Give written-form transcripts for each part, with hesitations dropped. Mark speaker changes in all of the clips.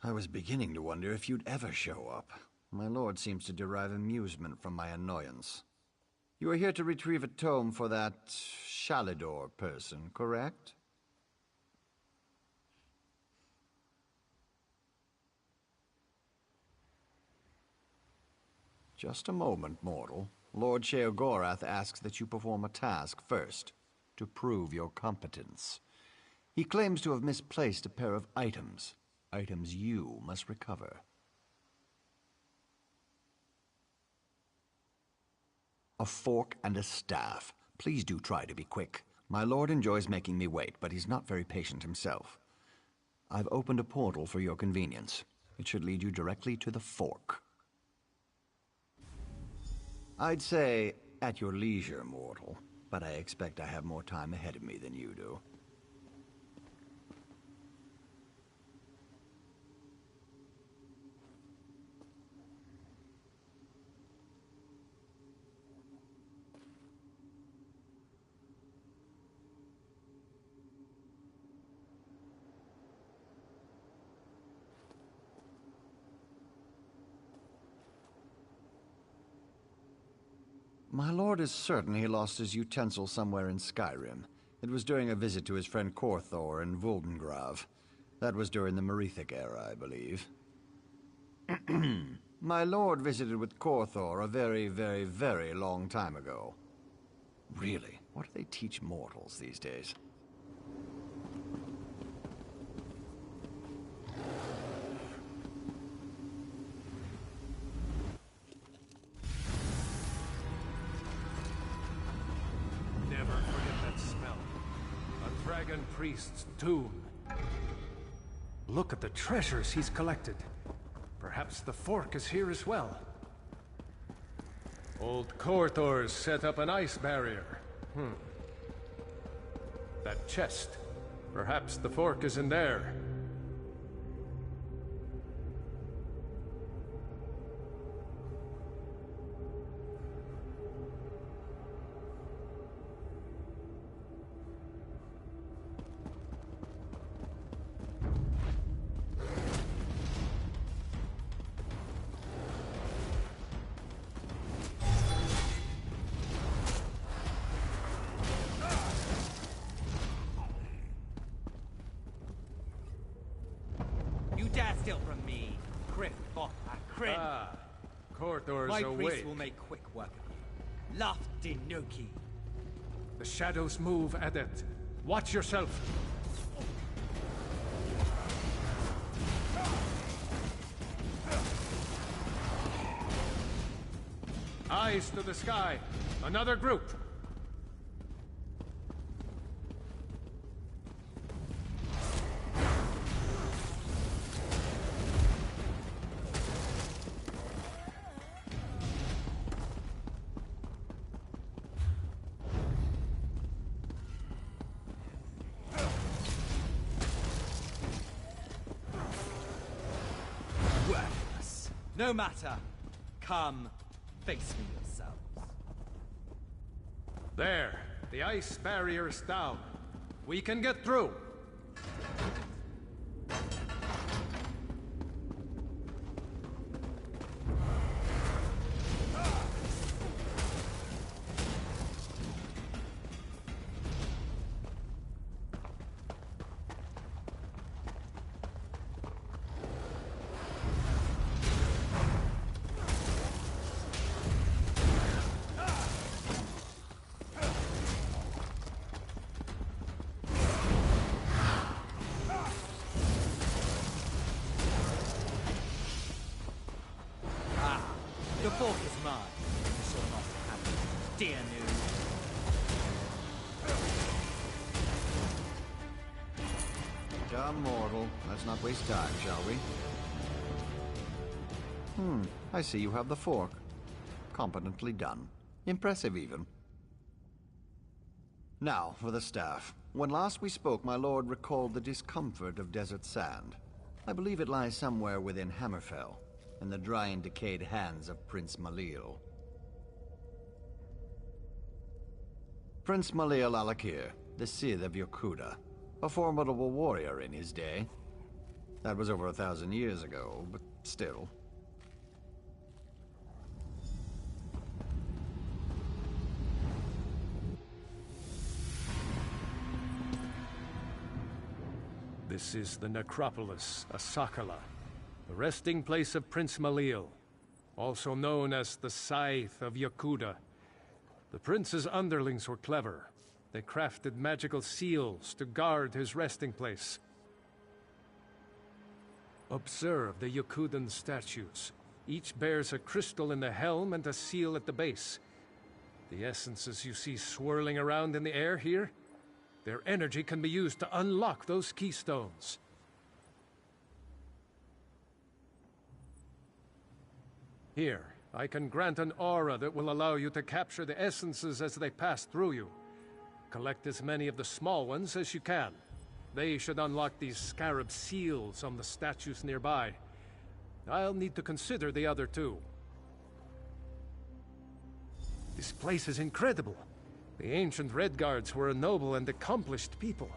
Speaker 1: I was beginning to wonder if you'd ever show up. My lord seems to derive amusement from my annoyance. You are here to retrieve a tome for that Shalidor person, correct? Just a moment, mortal. Lord Sheogorath asks that you perform a task first, to prove your competence. He claims to have misplaced a pair of items you must recover. A fork and a staff. Please do try to be quick. My lord enjoys making me wait, but he's not very patient himself. I've opened a portal for your convenience. It should lead you directly to the fork. I'd say, at your leisure, mortal, but I expect I have more time ahead of me than you do. My lord is certain he lost his utensil somewhere in Skyrim. It was during a visit to his friend Korthor in Vuldengrav. That was during the Merethic era, I believe. My lord visited with Korthor a very, very, very long time ago. Really? What do they teach mortals these days?
Speaker 2: Priest's tomb. Look at the treasures he's collected. Perhaps the fork is here as well. Old Korthor's set up an ice barrier. That chest. Perhaps the fork is in there. Korthor's
Speaker 3: My
Speaker 2: awake.
Speaker 3: priest will make quick work of you. Lafdinoki.
Speaker 2: The shadows move, Adept. Watch yourself. Eyes to the sky. Another group.
Speaker 3: No matter. Come, face me yourselves.
Speaker 2: There. The ice barrier's down. We can get through.
Speaker 3: The fork is mine. You shall not have it, dear new.
Speaker 1: Come, mortal. Let's not waste time, shall we? I see you have the fork. Competently done. Impressive, even. Now, for the staff. When last we spoke, my lord recalled the discomfort of desert sand. I believe it lies somewhere within Hammerfell, in the dry and decayed hands of Prince Malil. Prince Malil Alakir, the Sith of Yokuda, a formidable warrior in his day. That was over 1,000 years ago, but still.
Speaker 2: This is the necropolis, Asakala, the resting place of Prince Malil, also known as the Scythe of Yakuda. The prince's underlings were clever. They crafted magical seals to guard his resting place. Observe the Yakudan statues. Each bears a crystal in the helm and a seal at the base. The essences you see swirling around in the air here, their energy can be used to unlock those keystones. Here, I can grant an aura that will allow you to capture the essences as they pass through you. Collect as many of the small ones as you can. They should unlock these scarab seals on the statues nearby. I'll need to consider the other two. This place is incredible. The ancient Red Guards were a noble and accomplished people.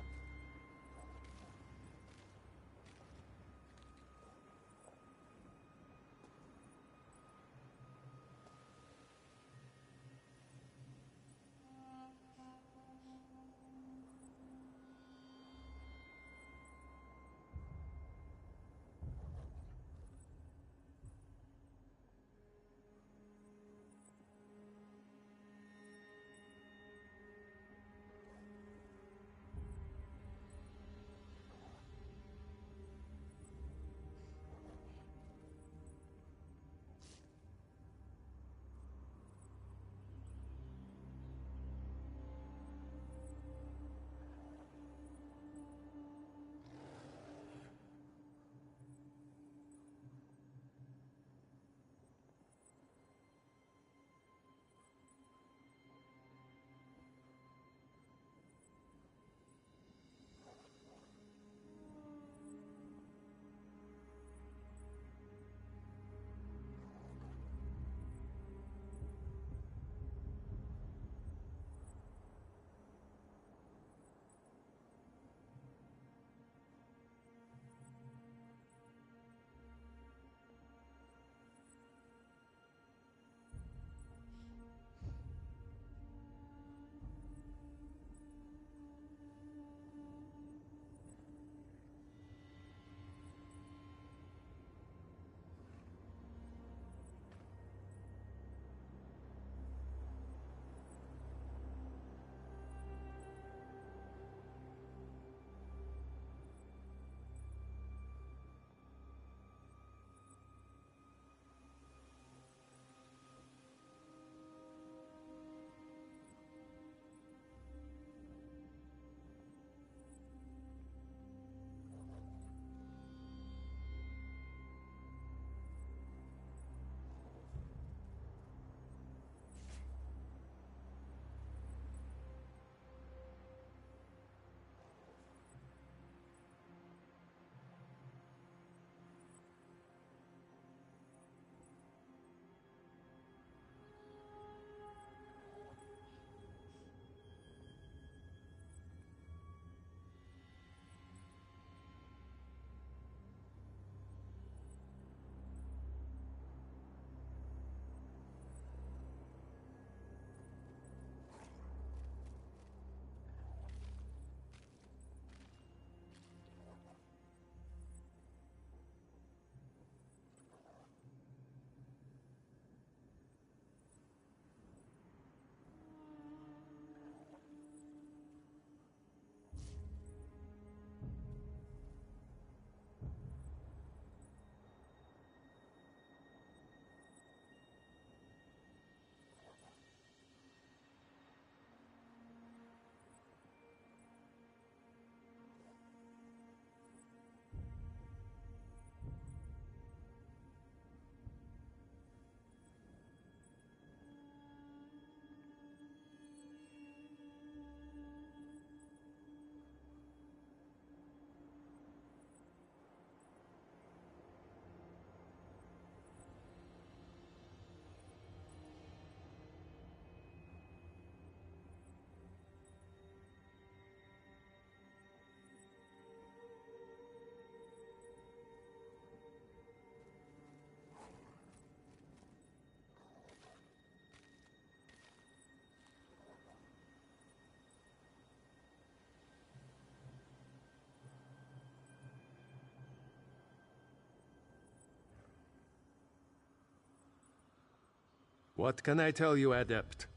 Speaker 2: What can I tell you, Adept?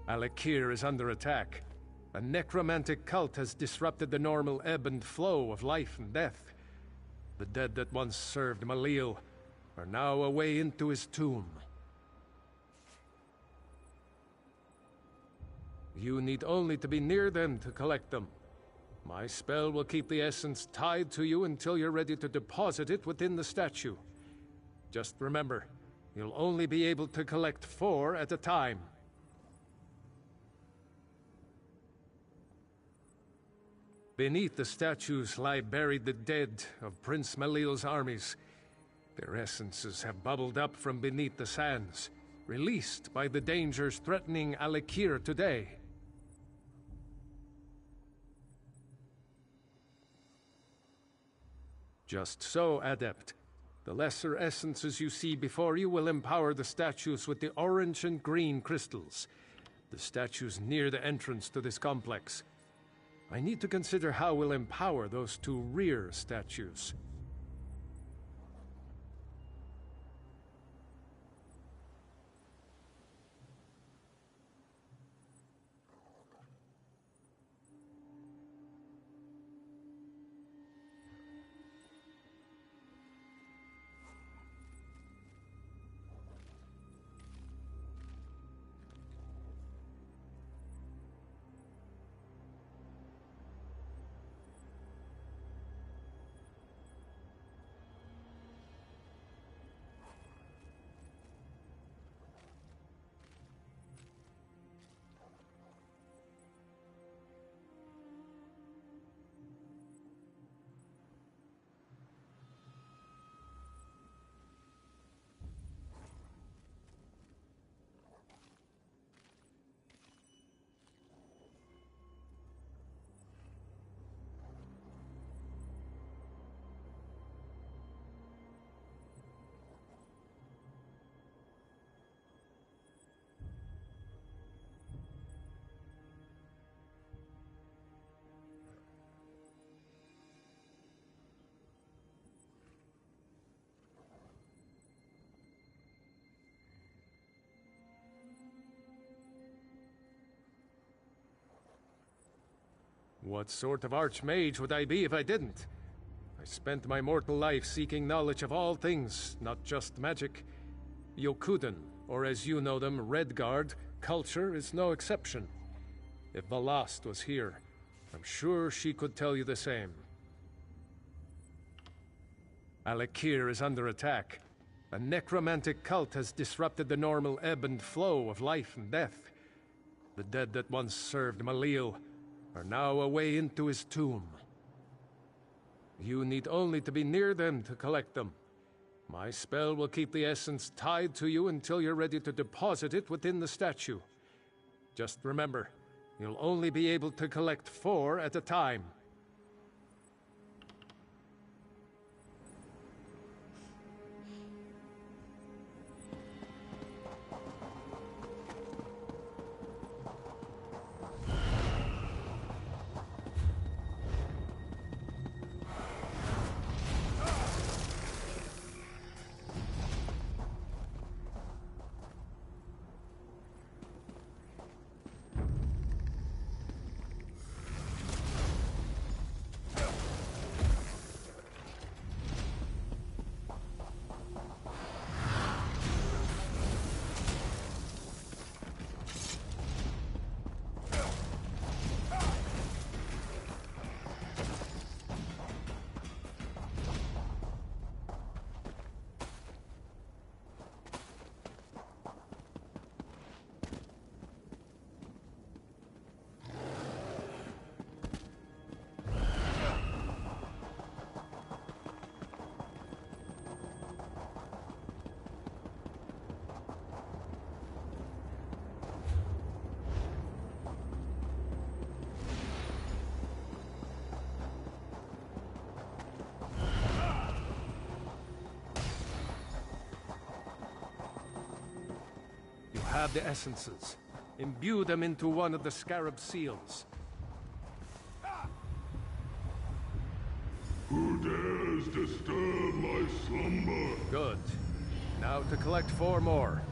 Speaker 2: Alakir is under attack. A necromantic cult has disrupted the normal ebb and flow of life and death. The dead that once served Malil are now away into his tomb. You need only to be near them to collect them. My spell will keep the essence tied to you until you're ready to deposit it within the statue. Just remember, you'll only be able to collect 4 at a time. Beneath the statues lie buried the dead of Prince Malil's armies. Their essences have bubbled up from beneath the sands, released by the dangers threatening Alakir today. Just so, Adept. The lesser essences you see before you will empower the statues with the orange and green crystals. The statues near the entrance to this complex. I need to consider how we'll empower those 2 rear statues. What sort of archmage would I be if I didn't? I spent my mortal life seeking knowledge of all things, not just magic. Yokuden, or as you know them, Redguard, culture is no exception. If Valast was here, I'm sure she could tell you the same. Alakir is under attack. A necromantic cult has disrupted the normal ebb and flow of life and death. The dead that once served Malil are now away into his tomb. You need only to be near them to collect them. My spell will keep the essence tied to you until you're ready to deposit it within the statue. Just remember, you'll only be able to collect 4 at a time. Have the essences. Imbue them into one of the scarab seals.
Speaker 4: Who dares disturb
Speaker 2: Good. Now to collect 4 more.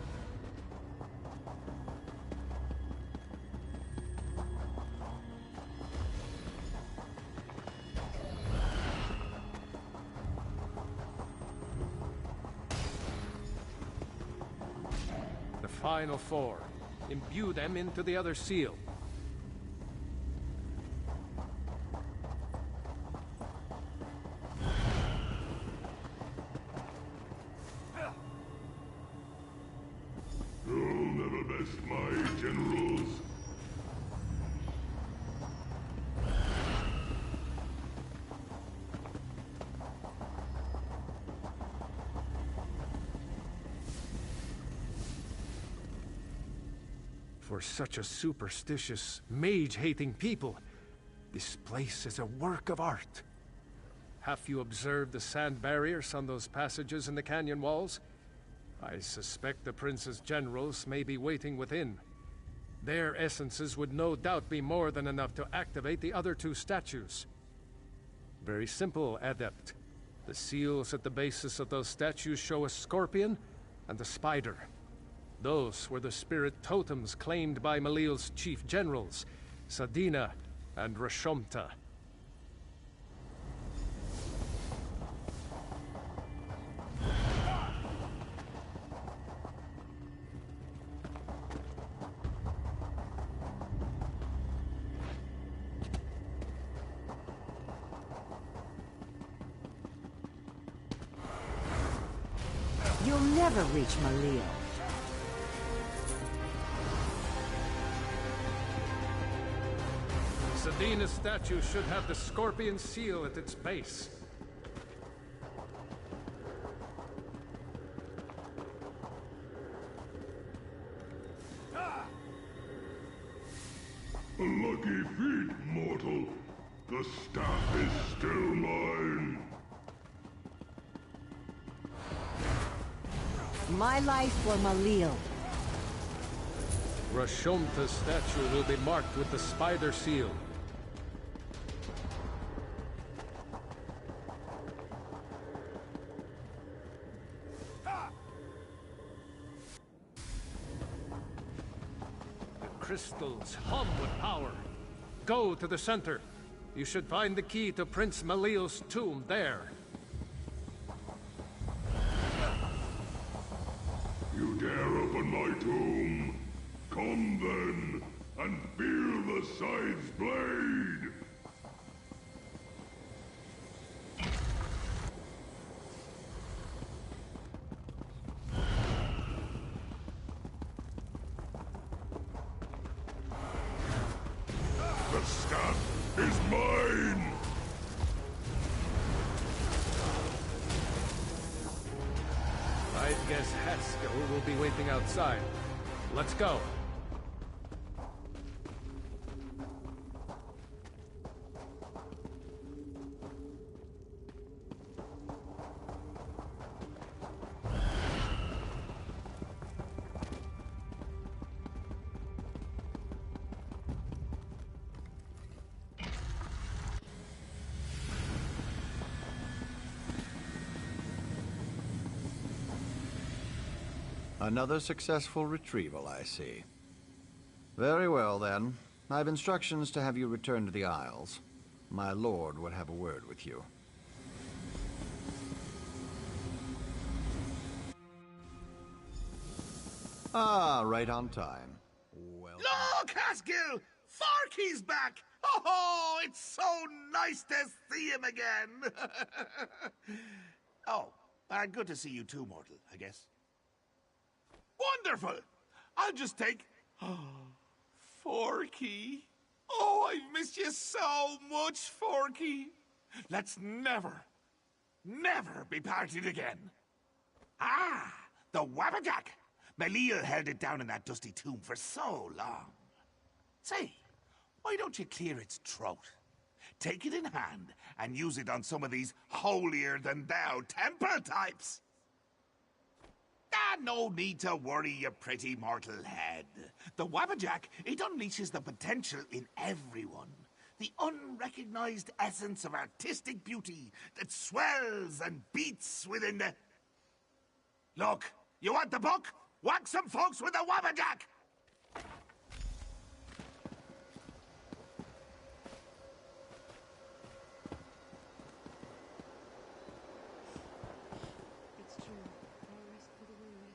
Speaker 2: The final 4. Imbue them into the other seal.
Speaker 4: You'll never best my generals.
Speaker 2: For such a superstitious, mage-hating people, this place is a work of art. Have you observed the sand barriers on those passages in the canyon walls? I suspect the prince's generals may be waiting within. Their essences would no doubt be more than enough to activate the other 2 statues. Very simple, Adept. The seals at the bases of those statues show a scorpion and a spider. Those were the spirit totems claimed by Malil's chief generals, Sadina and Rashomta.
Speaker 5: You'll never reach Malil.
Speaker 2: Sadina's statue should have the scorpion seal at its base.
Speaker 4: A lucky feat, mortal. The staff is still mine.
Speaker 5: My life for Malil.
Speaker 2: Rashomta's statue will be marked with the spider seal. The crystals hum with power. Go to the center. You should find the key to Prince Malil's tomb there.
Speaker 4: You dare open my tomb? Come then, and feel the scythe's blade! The staff is mine!
Speaker 2: I'd guess Haskell will be waiting outside. Let's go.
Speaker 1: Another successful retrieval, I see. Very well, then. I've instructions to have you return to the Isles. My lord would have a word with you. Ah, right on time. Well.
Speaker 6: Look, Haskell! Farkey's back! Oh, it's so nice to see him again! Oh, good to see you too, mortal, I guess. Wonderful! I'll just take... Forky. Oh, I've missed you so much, Forky. Let's never be parted again. Ah, the Wabbajack. Malil held it down in that dusty tomb for so long. Say, why don't you clear its throat? Take it in hand and use it on some of these holier-than-thou temple types. Ah, no need to worry, you pretty mortal head. The Wabbajack, it unleashes the potential in everyone. The unrecognized essence of artistic beauty that swells and beats within the... Look, you want the book? Whack some folks with a wabbajack!
Speaker 7: It's true. No rest for the weary.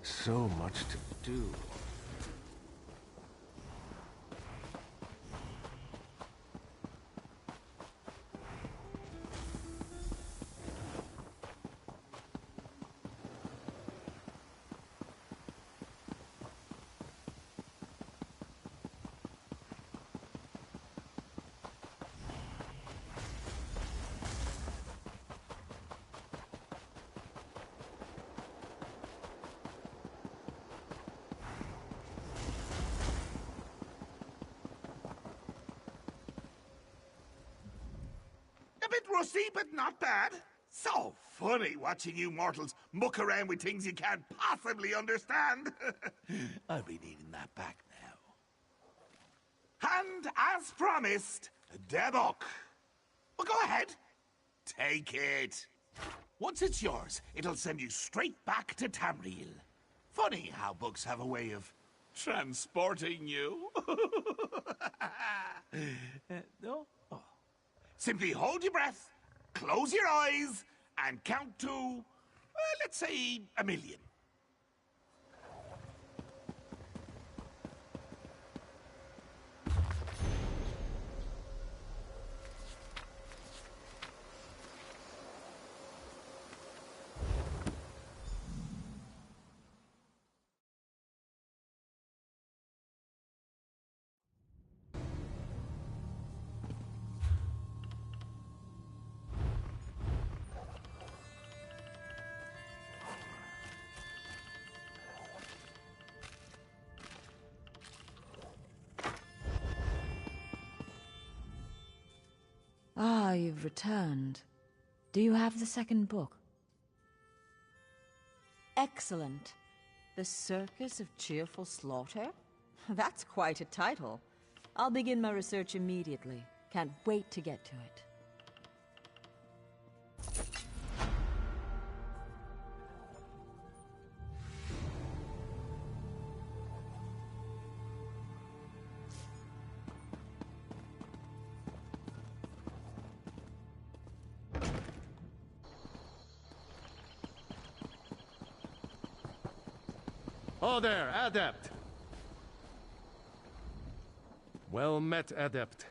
Speaker 2: So much to do.
Speaker 6: A bit rusty, but not bad. So funny watching you mortals muck around with things you can't possibly understand. I'll be needing that back now. And as promised, the book. Well, go ahead. Take it. Once it's yours, it'll send you straight back to Tamriel. Funny how books have a way of transporting you. No? Oh. Simply hold your breath, close your eyes, and count to, let's say, 1,000,000.
Speaker 5: Ah, you've returned. Do you have the second book? Excellent. The Circus of Cheerful Slaughter? That's quite a title. I'll begin my research immediately. Can't wait to get to it.
Speaker 2: Oh there, Adept! Well met, Adept.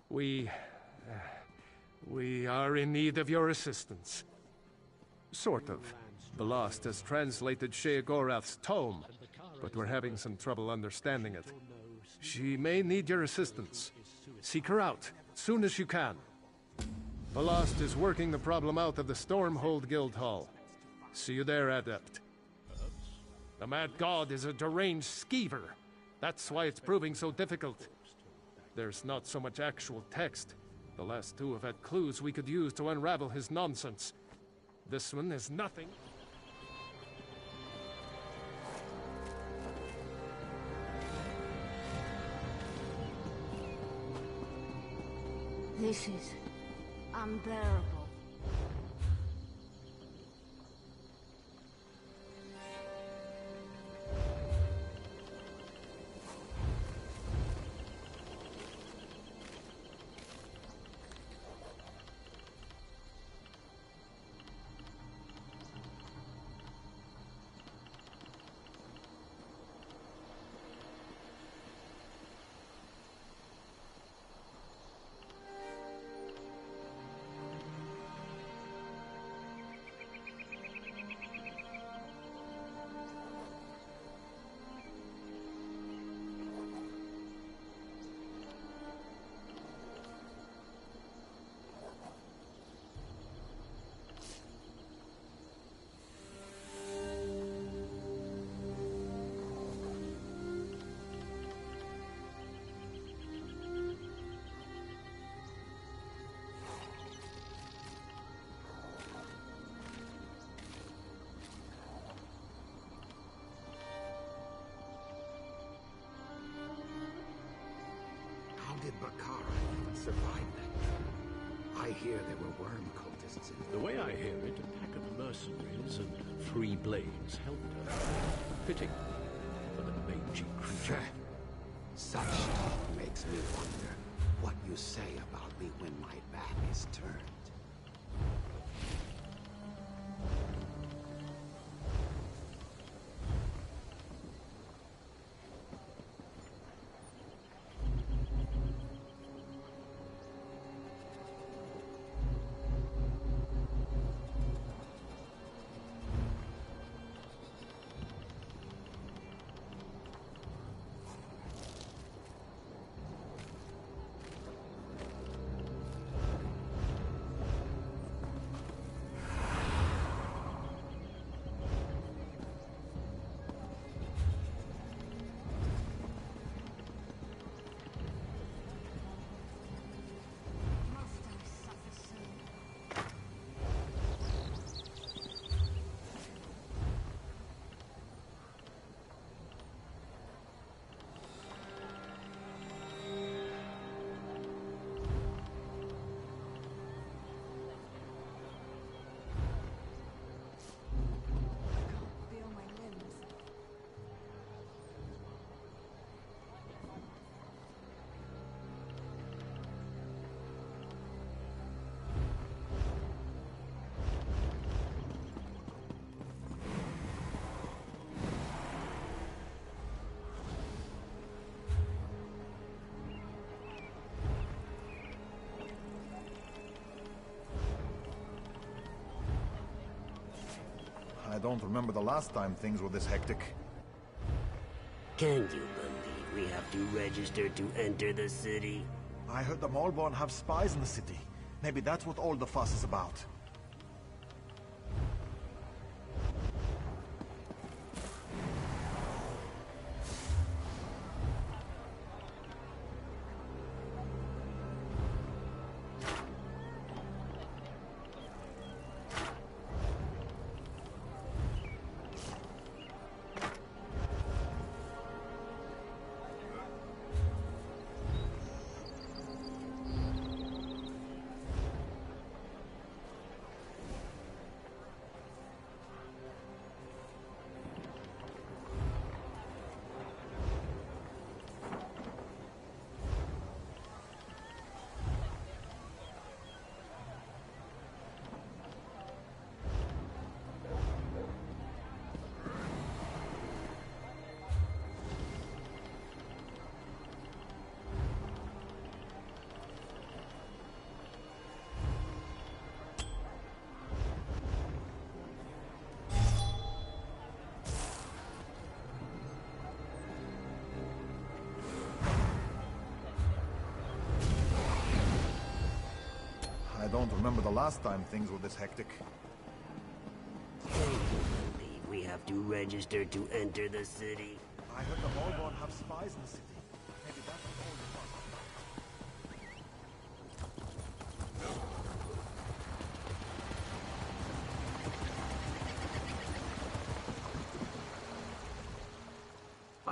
Speaker 2: We are in need of your assistance. Sort of. Ballast has translated Sheogorath's tome, but we're having some trouble understanding it. She may need your assistance. Seek her out, soon as you can. Ballast is working the problem out of the Stormhold Guildhall. See you there, Adept. The Mad God is a deranged skeever. That's why it's proving so difficult. There's not so much actual text, The last two have had clues we could use to unravel his nonsense. This one is nothing.
Speaker 8: This is unbearable.
Speaker 9: How did Bakara even survive that? I hear there were worm cultists in
Speaker 10: The way I hear it, a pack of mercenaries and free blades helped her. Fitting for the mangy creature.
Speaker 9: Such makes me wonder what you say about me when my back is turned.
Speaker 11: I don't remember the last time things were this hectic.
Speaker 12: Can you believe we have to register to enter the city?
Speaker 11: I heard the Maulborn have spies in the city. Maybe that's what all the fuss is about. I don't remember the last time things were this hectic.
Speaker 12: Can you believe we have to register to enter the city?
Speaker 11: I heard the Maulborn have spies in the city. Maybe that's what all the fuss is about.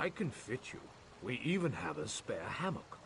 Speaker 10: I can fit you. We even have a spare hammock.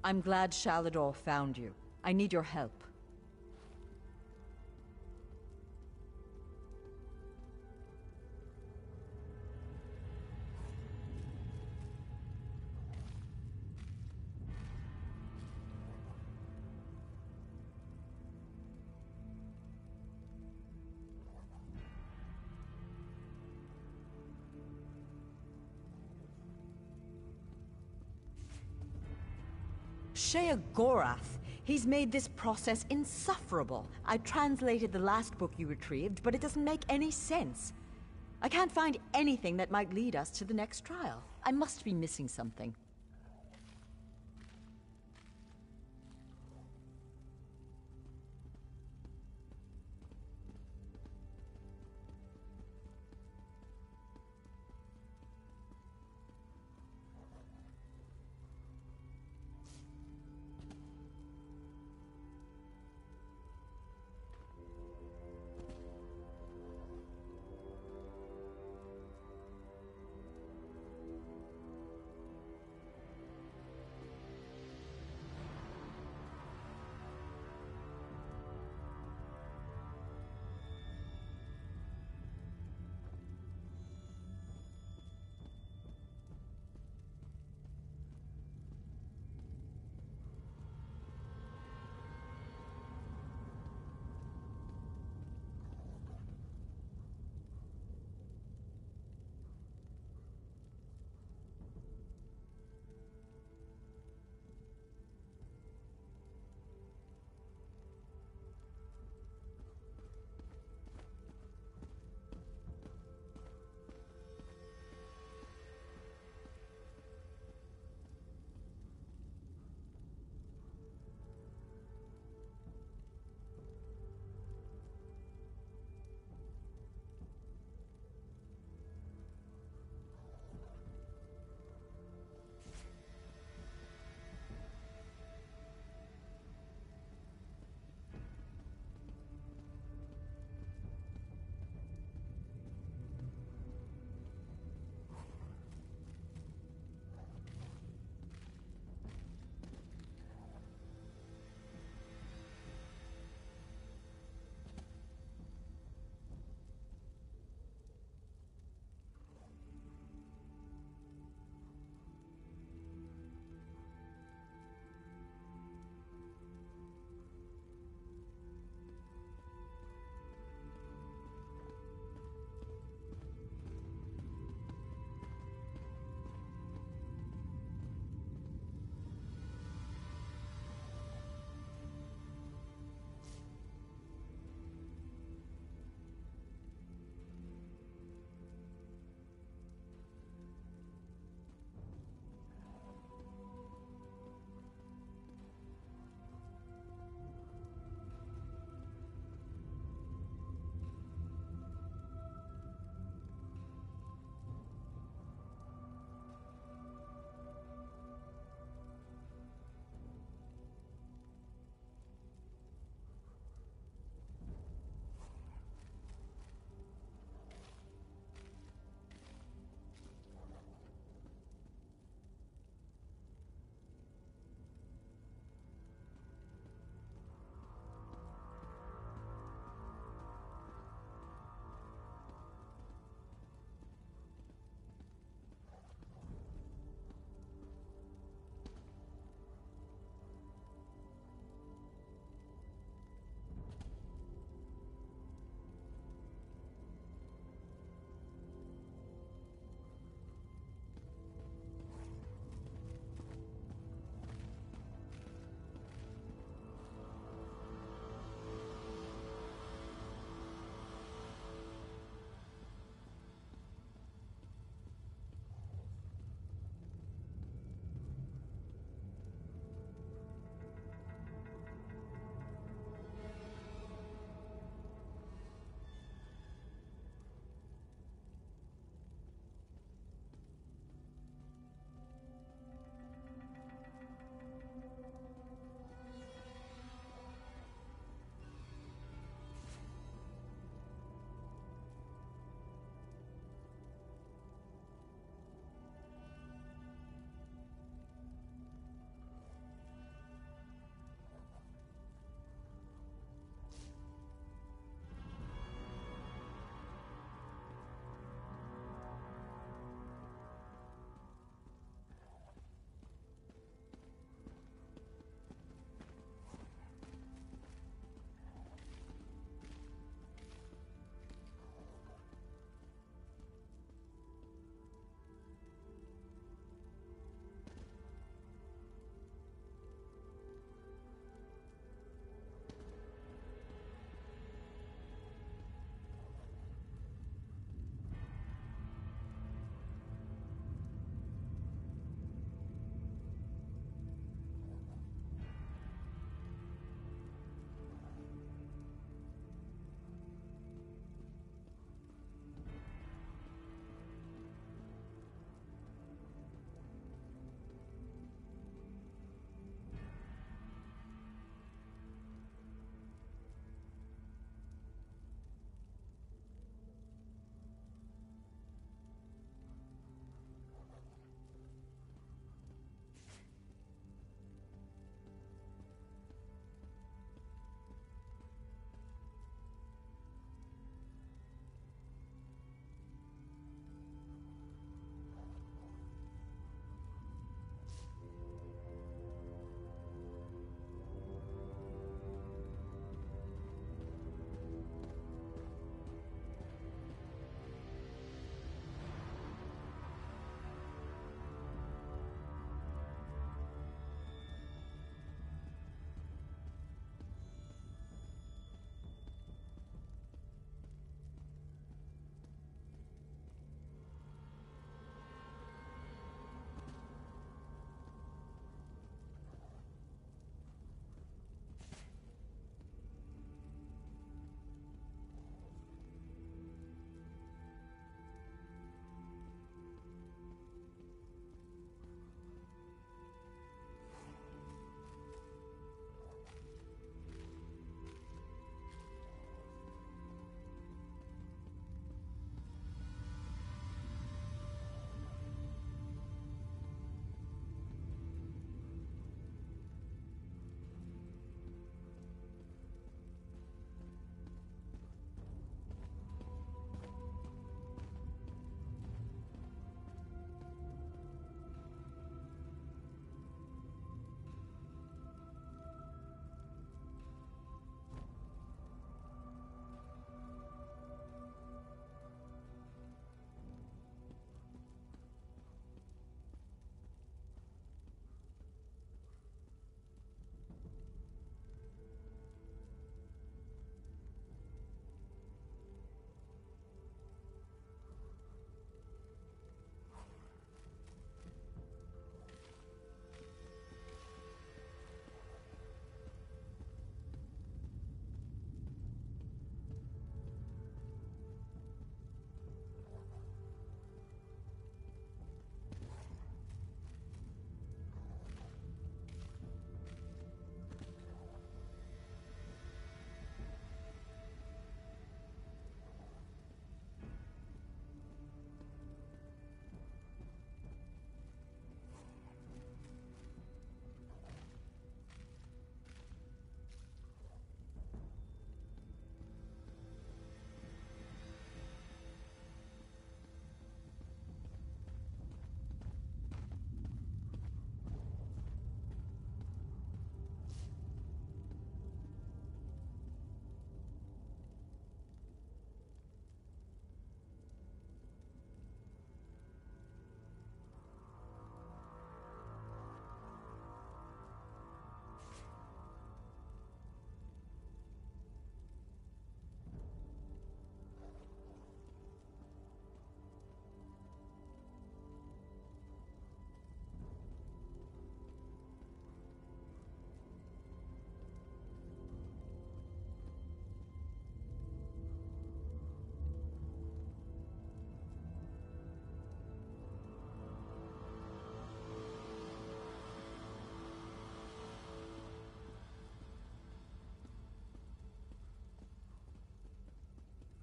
Speaker 5: I'm glad Shalador found you. I need your help. Sheogorath. He's made this process insufferable. I translated the last book you retrieved, but it doesn't make any sense. I can't find anything that might lead us to the next trial. I must be missing something.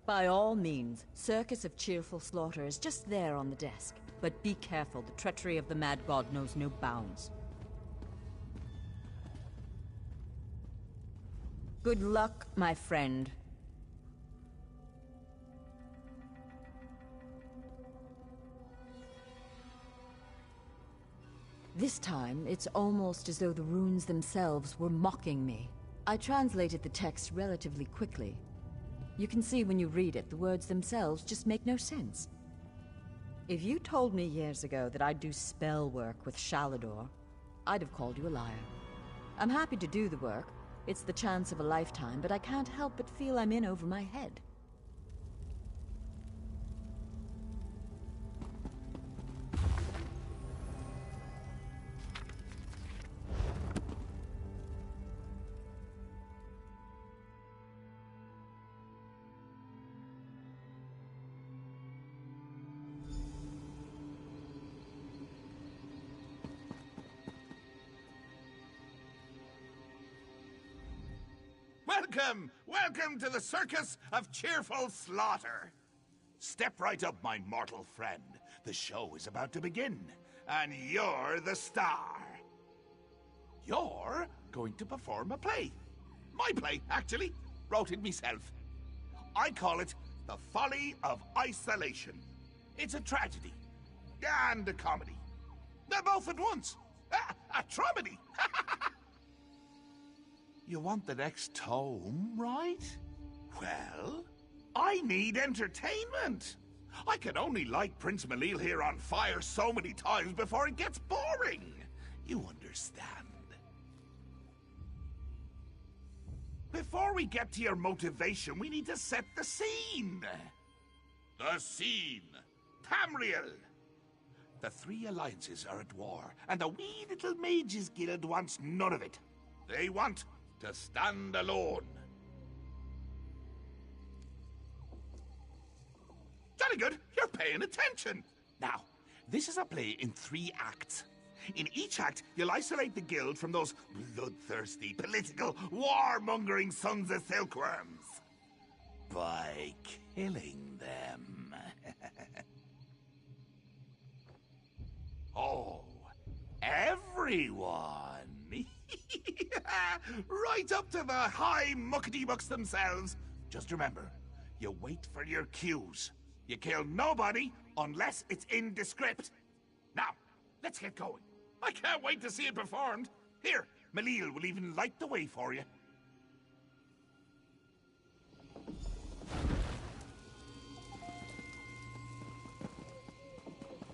Speaker 5: By all means, Circus of Cheerful Slaughter is just there on the desk. But be careful, the treachery of the Mad God knows no bounds. Good luck, my friend. This time, it's almost as though the runes themselves were mocking me. I translated the text relatively quickly. You can see when you read it, the words themselves just make no sense. If you told me years ago that I'd do spell work with Shalador, I'd have called you a liar. I'm happy to do the work. It's the chance of a lifetime, but I can't help but feel I'm in over my head.
Speaker 6: Welcome! Welcome to the Circus of Cheerful Slaughter! Step right up, my mortal friend. The show is about to begin, and you're the star. You're going to perform a play. My play, actually. Wrote it myself. I call it The Folly of Isolation. It's a tragedy. And a comedy. They're both at once. A tromedy. You want the next tome, right? Well, I need entertainment. I can only light Prince Malil here on fire so many times before it gets boring. You understand? Before we get to your motivation, we need to set the scene. The scene. Tamriel. The three alliances are at war, and the wee little mages guild wants none of it. They want to stand alone. Jolly good, you're paying attention. Now, this is a play in 3 acts. In each act, you'll isolate the guild from those bloodthirsty, political, warmongering sons of silkworms. By killing them. Oh, everyone. Right up to the high muckety-mucks themselves. Just remember, you wait for your cues. You kill nobody unless it's in the script. Now, let's get going. I can't wait to see it performed. Here, Malil will even light the way for you.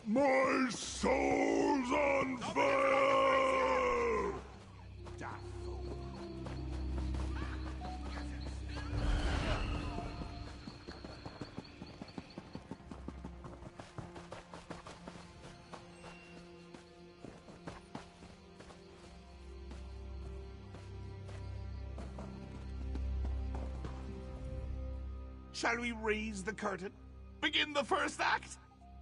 Speaker 4: My soul's on fire!
Speaker 6: Shall we raise the curtain? Begin the first act?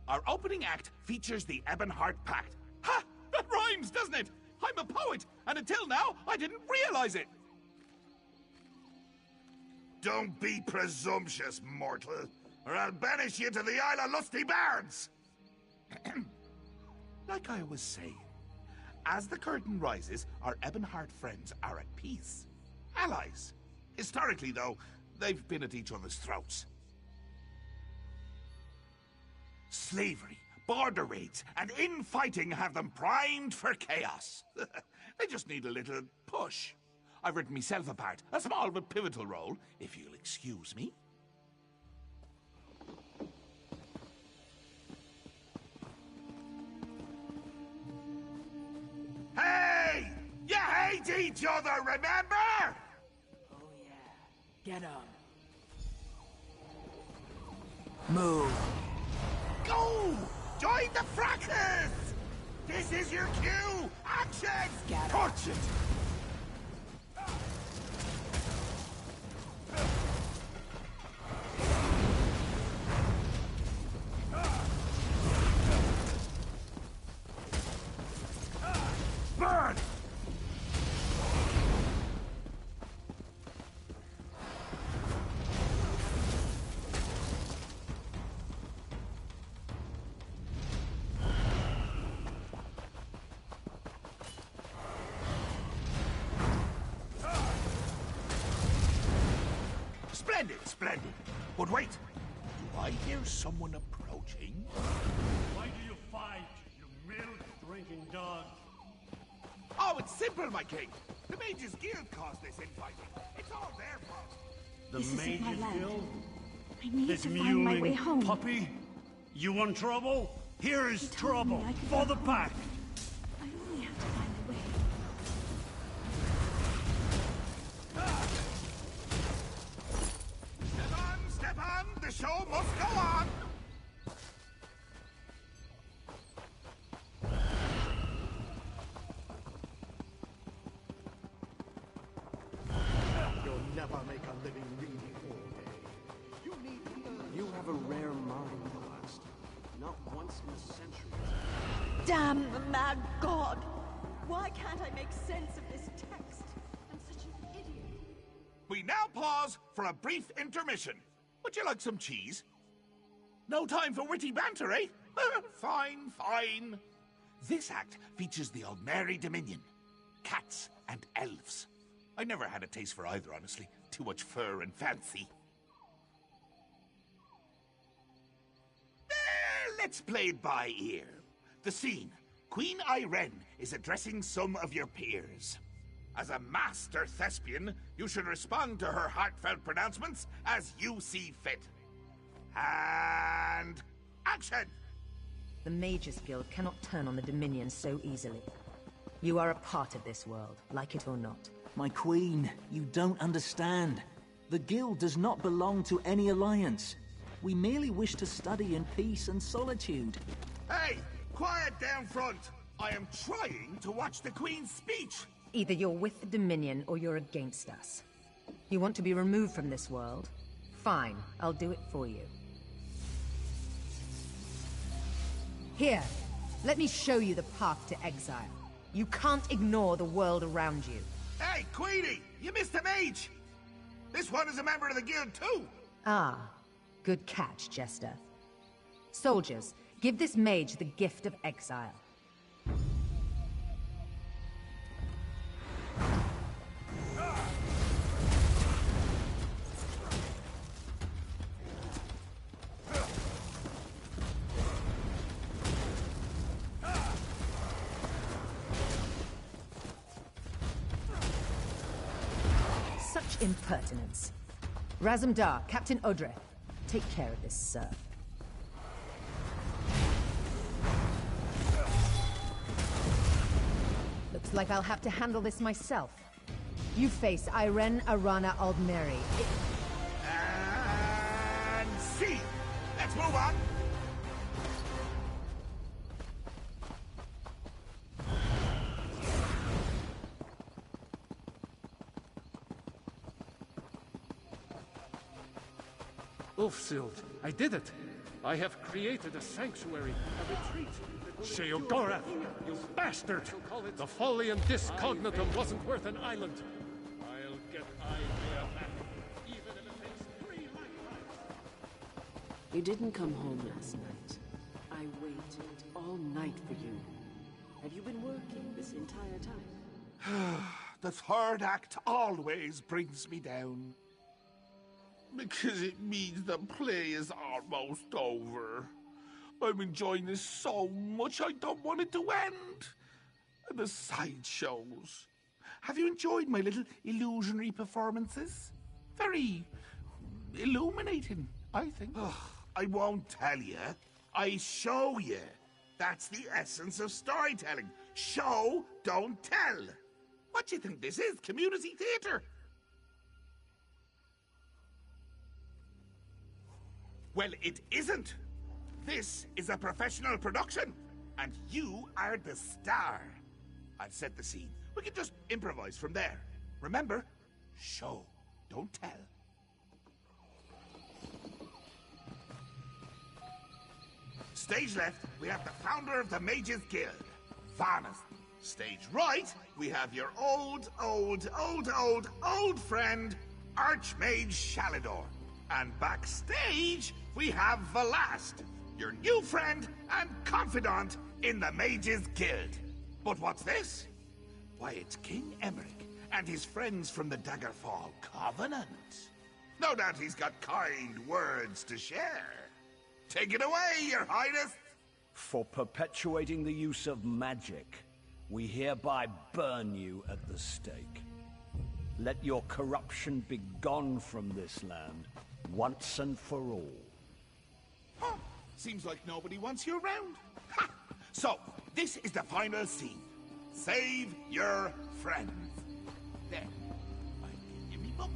Speaker 6: Our opening act features the Ebonheart Pact. Ha! That rhymes, doesn't it? I'm a poet, and until now, I didn't realize it. Don't be presumptuous, mortal, or I'll banish you to the Isle of Lusty Bards! Like I was saying, as the curtain rises, our Ebonheart friends are at peace. Allies. Historically, though, they've been at each other's throats. Slavery, border raids, and infighting have them primed for chaos. They just need a little push. I've written myself a part, a small but pivotal role, if you'll excuse me. Hey! You hate each other, remember?
Speaker 3: Oh yeah. Get 'em. Move.
Speaker 6: Go! Join the fracas! This is your cue! Action! Torch it! Burn! splendid. But wait, do I hear someone approaching?
Speaker 13: Why do you fight, you milk-drinking dog?
Speaker 6: Oh, it's simple, my king. The Mages Guild caused this infighting. It's all their fault.
Speaker 13: The
Speaker 7: This isn't my
Speaker 13: Mages
Speaker 7: land.
Speaker 13: Guild?
Speaker 7: I need
Speaker 13: This
Speaker 7: to find my way
Speaker 13: mewling
Speaker 7: home.
Speaker 13: puppy? You want trouble? Here is
Speaker 7: He told me
Speaker 13: trouble
Speaker 7: I could
Speaker 13: for
Speaker 7: go
Speaker 13: the
Speaker 7: home.
Speaker 13: pack.
Speaker 7: I only have to find a way.
Speaker 6: Step on, the show must go on.
Speaker 9: You'll never make a living reading all day. You need to learn. You have a rare mind, Blast. Not once in a century.
Speaker 5: Damn the mad god! Why can't I make sense of this text? I'm such an idiot.
Speaker 6: We now pause for a brief intermission. Would you like some cheese? No time for witty banter, eh? Fine, fine. This act features the Aldmeri Dominion. Cats and elves. I never had a taste for either, honestly. Too much fur and fancy. Let's play it by ear. The scene. Queen Irene is addressing some of your peers. As a master thespian, you should respond to her heartfelt pronouncements as you see fit. And action!
Speaker 14: The Mages Guild cannot turn on the Dominion so easily. You are a part of this world, like it or not.
Speaker 3: My queen, you don't understand. The guild does not belong to any alliance. We merely wish to study in peace and solitude.
Speaker 6: Hey, quiet down front! I am trying to watch the Queen's speech!
Speaker 14: Either you're with the Dominion or you're against us. You want to be removed from this world? Fine, I'll do it for you. Here, let me show you the path to exile. You can't ignore the world around you.
Speaker 6: Hey, Queenie! You missed a mage! This one is a member of the guild, too!
Speaker 14: Ah, good catch, Jester. Soldiers, give this mage the gift of exile. Such impertinence. Razumdar, Captain Odreth, take care of this, sir. Looks like I'll have to handle this myself. You face Irene Arana Aldmeri.
Speaker 6: And see! Let's move on!
Speaker 2: Ulfsild, I did it! I have created a sanctuary, a retreat. Sheogorath, you bastard! The folly and discognitum wasn't worth an island. I'll get Isaiah back, even if it takes 3 lifetimes.
Speaker 15: You didn't come home last night. I waited all night for you. Have you been working this entire time?
Speaker 6: The third act always brings me down. Because it means the play is almost over. I'm enjoying this so much I don't want it to end. And the sideshows. Have you enjoyed my little illusionary performances? Very illuminating, I think. I won't tell you. I show you. That's the essence of storytelling. Show, don't tell. What do you think this is? Community theatre? Well, it isn't. This is a professional production, and you are the star. I've set the scene. We can just improvise from there. Remember, show, don't tell. Stage left, we have the founder of the Mages Guild, Varnas. Stage right, we have your old friend, Archmage Shalidor. And backstage, we have Velast, your new friend and confidant in the Mages Guild. But what's this? Why, it's King Emmerich and his friends from the Daggerfall Covenant. No doubt he's got kind words to share. Take it away, Your Highness!
Speaker 16: For perpetuating the use of magic, we hereby burn you at the stake. Let your corruption be gone from this land, once and for all.
Speaker 6: Huh. Seems like nobody wants you around. Ha! So, this is the final scene. Save your friends. Then, I give you me book.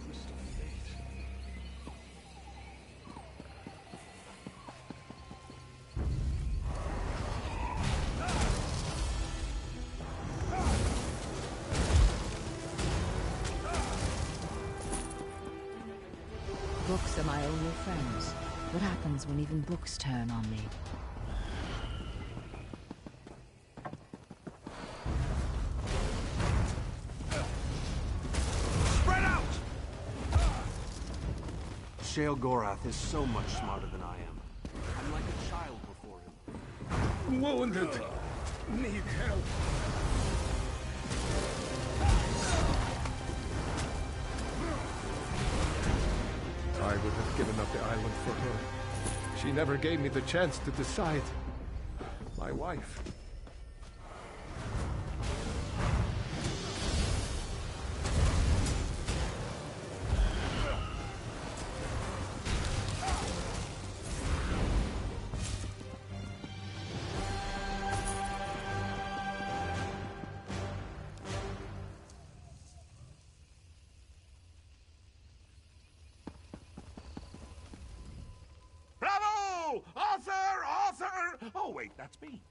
Speaker 16: Twist of fate.
Speaker 5: Books are my only friends. What happens when even books turn on me?
Speaker 9: Spread out! Sheogorath is so much smarter than I am. I'm like a child before him.
Speaker 2: Wounded. Need help. I would have given up the island for her. She never gave me the chance to decide. My wife.
Speaker 6: Bravo! Author! Author! Oh, wait, that's me.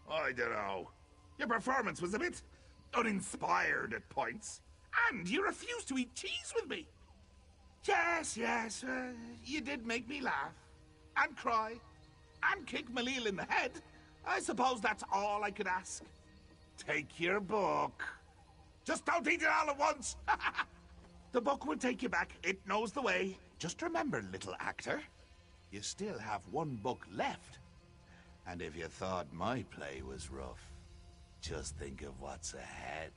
Speaker 6: I don't know. Your performance was a bit uninspired at points. And you refused to eat cheese with me. Yes, you did make me laugh. And cry. And kick Malil in the head. I suppose that's all I could ask. Take your book. Just don't eat it all at once. The book will take you back. It knows the way. Just remember, little actor, you still have one book left. And if you thought my play was rough, just think of what's ahead.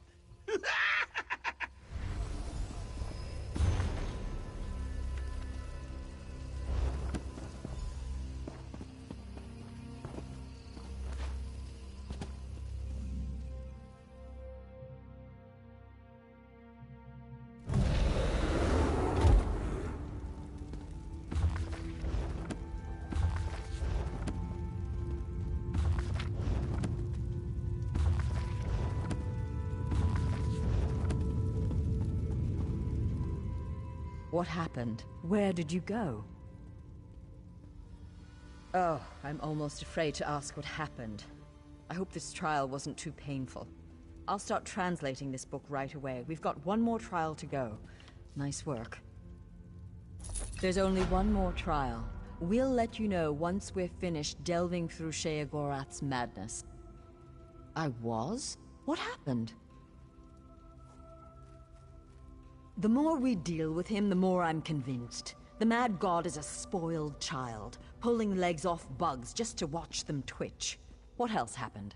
Speaker 5: What happened? Where did you go? Oh, I'm almost afraid to ask what happened. I hope this trial wasn't too painful. I'll start translating this book right away. We've got one more trial to go. Nice work. There's only one more trial. We'll let you know once we're finished delving through Sheogorath's madness. I was? What happened? The more we deal with him, the more I'm convinced. The Mad God is a spoiled child, pulling legs off bugs just to watch them twitch. What else happened?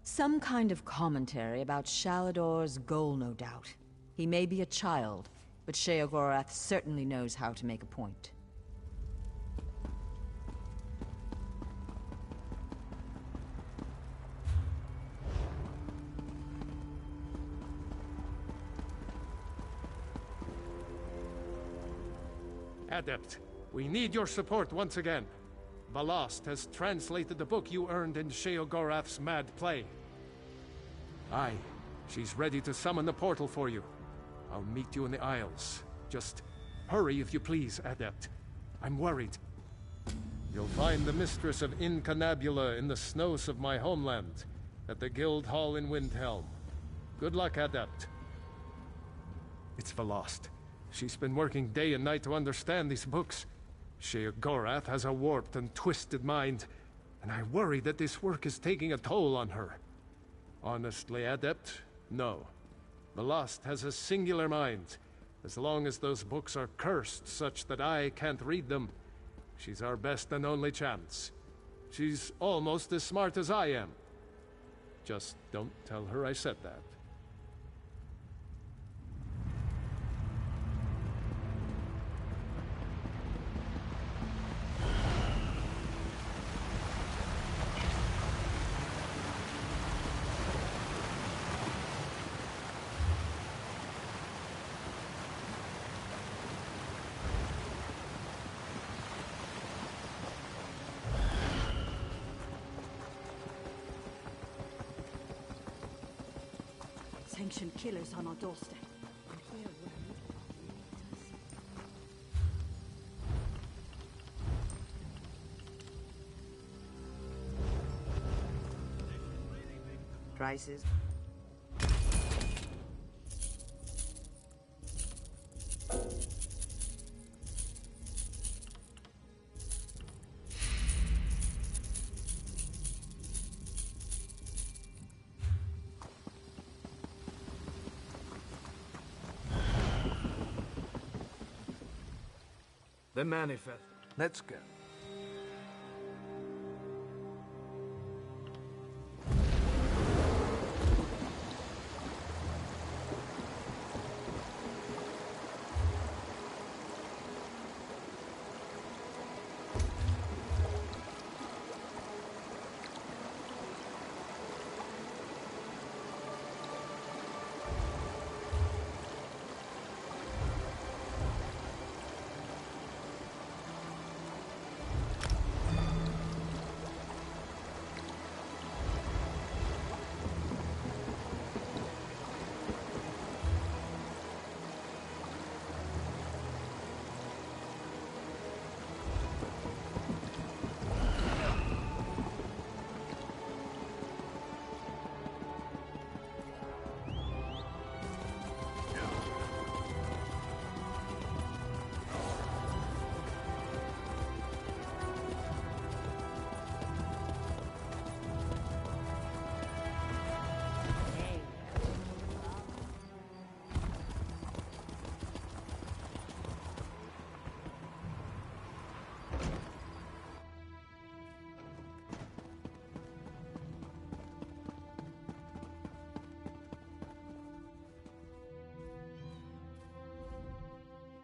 Speaker 5: Some kind of commentary about Shalador's goal, no doubt. He may be a child, but Sheogorath certainly knows how to make a point.
Speaker 2: Adept, we need your support once again. Ballast has translated the book you earned in Sheogorath's mad play. Aye, she's ready to summon the portal for you. I'll meet you in the Isles. Just hurry if you please, Adept. I'm worried. You'll find the mistress of Incanabula in the snows of my homeland, at the Guild Hall in Windhelm. Good luck, Adept. It's Ballast. She's been working day and night to understand these books. Sheogorath has a warped and twisted mind, and I worry that this work is taking a toll on her. Honestly, Adept, no. Ballast has a singular mind. As long as those books are cursed such that I can't read them, she's our best and only chance. She's almost as smart as I am. Just don't tell her I said that.
Speaker 8: Sanctioned killers on our doorstep.
Speaker 14: Prices.
Speaker 17: The manifest. Let's go.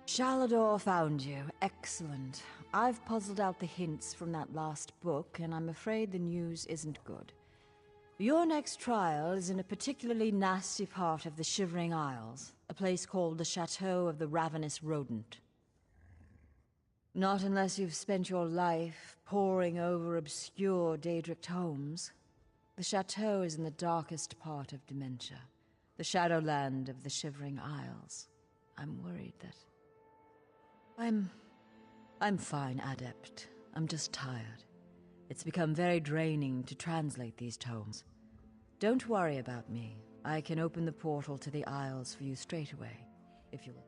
Speaker 5: Shalador found you. Excellent. I've puzzled out the hints from that last book, and I'm afraid the news isn't good. Your next trial is in a particularly nasty part of the Shivering Isles, a place called the Chateau of the Ravenous Rodent. Not unless you've spent your life poring over obscure Daedric tomes. The chateau is in the darkest part of Dementia, the Shadowland of the Shivering Isles. I'm worried that... I'm fine, Adept. I'm just tired. It's become very draining to translate these tomes. Don't worry about me. I can open the portal to the Isles for you straight away, if you will.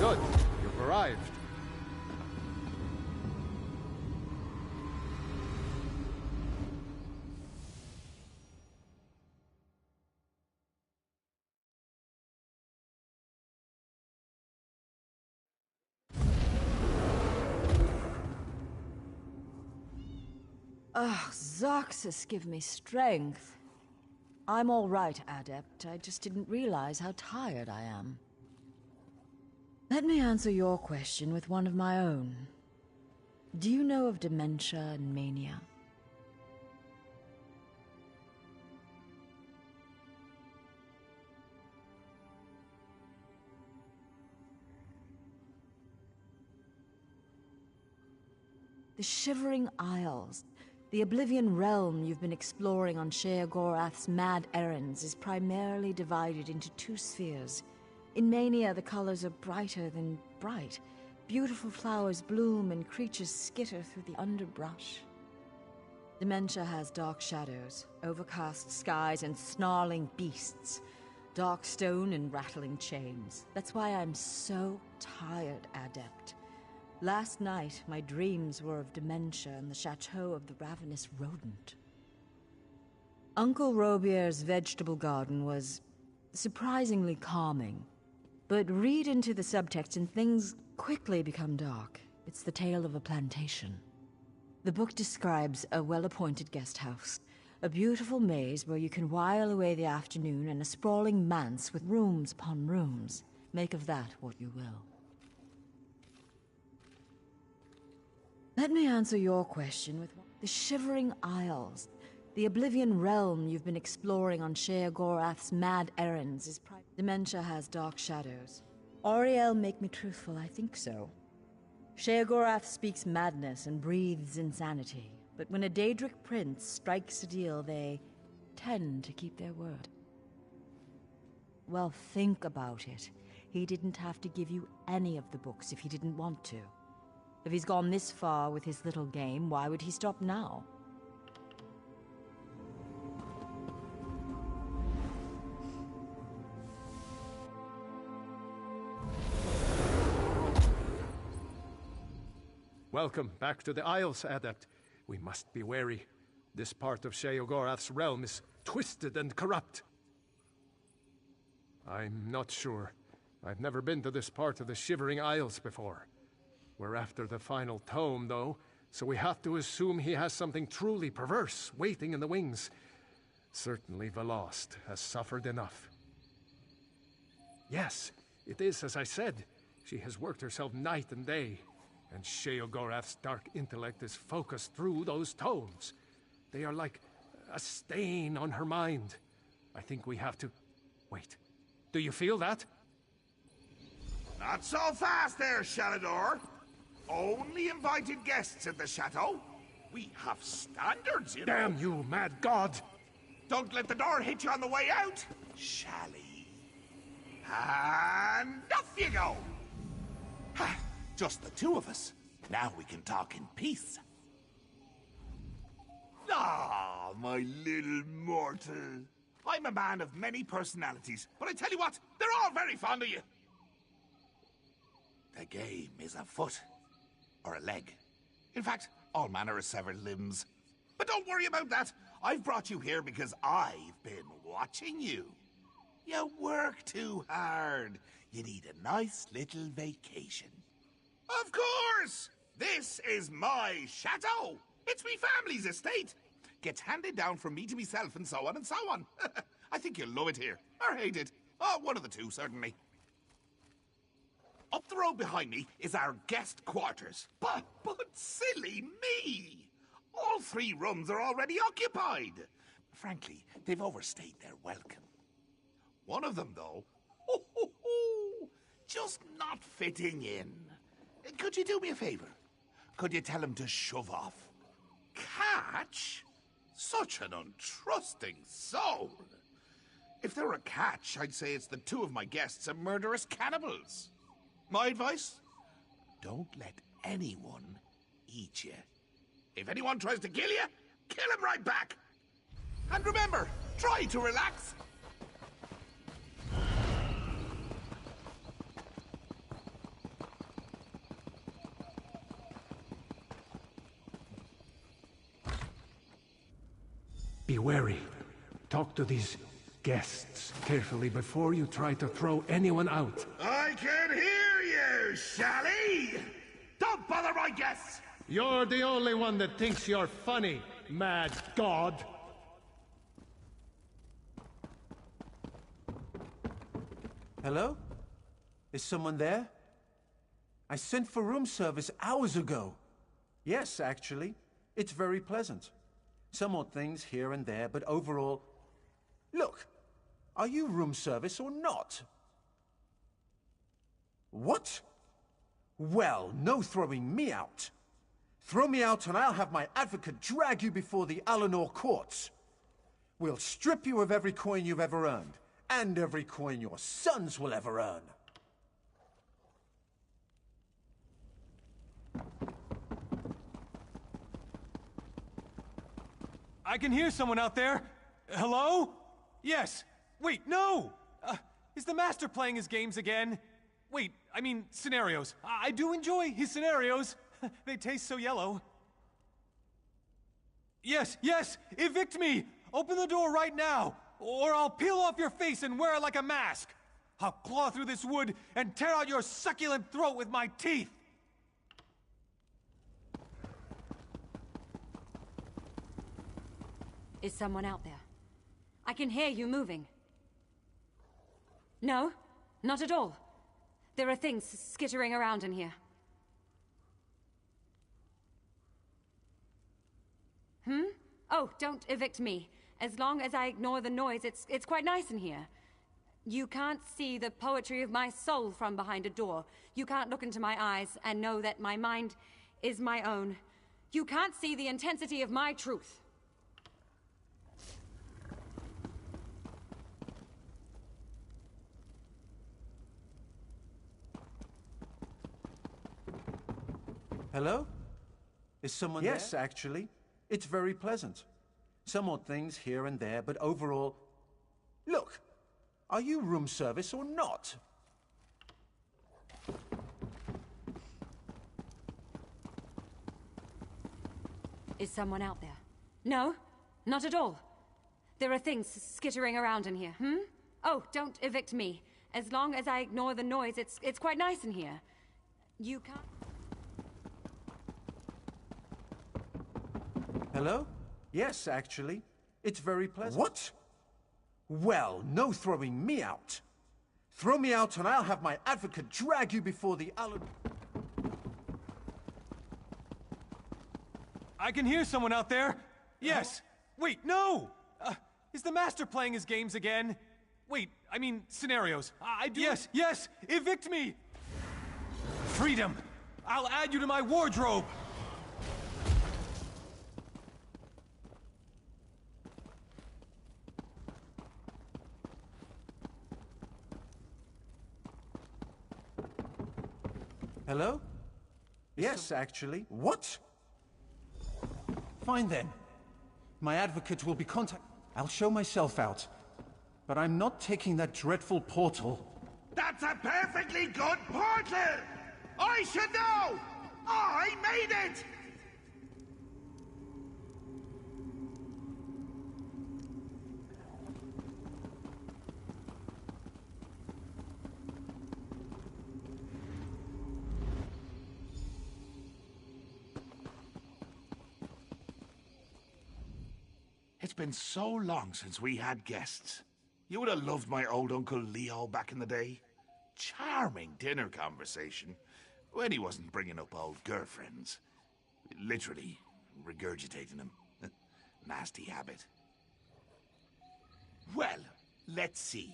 Speaker 2: Good. You've arrived.
Speaker 5: Zoxus, give me strength. I'm all right, Adept. I just didn't realize how tired I am. Let me answer your question with one of my own. Do you know of dementia and mania? The Shivering Isles, the Oblivion realm you've been exploring on Sheogorath's mad errands, is primarily divided into two spheres. In Mania, the colors are brighter than bright. Beautiful flowers bloom and creatures skitter through the underbrush. Dementia has dark shadows, overcast skies, and snarling beasts. Dark stone and rattling chains. That's why I'm so tired, Adept. Last night, my dreams were of dementia and the chateau of the ravenous rodent. Uncle Robier's vegetable garden was surprisingly calming. But read into the subtext and things quickly become dark. It's the tale of a plantation. The book describes a well-appointed guest house, a beautiful maze where you can while away the afternoon, and a sprawling manse with rooms upon rooms. Make of that what you will. Let me answer your question with the Shivering Isles. The Oblivion realm you've been exploring on Sheogorath's mad errands is Dementia has dark shadows. Auriel make me truthful, I think so. Sheogorath speaks madness and breathes insanity, but when a Daedric prince strikes a deal, they tend to keep their word. Well, think about it. He didn't have to give you any of the books if he didn't want to. If he's gone this far with his little game, why would he stop now?
Speaker 2: Welcome back to the Isles, Adept. We must be wary. This part of Sheogorath's realm is twisted and corrupt. I'm not sure. I've never been to this part of the Shivering Isles before. We're after the final tome, though, so we have to assume he has something truly perverse waiting in the wings. Certainly Velost has suffered enough. Yes, it is as I said. She has worked herself night and day. And Sheogorath's dark intellect is focused through those tomes. They are like a stain on her mind. I think we have to... Wait. Do you feel that?
Speaker 6: Not so fast there, Shalador. Only invited guests at the chateau. We have standards, you know.
Speaker 2: Damn you, mad god!
Speaker 6: Don't let the door hit you on the way out, Shally. And off you go! Just the two of us. Now we can talk in peace. Ah, my little mortal. I'm a man of many personalities, but I tell you what, they're all very fond of you. The game is a foot. Or a leg. In fact, all manner of severed limbs. But don't worry about that. I've brought you here because I've been watching you. You work too hard. You need a nice little vacation. Of course! This is my chateau. It's me family's estate. Gets handed down from me to myself and so on and so on. I think you'll love it here. Or hate it. Oh, one of the two, certainly. Up the road behind me is our guest quarters. But silly me! All 3 rooms are already occupied. Frankly, they've overstayed their welcome. One of them, though, just not fitting in. Could you do me a favor? Could you tell him to shove off? Catch? Such an untrusting soul. If there were a catch, I'd say it's the 2 of my guests are murderous cannibals. My advice? Don't let anyone eat you. If anyone tries to kill you, kill him right back. And remember, try to relax.
Speaker 2: Be wary. Talk to these guests carefully before you try to throw anyone out.
Speaker 6: I can hear you, Shally! Don't bother my guests!
Speaker 2: You're the only one that thinks you're funny, mad god.
Speaker 18: Hello? Is someone there? I sent for room service hours ago. Yes, actually. It's very pleasant. Some odd things here and there, but overall... Look, are you room service or not? What? Well, no throwing me out. Throw me out and I'll have my advocate drag you before the Alinor courts. We'll strip you of every coin you've ever earned, and every coin your sons will ever earn.
Speaker 19: I can hear someone out there. Hello? Yes. Wait, no! Is the Master playing his games again? Wait, I mean, scenarios. I do enjoy his scenarios. They taste so yellow. Yes, yes! Evict me! Open the door right now! Or I'll peel off your face and wear it like a mask! I'll claw through this wood and tear out your succulent throat with my teeth!
Speaker 20: Is someone out there? I can hear you moving. No, not at all. There are things skittering around in here. Oh, don't evict me. As long as I ignore the noise, it's quite nice in here. You can't see the poetry of my soul from behind a door. You can't look into my eyes and know that my mind is my own. You can't see the intensity of my truth.
Speaker 18: Hello? Is someone there? Yes, actually. It's very pleasant. Some odd things here and there, but overall... Look! Are you room service or not?
Speaker 20: Is someone out there? No, not at all. There are things skittering around in here, Oh, don't evict me. As long as I ignore the noise, it's quite nice in here. You can't...
Speaker 18: Hello? Yes, actually. It's very pleasant. What? Well, no throwing me out. Throw me out and I'll have my advocate drag you before the
Speaker 19: I can hear someone out there! Yes! Wait, no! Is the Master playing his games again? Wait, I mean, scenarios. I do... Yes, yes! Evict me! Freedom! I'll add you to my wardrobe!
Speaker 18: Hello? Yes, actually. What? Fine then. My advocate will be I'll show myself out. But I'm not taking that dreadful portal.
Speaker 6: That's a perfectly good portal! I should know! I made it! It's been so long since we had guests. You would have loved my old Uncle Leo back in the day. Charming dinner conversation. When he wasn't bringing up old girlfriends. Literally regurgitating them. Nasty habit. Well, let's see.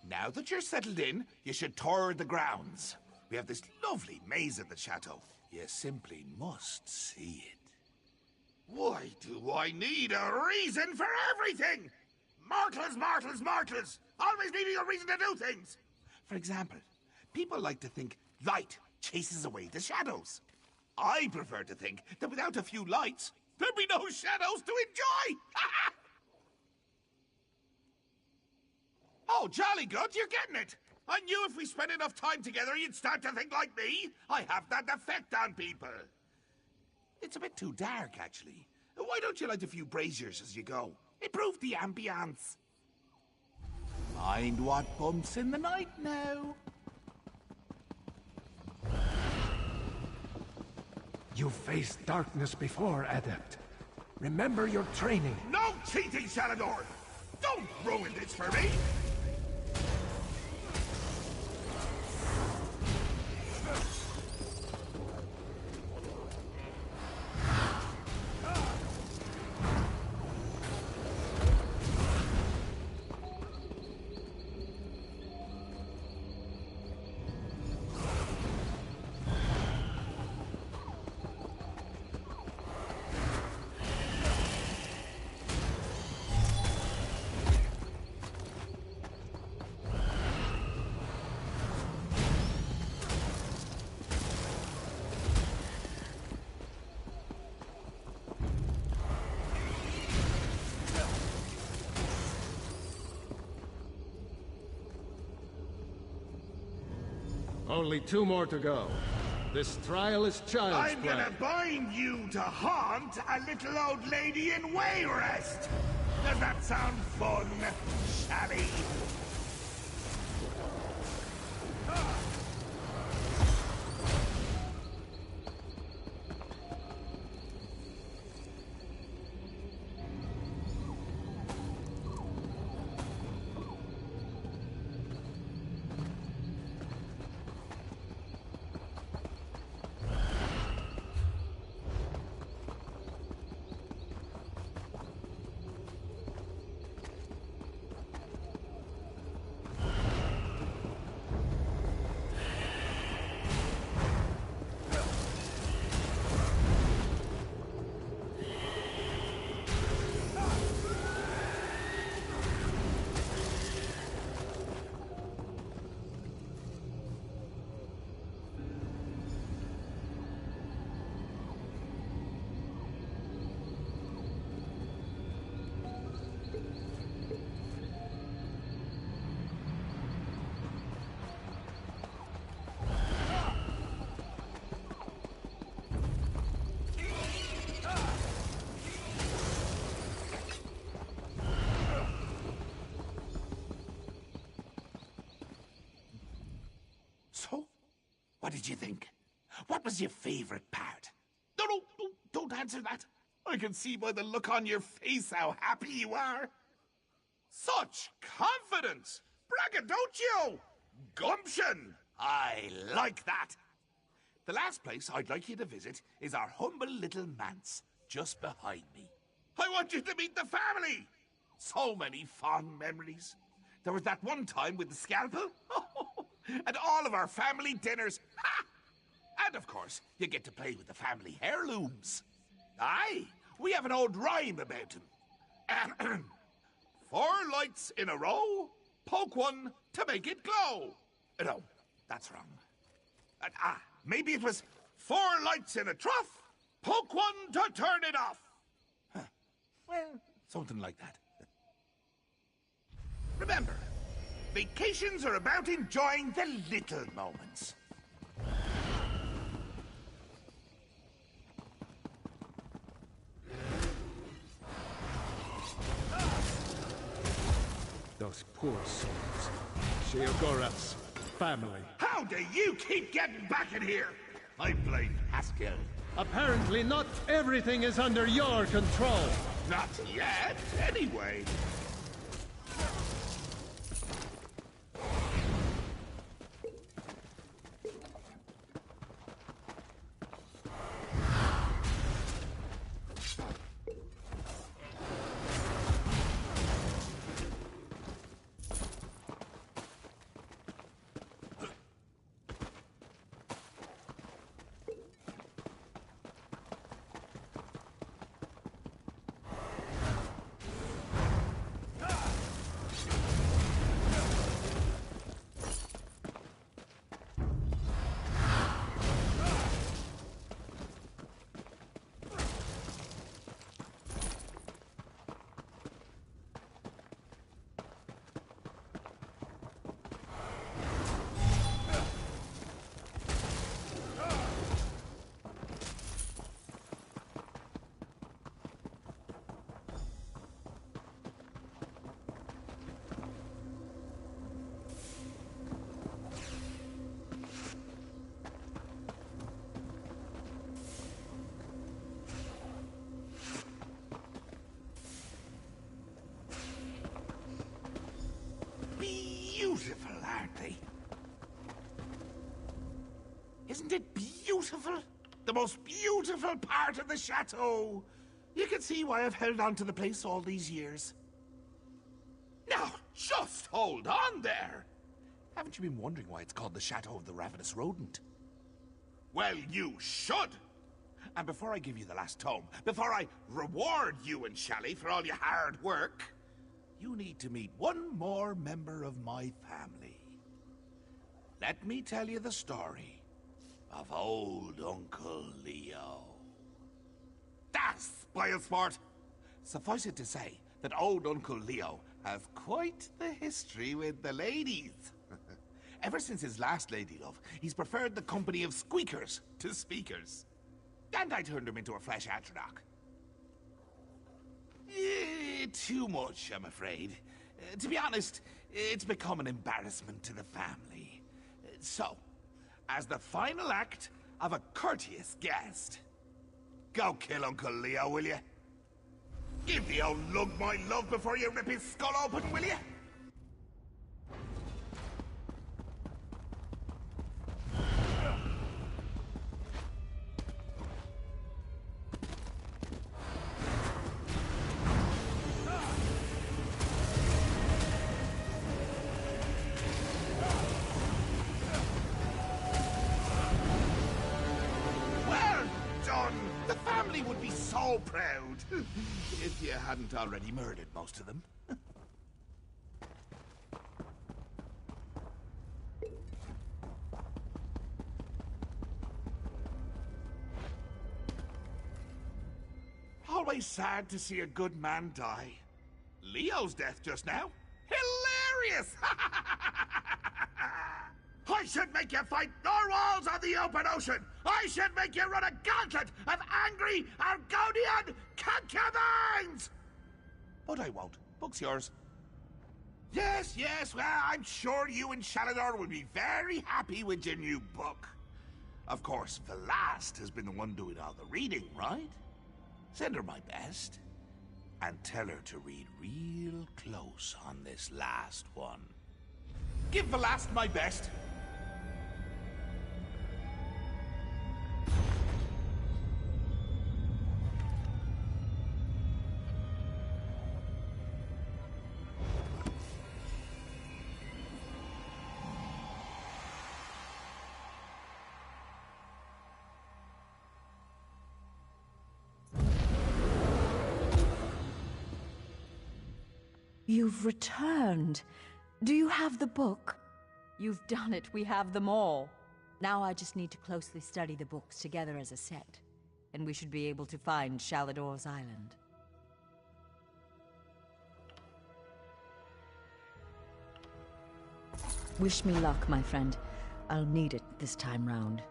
Speaker 6: Now that you're settled in, you should tour the grounds. We have this lovely maze at the chateau. You simply must see it. Why do I need a reason for everything? Mortals, mortals, mortals! Always needing a reason to do things! For example, people like to think light chases away the shadows. I prefer to think that without a few lights, there'd be no shadows to enjoy! Oh, jolly good, you're getting it! I knew if we spent enough time together, you'd start to think like me. I have that effect on people. It's a bit too dark, actually. Why don't you light a few braziers as you go? Improve the ambience. Mind what bumps in the night now.
Speaker 13: You faced darkness before, Adept. Remember your training.
Speaker 6: No cheating, Shalador! Don't ruin this for me!
Speaker 2: Only 2 more to go. This trial is child's
Speaker 6: I'm
Speaker 2: play.
Speaker 6: gonna bind you to haunt a little old lady in Wayrest! Does that sound fun, Shally? So, what did you think? What was your favorite part? No, don't answer that. I can see by the look on your face how happy you are. Such confidence! Braggadocio! Gumption! I like that. The last place I'd like you to visit is our humble little manse, just behind me. I want you to meet the family! So many fond memories. There was that one time with the scalpel. And all of our family dinners. Ha! And of course, you get to play with the family heirlooms. Aye, we have an old rhyme about them. 4 lights in a row, poke one to make it glow. No, that's wrong. Maybe it was 4 lights in a trough, poke one to turn it off. Huh. Well, something like that. Remember, vacations are about enjoying the little moments.
Speaker 2: Those poor souls. Sheogorath's family.
Speaker 6: How do you keep getting back in here? I blame Haskell.
Speaker 2: Apparently not everything is under your control.
Speaker 6: Not yet, anyway. Beautiful, aren't they? Isn't it beautiful? The most beautiful part of the chateau. You can see why I've held on to the place all these years. Now, just hold on there. Haven't you been wondering why it's called the Chateau of the Ravenous Rodent? Well, you should. And before I give you the last tome, before I reward you and Shally for all your hard work, you need to meet one more member of my family. Let me tell you the story of old Uncle Leo. That's spoilsport. Suffice it to say that old Uncle Leo has quite the history with the ladies. Ever since his last ladylove, he's preferred the company of squeakers to speakers. And I turned him into a flesh atronach. Too much, I'm afraid. To be honest, it's become an embarrassment to the family. So, as the final act of a courteous guest, go kill Uncle Leo, will you? Give the old lug my love before you rip his skull open, will you? Would be so proud if you hadn't already murdered most of them. Always sad to see a good man die. Leo's death just now? Hilarious! I should make you fight narwhals on the open ocean! I should make you run a gauntlet of angry Argonian concubines! But I won't. Book's yours. Yes, well, I'm sure you and Shalador will be very happy with your new book. Of course, Velast has been the one doing all the reading, right? Send her my best. And tell her to read real close on this last one. Give Velast my best.
Speaker 5: You've returned. Do you have the book? You've done it. We have them all. Now I just need to closely study the books together as a set, and we should be able to find Shalador's Island. Wish me luck, my friend. I'll need it this time round.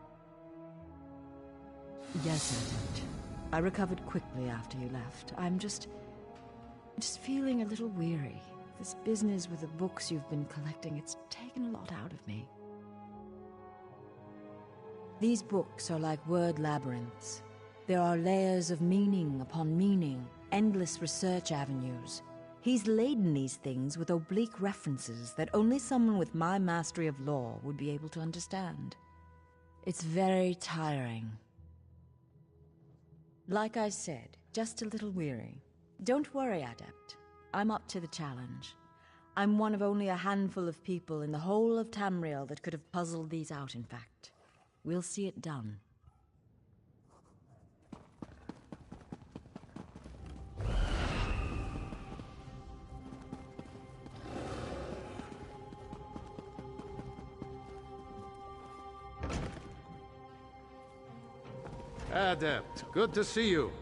Speaker 5: Yes, Adept. I recovered quickly after you left. I'm just feeling a little weary. This business with the books you've been collecting, it's taken a lot out of me. These books are like word labyrinths. There are layers of meaning upon meaning, endless research avenues. He's laden these things with oblique references that only someone with my mastery of law would be able to understand. It's very tiring. Like I said, just a little weary. Don't worry, Adept. I'm up to the challenge. I'm one of only a handful of people in the whole of Tamriel that could have puzzled these out, in fact. We'll see it done.
Speaker 2: Adept, good to see you.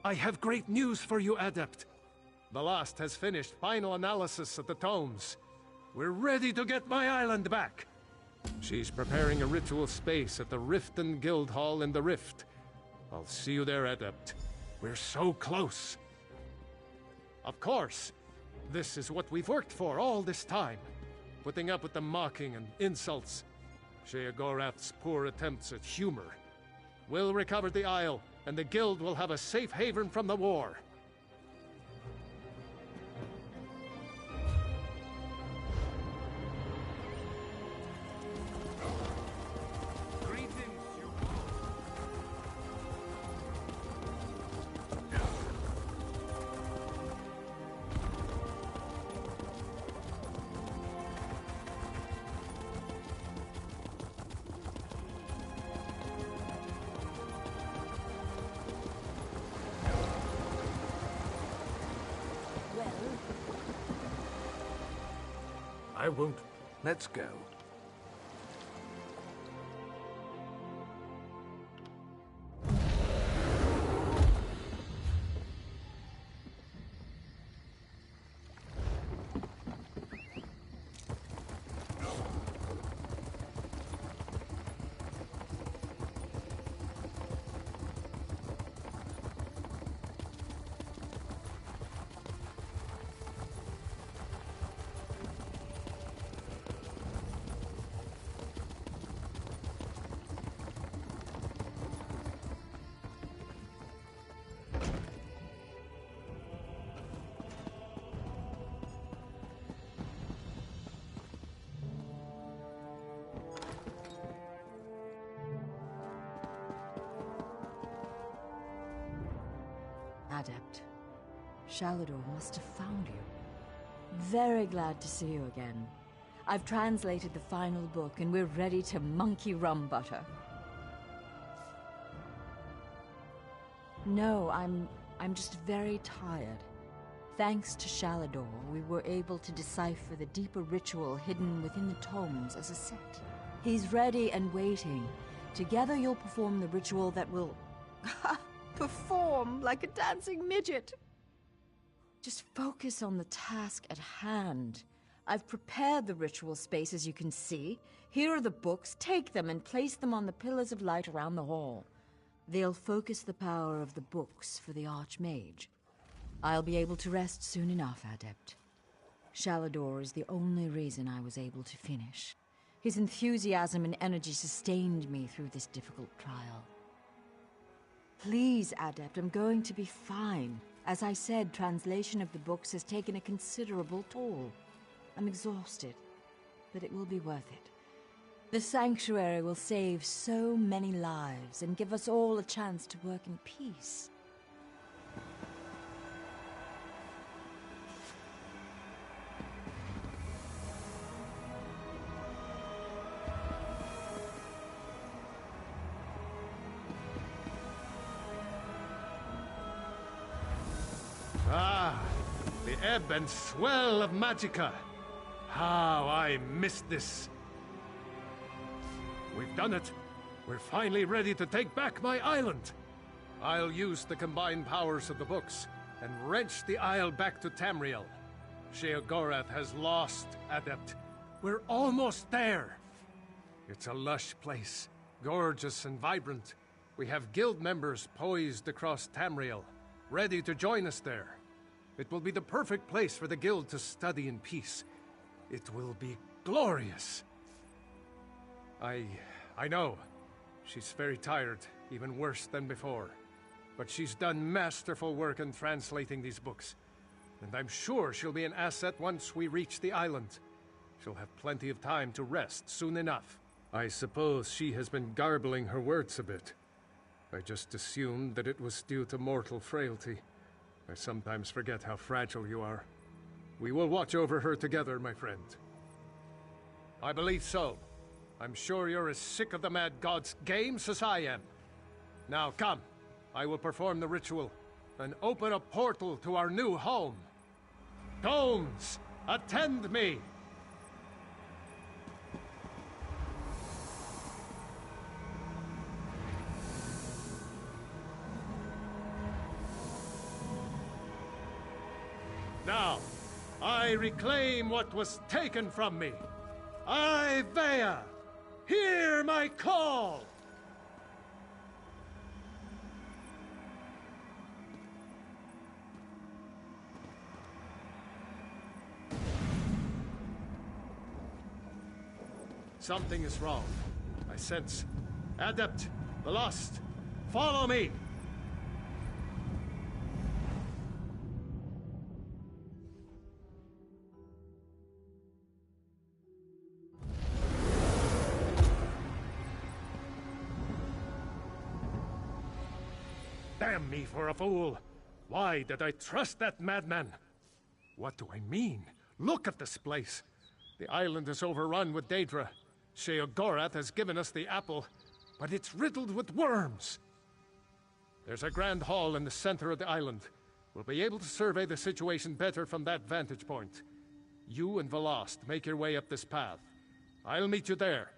Speaker 2: I have great news for you, Adept. Velast has finished final analysis of the tomes. We're ready to get my island back. She's preparing a ritual space at the Riften Guild Hall in the Rift. I'll see you there, Adept. We're so close. Of course, this is what we've worked for all this time. Putting up with the mocking and insults. Sheogorath's poor attempts at humor. We'll recover the Isle, and the Guild will have a safe haven from the war.
Speaker 13: I won't. Let's go.
Speaker 5: Adept. Shalador must have found you. Very glad to see you again. I've translated the final book, and we're ready to monkey rum butter. No, I'm just very tired. Thanks to Shalador, we were able to decipher the deeper ritual hidden within the tomes as a set. He's ready and waiting. Together you'll perform the ritual that will... perform like a dancing midget! Just focus on the task at hand. I've prepared the ritual space, as you can see. Here are the books. Take them and place them on the pillars of light around the hall. They'll focus the power of the books for the Archmage. I'll be able to rest soon enough, Adept. Shalador is the only reason I was able to finish. His enthusiasm and energy sustained me through this difficult trial. Please, Adept, I'm going to be fine. As I said, translation of the books has taken a considerable toll. I'm exhausted, but it will be worth it. The Sanctuary will save so many lives and give us all a chance to work in peace.
Speaker 2: Ah, the ebb and swell of Magicka. How I missed this. We've done it. We're finally ready to take back my island. I'll use the combined powers of the books and wrench the isle back to Tamriel. Sheogorath has lost, Adept. We're almost there. It's a lush place, gorgeous and vibrant. We have guild members poised across Tamriel, ready to join us there. It will be the perfect place for the guild to study in peace. It will be glorious. I know. She's very tired, even worse than before. But she's done masterful work in translating these books. And I'm sure she'll be an asset once we reach the island. She'll have plenty of time to rest soon enough. I suppose she has been garbling her words a bit. I just assumed that it was due to mortal frailty. I sometimes forget how fragile you are. We will watch over her together, my friend. I believe so. I'm sure you're as sick of the Mad God's games as I am. Now come, I will perform the ritual and open a portal to our new home. Tomes, attend me! Now, I reclaim what was taken from me. I, Vea, hear my call! Something is wrong. I sense. Adept, the lost, follow me! Damn me for a fool! Why did I trust that madman? What do I mean? Look at this place! The island is overrun with Daedra. Sheogorath has given us the apple, but it's riddled with worms! There's a grand hall in the center of the island. We'll be able to survey the situation better from that vantage point. You and Velost make your way up this path. I'll meet you there.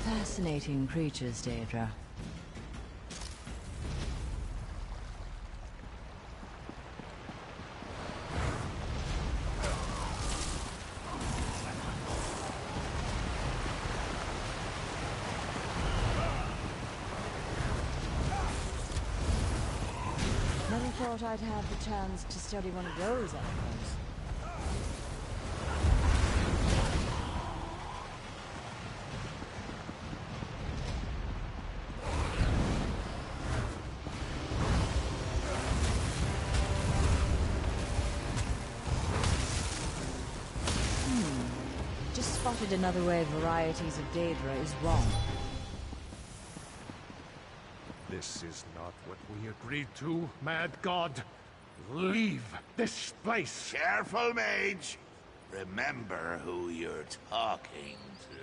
Speaker 5: Fascinating creatures, Daedra. Never thought I'd have the chance to study one of those animals. spotted another way varieties of Daedra is wrong.
Speaker 2: This is not what we agreed to, Mad God. Leave this place!
Speaker 6: Careful, mage! Remember who you're talking to.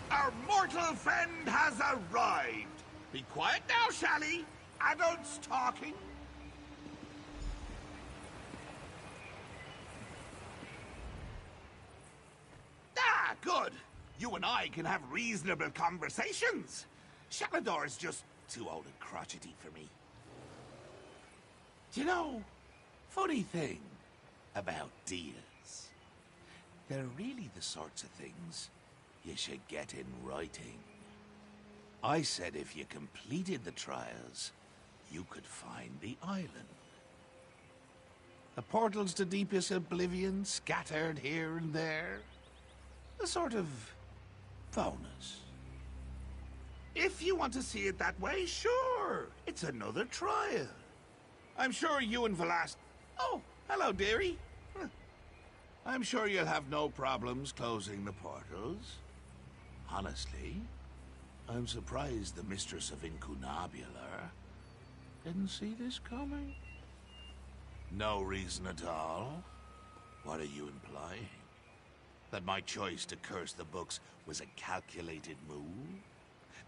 Speaker 6: Our mortal friend has arrived! Be quiet now, shall he? Adults talking. Ah, good! You and I can have reasonable conversations. Shalador's just too old and crotchety for me. Do you know, funny thing about deals. They're really the sorts of things you should get in writing. I said if you completed the trials, you could find the island. The portals to deepest oblivion scattered here and there. A sort of bonus. If you want to see it that way, sure. It's another trial. I'm sure you and Velas... Oh, hello, dearie. I'm sure you'll have no problems closing the portals. Honestly, I'm surprised the Mistress of Incunabular didn't see this coming. No reason at all? What are you implying? That my choice to curse the books was a calculated move?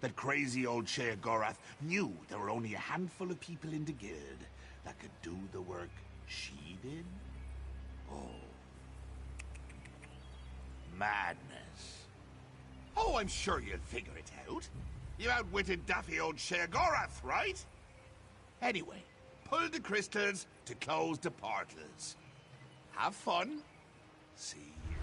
Speaker 6: That crazy old Sheogorath knew there were only a handful of people in the guild that could do the work she did? Oh. Madness. Oh, I'm sure you'll figure it out. You outwitted daffy old Sheogorath, right? Anyway, pull the crystals to close the portals. Have fun. See you.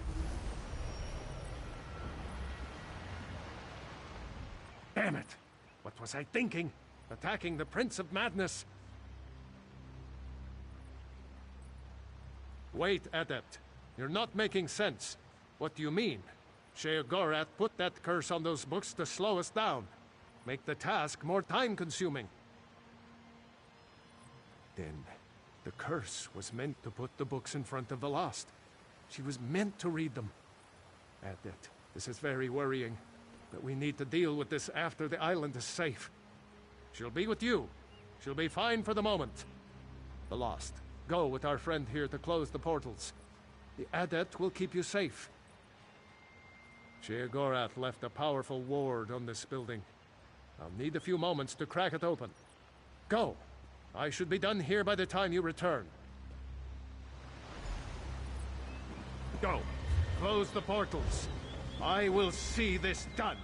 Speaker 2: Damn it! What was I thinking? Attacking the Prince of Madness. Wait, Adept. You're not making sense. What do you mean? Sheogorath put that curse on those books to slow us down. Make the task more time-consuming. Then, the curse was meant to put the books in front of the lost. She was meant to read them. Adept, this is very worrying. But we need to deal with this after the island is safe. She'll be with you. She'll be fine for the moment. The lost, go with our friend here to close the portals. The Adept will keep you safe. Sheogorath left a powerful ward on this building. I'll need a few moments to crack it open. Go. I should be done here by the time you return. Go. Close the portals. I will see this done.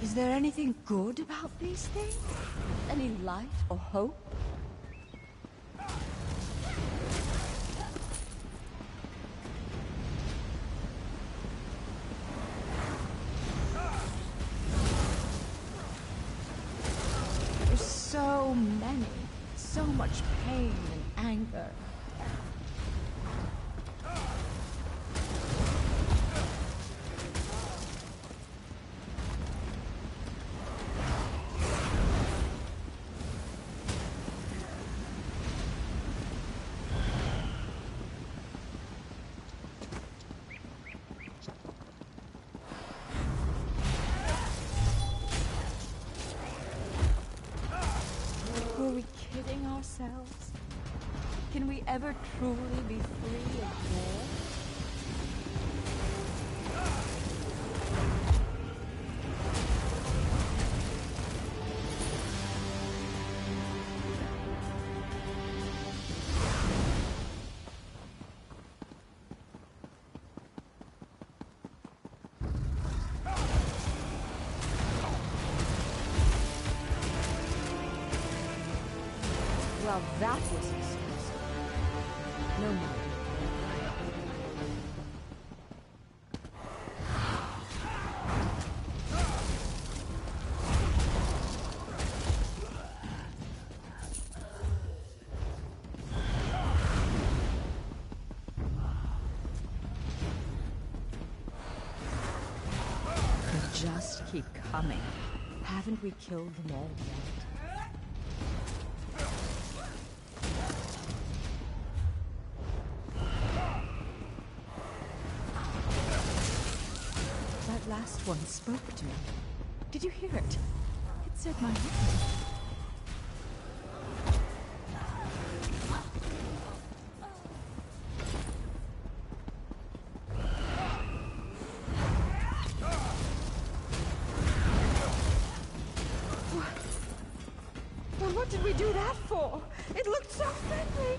Speaker 5: Is there anything good about these things? Any light or hope? There's so many, so much pain and anger. ourselves? Can we ever truly be free of war? Well, that was useless. No more. They just keep coming. Haven't we killed them all yet? That last one spoke to me. Did you hear it? It said my name. Well, what did we do that for? It looked so friendly.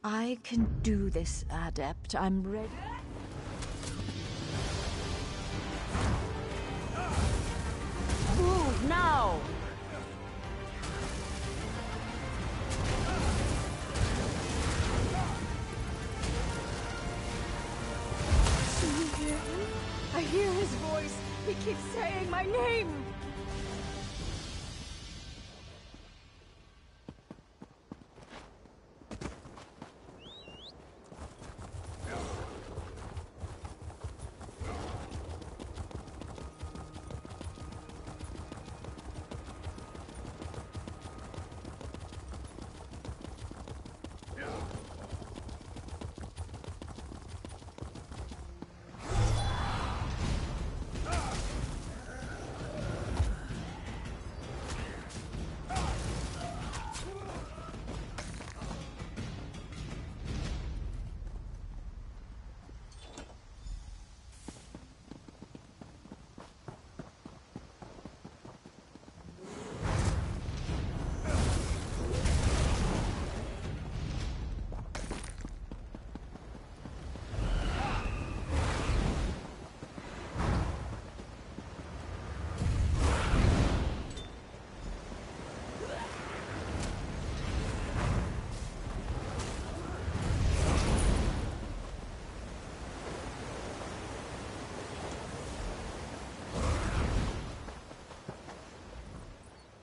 Speaker 5: I can do this, Adept. I'm ready. Move now! Do you hear him? I hear his voice. He keeps saying my name.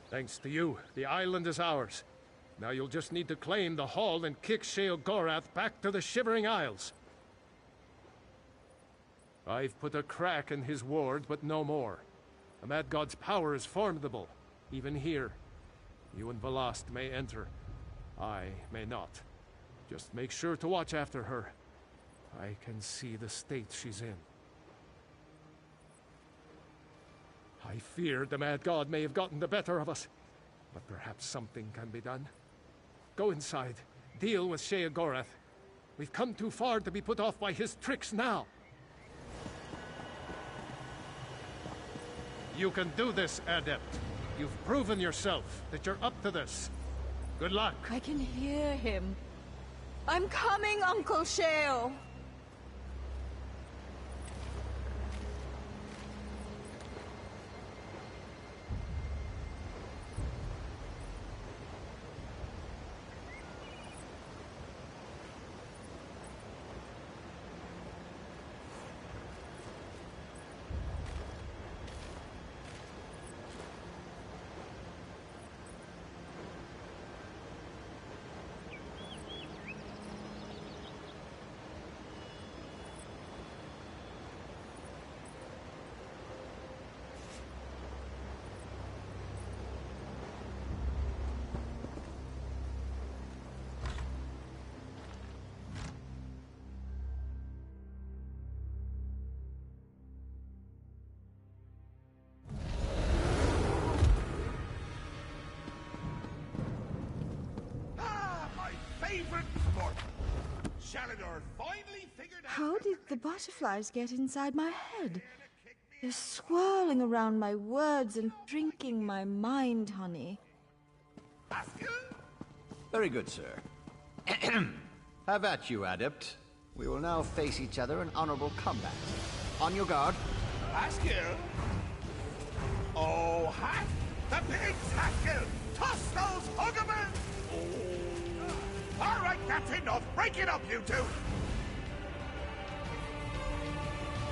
Speaker 2: Thanks to you, the island is ours. Now you'll just need to claim the hall and kick Sheogorath back to the Shivering Isles. I've put a crack in his ward, but no more. The Mad God's power is formidable, even here. You and Velast may enter. I may not. Just make sure to watch after her. I can see the state she's in. I feared the Mad God may have gotten the better of us, but perhaps something can be done. Go inside. Deal with Sheogorath. We've come too far to be put off by his tricks now. You can do this, Adept. You've proven yourself that you're up to this. Good luck.
Speaker 5: I can hear him. I'm coming, Uncle Sheo.
Speaker 6: Shalador finally figured out...
Speaker 5: How did the butterflies get inside my head? They're swirling around my words and drinking my mind, honey.
Speaker 1: Very good, sir. Have at you, Adept. We will now face each other in honorable combat. On your guard.
Speaker 6: Haskell? Oh, Hack! The pigs, Haskell! Toss those huggermans! Oh. All right, that's enough. Break it up, you two.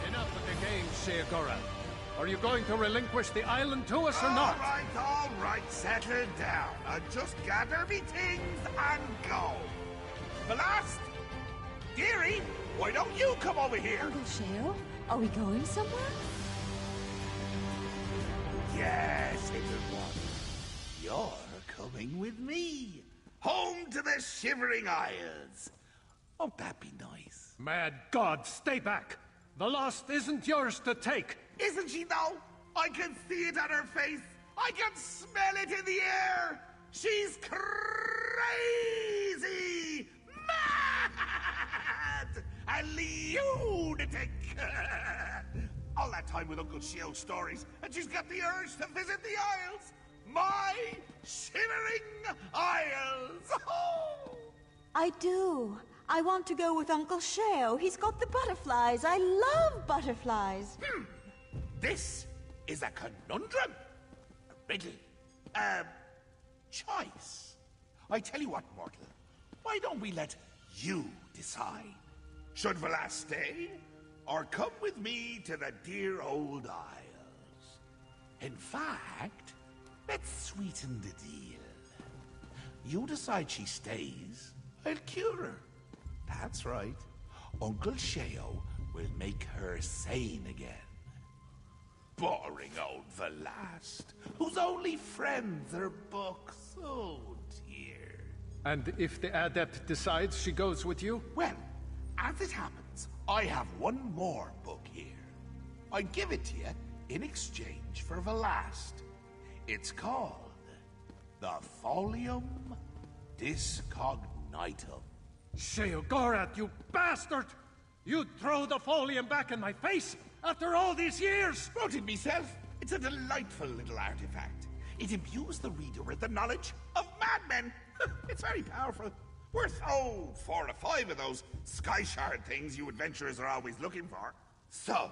Speaker 2: Enough of the game, Sheogorath. Are you going to relinquish the island to us or not?
Speaker 6: All right, settle down. I'll just gather me things and go. Blast! Dearie, why don't you come over here?
Speaker 5: Uncle Sheo, are we going somewhere?
Speaker 6: Yes, little one. You're coming with me. Home to the Shivering Isles. Won't that be nice?
Speaker 2: Mad God, stay back! The lost isn't yours to take!
Speaker 6: Isn't she, though? I can see it on her face. I can smell it in the air. She's crazy! Mad! A lunatic! All that time with Uncle Shio's stories, and she's got the urge to visit the Isles! My Shivering Isles! Oh!
Speaker 5: I do. I want to go with Uncle Sheo. He's got the butterflies. I love butterflies.
Speaker 6: This is a conundrum. A riddle. A choice. I tell you what, mortal. Why don't we let you decide? Should Velas stay, or come with me to the dear old Isles? In fact, let's sweeten the deal. You decide she stays, I'll cure her. That's right. Uncle Sheo will make her sane again. Boring old Velast, whose only friends are books. Oh, dear.
Speaker 2: And if the Adept decides she goes with you?
Speaker 6: Well, as it happens, I have one more book here. I give it to you in exchange for Velast. It's called the Folium Discognitum.
Speaker 2: Sheogorath, you bastard! You'd throw the folium back in my face after all these years!
Speaker 6: Wrote it myself. It's a delightful little artifact. It imbues the reader with the knowledge of madmen. It's very powerful. Worth, 4 or 5 of those sky shard things you adventurers are always looking for. So,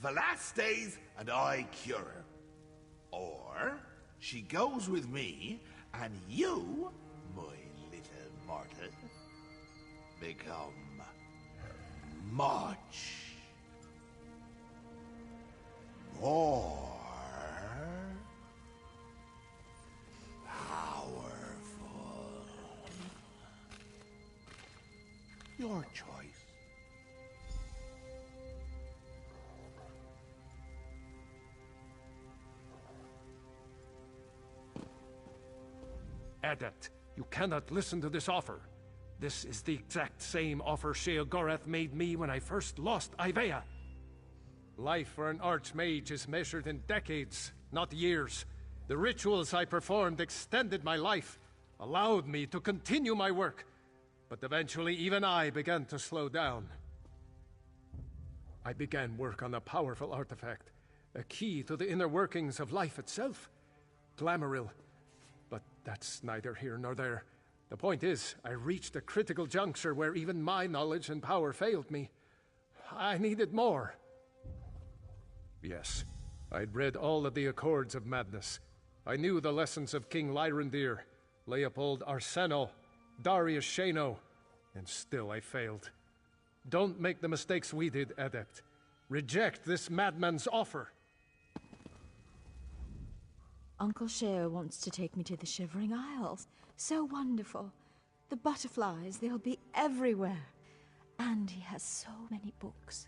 Speaker 6: Velas stays and I cure her. Or, she goes with me and you, my little mortal, become much more powerful. Your choice.
Speaker 2: Adept, you cannot listen to this offer. This is the exact same offer Sheogorath made me when I first lost Ivea. Life for an archmage is measured in decades, not years. The rituals I performed extended my life, allowed me to continue my work. But eventually even I began to slow down. I began work on a powerful artifact, a key to the inner workings of life itself. Glamouril. But that's neither here nor there. The point is, I reached a critical juncture where even my knowledge and power failed me. I needed more. Yes, I'd read all of the Accords of Madness. I knew the lessons of King Lyrandir, Leopold Arseno, Darius Shano, and still I failed. Don't make the mistakes we did, Adept. Reject this madman's offer.
Speaker 5: Uncle Sheo wants to take me to the Shivering Isles. So wonderful. The butterflies, they'll be everywhere. And he has so many books.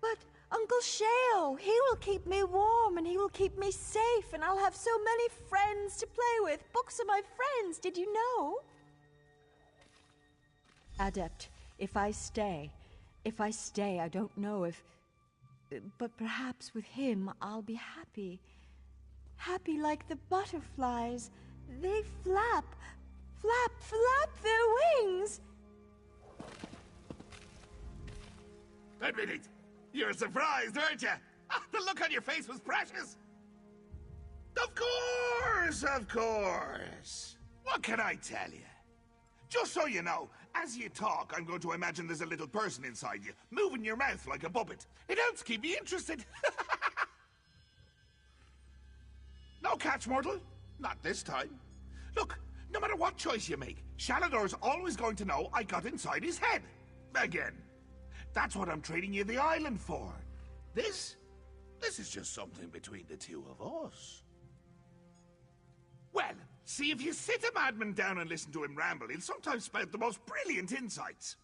Speaker 5: But Uncle Sheo, he will keep me warm and he will keep me safe and I'll have so many friends to play with. Books are my friends, did you know? Adept, if I stay, I don't know if... But perhaps with him I'll be happy. Happy like the butterflies. They flap, flap, flap their wings.
Speaker 6: Admit it. You're surprised, aren't you? The look on your face was precious. Of course, of course. What can I tell you? Just so you know, as you talk, I'm going to imagine there's a little person inside you, moving your mouth like a puppet. It helps keep me interested. No catch, mortal. Not this time. Look, no matter what choice you make, Shalador's always going to know I got inside his head. Again. That's what I'm trading you the island for. This is just something between the two of us. Well, see, if you sit a madman down and listen to him ramble, he'll sometimes spout the most brilliant insights.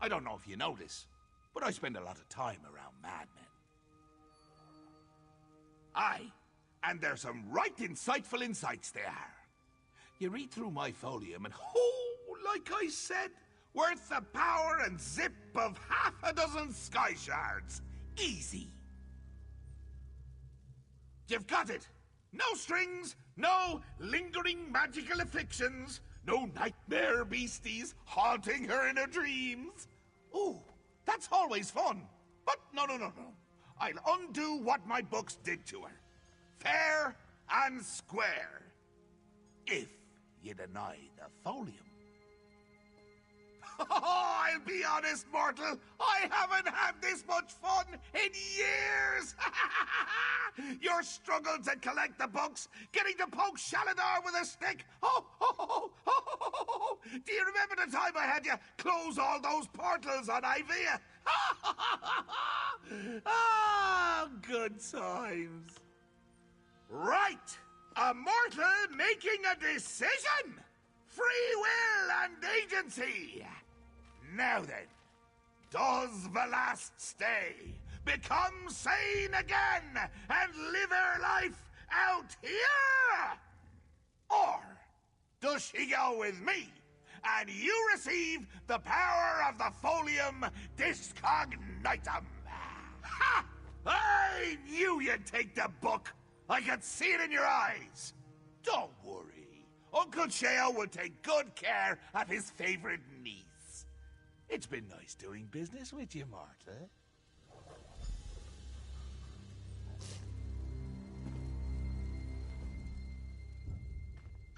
Speaker 6: I don't know if you know this, but I spend a lot of time around madmen. Aye, and there's some right insightful insights they are. You read through my folium and, oh, like I said, worth the power and zip of half a dozen sky shards. Easy. You've got it. No strings, no lingering magical afflictions, no nightmare beasties haunting her in her dreams. Ooh, that's always fun. But no. I'll undo what my books did to her. Fair and square. If you deny the folium. Oh, I'll be honest, mortal. I haven't had this much fun in years. Your struggle to collect the books, getting to poke Shaladar with a stick. Oh. Do you remember the time I had you close all those portals on Ivea? Ah, good times. Right. A mortal making a decision. Free will and agency. Now then, does Velast stay, become sane again, and live her life out here? Or does she go with me, and you receive the power of the Folium Discognitum? Ha! I knew you'd take the book. I could see it in your eyes. Don't worry. Uncle Cheo will take good care of his favorite niece. It's been nice doing business with you, Martha.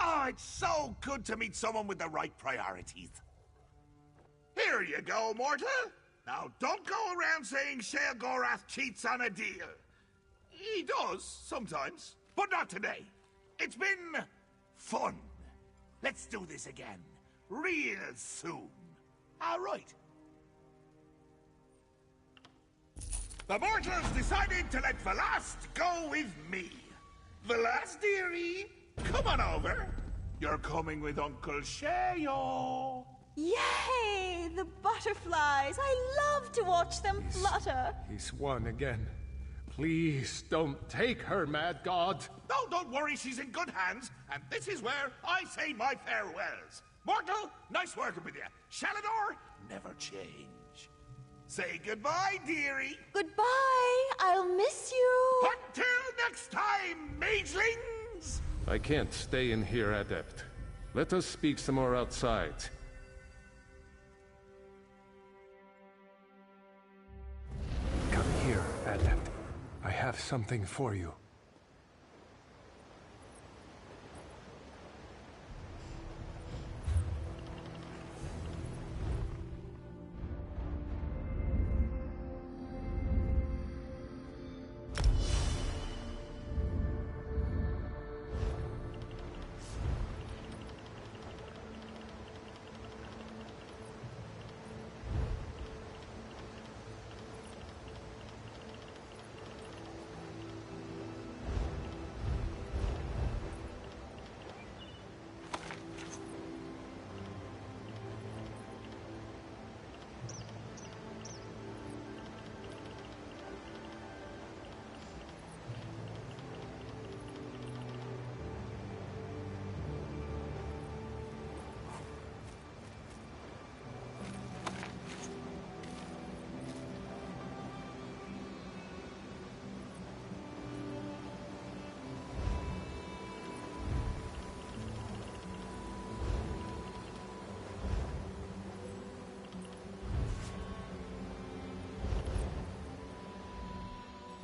Speaker 6: Oh, it's so good to meet someone with the right priorities. Here you go, Morta. Now, don't go around saying Shea Gorath cheats on a deal. He does, sometimes, but not today. It's been fun. Let's do this again, real soon. All right. The mortals decided to let Velast go with me. Velast, dearie, come on over. You're coming with Uncle Sheo.
Speaker 5: Yay! The butterflies! I love to watch them flutter.
Speaker 2: He's won again. Please don't take her, mad god.
Speaker 6: No, don't worry, she's in good hands, and this is where I say my farewells. Mortal, nice working with you. Shalador, never change. Say goodbye, dearie.
Speaker 5: Goodbye. I'll miss you.
Speaker 6: Until next time, magelings.
Speaker 2: I can't stay in here, Adept. Let us speak some more outside.
Speaker 13: Come here, Adept. I have something for you.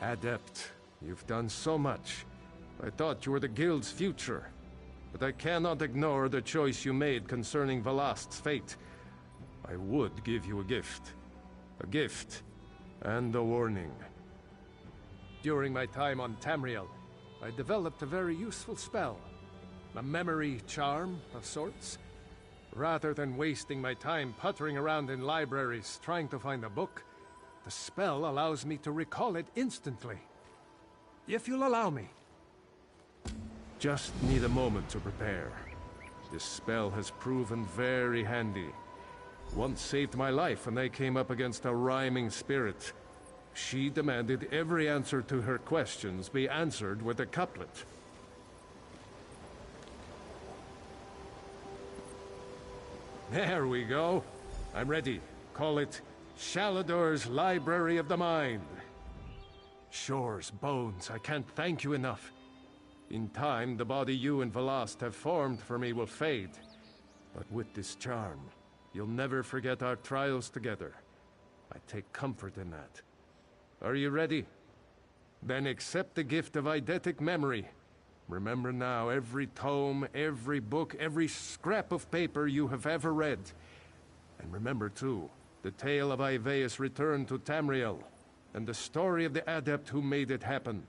Speaker 2: Adept, you've done so much. I thought you were the Guild's future. But I cannot ignore the choice you made concerning Velast's fate. I would give you a gift. A gift, and a warning. During my time on Tamriel, I developed a very useful spell. A memory charm of sorts. Rather than wasting my time puttering around in libraries trying to find a book, the spell allows me to recall it instantly. If you'll allow me. Just need a moment to prepare. This spell has proven very handy. Once saved my life when I came up against a rhyming spirit. She demanded every answer to her questions be answered with a couplet. There we go. I'm ready. Call it Shalador's Library of the Mind. Shores, bones, I can't thank you enough. In time, the body you and Velast have formed for me will fade. But with this charm, you'll never forget our trials together. I take comfort in that. Are you ready? Then accept the gift of eidetic memory. Remember now every tome, every book, every scrap of paper you have ever read. And remember, too, the tale of Ivaeus' return to Tamriel, and the story of the adept who made it happen.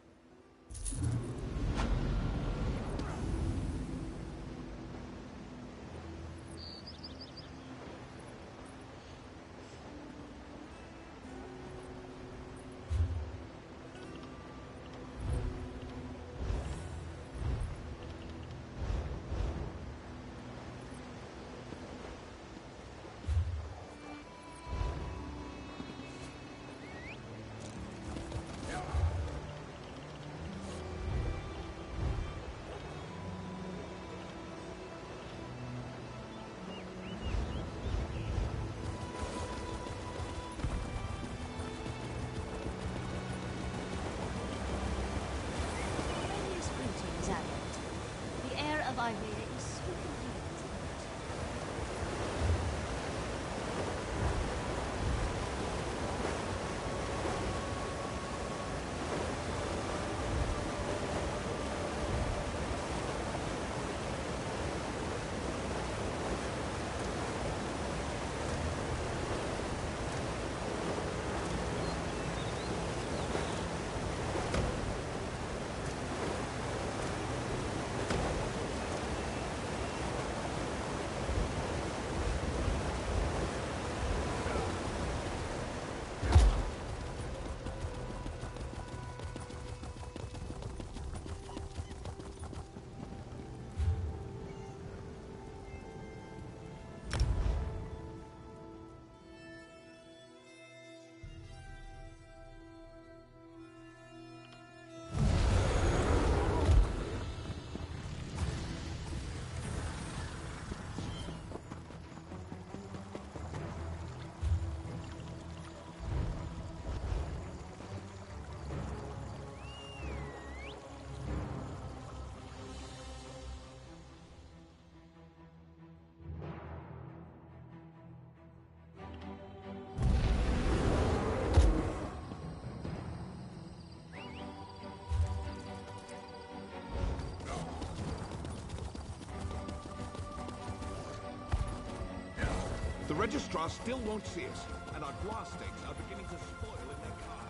Speaker 6: The Registrar still won't see us, and our glass stakes are beginning to spoil in their cars.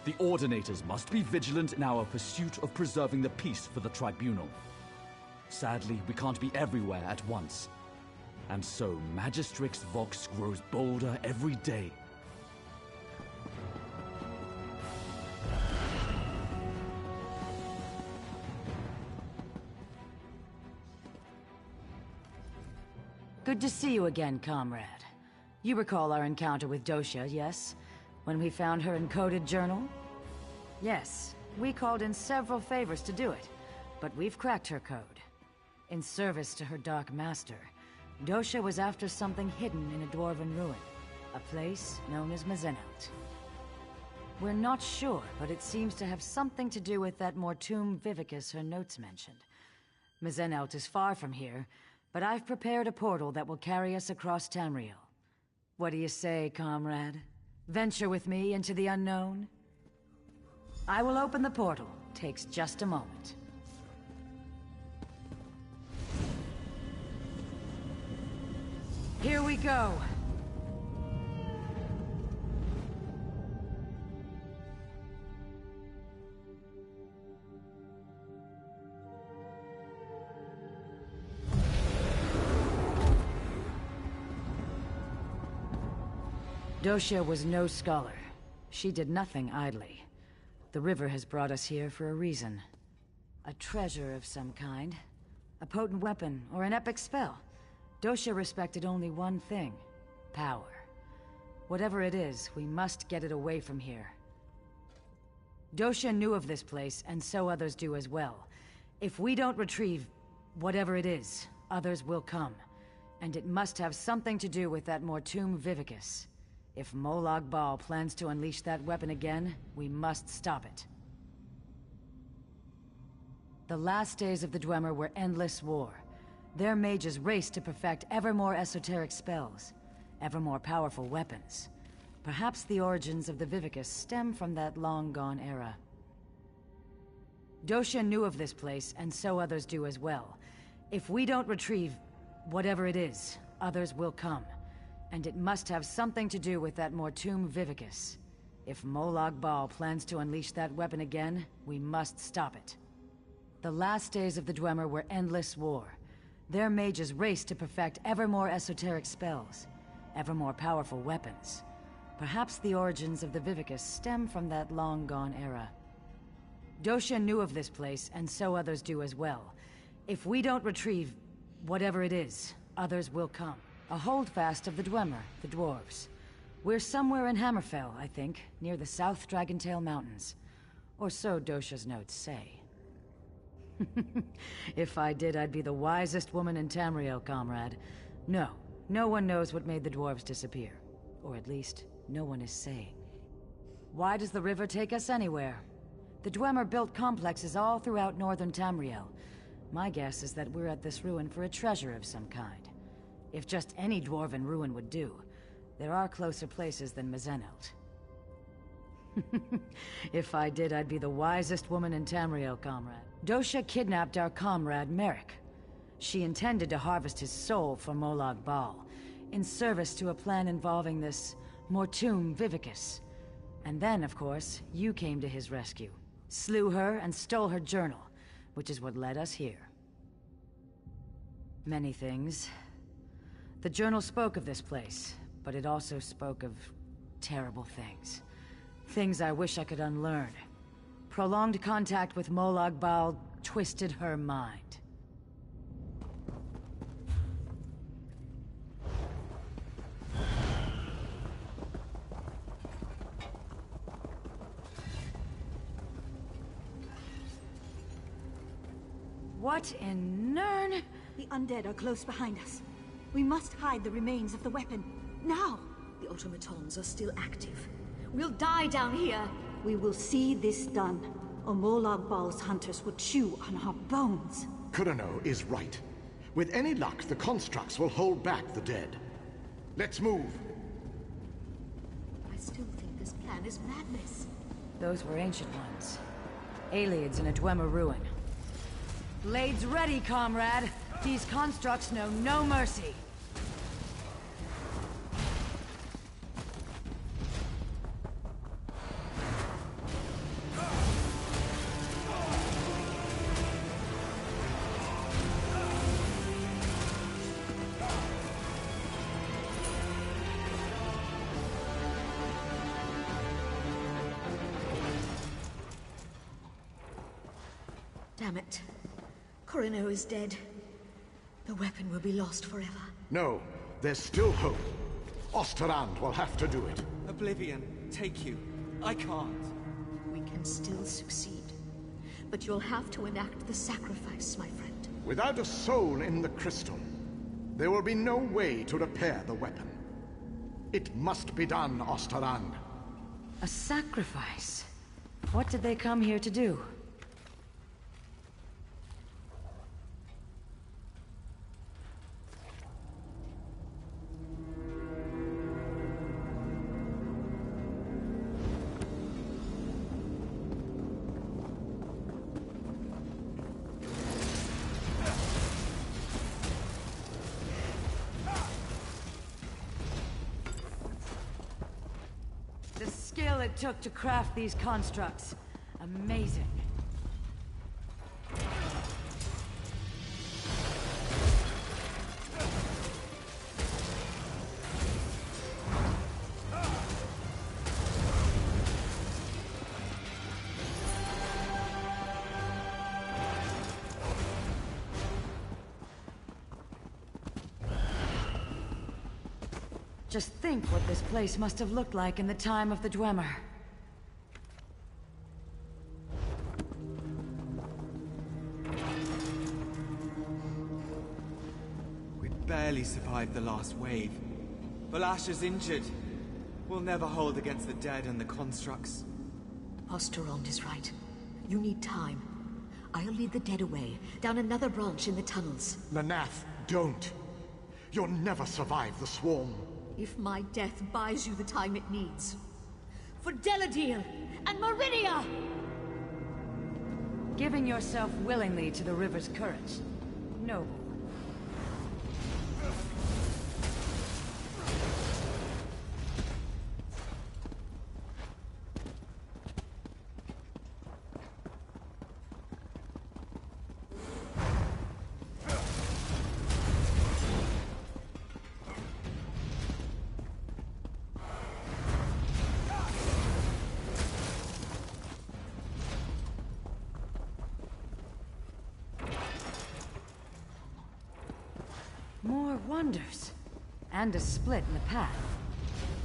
Speaker 21: The Ordinators must be vigilant in our pursuit of preserving the peace for the Tribunal. Sadly, we can't be everywhere at once. And so, Magistrix Vox grows bolder every day.
Speaker 22: Good to see you again, comrade. You recall our encounter with Dosha, yes? When we found her encoded journal? Yes, we called in several favors to do it, but we've cracked her code. In service to her Dark Master, Dosha was after something hidden in a dwarven ruin, a place known as Mazenelt. We're not sure, but it seems to have something to do with that Mortum Vivicus her notes mentioned. Mazenelt is far from here, but I've prepared a portal that will carry us across Tamriel. What do you say, comrade? Venture with me into the unknown? I will open the portal. Takes just a moment. Here we go. Dosha was no scholar. She did nothing idly. The river has brought us here for a reason. A treasure of some kind. A potent weapon or an epic spell. Dosha respected only one thing. Power. Whatever it is, we must get it away from here. Dosha knew of this place, and so others do as well. If we don't retrieve whatever it is, others will come. And it must have something to do with that Mortum Vivicus. If Molag Bal plans to unleash that weapon again, we must stop it. The last days of the Dwemer were endless war. Their mages raced to perfect ever more esoteric spells, ever more powerful weapons. Perhaps the origins of the Vivicus stem from that long-gone era. Dosha knew of this place, and so others do as well. If we don't retrieve whatever it is, others will come. And it must have something to do with that Mortum Vivicus. If Molag Bal plans to unleash that weapon again, we must stop it. The last days of the Dwemer were endless war. Their mages raced to perfect ever more esoteric spells, ever more powerful weapons. Perhaps the origins of the Vivicus stem from that long-gone era. Dosha knew of this place, and so others do as well. If we don't retrieve whatever it is, others will come. A holdfast of the Dwemer, the dwarves. We're somewhere in Hammerfell, I think, near the South Dragontail Mountains. Or so Dosha's notes say. If I did, I'd be the wisest woman in Tamriel, comrade. No, no one knows what made the dwarves disappear. Or at least, no one is saying. Why does the river take us anywhere? The Dwemer built complexes all throughout northern Tamriel. My guess is that we're at this ruin for a treasure of some kind. If just any dwarven ruin would do, there are closer places than Mazenelt. If I did, I'd be the wisest woman in Tamriel, comrade. Dosha kidnapped our comrade, Merrick. She intended to harvest his soul for Molag Bal, in service to a plan involving this Mortum Vivicus. And then, of course, you came to his rescue. Slew her and stole her journal, which is what led us here. Many things. The journal spoke of this place, but it also spoke of terrible things. Things I wish I could unlearn. Prolonged contact with Molag Bal twisted her mind. What in Nern?
Speaker 8: The undead are close behind us. We must hide the remains of the weapon. Now!
Speaker 7: The automatons are still active. We'll die down here!
Speaker 8: We will see this done, or Molag Bal's hunters will chew on our bones.
Speaker 11: Kurano is right. With any luck, the constructs will hold back the dead. Let's move!
Speaker 7: I still think this plan is madness.
Speaker 22: Those were ancient ones. Aliens in a Dwemer ruin. Blades ready, comrade! These constructs know no mercy!
Speaker 7: Damn it. Corino is dead. The weapon will be lost forever.
Speaker 11: No, there's still hope. Osterand will have to do it.
Speaker 18: Oblivion, take you. I can't.
Speaker 7: We can still succeed. But you'll have to enact the sacrifice, my friend.
Speaker 11: Without a soul in the crystal, there will be no way to repair the weapon. It must be done, Osterrand.
Speaker 22: A sacrifice? What did they come here to do? The skill it took to craft these constructs. Amazing. Just think what this place must have looked like in the time of the Dwemer.
Speaker 10: We barely survived the last wave. Valasha's injured. We'll never hold against the dead and the constructs.
Speaker 7: Osterrand is right. You need time. I'll lead the dead away, down another branch in the tunnels.
Speaker 11: Lanath, don't. You'll never survive the swarm.
Speaker 7: If my death buys you the time it needs. For Deladil and Meridia!
Speaker 22: Giving yourself willingly to the river's current. Noble. More wonders. And a split in the path.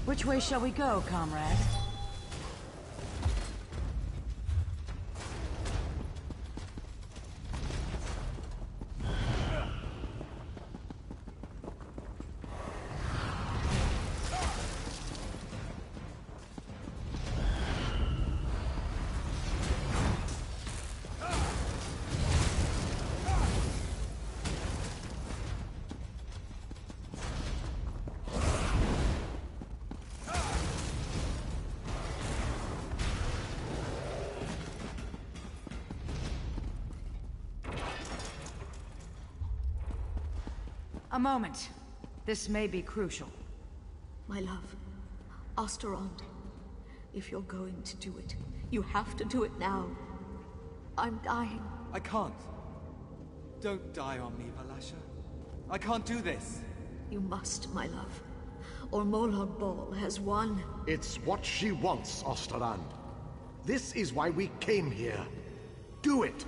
Speaker 22: Which way shall we go, comrade? A moment. This may be crucial.
Speaker 7: My love, Osterrand, if you're going to do it, you have to do it now. I'm dying.
Speaker 10: I can't. Don't die on me, Valasha. I can't do this.
Speaker 7: You must, my love. Or Molag Bal has won.
Speaker 11: It's what she wants, Osterrand. This is why we came here. Do it!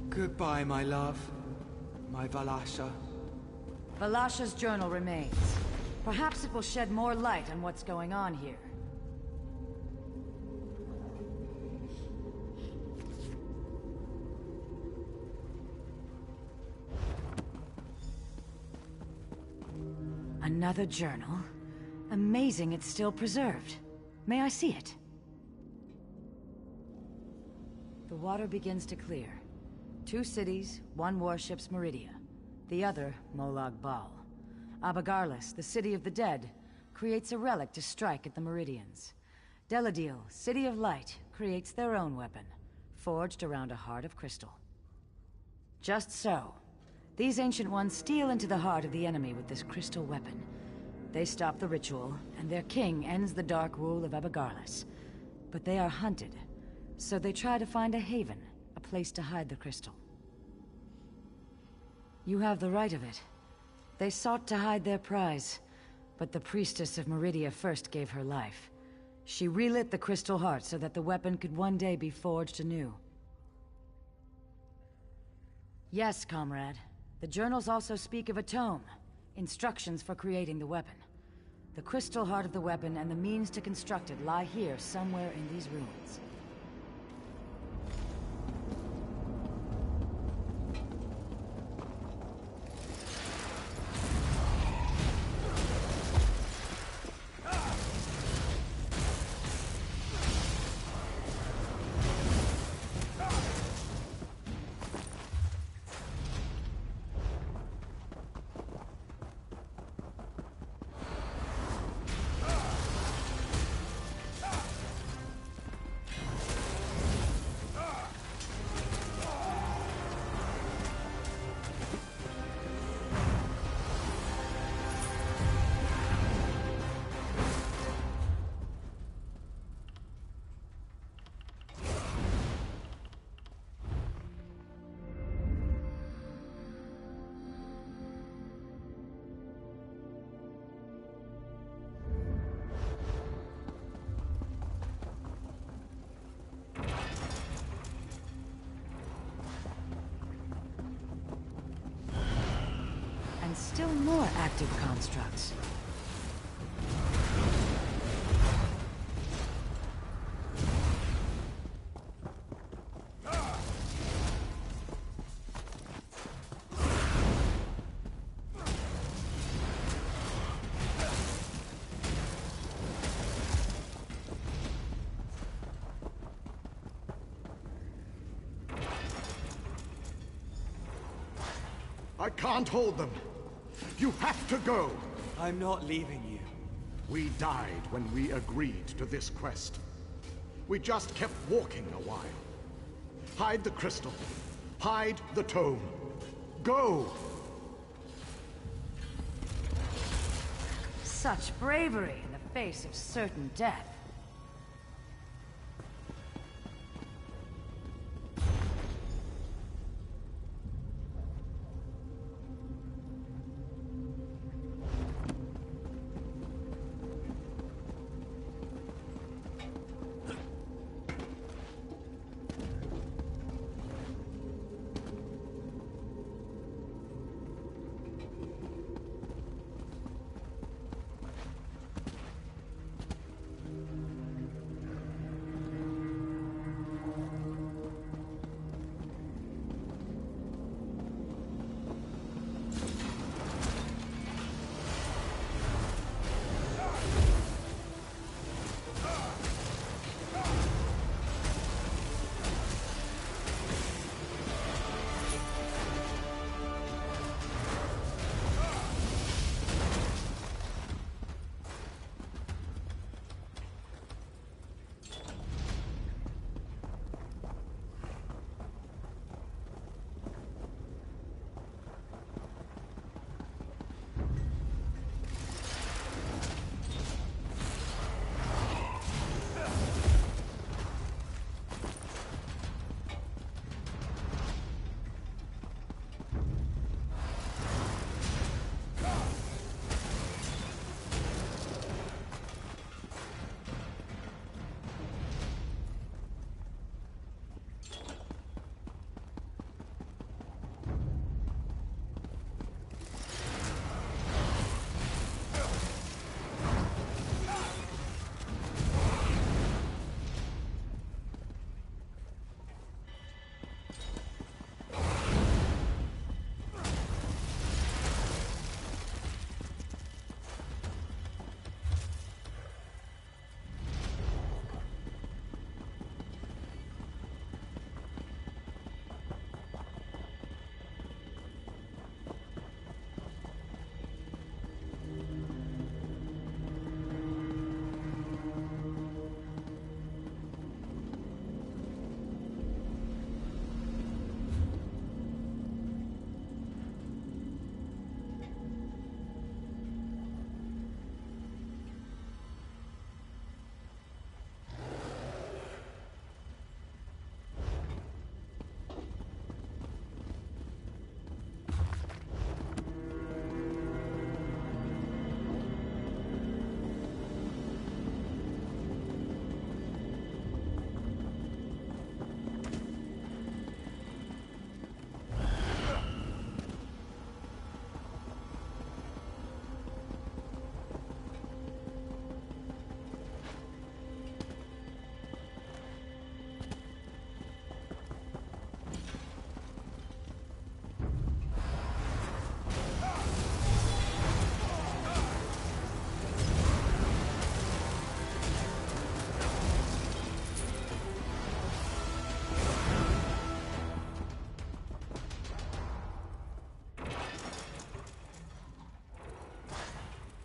Speaker 10: Goodbye, my love. My Valasha.
Speaker 22: Valasha's journal remains. Perhaps it will shed more light on what's going on here. Another journal? Amazing it's still preserved. May I see it? The water begins to clear. 2 cities, 1 warship's Meridia. The other, Molag Bal. Abagarlis, the city of the dead, creates a relic to strike at the Meridians. Deladil, City of Light, creates their own weapon, forged around a heart of crystal. Just so. These Ancient Ones steal into the heart of the enemy with this crystal weapon. They stop the ritual, and their king ends the dark rule of Abagarlis. But they are hunted, so they try to find a haven, a place to hide the crystal. You have the right of it. They sought to hide their prize, but the priestess of Meridia first gave her life. She relit the crystal heart so that the weapon could one day be forged anew. Yes, comrade. The journals also speak of a tome, instructions for creating the weapon. The crystal heart of the weapon and the means to construct it lie here somewhere in these ruins. And still more active constructs.
Speaker 11: I can't hold them. You have to go.
Speaker 10: I'm not leaving you.
Speaker 11: We died when we agreed to this quest. We just kept walking a while. Hide the crystal. Hide the tome. Go!
Speaker 22: Such bravery in the face of certain death.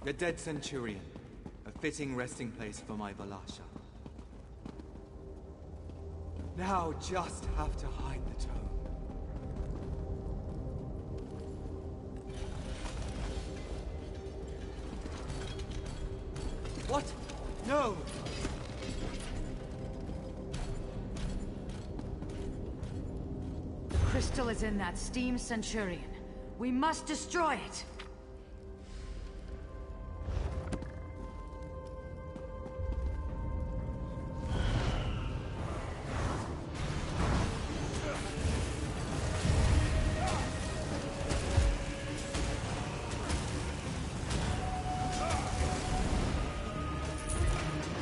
Speaker 10: The dead Centurion. A fitting resting place for my Balasha. Now just have to hide the tome. What? No!
Speaker 22: The crystal is in that steam Centurion. We must destroy it!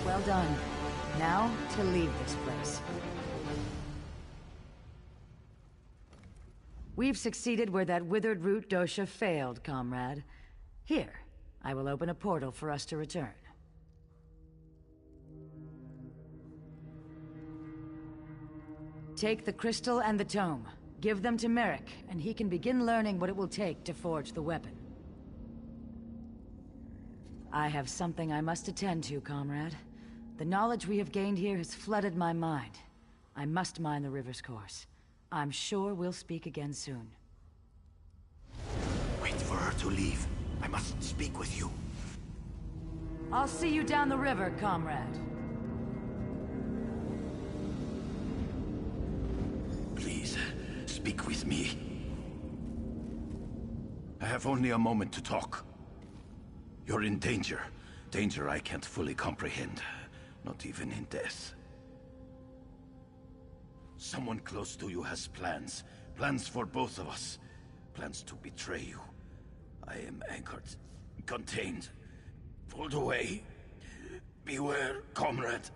Speaker 22: Well done. Now, to leave this place. We've succeeded where that withered root dosha failed, comrade. Here, I will open a portal for us to return. Take the crystal and the tome. Give them to Merrick, and he can begin learning what it will take to forge the weapon. I have something I must attend to, comrade. The knowledge we have gained here has flooded my mind. I must mind the river's course. I'm sure we'll speak again soon.
Speaker 6: Wait for her to leave. I must speak with you.
Speaker 22: I'll see you down the river, comrade.
Speaker 6: Please, speak with me. I have only a moment to talk. You're in danger. Danger I can't fully comprehend. Not even in death. Someone close to you has plans. Plans for both of us. Plans to betray you. I am anchored. Contained. Pulled away. Beware, comrade.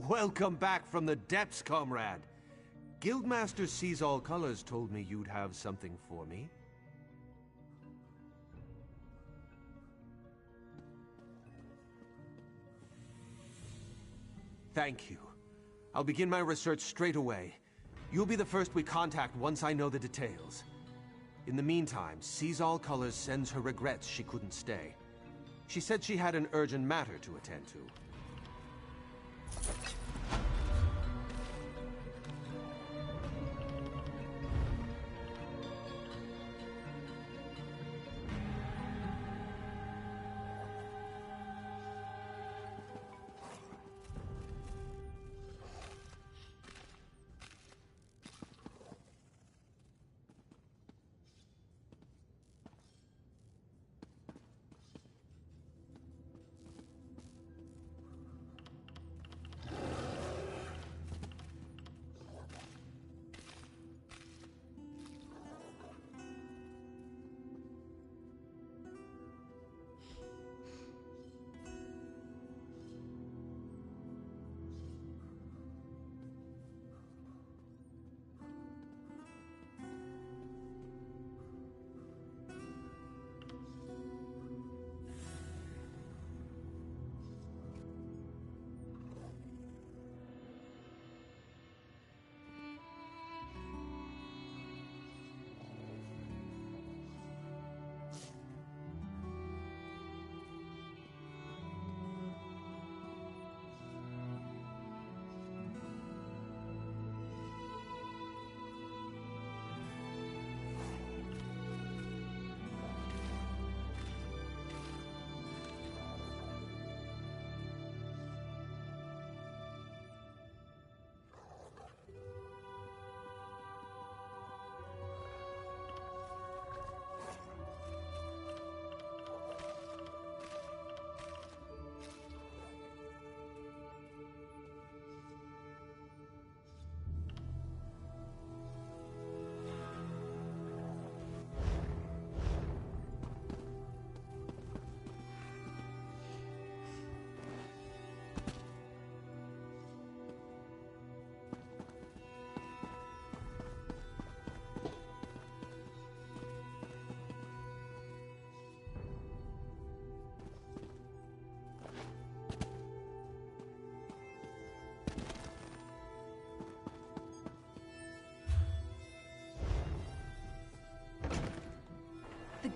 Speaker 9: Welcome back from the depths, comrade. Guildmaster Sees All Colors told me you'd have something for me. Thank you. I'll begin my research straight away. You'll be the first we contact once I know the details. In the meantime, Sees All Colors sends her regrets she couldn't stay. She said she had an urgent matter to attend to.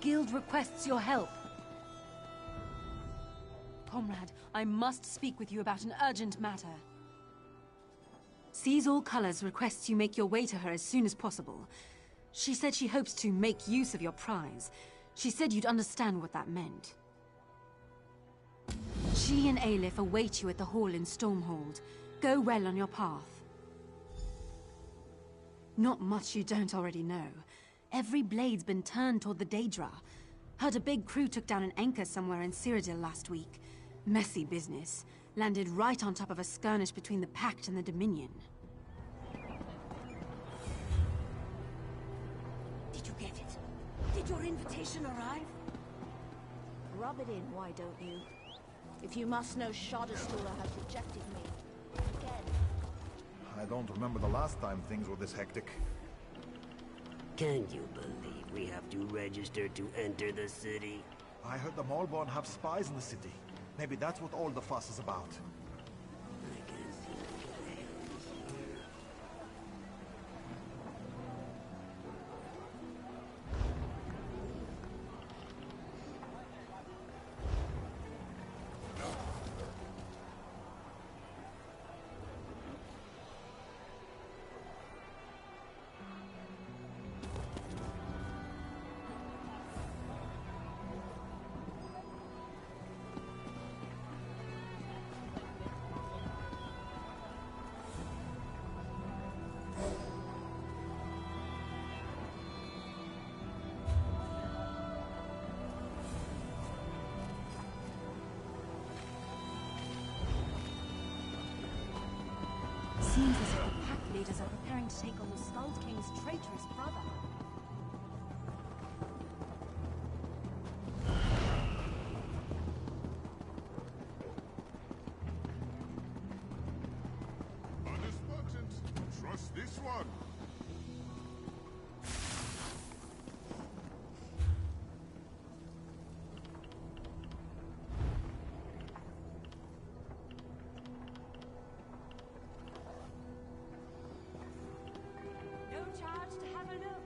Speaker 22: guild requests your help.
Speaker 4: Comrade, I must speak with you about an urgent matter. Sees All Colors requests you make your way to her as soon as possible. She said she hopes to make use of your prize. She said you'd understand what that meant. She and Aelif await you at the hall in Stormhold. Go well on your path. Not much you don't already know. Every blade's been turned toward the Daedra. Heard a big crew took down an anchor somewhere in Cyrodiil last week. Messy business. Landed right on top of a skirmish between the Pact and the Dominion.
Speaker 8: Did you get it? Did your invitation arrive? Rub it in, why don't you? If you must know, Shadowstula has rejected me. Again.
Speaker 12: I don't remember the last time things were this hectic.
Speaker 23: Can you believe we have to register to enter the city?
Speaker 12: I heard the Maulborn have spies in the city. Maybe that's what all the fuss is about.
Speaker 4: Seems as if the Pact leaders are preparing to take on the Skald King's traitorous brother.
Speaker 24: Honest merchant, trust this one.
Speaker 4: No charge to have a look.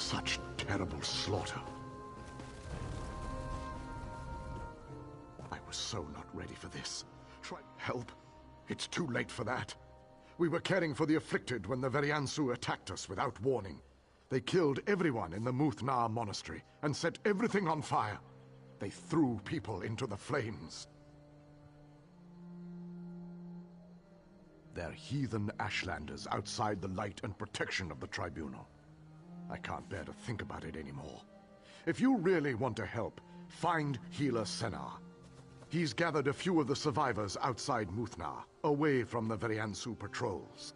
Speaker 11: Such terrible slaughter. I was so not ready for this. Try help. It's too late for that. We were caring for the afflicted when the Veriansu attacked us without warning. They killed everyone in the Muthnar monastery and set everything on fire. They threw people into the flames. They're heathen Ashlanders outside the light and protection of the Tribunal. I can't bear to think about it anymore. If you really want to help, find healer Senar. He's gathered a few of the survivors outside Muthnar, away from the Veriansu patrols.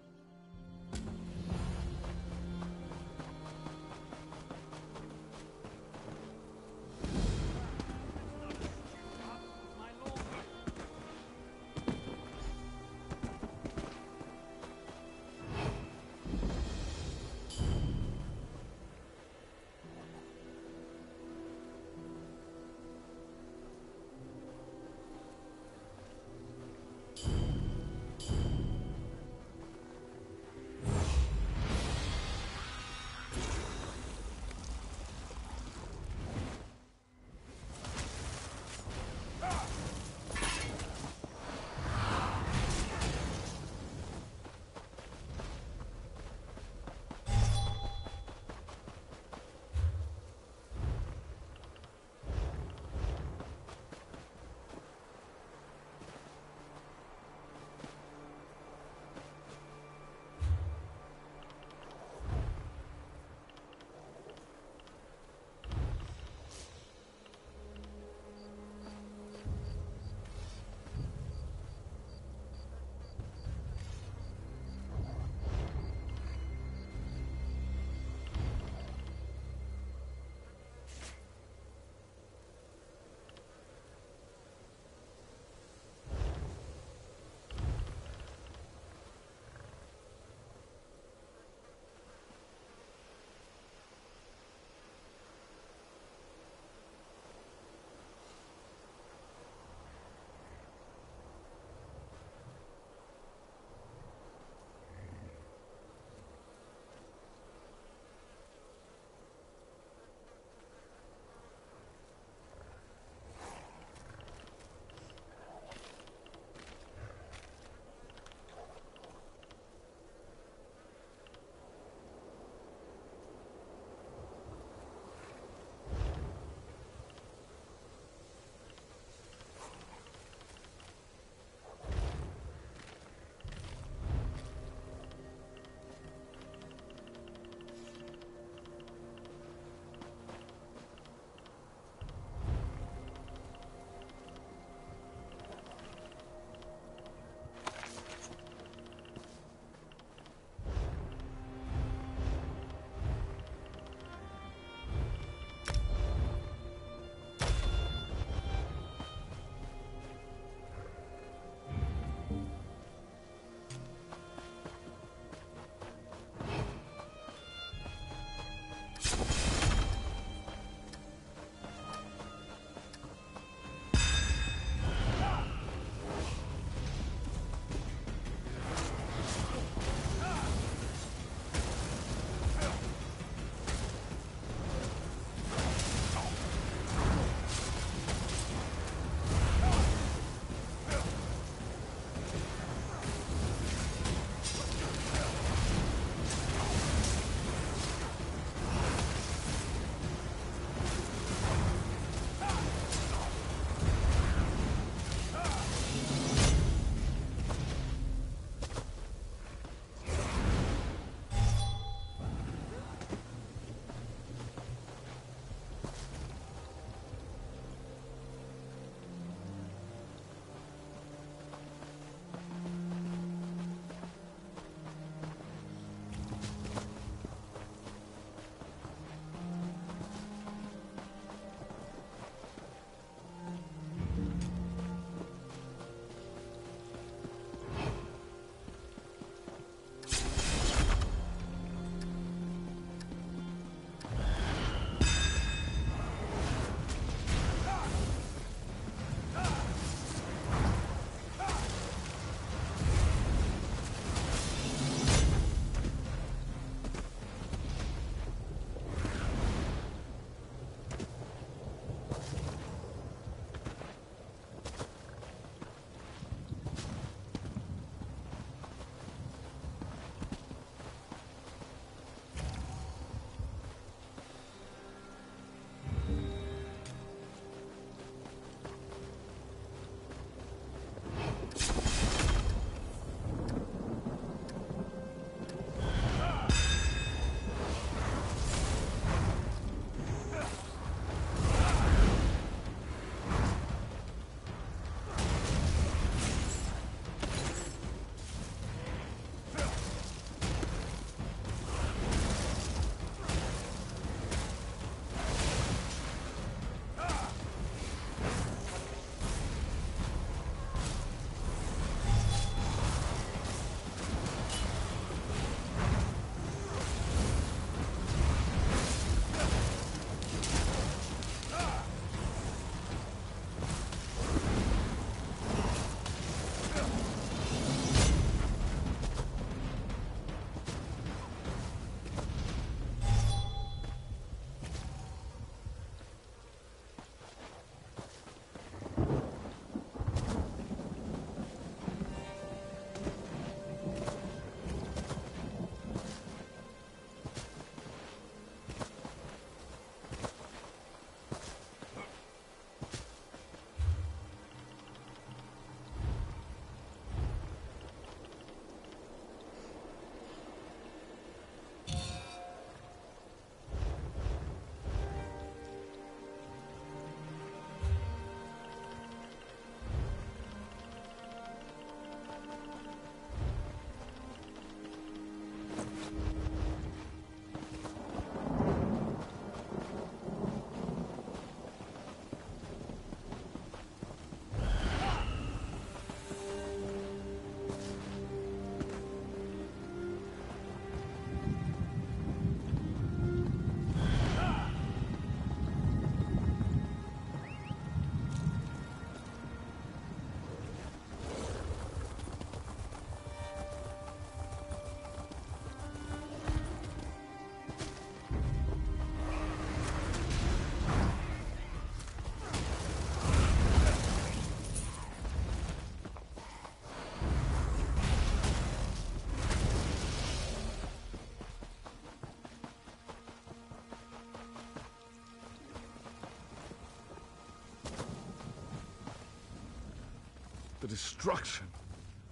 Speaker 6: The destruction.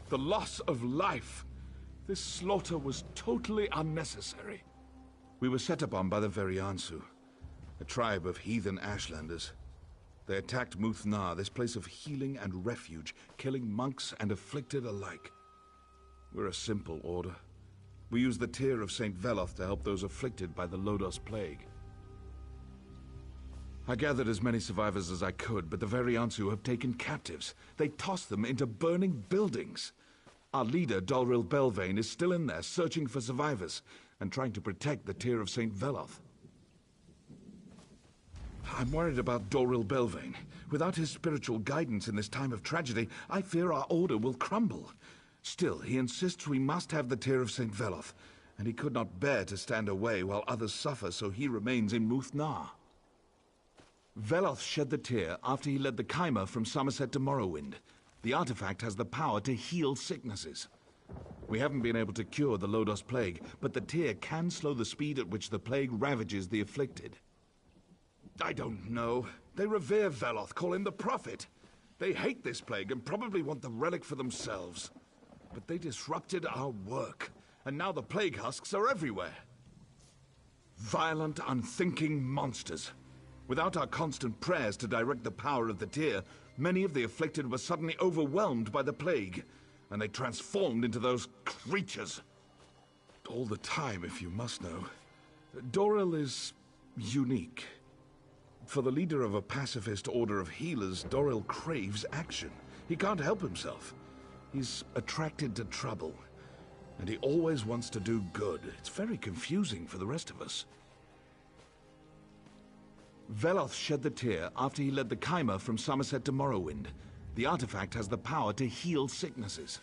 Speaker 6: The loss of life. This slaughter was totally unnecessary. We were set upon by the Veriansu, a tribe of heathen Ashlanders. They attacked Muth-Nar, this place of healing and refuge, killing monks and afflicted alike. We're a simple order. We use the tear of St. Veloth to help those afflicted by the Lodos Plague. I gathered as many survivors as I could, but the Veriansu have taken captives. They tossed them into burning buildings. Our leader, Dolril Belvane, is still in there, searching for survivors, and trying to protect the tear of St. Veloth. I'm worried about Dolril Belvane. Without his spiritual guidance in this time of tragedy, I fear our order will crumble. Still, he insists we must have the tear of St. Veloth, and he could not bear to stand away while others suffer, so he remains in Muth-Nar. Veloth shed the tear after he led the Chimer from Somerset to Morrowind. The artifact has the power to heal sicknesses. We haven't been able to cure the Lodos Plague, but the tear can slow the speed at which the plague ravages the afflicted. I don't know. They revere Veloth, call him the Prophet. They hate this plague and probably want the relic for themselves. But they disrupted our work, and now the plague husks are everywhere. Violent, unthinking monsters. Without our constant prayers to direct the power of the tear, many of the afflicted were suddenly overwhelmed by the plague, and they transformed into those creatures. All the time, if you must know. Doril is unique. For the leader of a pacifist order of healers, Doril craves action. He can't help himself. He's attracted to trouble, and he always wants to do good. It's very confusing for the rest of us. Veloth shed the tear after he led the Chimer from Somerset to Morrowind. The artifact has the power to heal sicknesses.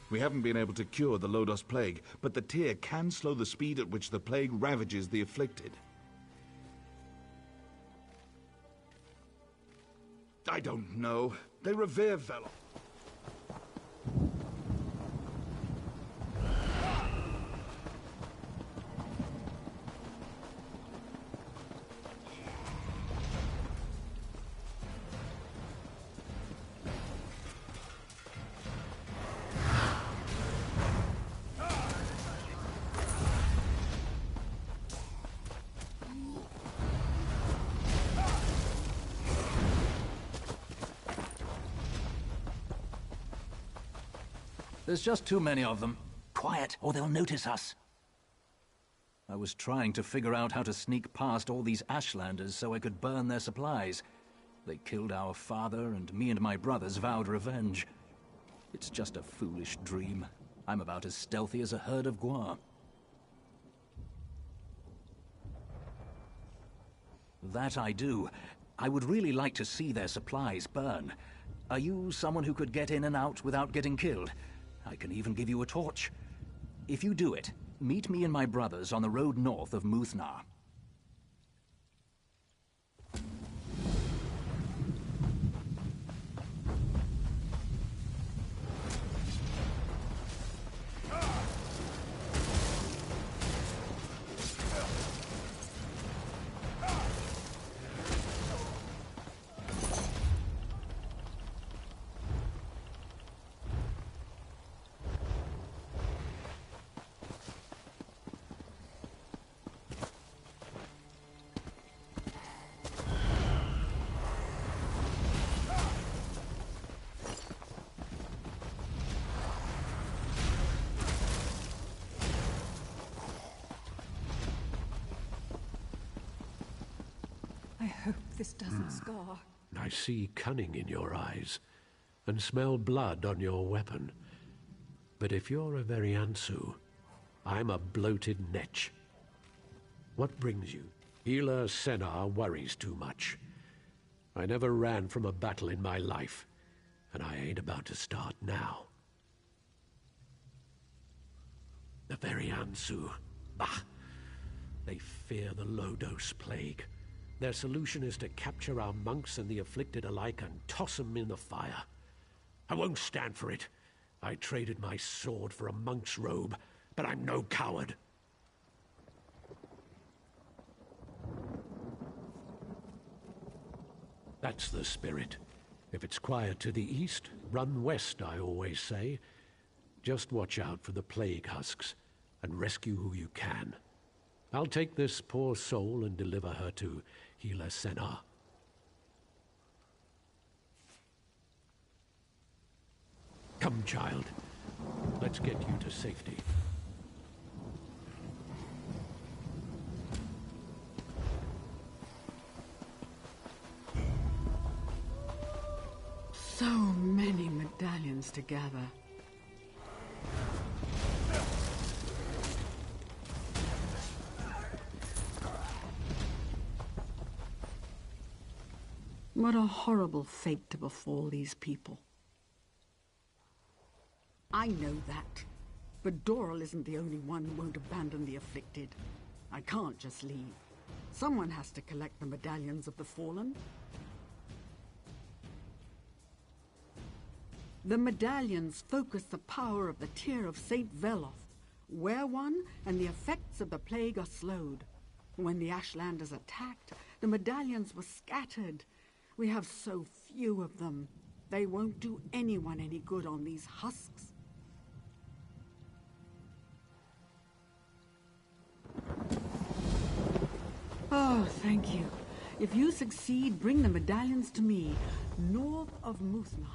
Speaker 6: We haven't been able to cure the Lodos Plague, but the tear can slow the speed at which the plague ravages the afflicted. I don't know. They revere Veloth.
Speaker 17: There's just too many of them. Quiet, or they'll notice us. I was trying to figure out how to sneak past all these Ashlanders so I could burn their supplies. They killed our father, and me and my brothers vowed revenge. It's just a foolish dream. I'm about as stealthy as a herd of guar. That I do. I would really like to see their supplies burn. Are you someone who could get in and out without getting killed? I can even give you a torch. If you do it, meet me and my brothers on the road north of Muth-Nar.
Speaker 3: I hope this doesn't scar.
Speaker 13: I see cunning in your eyes, and smell blood on your weapon. But if you're a Veriansu, I'm a bloated netch. What brings you? Healer Senar worries too much. I never ran from a battle in my life, and I ain't about to start now. The Veriansu. Bah! They fear the Lodos Plague. Their solution is to capture our monks and the afflicted alike and toss them in the fire. I won't stand for it. I traded my sword for a monk's robe, but I'm no coward. That's the spirit. If it's quiet to the east, run west, I always say. Just watch out for the plague husks, and rescue who you can. I'll take this poor soul and deliver her to Hila Senna. Come, child. Let's get you to safety.
Speaker 14: So many medallions to gather. What a horrible fate to befall these people. I know that. But Doral isn't the only one who won't abandon the afflicted. I can't just leave. Someone has to collect the medallions of the fallen. The medallions focus the power of the tear of Saint Veloth. Wear one, and the effects of the plague are slowed. When the Ashlanders attacked, the medallions were scattered. We have so few of them. They won't do anyone any good on these husks. Oh, thank you. If you succeed, bring the medallions to me, north of Muthna.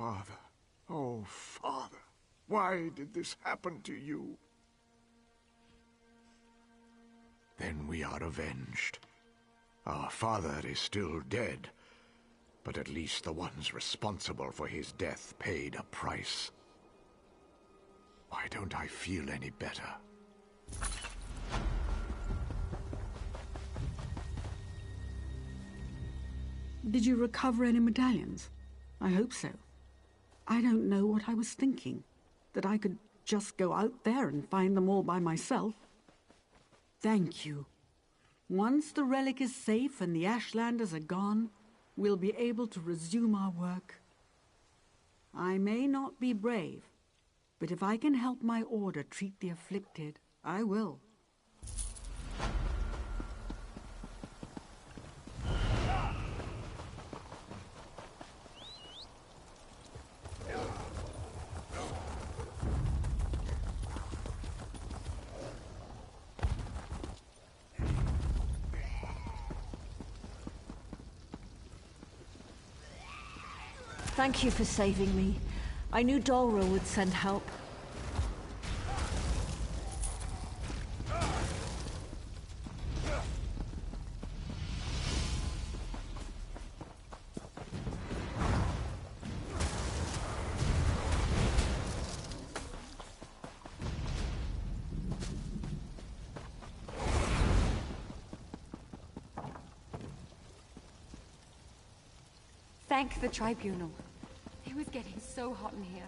Speaker 11: Father, oh, Father, why did this happen to you? Then we are avenged. Our father is still dead, but at least the ones responsible for his death paid a price. Why don't I feel any better?
Speaker 14: Did you recover any medallions? I hope so. I don't know what I was thinking. That I could just go out there and find them all by myself. Thank you. Once the relic is safe and the Ashlanders are gone, we'll be able to resume our work. I may not be brave, but if I can help my order treat the afflicted, I will.
Speaker 7: Thank you for saving me. I knew Dolra would send help.
Speaker 3: Thank the Tribunal. It was getting so hot in here.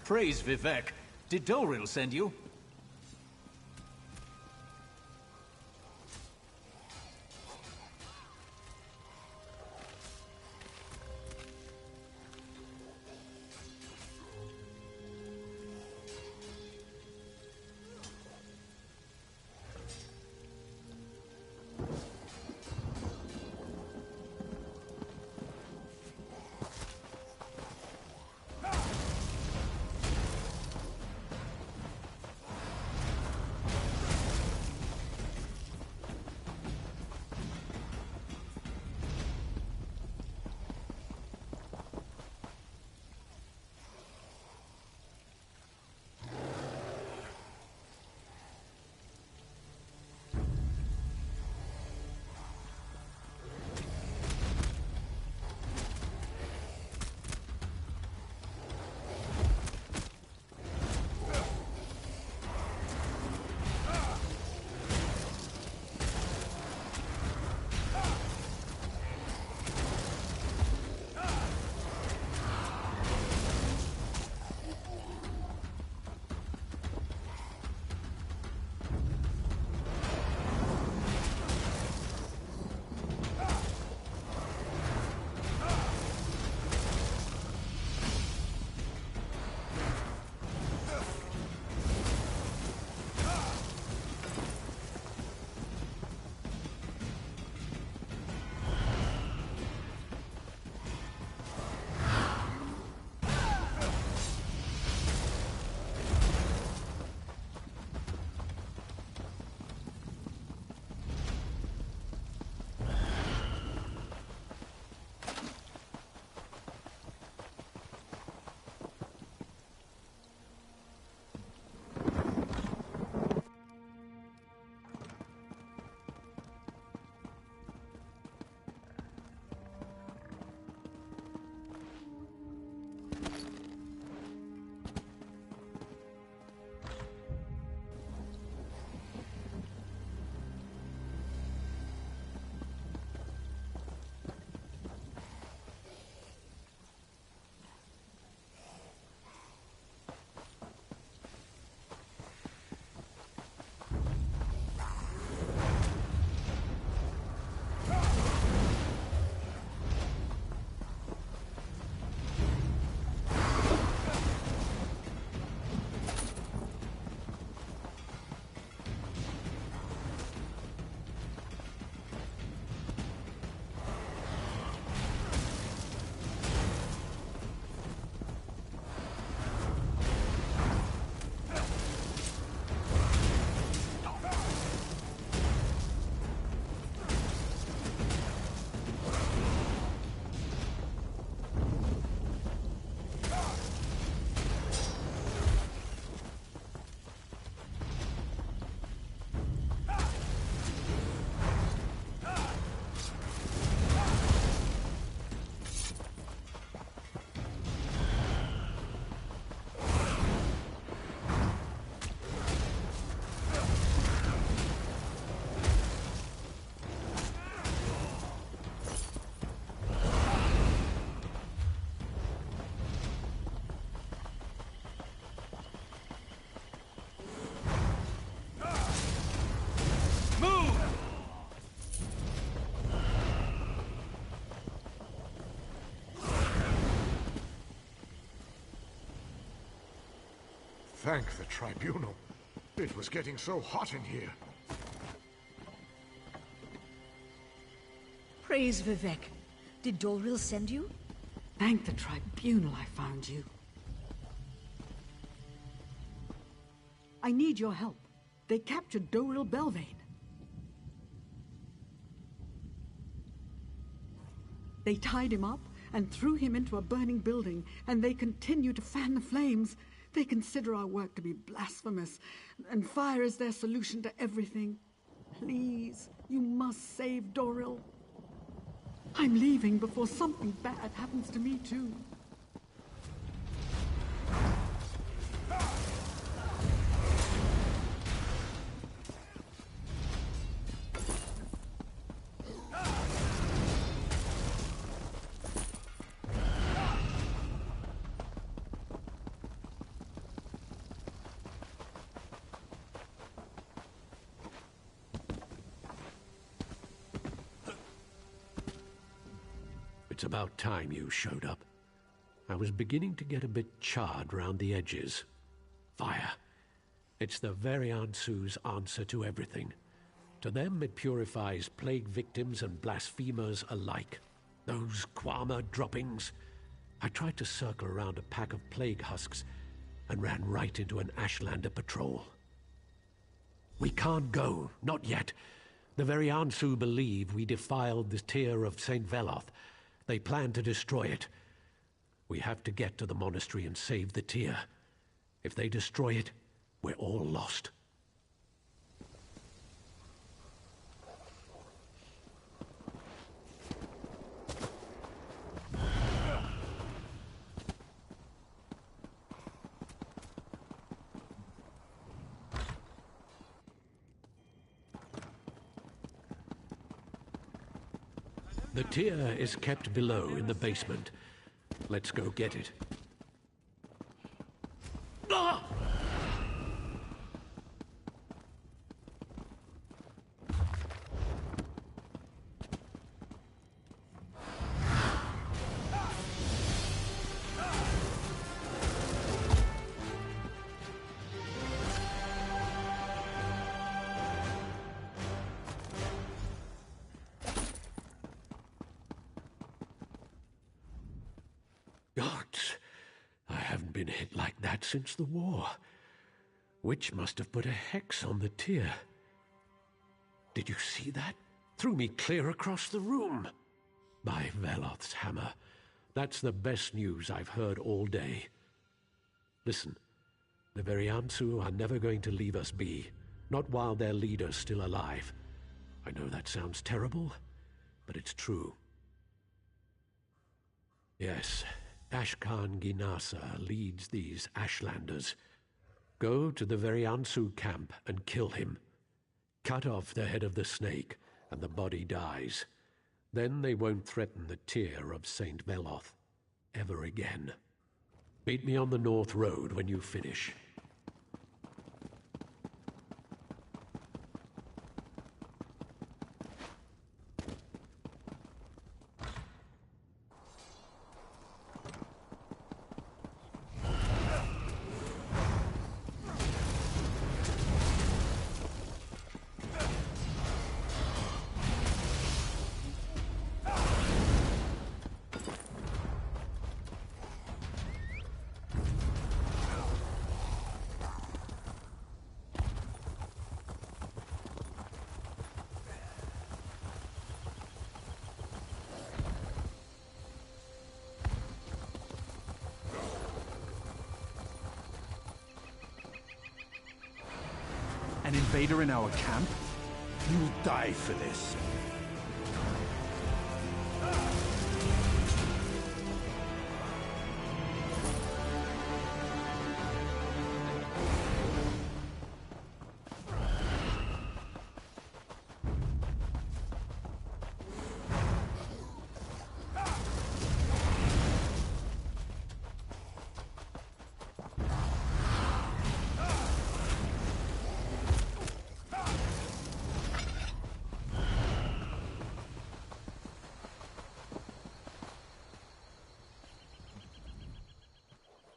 Speaker 17: Praise Vivek. Did Dolril send you?
Speaker 11: Thank the Tribunal. It was getting so hot in here.
Speaker 8: Praise Vivek. Did Doril send you?
Speaker 14: Thank the Tribunal I found you. I need your help. They captured Doril Belvane. They tied him up and threw him into a burning building, and they continue to fan the flames. They consider our work to be blasphemous, and fire is their solution to everything. Please, you must save Doril. I'm leaving before something bad happens to me, too.
Speaker 13: It's about time you showed up. I was beginning to get a bit charred round the edges. Fire. It's the Veriansu's answer to everything. To them, it purifies plague victims and blasphemers alike. Those Kwama droppings. I tried to circle around a pack of plague husks and ran right into an Ashlander patrol. We can't go, not yet. The Veriansu believe we defiled the Tear of St. Veloth. They plan to destroy it. We have to get to the monastery and save the Tear. If they destroy it, we're all lost. The Tear is kept below in the basement. Let's go get it. Ah! Gods, I haven't been hit like that since the war. Witch must have put a hex on the Tear. Did you see that? Threw me clear across the room. By Veloth's hammer. That's the best news I've heard all day. Listen, the Veriansu are never going to leave us be. Not while their leader's still alive. I know that sounds terrible, but it's true. Yes, Ashkan Ginasa leads these Ashlanders. Go to the Veriansu camp and kill him. Cut off the head of the snake, and the body dies. Then they won't threaten the Tear of St. Veloth ever again. Meet me on the North Road when you finish.
Speaker 18: An invader in our camp? You'll die for this.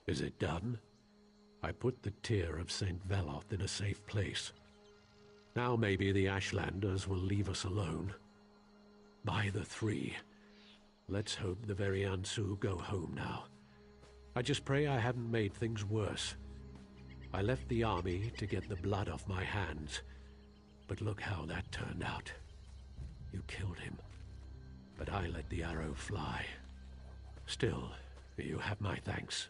Speaker 13: Is it done? I put the tear of St. Veloth in a safe place. Now maybe the Ashlanders will leave us alone. By the three. Let's hope the very Ansu go home now. I just pray I haven't made things worse. I left the army to get the blood off my hands, but look how that turned out. You killed him, but I let the arrow fly. Still, you have my thanks.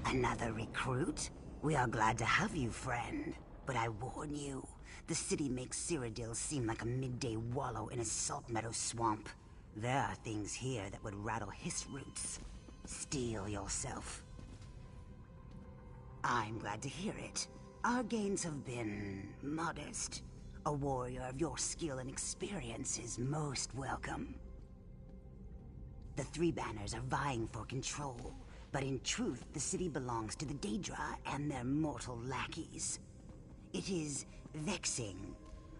Speaker 23: Another recruit? We are glad to have you, friend. But I warn you, the city makes Cyrodiil seem like a midday wallow in a salt meadow swamp. There are things here that would rattle his roots. Steel yourself. I'm glad to hear it. Our gains have been modest. A warrior of your skill and experience is most welcome. The three banners are vying for control. But in truth, the city belongs to the Daedra and their mortal lackeys. It is vexing.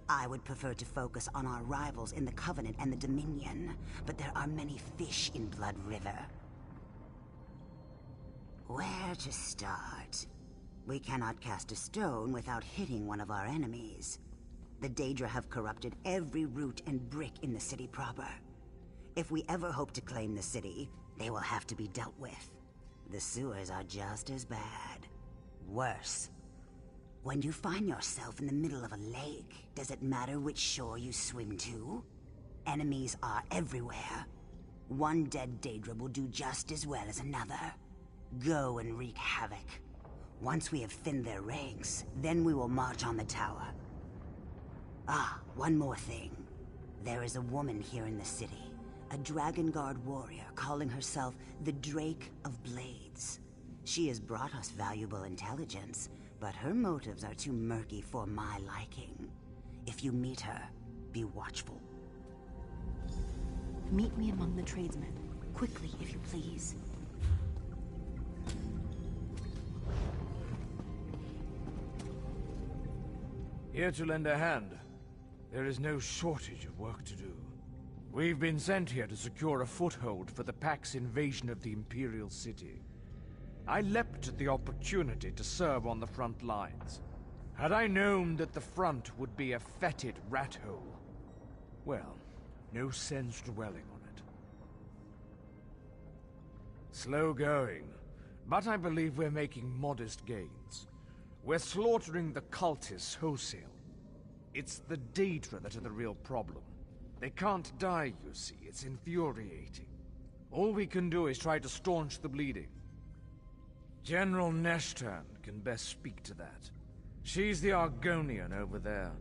Speaker 23: I would prefer to focus on our rivals in the Covenant and the Dominion, but there are many fish in Blood River. Where to start? We cannot cast a stone without hitting one of our enemies. The Daedra have corrupted every root and brick in the city proper. If we ever hope to claim the city, they will have to be dealt with. The sewers are just as bad. Worse. When you find yourself in the middle of a lake, does it matter which shore you swim to? Enemies are everywhere. One dead Daedra will do just as well as another. Go and wreak havoc. Once we have thinned their ranks, then we will march on the tower. Ah, one more thing. There is a woman here in the city. A Dragon Guard warrior calling herself the Drake of Blades. She has brought us valuable intelligence, but her motives are too murky for my liking. If you meet her, be watchful.
Speaker 4: Meet me among the tradesmen. Quickly, if you please.
Speaker 15: Here to lend a hand. There is no shortage of work to do. We've been sent here to secure a foothold for the Pack's invasion of the Imperial City. I leapt at the opportunity to serve on the front lines. Had I known that the front would be a fetid rat hole, well, no sense dwelling on it. Slow going, but I believe we're making modest gains. We're slaughtering the cultists wholesale. It's the Daedra that are the real problem. They can't die, you see. It's infuriating. All we can do is try to staunch the bleeding. General Neshtan can best speak to that. She's the Argonian over there.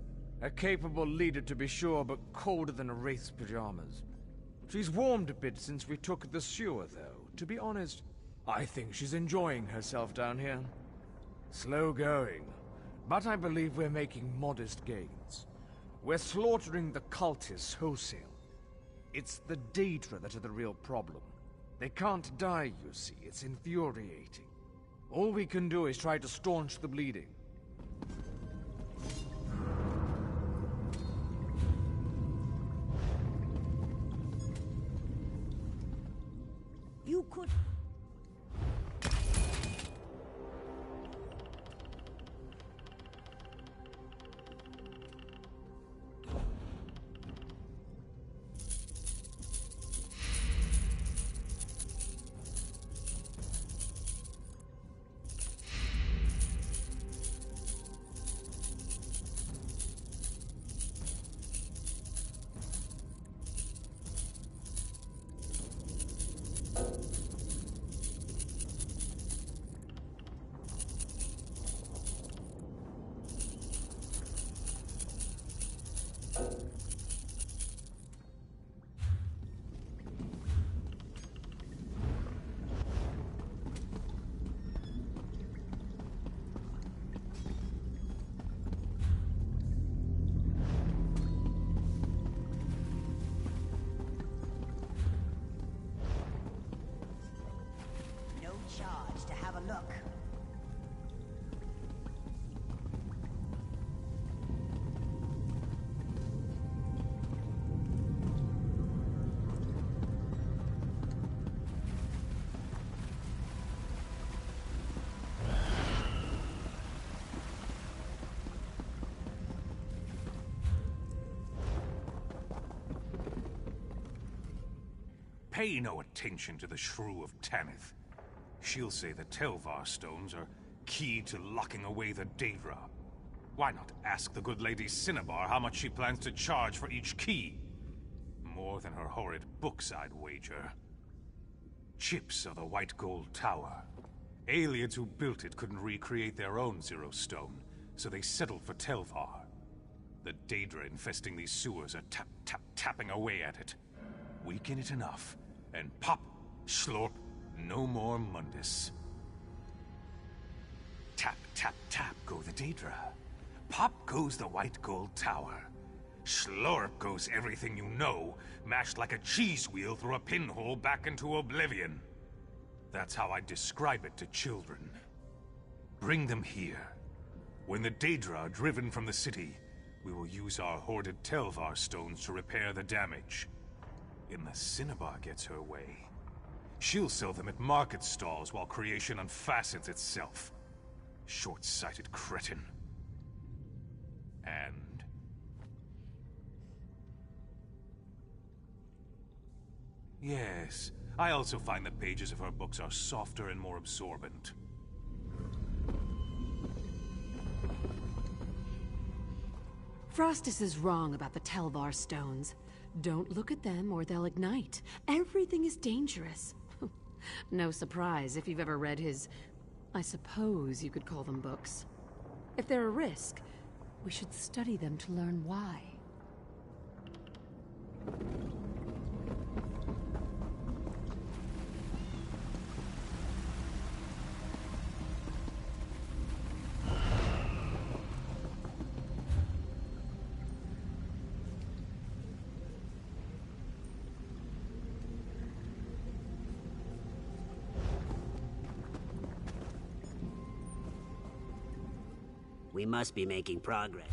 Speaker 15: A capable leader to be sure, but colder than a wraith's pajamas. She's warmed a bit since we took the sewer, though. To be honest, I think she's enjoying herself down here. Slow going, but I believe we're making modest gains. We're slaughtering the cultists wholesale. It's the Daedra that are the real problem. They can't die, you see. It's infuriating. All we can do is try to staunch the bleeding.
Speaker 23: You could...
Speaker 6: Pay no attention to the shrew of Tanith. She'll say the Telvar stones are key to locking away the Daedra. Why not ask the good lady Cinnabar how much she plans to charge for each key? More than her horrid books, I'd wager. Chips of the White Gold Tower. Aliens who built it couldn't recreate their own Zero Stone, so they settled for Telvar. The Daedra infesting these sewers are tapping away at it. Weaken it enough, and pop, slorp, no more Mundus. Tap, tap, tap go the Daedra. Pop goes the White Gold Tower. Slorp goes everything you know, mashed like a cheese wheel through a pinhole back into oblivion. That's how I describe it to children. Bring them here. When the Daedra are driven from the city, we will use our hoarded Telvar stones to repair the damage. And the Cinnabar gets her way. She'll sell them at market stalls while creation unfastens itself. Short-sighted cretin. And... yes, I also find the pages of her books are softer and more absorbent.
Speaker 1: Frostus is wrong about the Telvar stones. Don't look at them or they'll ignite. Everything is dangerous. No surprise if you've ever read his... I suppose you could call them books. If they're a risk, we should study them to learn why.
Speaker 23: We must be making progress.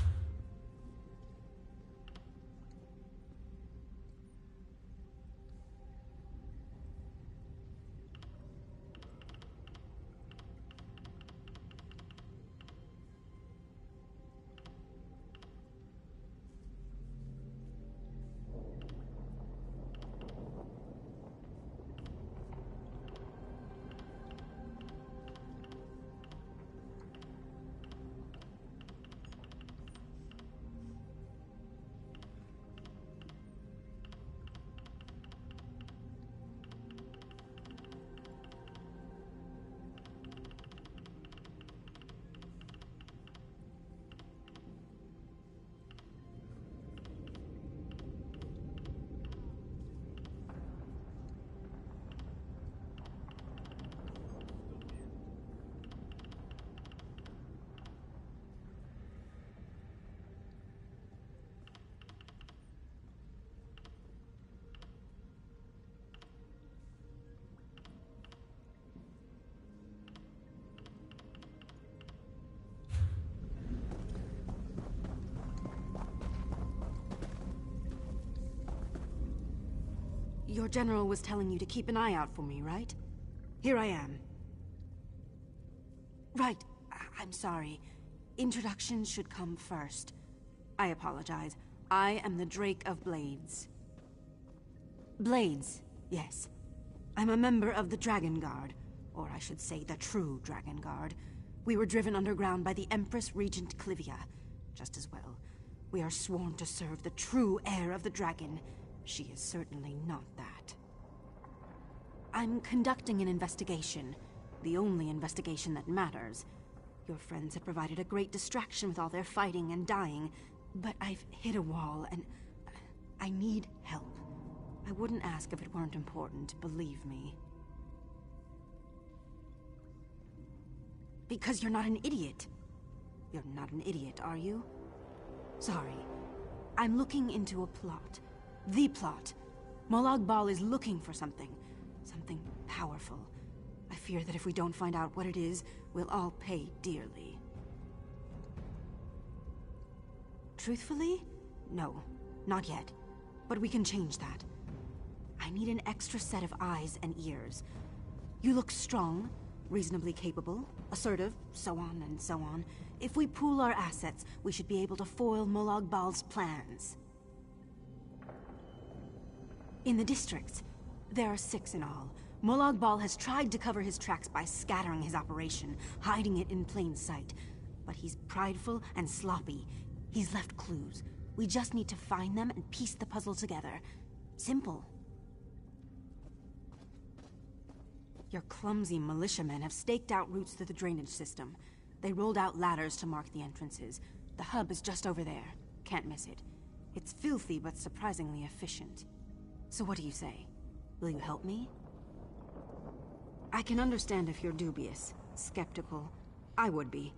Speaker 1: Your general was telling you to keep an eye out for me, right? Here I am. Right. I'm sorry. Introductions should come first. I apologize. I am the Drake of Blades. Blades, yes. I'm a member of the Dragon Guard. Or I should say the true Dragon Guard. We were driven underground by the Empress Regent Clivia. Just as well. We are sworn to serve the true heir of the dragon. She is certainly not that. I'm conducting an investigation. The only investigation that matters. Your friends have provided a great distraction with all their fighting and dying, but I've hit a wall and I need help. I wouldn't ask if it weren't important, believe me. Because you're not an idiot. You're not an idiot, are you? Sorry. I'm looking into a plot. The plot. Molag Bal is looking for something. Something powerful. I fear that if we don't find out what it is, we'll all pay dearly. Truthfully? No. Not yet. But we can change that. I need an extra set of eyes and ears. You look strong, reasonably capable, assertive, so on and so on. If we pool our assets, we should be able to foil Molag Bal's plans. In the districts, There are 6 in all. Molag Bal has tried to cover his tracks by scattering his operation, hiding it in plain sight. But he's prideful and sloppy. He's left clues. We just need to find them and piece the puzzle together. Simple. Your clumsy militiamen have staked out routes through the drainage system. They rolled out ladders to mark the entrances. The hub is just over there. Can't miss it. It's filthy, but surprisingly efficient. So what do you say? Will you help me? I can understand if you're dubious, skeptical. I would be.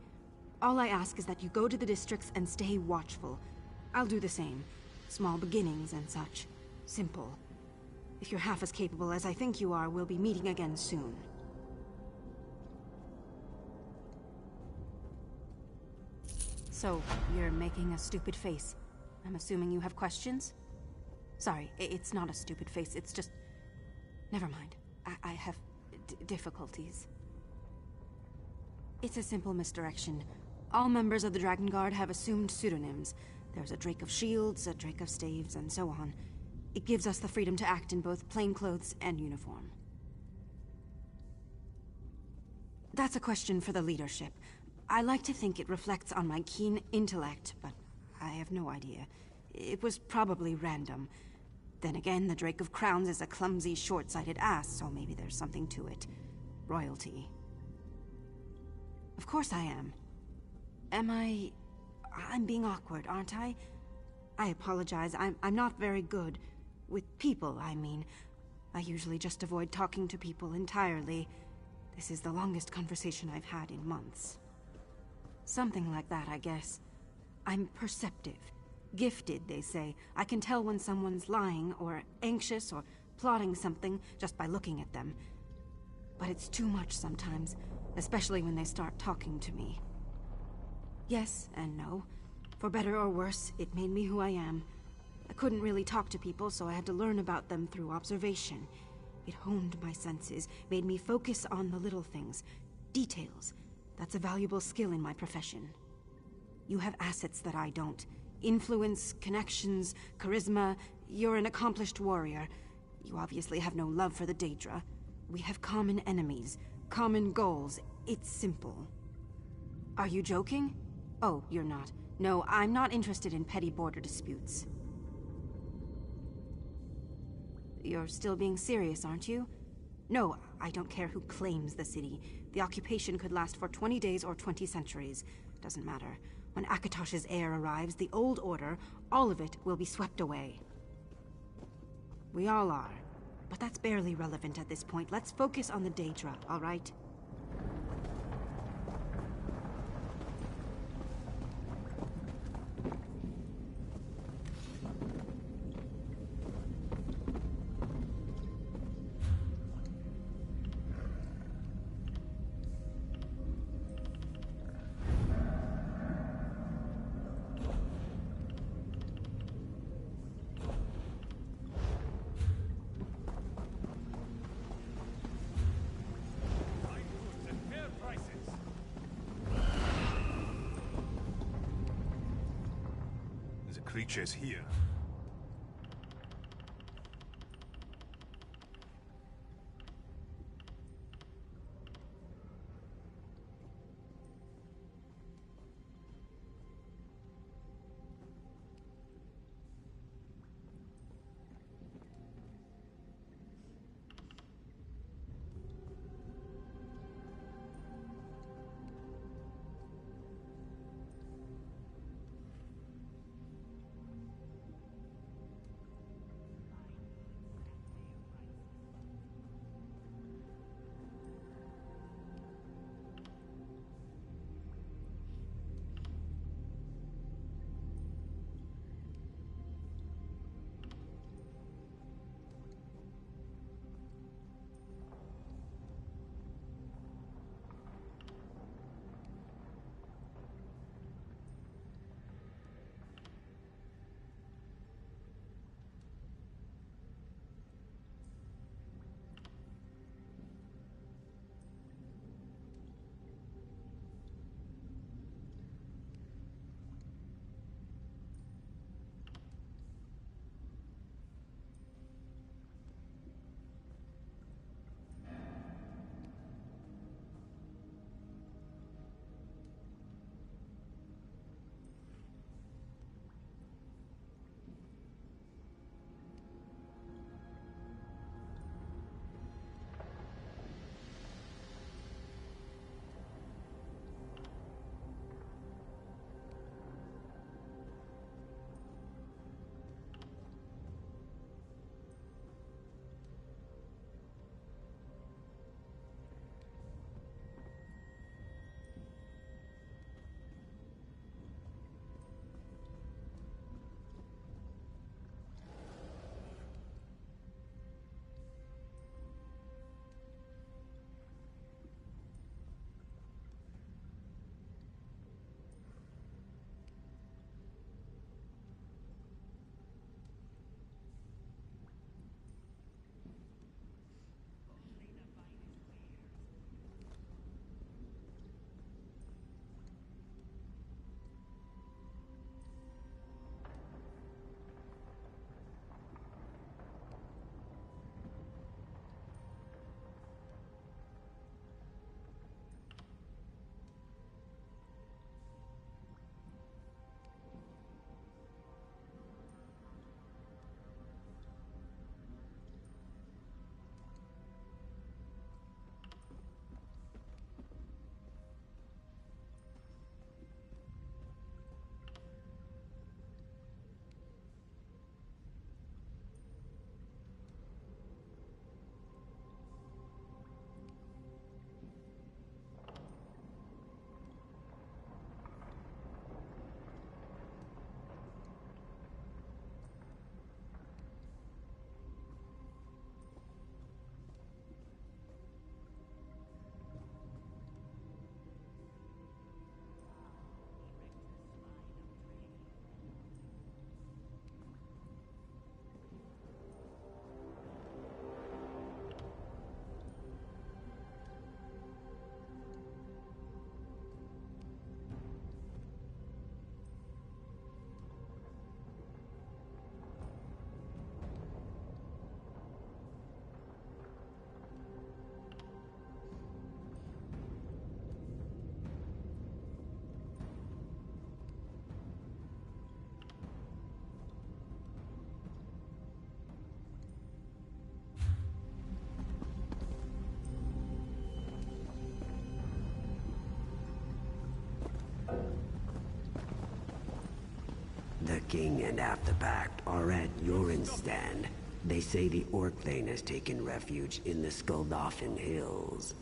Speaker 1: All I ask is that you go to the districts and stay watchful. I'll do the same. Small beginnings and such. Simple. If you're half as capable as I think you are, we'll be meeting again soon. So, you're making a stupid face. I'm assuming you have questions? Sorry, it's not a stupid face, it's just... Never mind. I have difficulties. It's a simple misdirection. All members of the Dragon Guard have assumed pseudonyms. There's a Drake of Shields, a Drake of Staves, and so on. It gives us the freedom to act in both plainclothes and uniform. That's a question for the leadership. I like to think it reflects on my keen intellect, but I have no idea. It was probably random. Then again, the Drake of Crowns is a clumsy, short-sighted ass, so maybe there's something to it. Royalty. Of course I am. I'm being awkward, aren't I? I apologize. I'm not very good. With people, I mean. I usually just avoid talking to people entirely. This is the longest conversation I've had in months. Something like that, I guess. I'm perceptive. Gifted, they say. I can tell when someone's lying, or anxious, or plotting something just by looking at them. But it's too much sometimes, especially when they start talking to me. Yes and no. For better or worse, it made me who I am. I couldn't really talk to people, so I had to learn about them through observation. It honed my senses, made me focus on the little things. Details. That's a valuable skill in my profession. You have assets that I don't. Influence, connections, charisma. You're an accomplished warrior. You obviously have no love for the Daedra. We have common enemies, common goals. It's simple. Are you joking? Oh, you're not. No, I'm not interested in petty border disputes. You're still being serious, aren't you? No, I don't care who claims the city. The occupation could last for 20 days or 20 centuries. Doesn't matter. When Akatosh's heir arrives, the old order, all of it, will be swept away. We all are. But that's barely relevant at this point. Let's focus on the Daedra, all right?
Speaker 6: Creatures here.
Speaker 5: king and Afterpact are at Jorinstand. They say the Orc Thane has taken refuge in the Skuldafn Hills.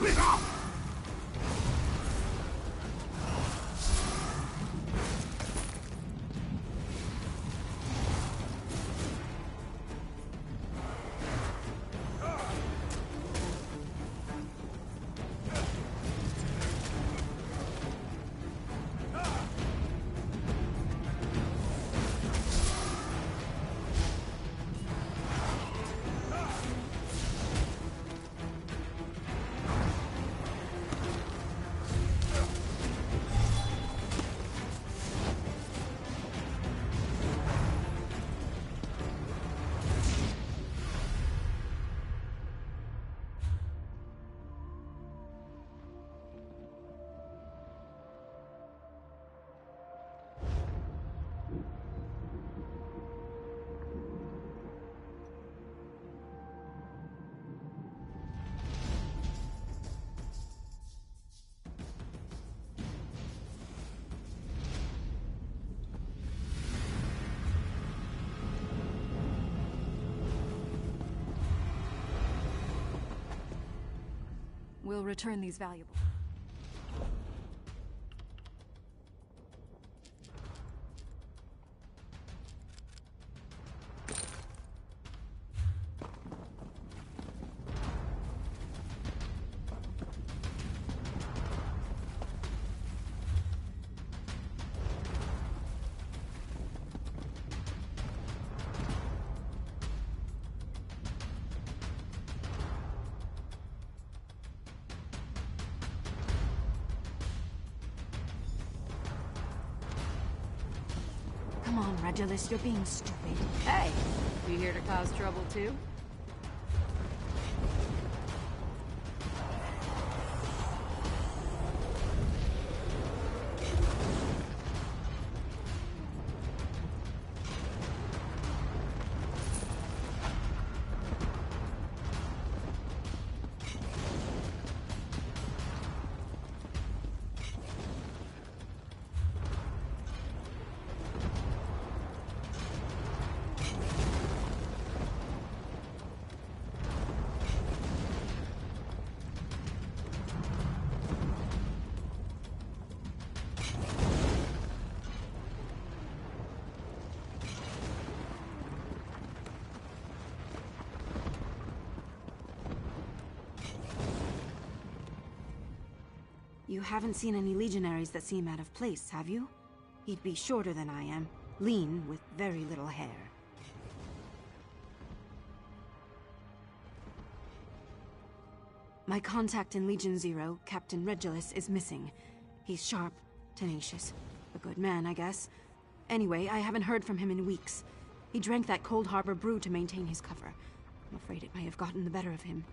Speaker 6: Split off!
Speaker 3: We'll return these valuables.
Speaker 1: Come on, Regulus, you're being stupid.
Speaker 3: Hey, you here to cause trouble too?
Speaker 1: You haven't seen any legionaries that seem out of place, have you? He'd be shorter than I am, lean, with very little hair. My contact in Legion Zero, Captain Regulus, is missing. He's sharp, tenacious. A good man, I guess. Anyway, I haven't heard from him in weeks. He drank that Cold Harbor brew to maintain his cover. I'm afraid it may have gotten the better of him.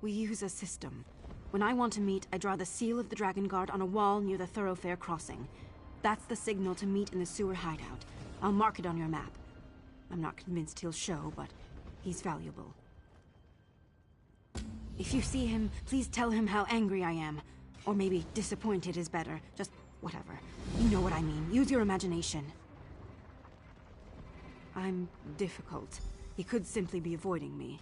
Speaker 1: We use a system. When I want to meet, I draw the seal of the Dragon Guard on a wall near the thoroughfare crossing. That's the signal to meet in the sewer hideout. I'll mark it on your map. I'm not convinced he'll show, but he's valuable. If you see him, please tell him how angry I am. Or maybe disappointed is better. Just whatever. You know what I mean. Use your imagination. I'm difficult. He could simply be avoiding me.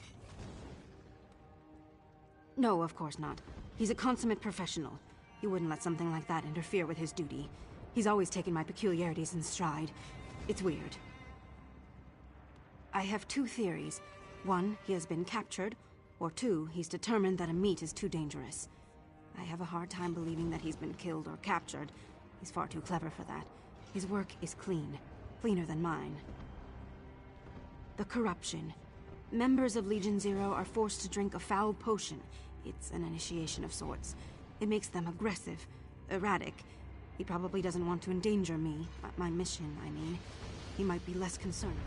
Speaker 1: No, of course not. He's a consummate professional. He wouldn't let something like that interfere with his duty. He's always taken my peculiarities in stride. It's weird. I have two theories. One, he has been captured, or two, he's determined that a meet is too dangerous. I have a hard time believing that he's been killed or captured. He's far too clever for that. His work is clean. Cleaner than mine. The corruption. Members of Legion Zero are forced to drink a foul potion. It's an initiation of sorts. It makes them aggressive, erratic. He probably doesn't want to endanger me, my mission, I mean. He might be less concerned.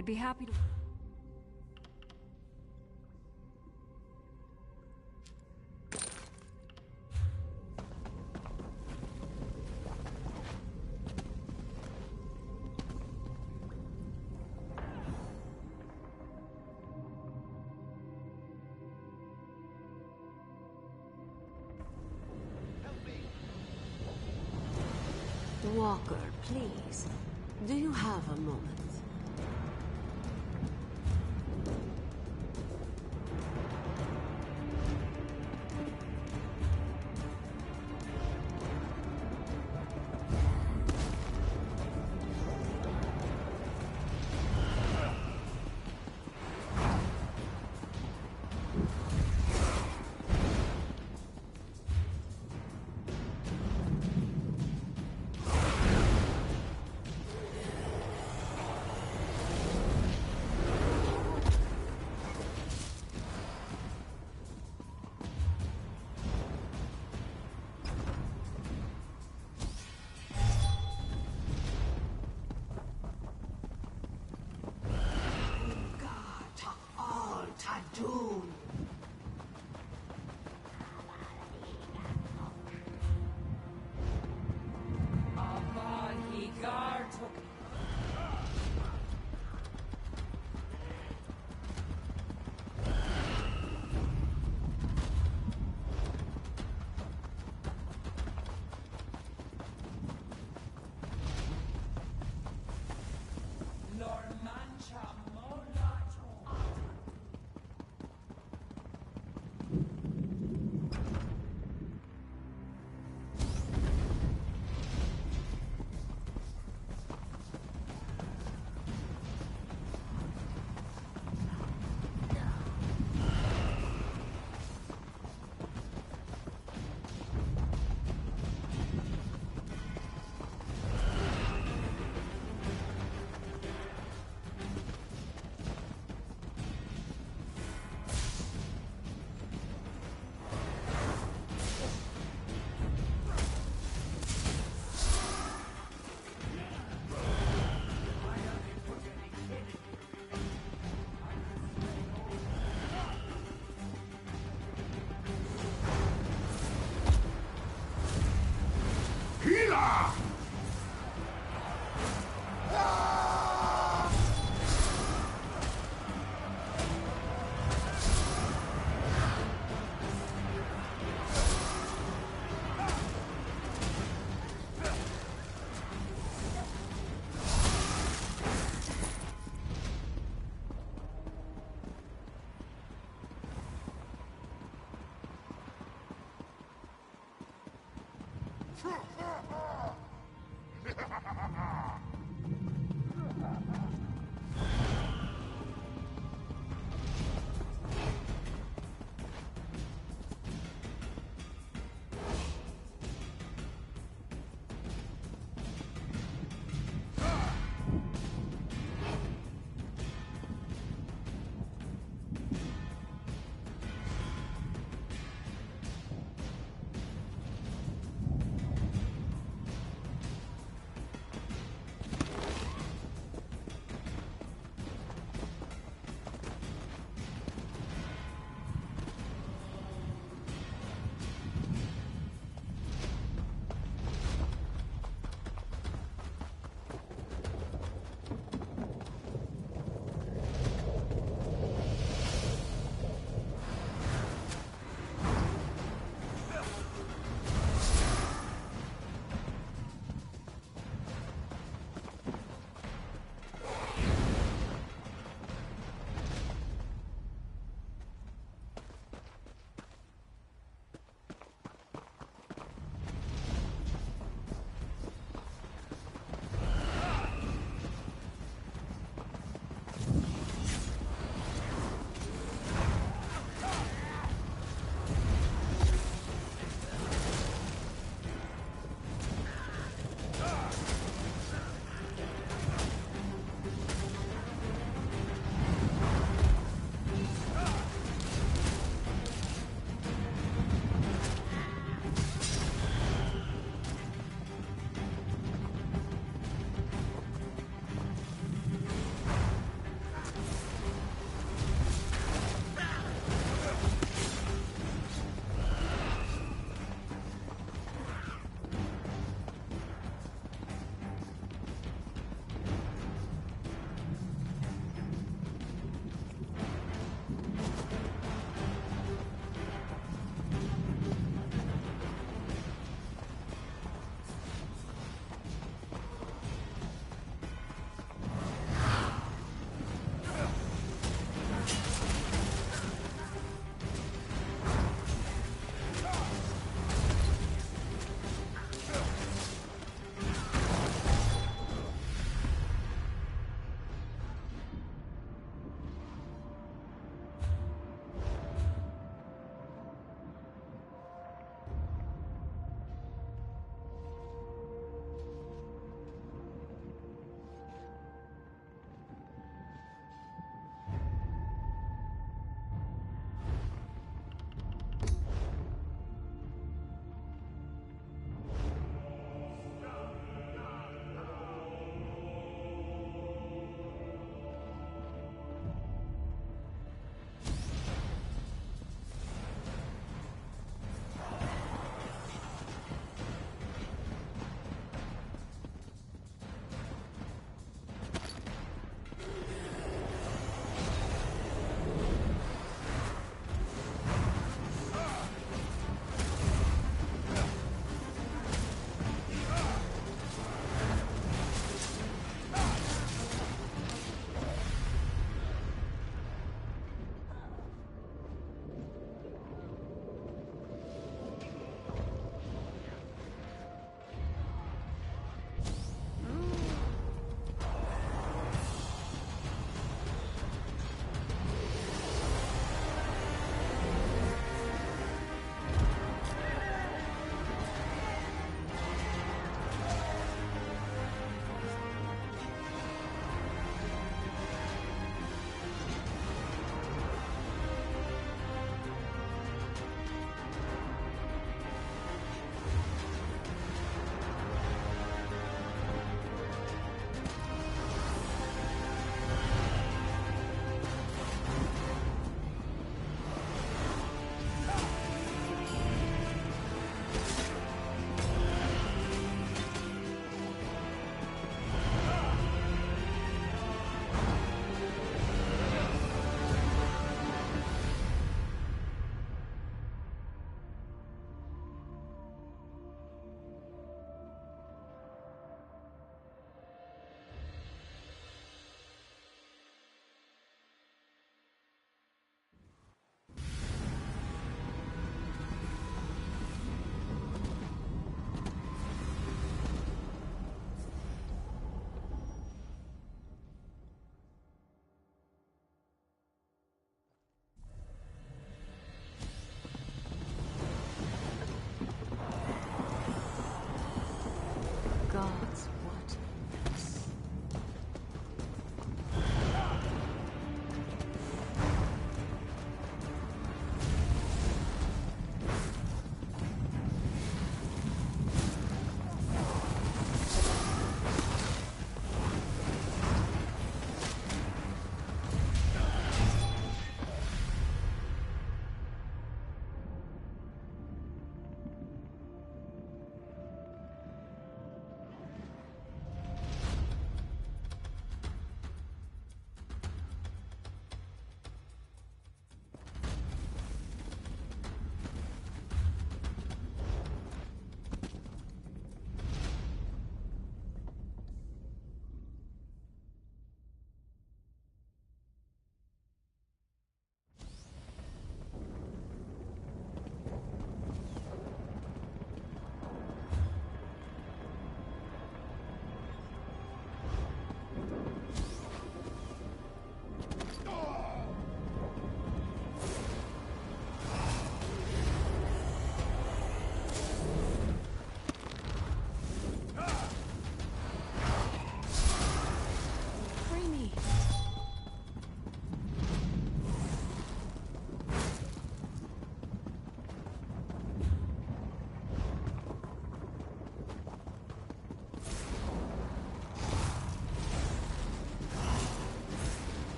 Speaker 3: I'd be happy to...
Speaker 2: Walker, please. Do you have a moment? Tedn.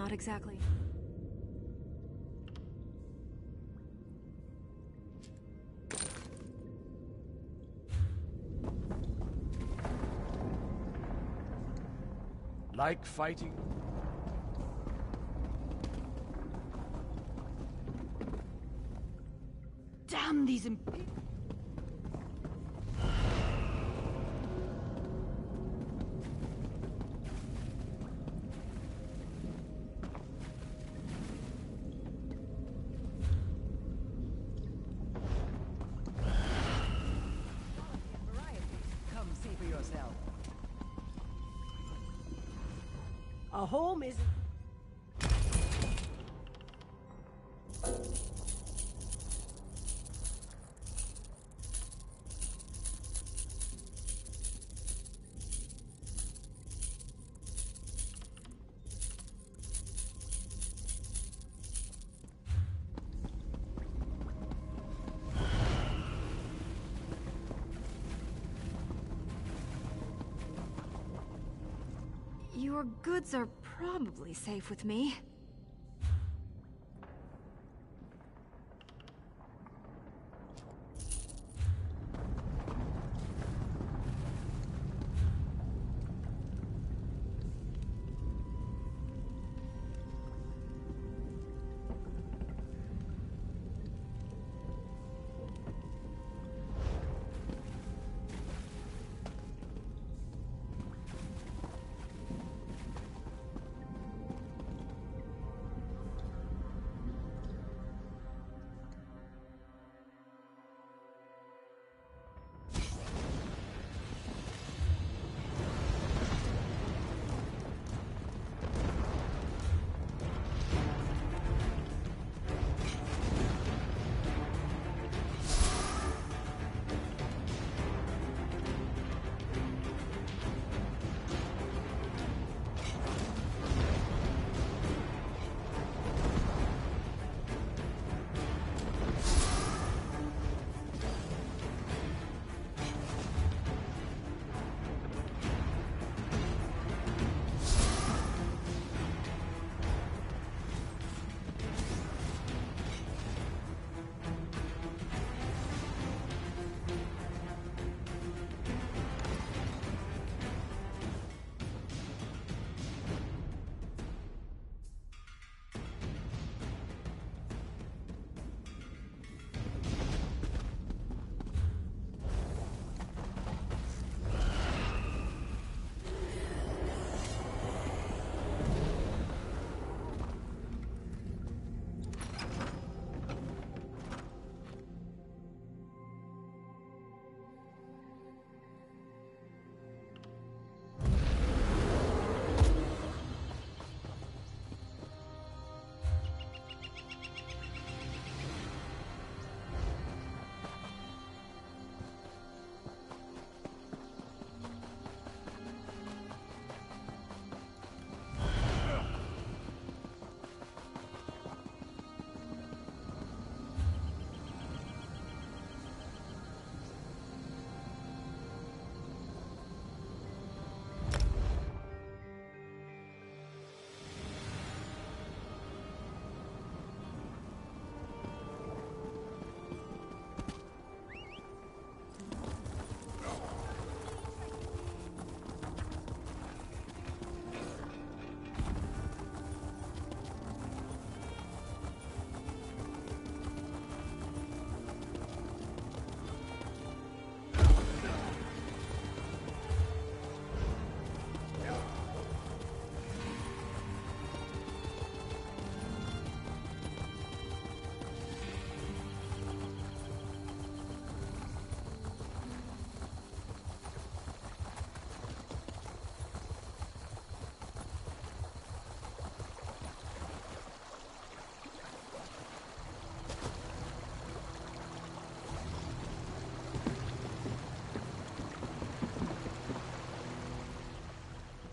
Speaker 3: not exactly.
Speaker 15: Like fighting?
Speaker 4: Damn these
Speaker 16: Come see for yourself.
Speaker 8: A home is...
Speaker 3: Your goods are probably safe with me.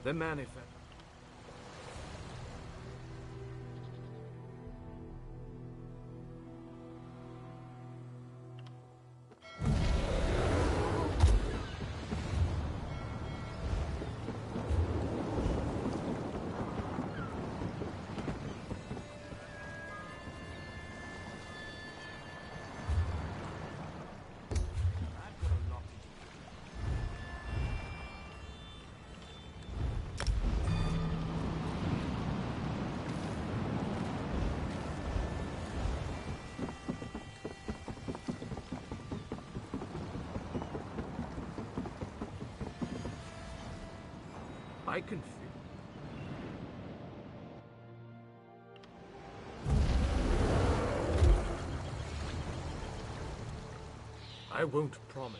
Speaker 15: The manifest. I can feel. I won't promise.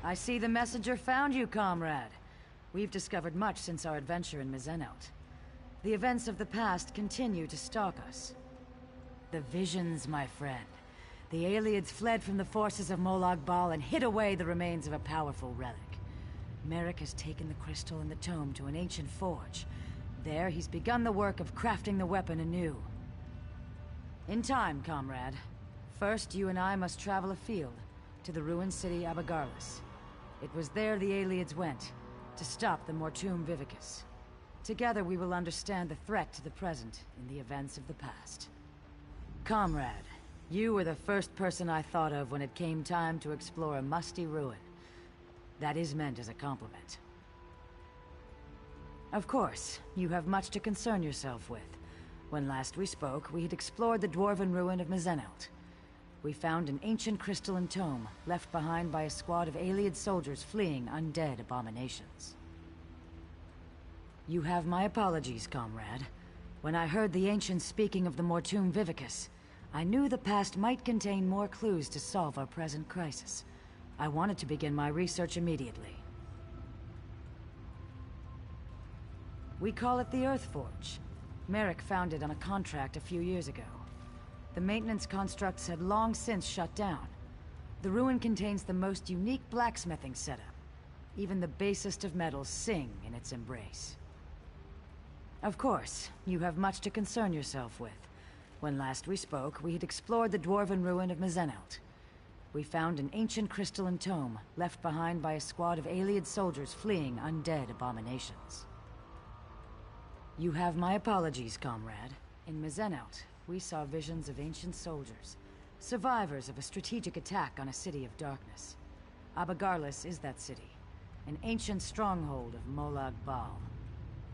Speaker 22: I see the messenger found you, comrade. We've discovered much since our adventure in Mizenelt. The events of the past continue to stalk us. The visions, my friend. The Aliads fled from the forces of Molag Bal and hid away the remains of a powerful relic. Merrick has taken the crystal and the tome to an ancient forge. There, he's begun the work of crafting the weapon anew. In time, comrade. First, you and I must travel afield, to the ruined city Abagarlis. It was there the Aliads went, to stop the Mortum Vivicus. Together we will understand the threat to the present in the events of the past. Comrade, you were the first person I thought of when it came time to explore a musty ruin. That is meant as a compliment. Of course, you have much to concern yourself with. When last we spoke, we had explored the dwarven ruin of Mizenelt. We found an ancient crystalline tome, left behind by a squad of Aliad soldiers fleeing undead abominations. You have my apologies, comrade. When I heard the ancients speaking of the Mortum Vivicus, I knew the past might contain more clues to solve our present crisis. I wanted to begin my research immediately. We call it the Earthforge. Merrick found it on a contract a few years ago. The maintenance constructs had long since shut down. The ruin contains the most unique blacksmithing setup. Even the basest of metals sing in its embrace. Of course, you have much to concern yourself with. When last we spoke, we had explored the dwarven ruin of Mizenelt. We found an ancient crystalline tome, left behind by a squad of Aliad soldiers fleeing undead abominations. You have my apologies, comrade. In Mizenelt, we saw visions of ancient soldiers, survivors of a strategic attack on a city of darkness. Abagarlis is that city, an ancient stronghold of Molag Bal.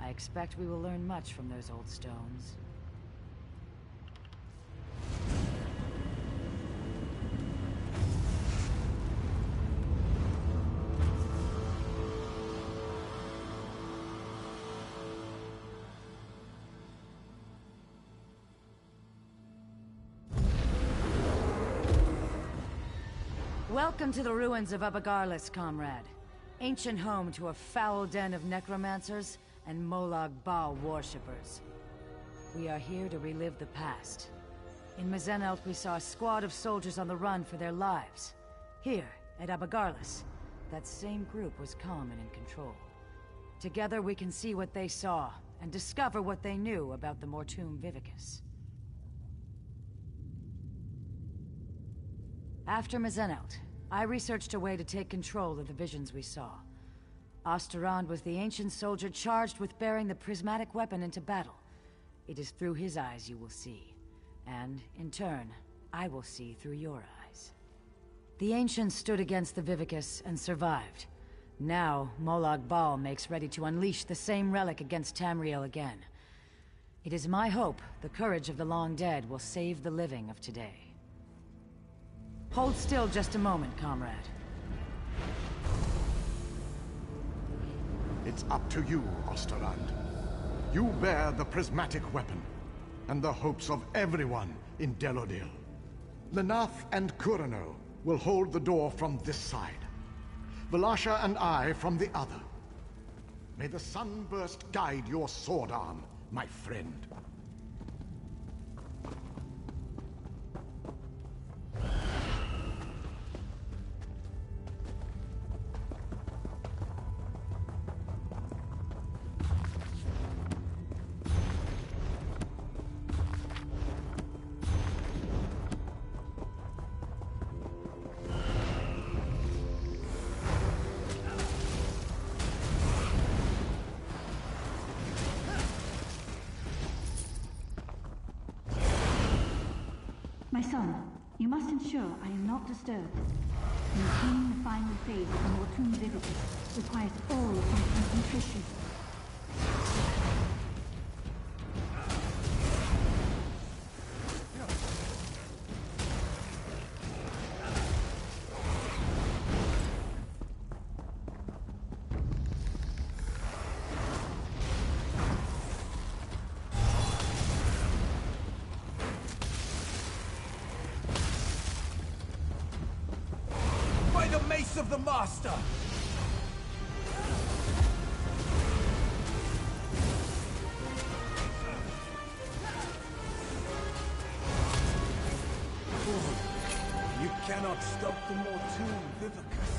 Speaker 22: I expect we will learn much from those old stones. Welcome to the ruins of Abagarlis, comrade. Ancient home to a foul den of necromancers and Molag Bal worshippers. We are here to relive the past. In Mizenelt, we saw a squad of soldiers on the run for their lives. Here, at Abagarlis, that same group was calm and in control. Together we can see what they saw, and discover what they knew about the Mortum Vivicus. After Mizenelt, I researched a way to take control of the visions we saw. Osterond was the ancient soldier charged with bearing the prismatic weapon into battle. It is through his eyes you will see. And, in turn, I will see through your eyes. The ancients stood against the Vivicus and survived. Now, Molag Bal makes ready to unleash the same relic against Tamriel again. It is my hope the courage of the long dead will save the living of today. Hold still just a moment, comrade.
Speaker 11: It's up to you, Osterand. You bear the prismatic weapon, and the hopes of everyone in Delodil. Lenath and Kurano will hold the door from this side. Valasha and I from the other. May the sunburst guide your sword arm, my friend.
Speaker 16: My son, you must ensure I am not disturbed. Maintaining the final phase of the Mortum Vivicus requires all of my concentration.
Speaker 18: By the mace of the Master! You cannot stop the Mortum Vivicus.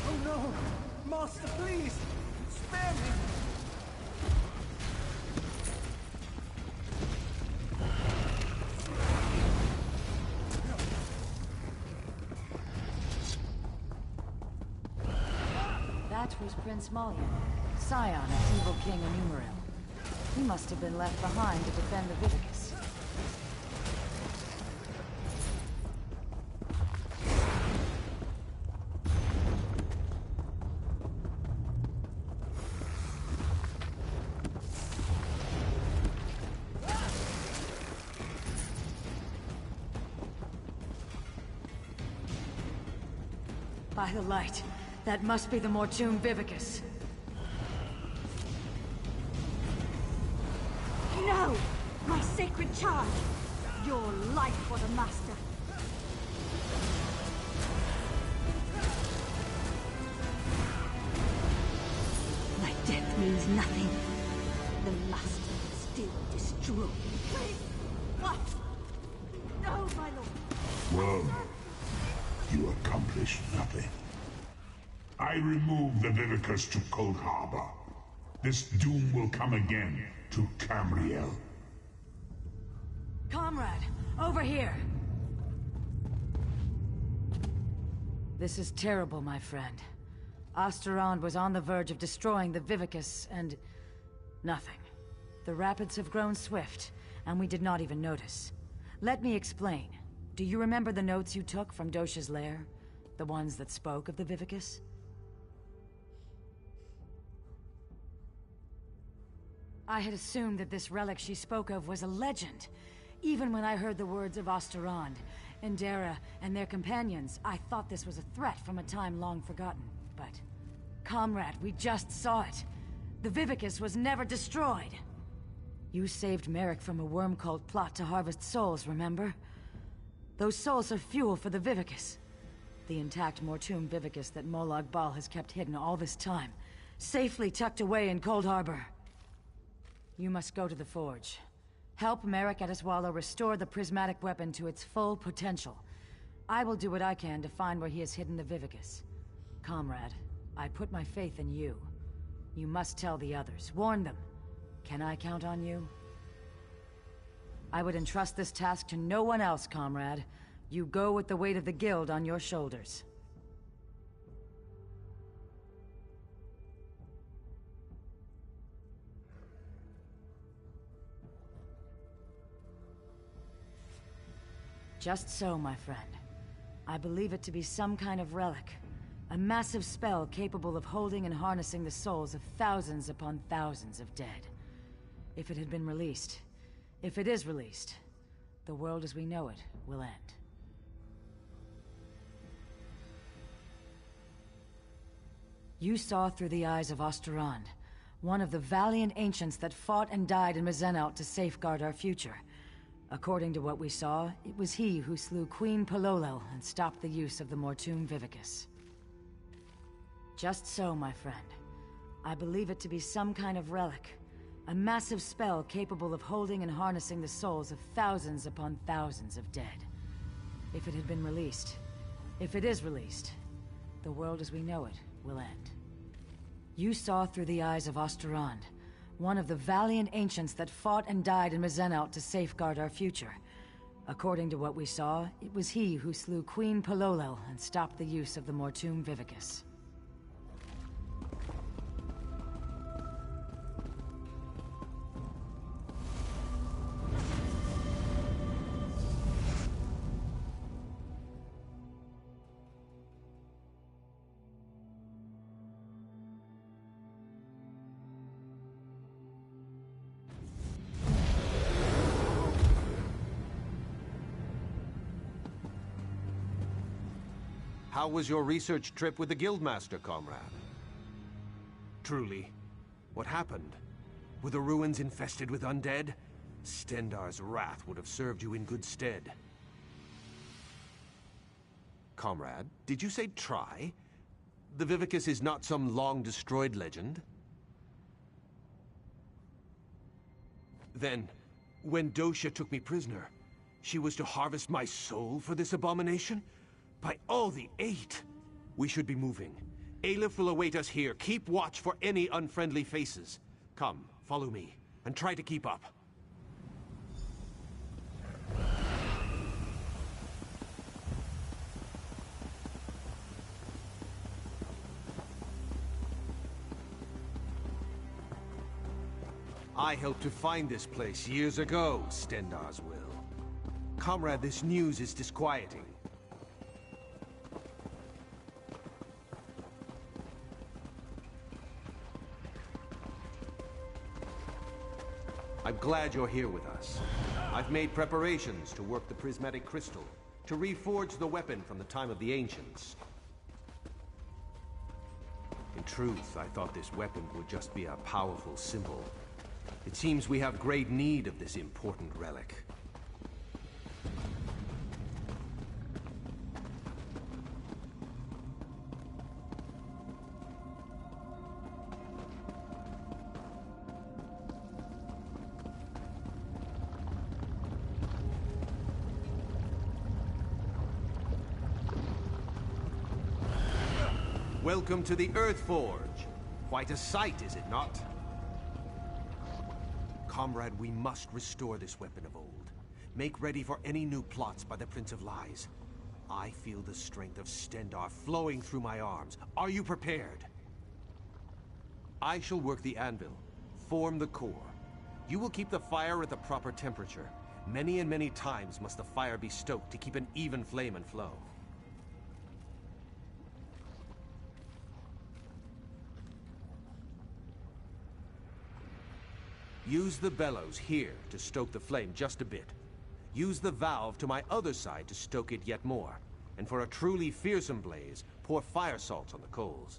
Speaker 18: Oh no! Master, please! Spare me!
Speaker 22: That was Prince Malyan, scion of evil King Enumeril. He must have been left behind to defend the Vivicus. By the light, that must be the Mortum Vivicus.
Speaker 16: No! My sacred charge! Your life for the Master! My death means nothing. The Master is still destroyed. Wait! What? No, my lord!
Speaker 24: Well, you accomplished nothing. I removed the Vivicus to Cold Harbor. This doom will come again to Camriel.
Speaker 22: Comrade, over here! This is terrible, my friend. Osterond was on the verge of destroying the Vivicus, and... nothing. The rapids have grown swift, and we did not even notice. Let me explain. Do you remember the notes you took from Dosha's lair? The ones that spoke of the Vivicus? I had assumed that this relic she spoke of was a legend. Even when I heard the words of Osterond, Endera, and their companions, I thought this was a threat from a time long forgotten. But, comrade, we just saw it. The Vivicus was never destroyed. You saved Merrick from a worm cult plot to harvest souls, remember? Those souls are fuel for the Vivicus. The intact Mortum Vivicus that Molag Bal has kept hidden all this time, safely tucked away in Cold Harbor. You must go to the Forge. Help Merrick Adeswalo restore the prismatic weapon to its full potential. I will do what I can to find where he has hidden the Vivicus. Comrade, I put my faith in you. You must tell the others. Warn them. Can I count on you? I would entrust this task to no one else, comrade. You go with the weight of the Guild on your shoulders. Just so, my friend. I believe it to be some kind of relic. A massive spell capable of holding and harnessing the souls of thousands upon thousands of dead. If it had been released, if it is released, the world as we know it will end. You saw through the eyes of Osterond, one of the valiant ancients that fought and died in Mazenalt to safeguard our future. According to what we saw, it was he who slew Queen Palolel and stopped the use of the Mortum Vivicus. Just so, my friend. I believe it to be some kind of relic. A massive spell capable of holding and harnessing the souls of thousands upon thousands of dead. If it had been released, if it is released, the world as we know it will end. You saw through the eyes of Osterond, one of the valiant ancients that fought and died in Mazenalt to safeguard our future. According to what we saw, it was he who slew Queen Palolel and stopped the use of the Mortum Vivicus.
Speaker 9: How was your research trip with the Guildmaster, comrade? Truly, what happened? Were the ruins infested with undead? Stendarr's wrath would have served you in good stead. Comrade, did you say try? The Vivicus is not some long-destroyed legend? Then, when Dosha took me prisoner, she was to harvest my soul for this abomination? By all the eight! We should be moving. Aleph will await us here. Keep watch for any unfriendly faces. Come, follow me, and try to keep up. I helped to find this place years ago, Stendarr's will. Comrade, this news is disquieting. I'm glad you're here with us. I've made preparations to work the prismatic crystal, to reforge the weapon from the time of the ancients. In truth, I thought this weapon would just be a powerful symbol. It seems we have great need of this important relic. Welcome to the Earth Forge. Quite a sight, is it not? Comrade, we must restore this weapon of old. Make ready for any new plots by the Prince of Lies. I feel the strength of Stendarr flowing through my arms. Are you prepared? I shall work the anvil, form the core. You will keep the fire at the proper temperature. Many and many times must the fire be stoked to keep an even flame and flow. Use the bellows here to stoke the flame just a bit. Use the valve to my other side to stoke it yet more. And for a truly fearsome blaze, pour fire salts on the coals.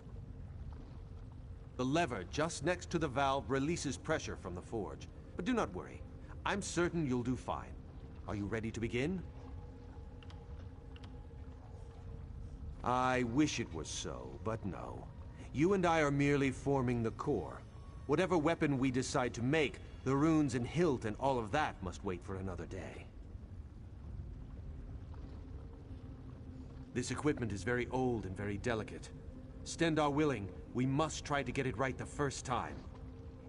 Speaker 9: The lever just next to the valve releases pressure from the forge. But do not worry. I'm certain you'll do fine. Are you ready to begin? I wish it was so, but no. You and I are merely forming the core. Whatever weapon we decide to make, the runes and hilt and all of that must wait for another day. This equipment is very old and very delicate. Stendarr willing, we must try to get it right the first time.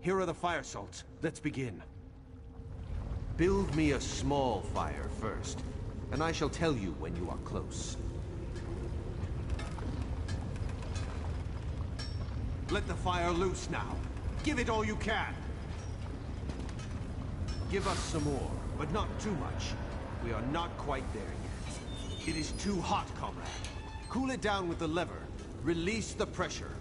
Speaker 9: Here are the fire salts. Let's begin. Build me a small fire first, and I shall tell you when you are close. Let the fire loose now. Give it all you can. Give us some more, but not too much. We are not quite there yet. It is too hot, comrade. Cool it down with the lever. Release the pressure.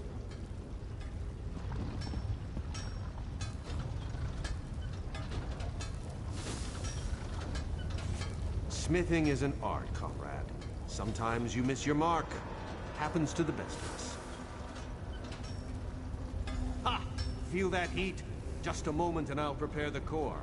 Speaker 9: Smithing is an art, comrade. Sometimes you miss your mark. Happens to the best of us. Ha! Feel that heat? Just a moment and I'll prepare the core.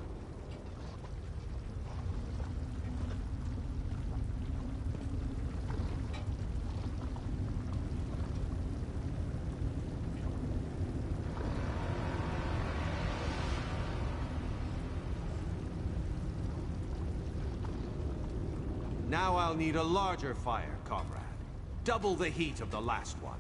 Speaker 9: Now I'll need a larger fire, comrade. Double the heat of the last one.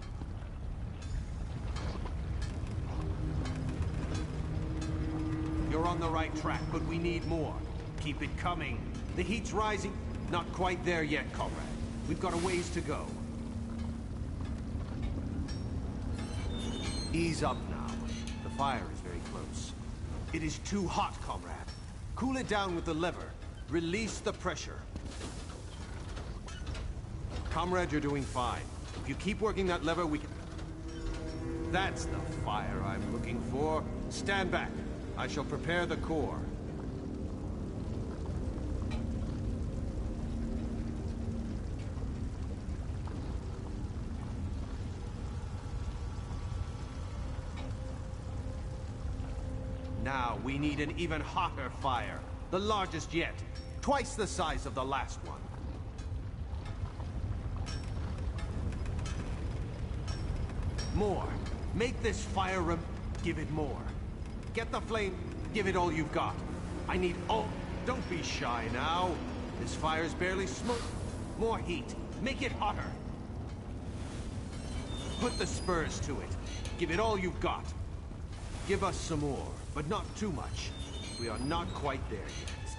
Speaker 9: You're on the right track, but we need more. Keep it coming. The heat's rising. Not quite there yet, comrade. We've got a ways to go. Ease up now. The fire is very close. It is too hot, comrade. Cool it down with the lever. Release the pressure. Comrade, you're doing fine. If you keep working that lever, we can... That's the fire I'm looking for. Stand back. I shall prepare the core. Now we need an even hotter fire. The largest yet. Twice the size of the last one. More. Make this fire give it more. Get the flame, give it all you've got. I need all... Don't be shy now. This fire's barely smoke. More heat. Make it hotter. Put the spurs to it. Give it all you've got. Give us some more, but not too much. We are not quite there yet.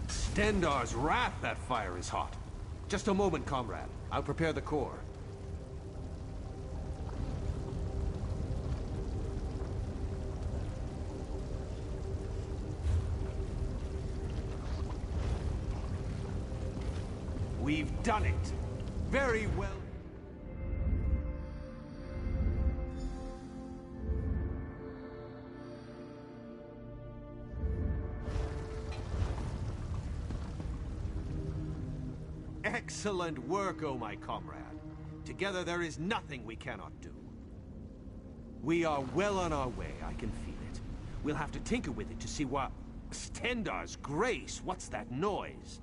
Speaker 9: Stendar's wrath, that fire is hot. Just a moment, comrade. I'll prepare the core. We've done it. Very well. Excellent work, oh my comrade. Together there is nothing we cannot do. We are well on our way, I can feel it. We'll have to tinker with it to see what... Stendar's grace, what's that noise?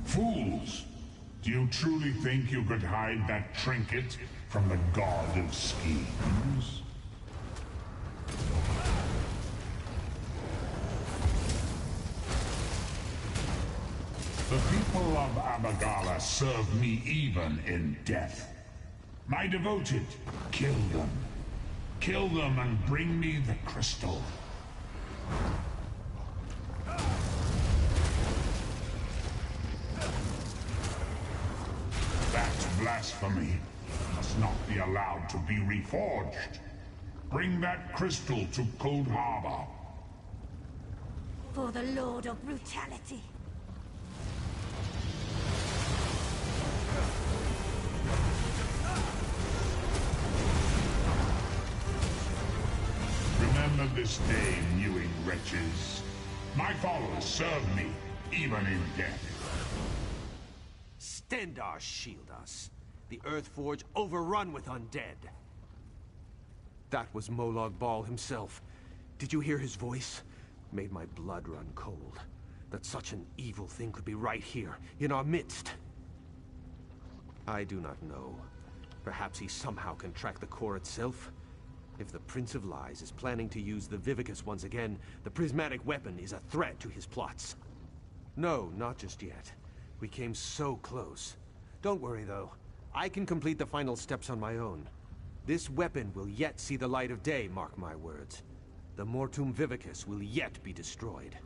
Speaker 24: Fools! Do you truly think you could hide that trinket from the god of schemes? The people of Amagala serve me even in death. My devoted, kill them. Kill them and bring me the crystal. That's blasphemy. Must not be allowed to be reforged. Bring that crystal to Cold Harbor.
Speaker 8: For the Lord of Brutality.
Speaker 24: Remember this day, mewing wretches. My followers serve me, even in death.
Speaker 9: Stendar shield us. The Earthforge overrun with undead. That was Molag Bal himself. Did you hear his voice? Made my blood run cold. That such an evil thing could be right here, in our midst. I do not know. Perhaps he somehow can track the core itself? If the Prince of Lies is planning to use the Vivicus once again, the prismatic weapon is a threat to his plots. No, not just yet. We came so close. Don't worry, though. I can complete the final steps on my own. This weapon will yet see the light of day, mark my words. The Mortum Vivicus will yet be destroyed.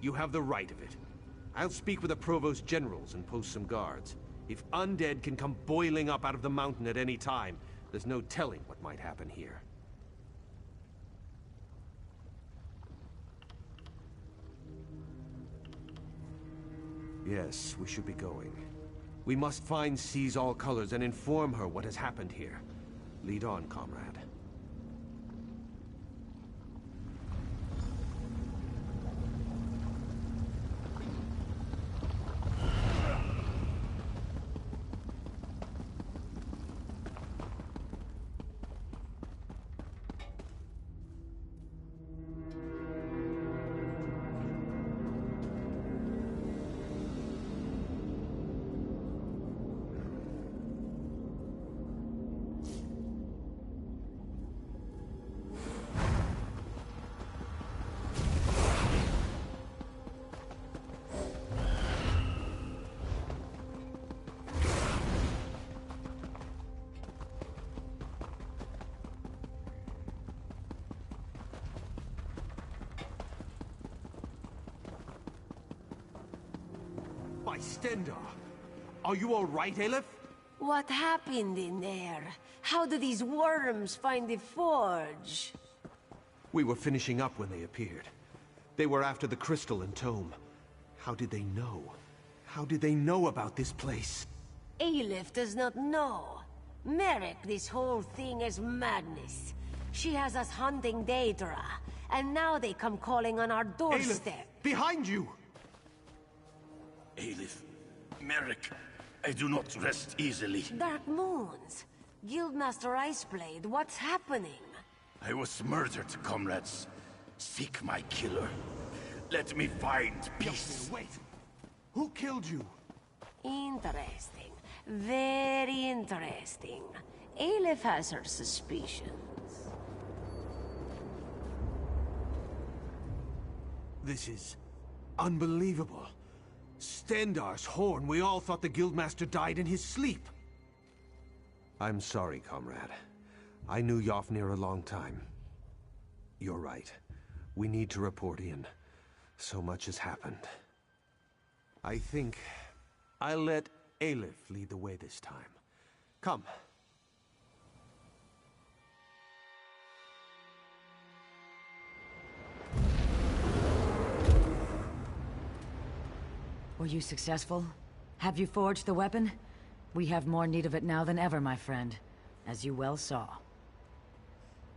Speaker 9: You have the right of it. I'll speak with the Provost Generals and post some guards. If undead can come boiling up out of the mountain at any time, there's no telling what might happen here. Yes, we should be going. We must find Seize All Colors and inform her what has happened here. Lead on, comrade. By Stendar! Are you all right, Aleph?
Speaker 2: What happened in there? How did these worms find the forge?
Speaker 9: We were finishing up when they appeared. They were after the crystal and tome. How did they know? How did they know about this place?
Speaker 2: Aleph does not know. Merrick, this whole thing is madness. She has us hunting Daedra, and now they come calling on our doorstep.
Speaker 9: Aleph, behind you!
Speaker 10: Aleph, Merrick, I do not rest easily.
Speaker 2: Dark moons. Guildmaster Iceblade, what's happening?
Speaker 10: I was murdered, comrades. Seek my killer. Let me find peace.
Speaker 18: Wait! Who killed you?
Speaker 2: Interesting. Very interesting. Aleph has her suspicions.
Speaker 9: This is unbelievable. Stendarr's horn. We all thought the Guildmaster died in his sleep. I'm sorry, comrade. I knew Yofnir a long time. You're right. We need to report in. So much has happened. I think I'll let Aleph lead the way this time. Come.
Speaker 22: Were you successful? Have you forged the weapon? We have more need of it now than ever, my friend, as you well saw.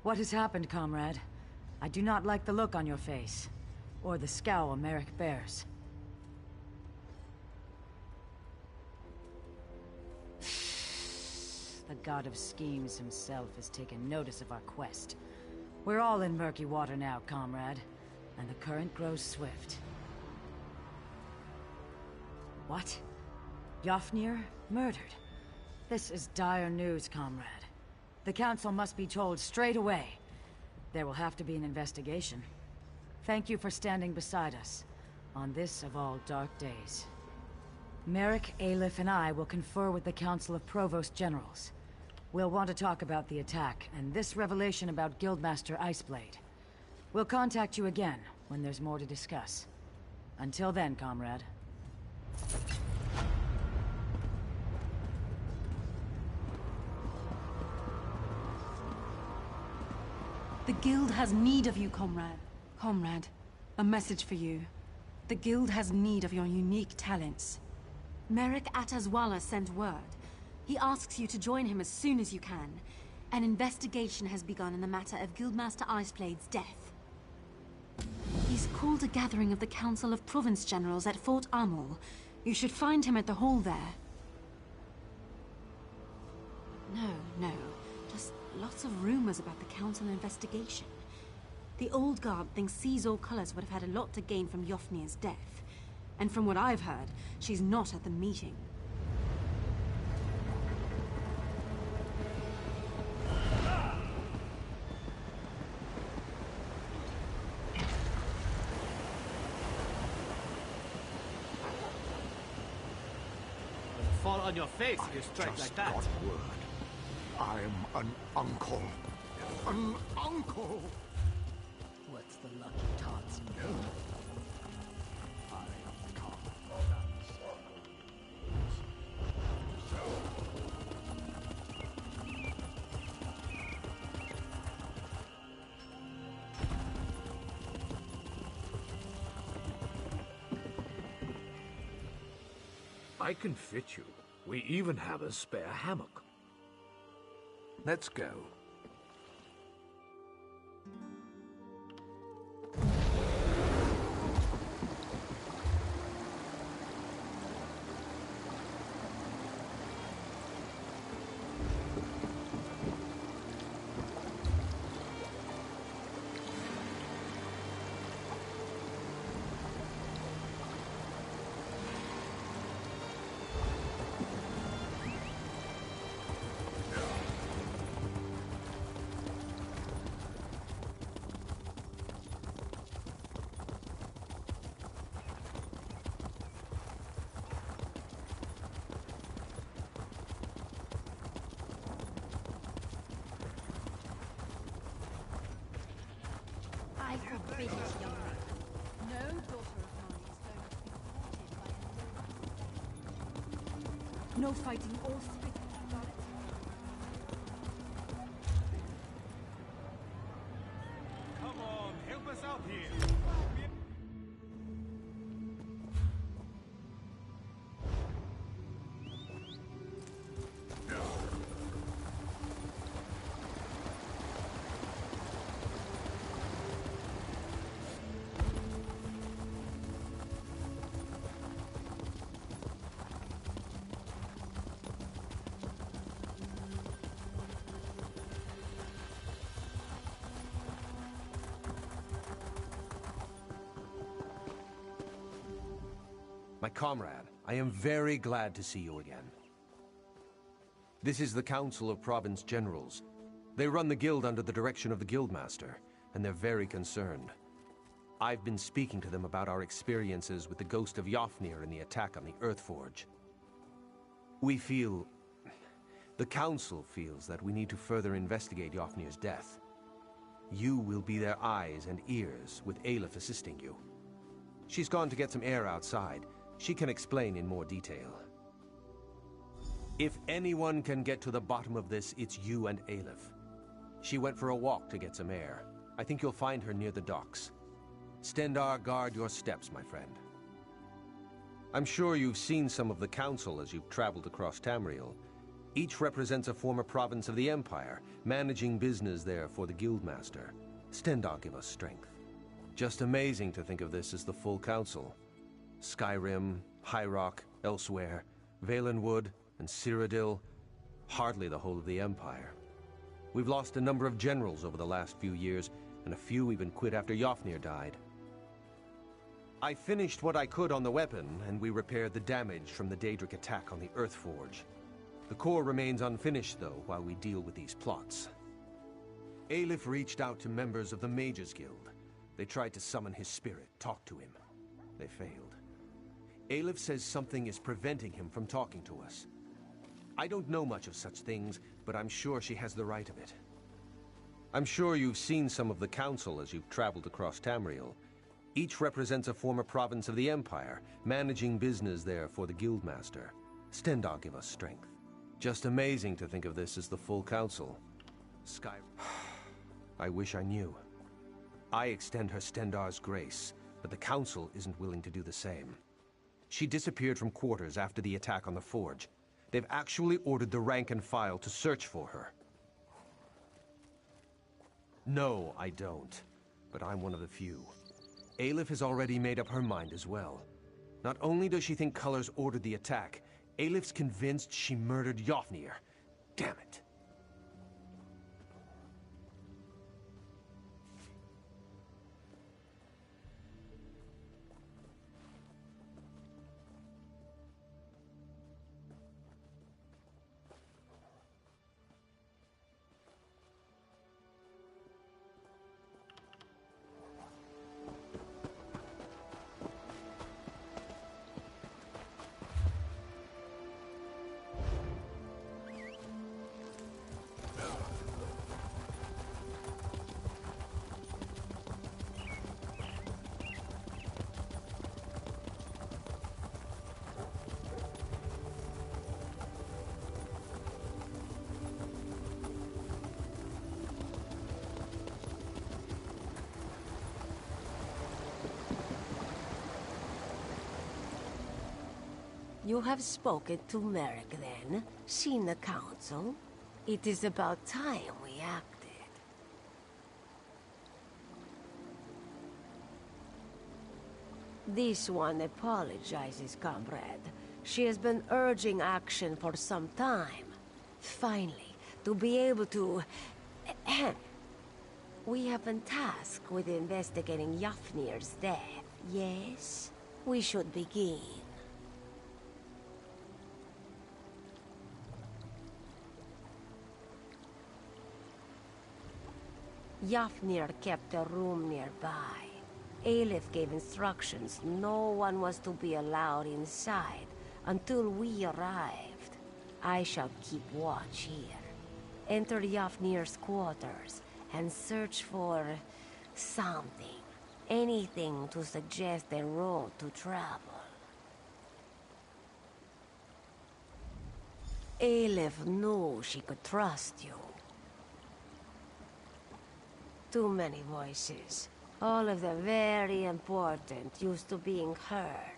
Speaker 22: What has happened, comrade? I do not like the look on your face, or the scowl Merrick bears. The god of schemes himself has taken notice of our quest. We're all in murky water now, comrade, and the current grows swift. What? Yofnir murdered? This is dire news, comrade. The Council must be told straight away. There will have to be an investigation. Thank you for standing beside us on this of all dark days. Merrick, Aleph, and I will confer with the Council of Provost Generals. We'll want to talk about the attack and this revelation about Guildmaster Iceblade. We'll contact you again when there's more to discuss. Until then, comrade.
Speaker 4: The Guild has need of you, comrade. Comrade, a message for you. The Guild has need of your unique talents. Merrick Atazwala sent word. He asks you to join him as soon as you can. An investigation has begun in the matter of Guildmaster Iceblade's death. He's called a gathering of the Council of Province Generals at Fort Amul. You should find him at the hall there. No. Just lots of rumors about the Council investigation. The Old Guard thinks Seize All Colors would have had a lot to gain from Yofnir's death. And from what I've heard, she's not at the meeting.
Speaker 19: Fall on your face if you strike like that.
Speaker 11: Got word. I'm an uncle. An uncle!
Speaker 19: What's the lucky tots know?
Speaker 13: I can fit you. We even have a spare hammock. Let's go.
Speaker 4: I forbid it, young man. No daughter of mine is going to be courted by a... No fighting or spit, got it?
Speaker 6: Come on, help us out here.
Speaker 9: comrade, I am very glad to see you again. This is the Council of Province Generals. They run the guild under the direction of the Guildmaster, and they're very concerned. I've been speaking to them about our experiences with the ghost of Yofnir and the attack on the Earthforge. The Council feels that we need to further investigate Yofnir's death. You will be their eyes and ears, with Aleph assisting you. She's gone to get some air outside. She can explain in more detail. If anyone can get to the bottom of this, it's you and Aleph. She went for a walk to get some air. I think you'll find her near the docks. Stendarr, guard your steps, my friend. I'm sure you've seen some of the Council as you've traveled across Tamriel. Each represents a former province of the Empire, managing business there for the Guildmaster. Stendarr give us strength. Just amazing to think of this as the full Council. Skyrim, High Rock, elsewhere, Valenwood, and Cyrodiil, hardly the whole of the Empire. We've lost a number of generals over the last few years, and a few even quit after Yofnir died. I finished what I could on the weapon, and we repaired the damage from the Daedric attack on the Earthforge. The core remains unfinished, though, while we deal with these plots. Aleph reached out to members of the Mages Guild. They tried to summon his spirit, talk to him. They failed. Aleph says something is preventing him from talking to us. I don't know much of such things, but I'm sure she has the right of it. I'm sure you've seen some of the Council as you've traveled across Tamriel. Each represents a former province of the Empire, managing business there for the Guildmaster. Stendarr give us strength. Just amazing to think of this as the full Council. I wish I knew. I extend her Stendarr's grace, but the Council isn't willing to do the same. She disappeared from quarters after the attack on the Forge. They've actually ordered the rank and file to search for her. No, I don't. But I'm one of the few. Aleph has already made up her mind as well. Not only does she think Colors ordered the attack, Aleph's convinced she murdered Yofnir. Damn it.
Speaker 2: You have spoken to Merrick, then? Seen the Council? It is about time we acted. This one apologizes, comrade. She has been urging action for some time. Finally, to be able to... We have been tasked with investigating Yofnir's death, yes? We should begin. Yofnir kept a room nearby. Aleph gave instructions no one was to be allowed inside until we arrived. I shall keep watch here. Enter Yofnir's quarters and search for something. Anything to suggest a road to travel. Aleph knew she could trust you. Too many voices. All of the very important used to being heard.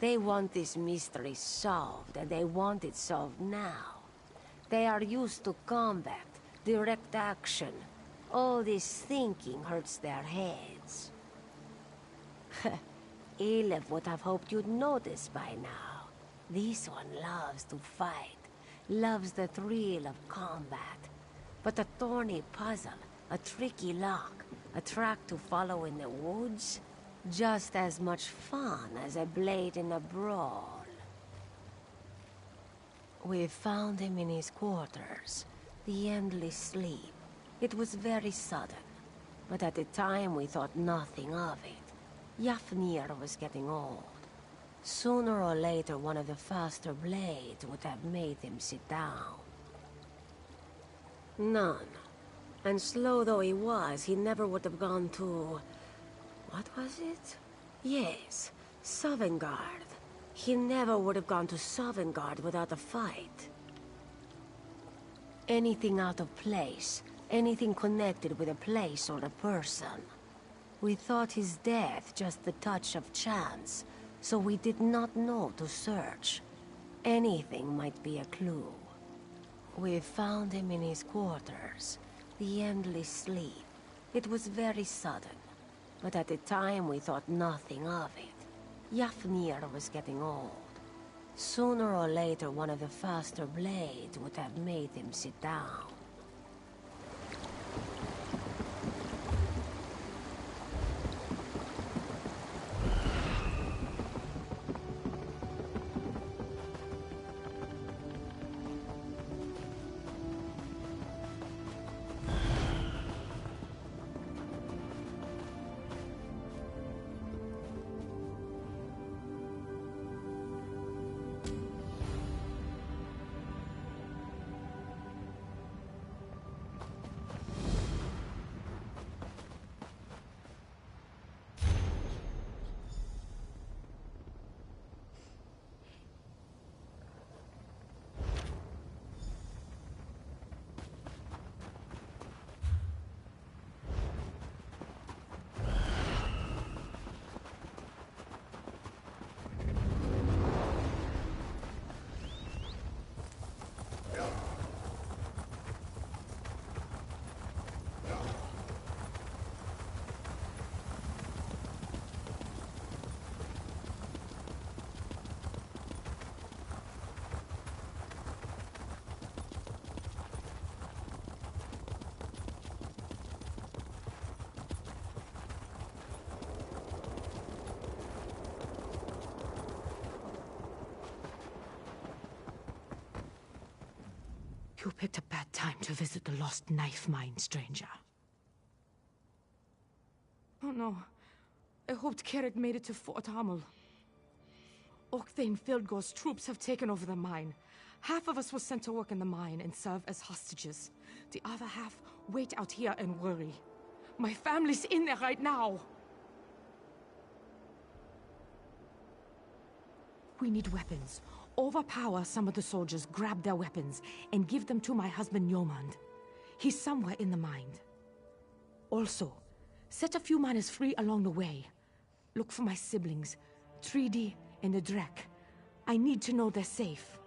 Speaker 2: They want this mystery solved, and they want it solved now. They are used to combat, direct action. All this thinking hurts their heads. Aleph would have hoped you'd notice by now. This one loves to fight, loves the thrill of combat. But a thorny puzzle, a tricky lock, a track to follow in the woods? Just as much fun as a blade in a brawl. We found him in his quarters, the endless sleep. It was very sudden, but at the time we thought nothing of it. Yafnir was getting old. Sooner or later, one of the faster blades would have made him sit down. None. And slow though he was, he never would have gone to... what was it? Yes, Sovngarde. He never would have gone to Sovngarde without a fight. Anything out of place, anything connected with a place or a person. We thought his death just the touch of chance, so we did not know to search. Anything might be a clue. We found him in his quarters, the endless sleep. It was very sudden, but at the time we thought nothing of it. Yafnir was getting old. Sooner or later, one of the faster blades would have made him sit down.
Speaker 1: You picked a bad time to visit the lost knife mine, stranger.
Speaker 3: Oh no. I hoped Khereg made it to Fort Hamel. Octhane Fildgor's troops have taken over the mine. Half of us was sent to work in the mine and serve as hostages. The other half wait out here and worry. My family's in there right now. We need weapons. Overpower some of the soldiers, grab their weapons, and give them to my husband Yomand. He's somewhere in the mine. Also, set a few miners free along the way. Look for my siblings, Tridi and Adrek. I need to know they're safe.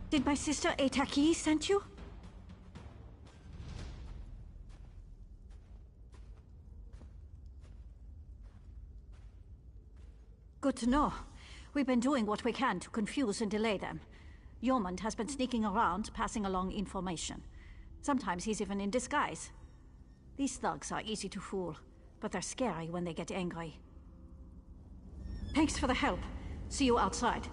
Speaker 16: Did my sister Etaki send you? Good to know. We've been doing what we can to confuse and delay them. Yomand has been sneaking around, passing along information. Sometimes he's even in disguise. These thugs are easy to fool, but they're scary when they get angry. Thanks for the help. See you outside.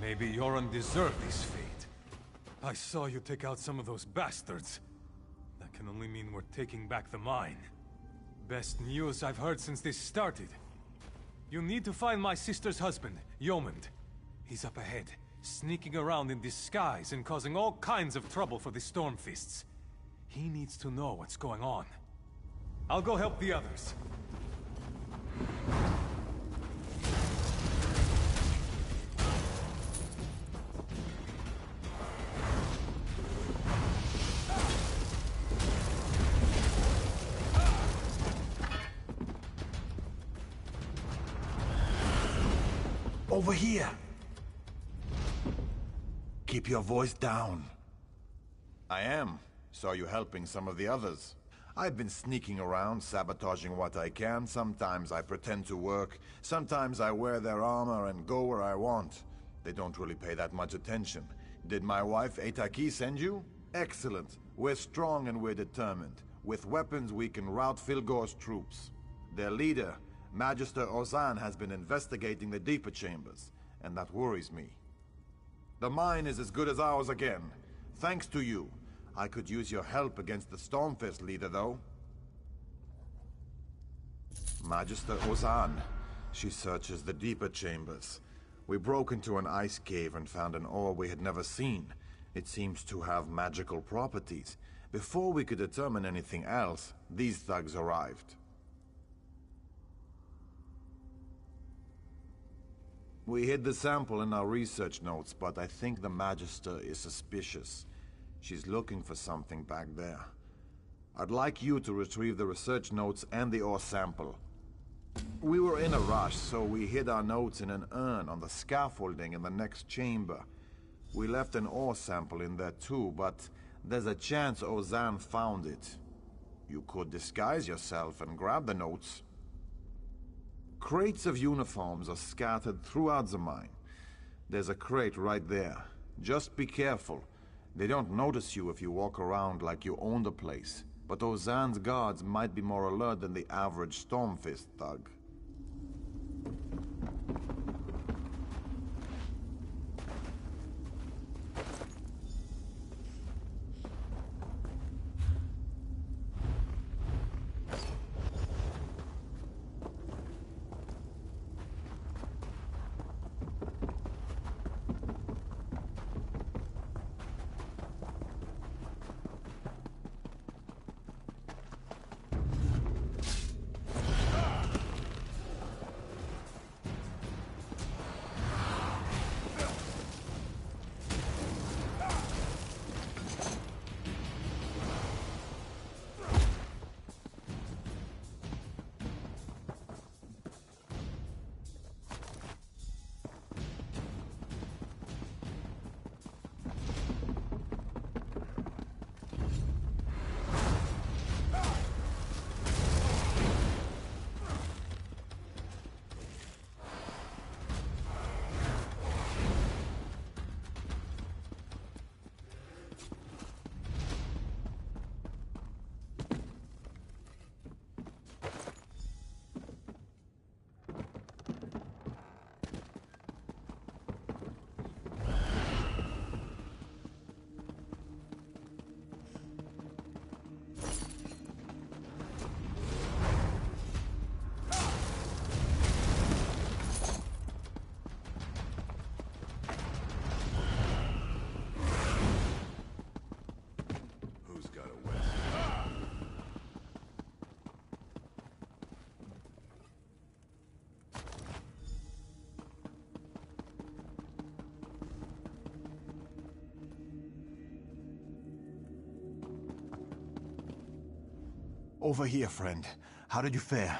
Speaker 7: Maybe Yoran deserved this fate. I saw you take out some of those bastards. That can only mean we're taking back the mine. Best news I've heard since this started. You need to find my sister's husband, Yomand. He's up ahead, sneaking around in disguise and causing all kinds of trouble for the Stormfists. He needs to know what's going on. I'll go help the others.
Speaker 6: Over here! Keep your voice down.
Speaker 12: I am. Saw you helping some of the others. I've been sneaking around, sabotaging what I can. Sometimes I pretend to work. Sometimes I wear their armor and go where I want. They don't really pay that much attention. Did my wife, Eitaki, send you? Excellent. We're strong and we're determined. With weapons, we can rout Filgor's troops. Their leader, Magister Ozan, has been investigating the deeper chambers, and that worries me. The mine is as good as ours again. Thanks to you. I could use your help against the Stormfist leader, though. Magister Ozan. She searches the deeper chambers. We broke into an ice cave and found an ore we had never seen. It seems to have magical properties. Before we could determine anything else, these thugs arrived. We hid the sample in our research notes, but I think the Magister is suspicious. She's looking for something back there. I'd like you to retrieve the research notes and the ore sample. We were in a rush, so we hid our notes in an urn on the scaffolding in the next chamber. We left an ore sample in there too, but there's a chance Ozan found it. You could disguise yourself and grab the notes. Crates of uniforms are scattered throughout the mine. There's a crate right there. Just be careful. They don't notice you if you walk around like you own the place. But Ozan's guards might be more alert than the average Stormfist thug. Over here, friend. How did you fare?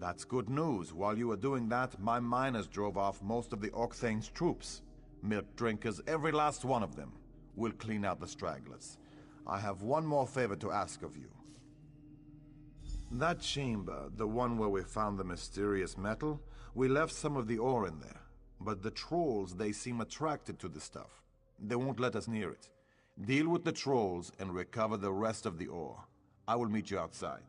Speaker 12: That's good news. While you were doing that, my miners drove off most of the Orkthane's troops. Milk drinkers, every last one of them. We'll clean out the stragglers. I have one more favor to ask of you. That chamber, the one where we found the mysterious metal, we left some of the ore in there. But the trolls, they seem attracted to the stuff. They won't let us near it. Deal with the trolls and recover the rest of the ore. I will meet you outside.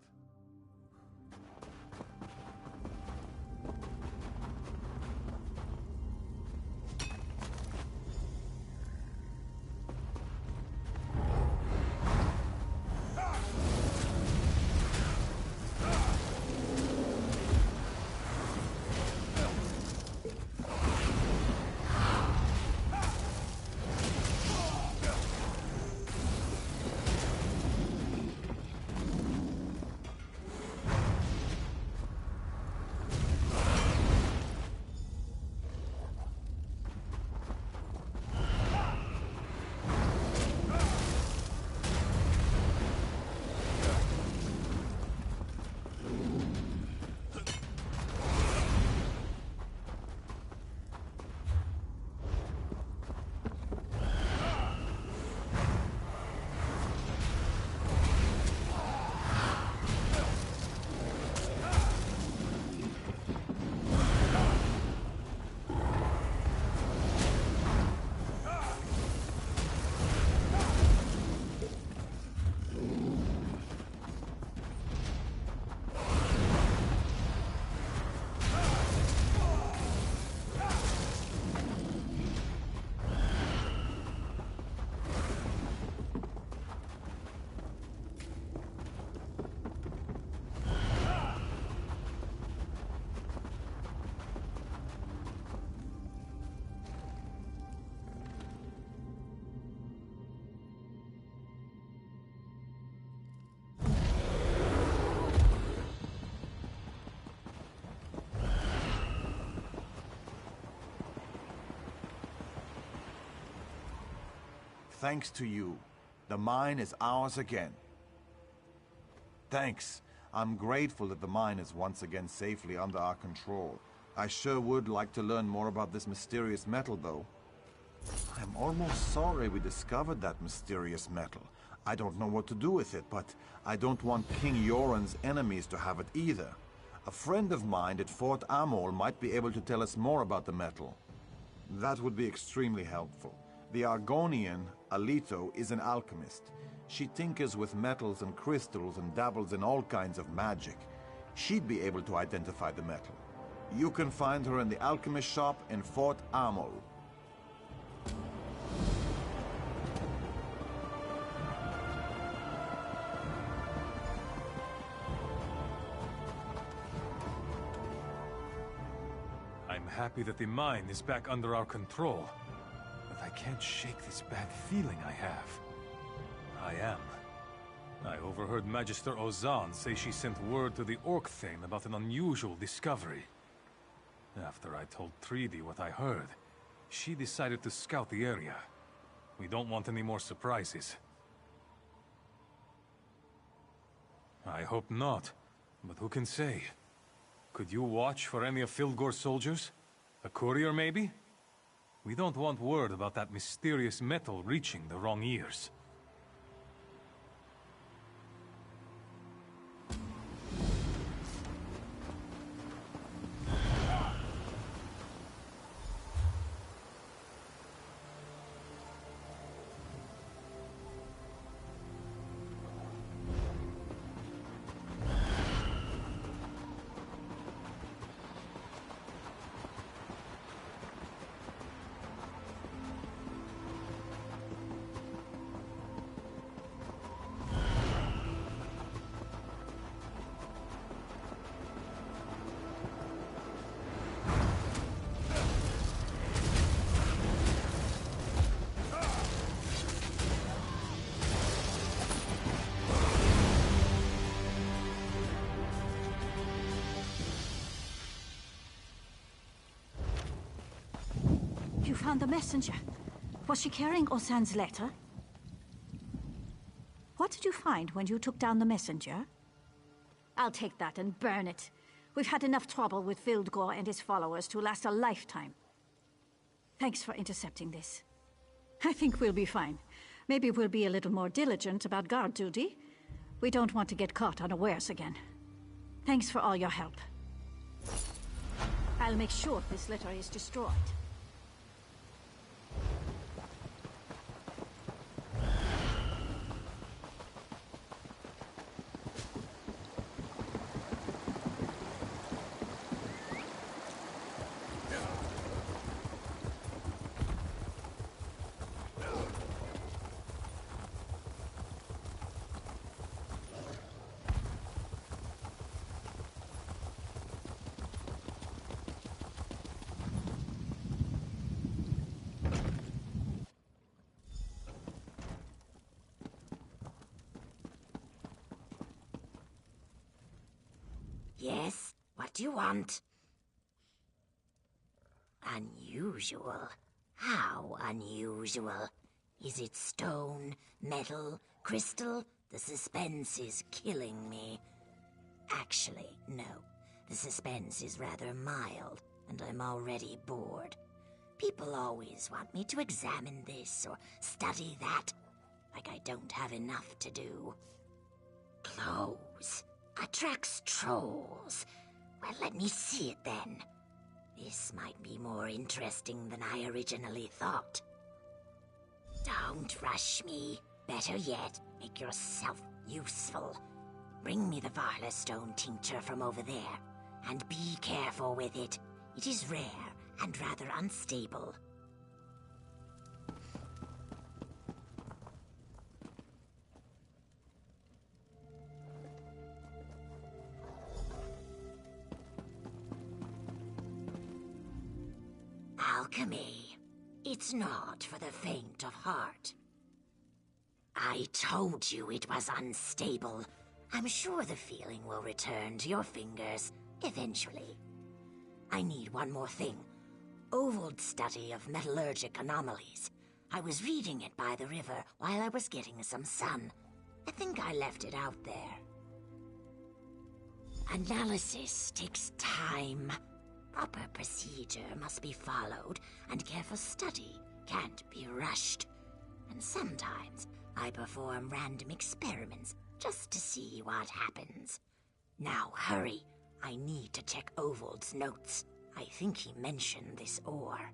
Speaker 12: thanks to you, the mine is ours again. Thanks. I'm grateful that the mine is once again safely under our control. I sure would like to learn more about this mysterious metal, though. I'm almost sorry we discovered that mysterious metal. I don't know what to do with it, but I don't want King Yoren's enemies to have it either. A friend of mine at Fort Amol might be able to tell us more about the metal. That would be extremely helpful. The Argonian, Alito, is an alchemist. She tinkers with metals and crystals and dabbles in all kinds of magic. She'd be able to identify the metal. You can find her in the alchemist shop in Fort Amol.
Speaker 7: I'm happy that the mine is back under our control, but I can't shake this bad feeling I have. I overheard Magister Ozan say she sent word to the Orc Thane about an unusual discovery. After I told Treaty what I heard, she decided to scout the area. We don't want any more surprises. I hope not, but who can say? Could you watch for any of Filgor's soldiers? A courier, maybe? We don't want word about that mysterious metal reaching the wrong ears.
Speaker 16: You found the messenger. Was she carrying Osan's letter? What did you find when you took down the messenger? I'll take that and burn it. We've had enough trouble with Vildgor and his followers to last a lifetime. Thanks for intercepting this. I think we'll be fine. Maybe we'll be a little more diligent about guard duty. We don't want to get caught unawares again. Thanks for all your help. I'll make sure this letter is destroyed.
Speaker 2: Yes? What do you want? Unusual? How unusual? Is it stone, metal, crystal? The suspense is killing me. Actually, no. The suspense is rather mild, and I'm already bored. People always want me to examine this or study that, like I don't have enough to do. Clothes. Attracts trolls. Well, let me see it then. This might be more interesting than I originally thought. Don't rush me. Better yet, make yourself useful. Bring me the Varla stone tincture from over there, and be careful with it. It is rare and rather unstable. Alchemy. It's not for the faint of heart. I told you it was unstable. I'm sure the feeling will return to your fingers eventually. I need one more thing. Ovold study of metallurgic anomalies.
Speaker 14: I was reading it by the river while I was getting some sun. I think I left it out there. Analysis takes time. Proper procedure must be followed, and careful study can't be rushed. And sometimes I perform random experiments just to see what happens. Now hurry. I need to check Ovold's notes. I think he mentioned this ore.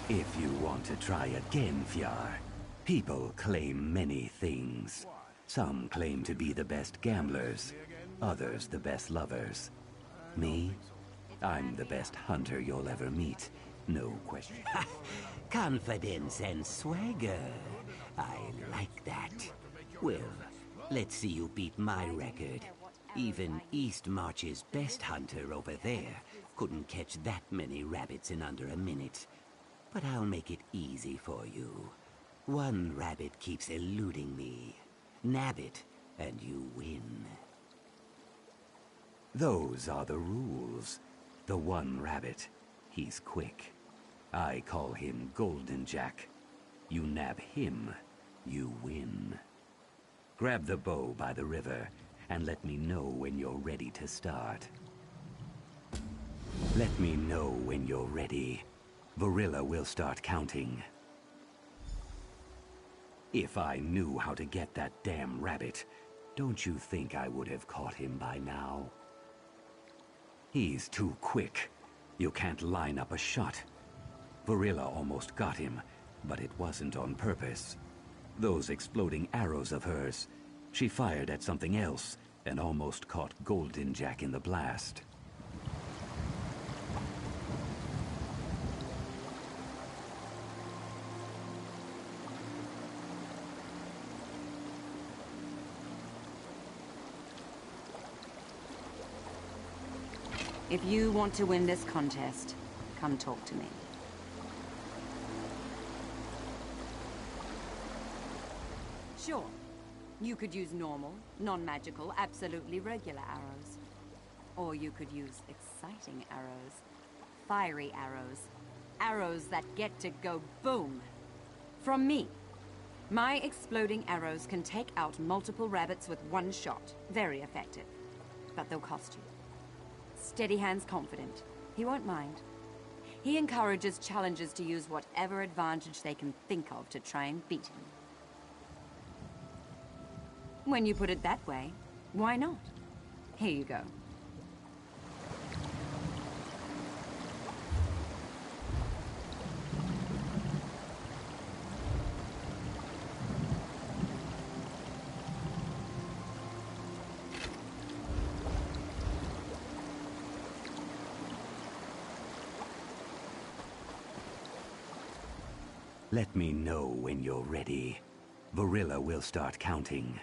Speaker 5: If you want to try again, Fjár, people claim many things. Some claim to be the best gamblers, others the best lovers. Me? I'm the best hunter you'll ever meet, no question.
Speaker 17: Confidence and swagger. I like that. Well, let's see you beat my record. Even East March's best hunter over there couldn't catch that many rabbits in under a minute. But I'll make it easy for you. One rabbit keeps eluding me. Nab it, and you win.
Speaker 5: Those are the rules. The one rabbit, he's quick. I call him Golden Jack. You nab him, you win. Grab the bow by the river, and let me know when you're ready to start. Let me know when you're ready. Varilla will start counting. If I knew how to get that damn rabbit, don't you think I would have caught him by now? He's too quick. You can't line up a shot. Varilla almost got him, but it wasn't on purpose. Those exploding arrows of hers, she fired at something else and almost caught Golden Jack in the blast.
Speaker 1: If you want to win this contest, come talk to me. Sure. You could use normal, non-magical, absolutely regular arrows. Or you could use exciting arrows. Fiery arrows. Arrows that get to go boom. From me. My exploding arrows can take out multiple rabbits with one shot. Very effective. But they'll cost you. Steady Hand's confident. He won't mind. He encourages challengers to use whatever advantage they can think of to try and beat him. When you put it that way, why not? Here you go.
Speaker 5: Let me know when you're ready. Varilla will start counting.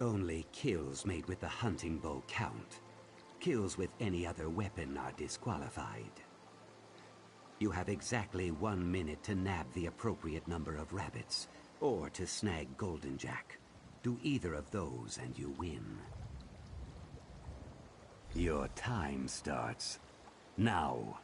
Speaker 5: Only kills made with the hunting bow count. Kills with any other weapon are disqualified. You have exactly 1 minute to nab the appropriate number of rabbits, or to snag Golden Jack. Do either of those and you win. Your time starts now.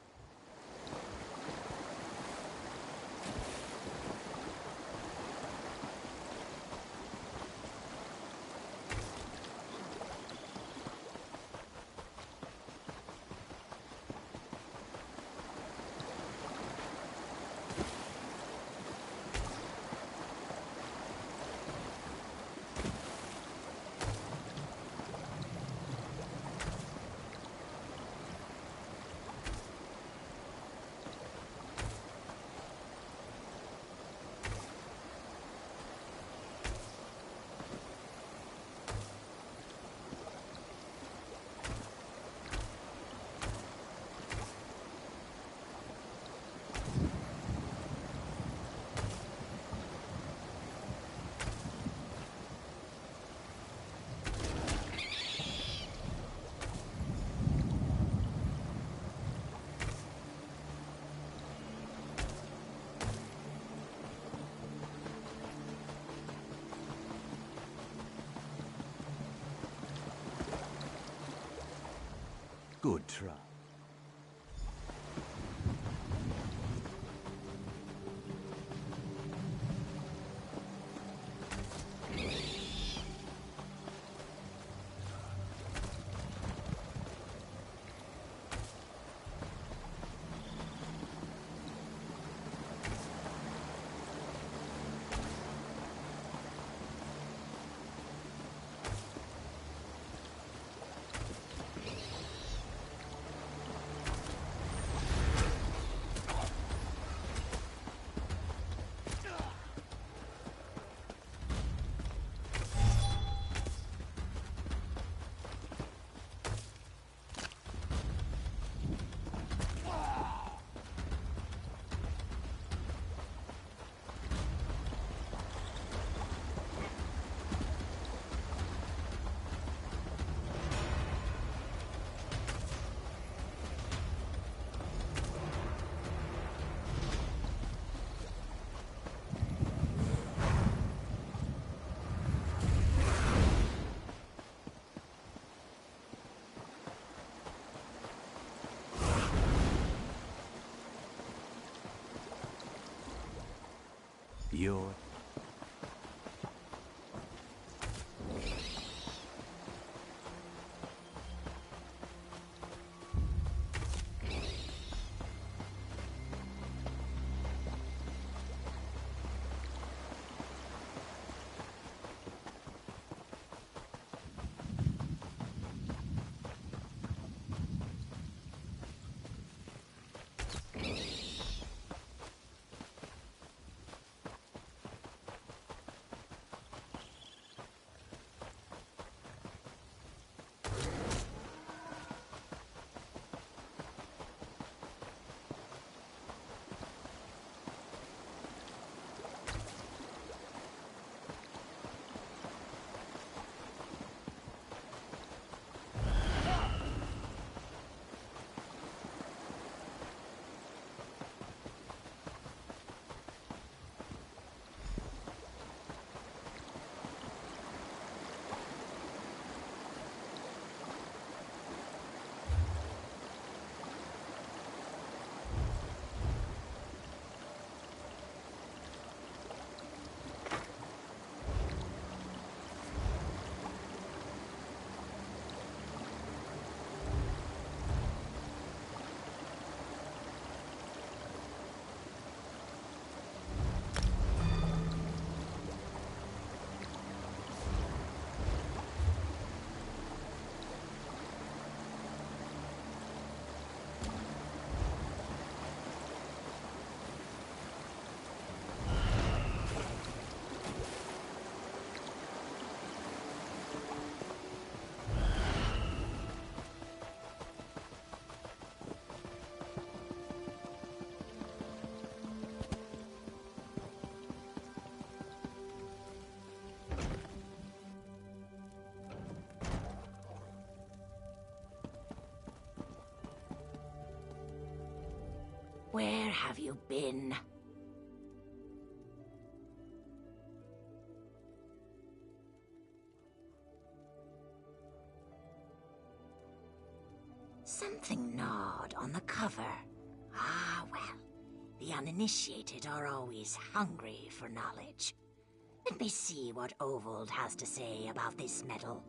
Speaker 5: Good try. You're...
Speaker 14: Where have you been? Something gnawed on the cover. Ah, well. The uninitiated are always hungry for knowledge. Let me see what Ovold has to say about this metal.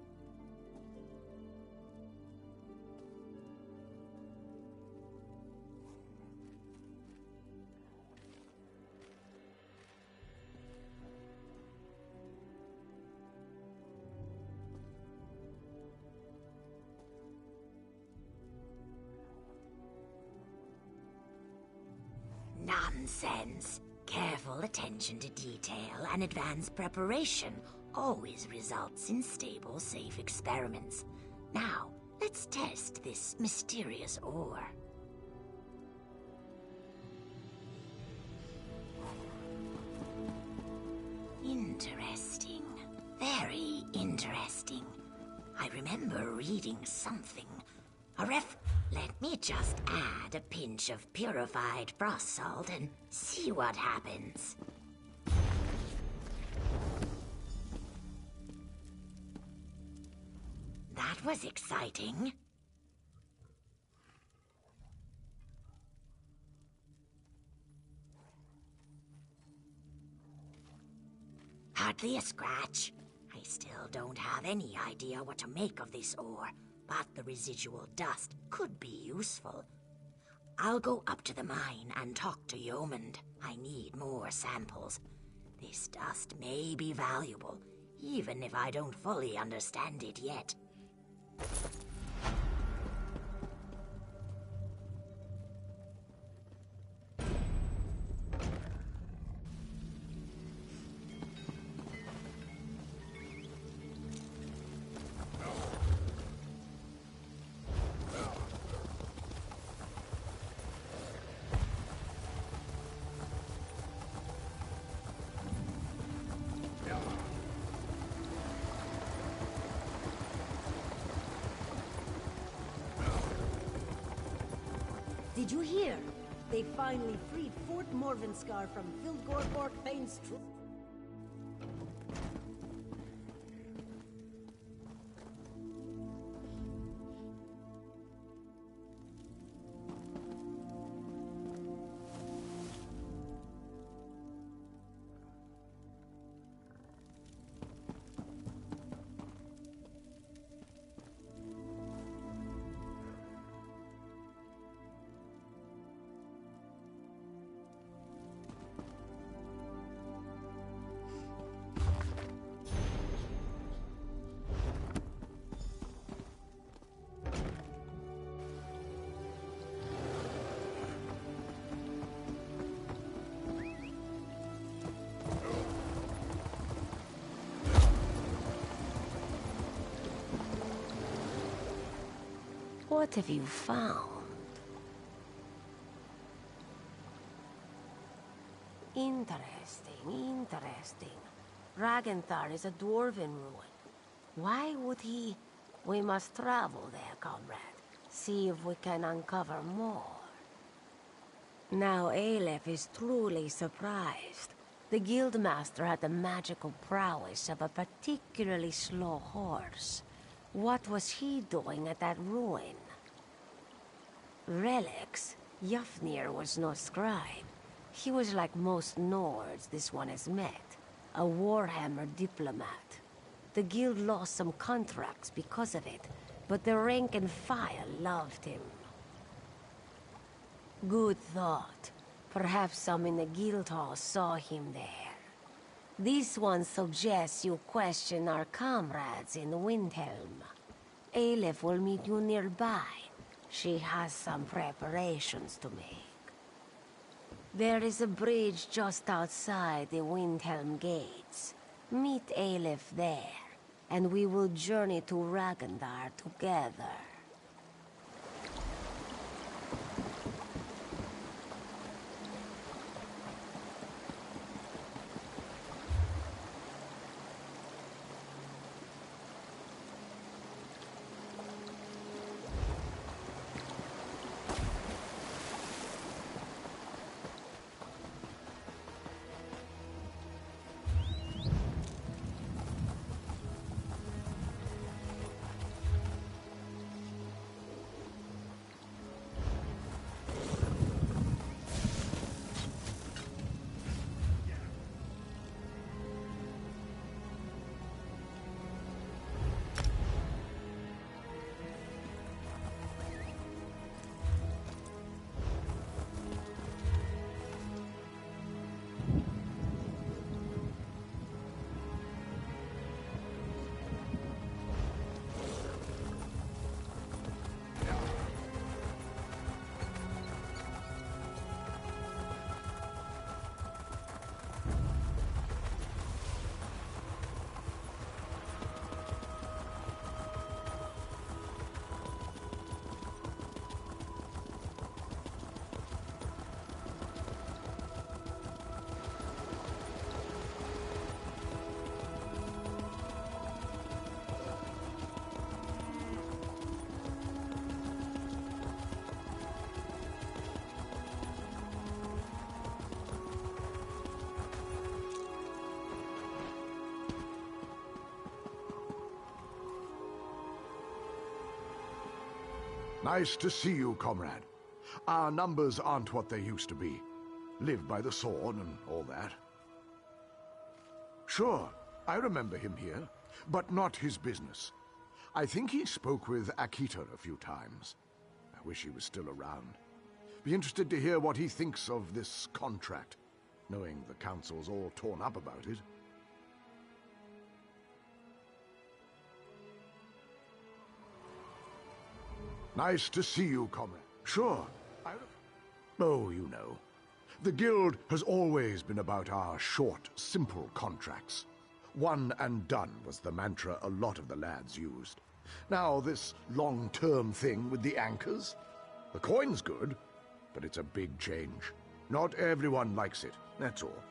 Speaker 14: Nonsense. Careful attention to detail and advanced preparation always results in stable, safe experiments. Now, let's test this mysterious ore. Interesting. Very interesting. I remember reading something. Let me just add a pinch of purified frost salt and see what happens. That was exciting. Hardly a scratch. I still don't have any idea what to make of this ore, but the residual dust could be useful. I'll go up to the mine and talk to Yeomand. I need more samples. This dust may be valuable, even if I don't fully understand it yet.
Speaker 15: Did you hear? They finally freed Fort Morvenskar from Fildgorborg Thane's troops.
Speaker 2: What have you found? Interesting. Ragenthar is a dwarven ruin. Why would he? We must travel there, comrade. See if we can uncover more. Now Aleph is truly surprised. The guildmaster had the magical prowess of a particularly slow horse. What was he doing at that ruin? Relics? Jafnir was no scribe. He was like most Nords this one has met. A Warhammer diplomat. The guild lost some contracts because of it, but the rank and file loved him. Good thought. Perhaps some in the guild hall saw him there. This one suggests you question our comrades in Windhelm. Aleph will meet you nearby. She has some preparations to make. There is a bridge just outside the Windhelm gates. Meet Aleph there, and we will journey to Ragnar together.
Speaker 11: Nice to see you, comrade. Our numbers aren't what they used to be. Live by the sword and all that. Sure, I remember him here, but not his business. I think he spoke with Akita a few times. I wish he was still around. Be interested to hear what he thinks of this contract, knowing the Council's all torn up about it. Nice to see you, comrade. Sure. Oh, you know. The Guild has always been about our short, simple contracts. One and done was the mantra a lot of the lads used. Now, this long-term thing with the anchors? The coin's good, but it's a big change. Not everyone likes it, that's all.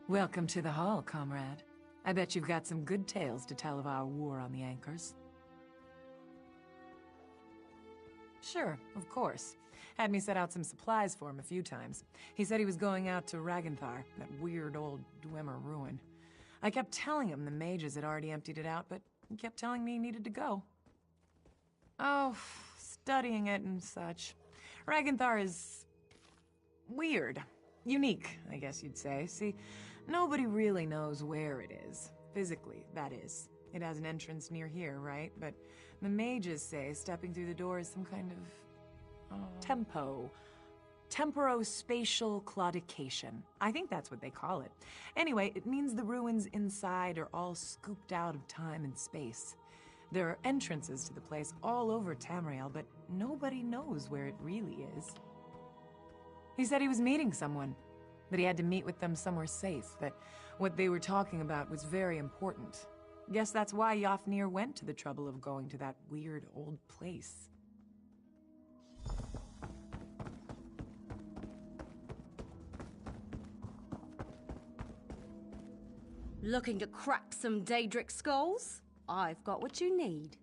Speaker 8: Welcome to the hall, comrade. I bet you've got some good tales to tell of our war on the anchors. Sure, of course. Had me set out some supplies for him a few times. He said he was going out to Ragenthar, that weird old Dwemer ruin. I kept telling him the mages had already emptied it out, but he kept telling me he needed to go. Oh, studying it and such. Ragenthar is weird. Unique, I guess you'd say. See, nobody really knows where it is. Physically, that is. It has an entrance near here, right? But the mages say stepping through the door is some kind of... Temporospatial claudication. I think that's what they call it. Anyway, it means the ruins inside are all scooped out of time and space. There are entrances to the place all over Tamriel, but nobody knows where it really is. He said he was meeting someone, that he had to meet with them somewhere safe, that what they were talking about was very important. Guess that's why Yafnir went to the trouble of going to that weird old place.
Speaker 20: Looking to crack some Daedric skulls? I've got what you need.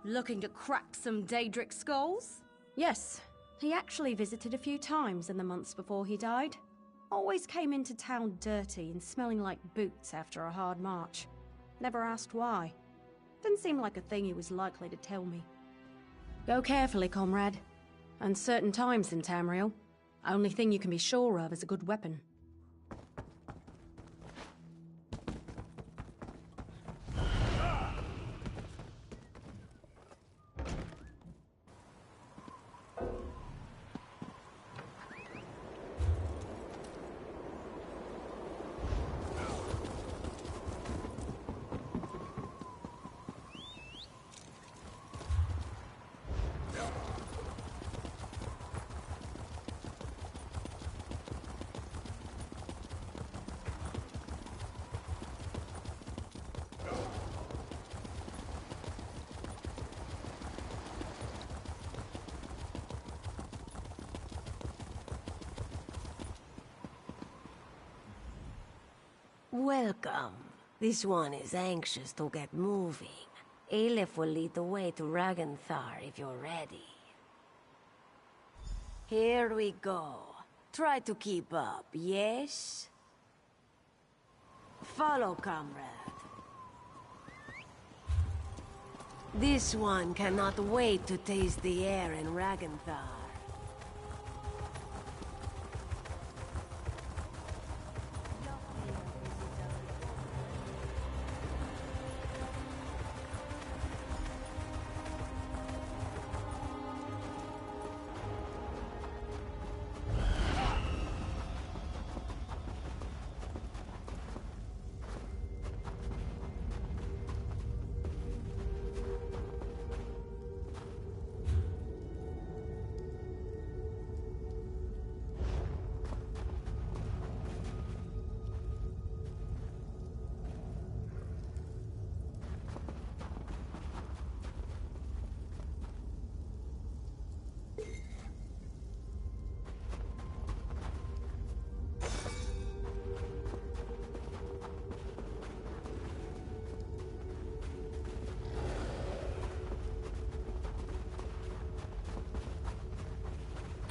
Speaker 20: Looking to crack some Daedric skulls? Yes. He actually visited a few times in the months before he died. Always came into town dirty and smelling like boots after a hard march. Never asked why. Didn't seem like a thing he was likely to tell me. Go carefully, comrade. Uncertain times in Tamriel. Only thing you can be sure of is a good weapon.
Speaker 2: Welcome. This one is anxious to get moving. Aleph will lead the way to Ragenthar if you're ready. Here we go. Try to keep up, yes? Follow, comrade. This one cannot wait to taste the air in Ragenthar.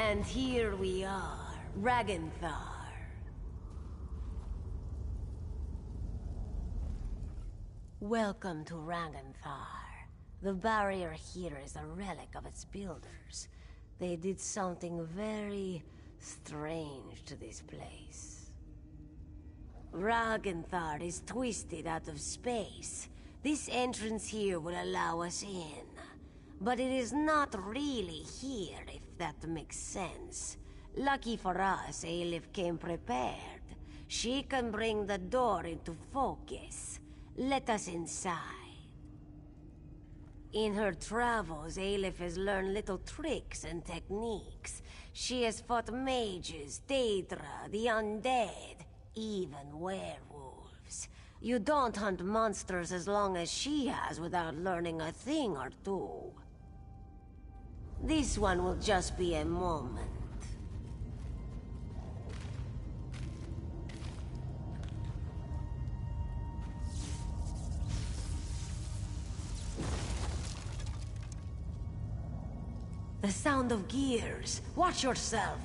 Speaker 2: And here we are, Ragenthar. Welcome to Ragenthar. The barrier here is a relic of its builders. They did something very strange to this place. Ragenthar is twisted out of space. This entrance here will allow us in. But it is not really here, if that makes sense. Lucky for us, Aelif came prepared. She can bring the door into focus. Let us inside. In her travels, Aelif has learned little tricks and techniques. She has fought mages, Daedra, the undead, even werewolves. You don't hunt monsters as long as she has without learning a thing or two. This one will just be a moment. The sound of gears. Watch yourself.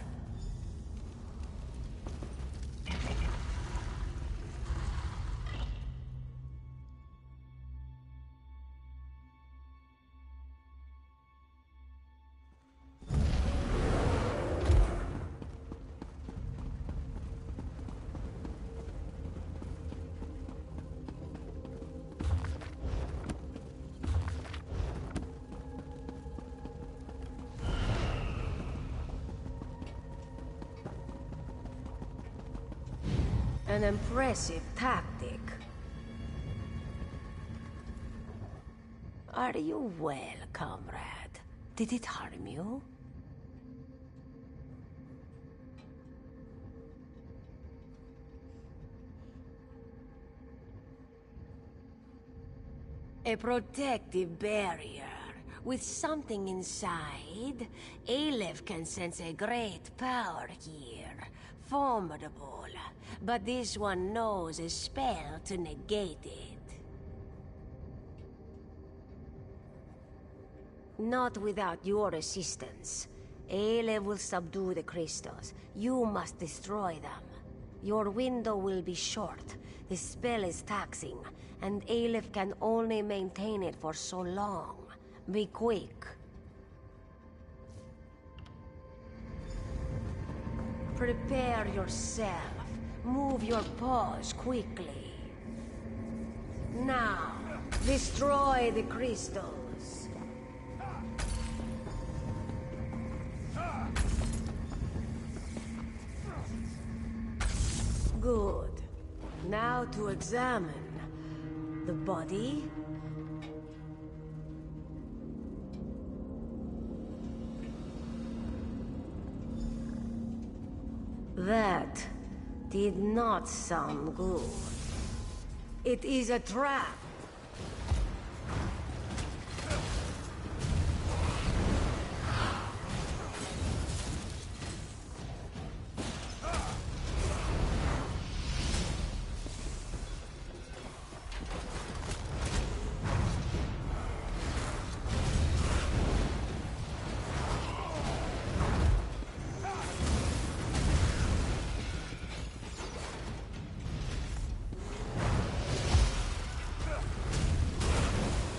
Speaker 2: An impressive tactic. Are you well, comrade? Did it harm you? A protective barrier. With something inside, Aleph can sense a great power here. Formidable. But this one knows a spell to negate it. Not without your assistance. Aleph will subdue the crystals. You must destroy them. Your window will be short. The spell is taxing, and Aleph can only maintain it for so long. Be quick. Prepare yourself. Move your paws quickly. Now, destroy the crystals. Good. Now to examine the body. That did not sound good. It is a trap.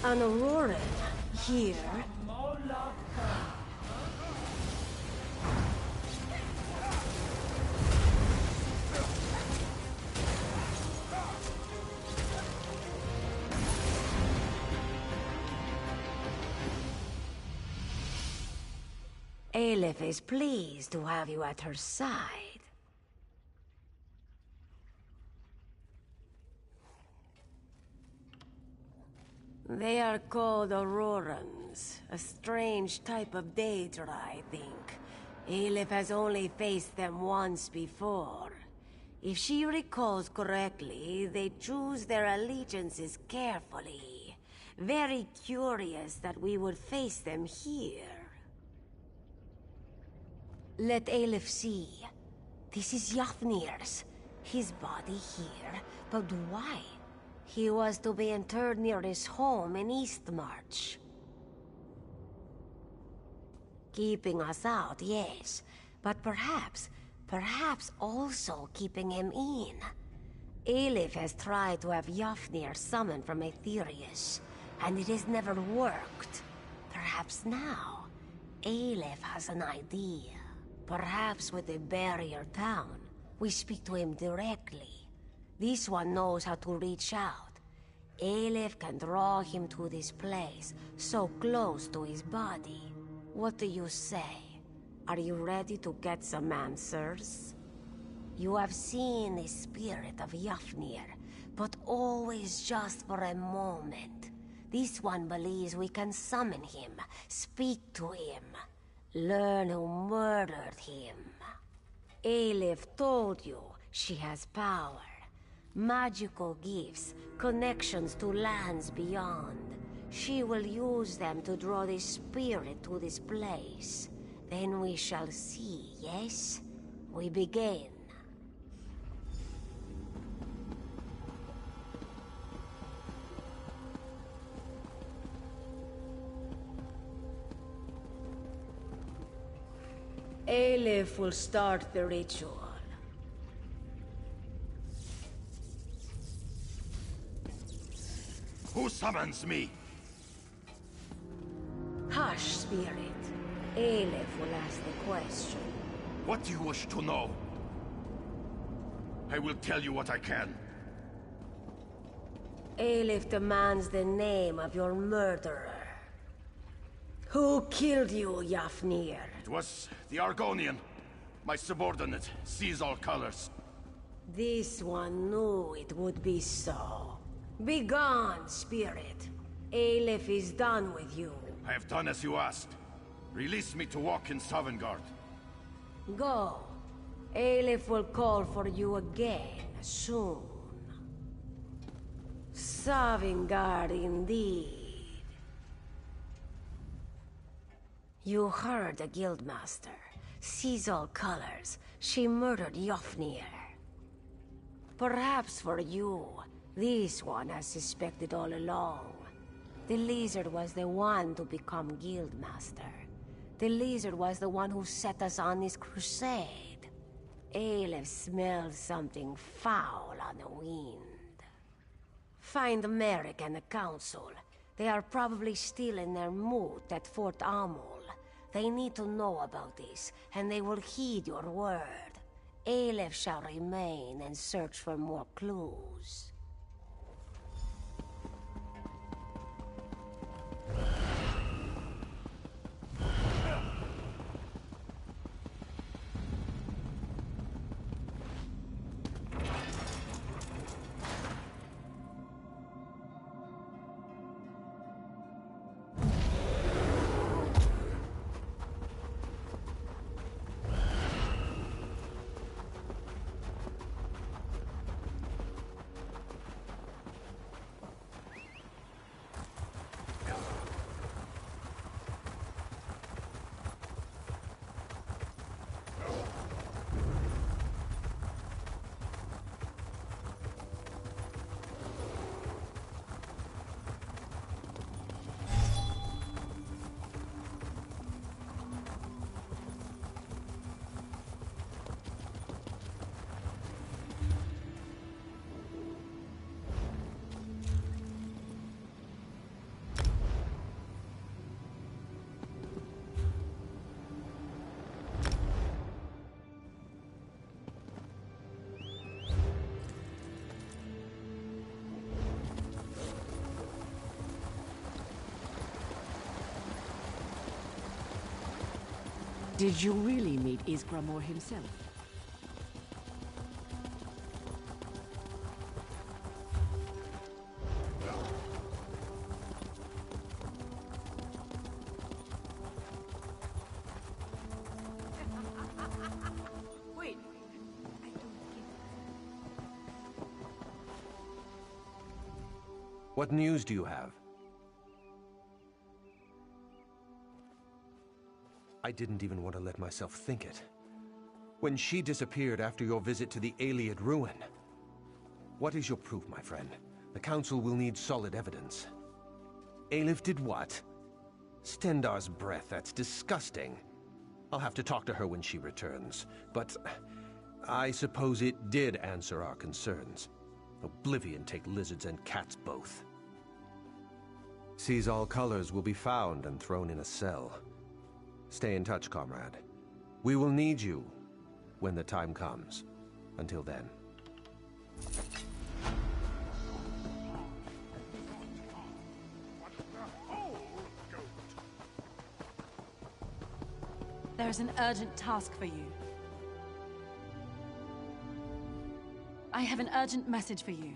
Speaker 2: An Auroran here. Aleph is pleased to have you at her side. They are called Aurorans, a strange type of Daedra, I think. Aleph has only faced them once before. If she recalls correctly, they choose their allegiances carefully. Very curious that we would face them here. Let Aleph see. This is Yafnir's. His body here, but why? He was to be interred near his home in Eastmarch. Keeping us out, yes. But perhaps also keeping him in. Aleph has tried to have Yafnir summoned from Aetherius, and it has never worked. Perhaps now, Aleph has an idea. Perhaps with the barrier down, we speak to him directly. This one knows how to reach out. Aleph can draw him to this place, so close to his body. What do you say? Are you ready to get some answers? You have seen the spirit of Yafnir, but always just for a moment. This one believes we can summon him, speak to him, learn who murdered him. Aleph told you she has power. Magical gifts, connections to lands beyond. She will use them to draw the spirit to this place. Then we shall see, yes? We begin. Aleph will start the ritual.
Speaker 6: Who summons me?
Speaker 2: Hush, spirit. Aleph will ask the question.
Speaker 6: What do you wish to know? I will tell you what I can.
Speaker 2: Aleph demands the name of your murderer. Who killed you, Yafnir?
Speaker 6: It was the Argonian. My subordinate sees all colors.
Speaker 2: This one knew it would be so. Begone, spirit. Aleph is done with you.
Speaker 6: I have done as you asked. Release me to walk in Sovngarde.
Speaker 2: Go. Aleph will call for you again, soon. Sovngarde indeed. You heard the Guildmaster. Sees all colors. She murdered Yafnir. Perhaps for you, this one has suspected all along. The lizard was the one to become Guildmaster. The lizard was the one who set us on this crusade. Aleph smelled something foul on the wind. Find Merrick and the Council. They are probably still in their moot at Fort Amul. They need to know about this, and they will heed your word. Aleph shall remain and search for more clues.
Speaker 10: Did you really meet Isgramor himself?
Speaker 15: Wait.
Speaker 9: What news do you have? I didn't even want to let myself think it. When she disappeared after your visit to the Ayleid ruin. What is your proof, my friend? The Council will need solid evidence. Aleph did what? Stendar's breath, that's disgusting. I'll have to talk to her when she returns. But I suppose it did answer our concerns. Oblivion take lizards and cats both. Seize all colors will be found and thrown in a cell. Stay in touch, comrade. We will need you when the time comes. Until then.
Speaker 4: There's an urgent task for you. I have an urgent message for you.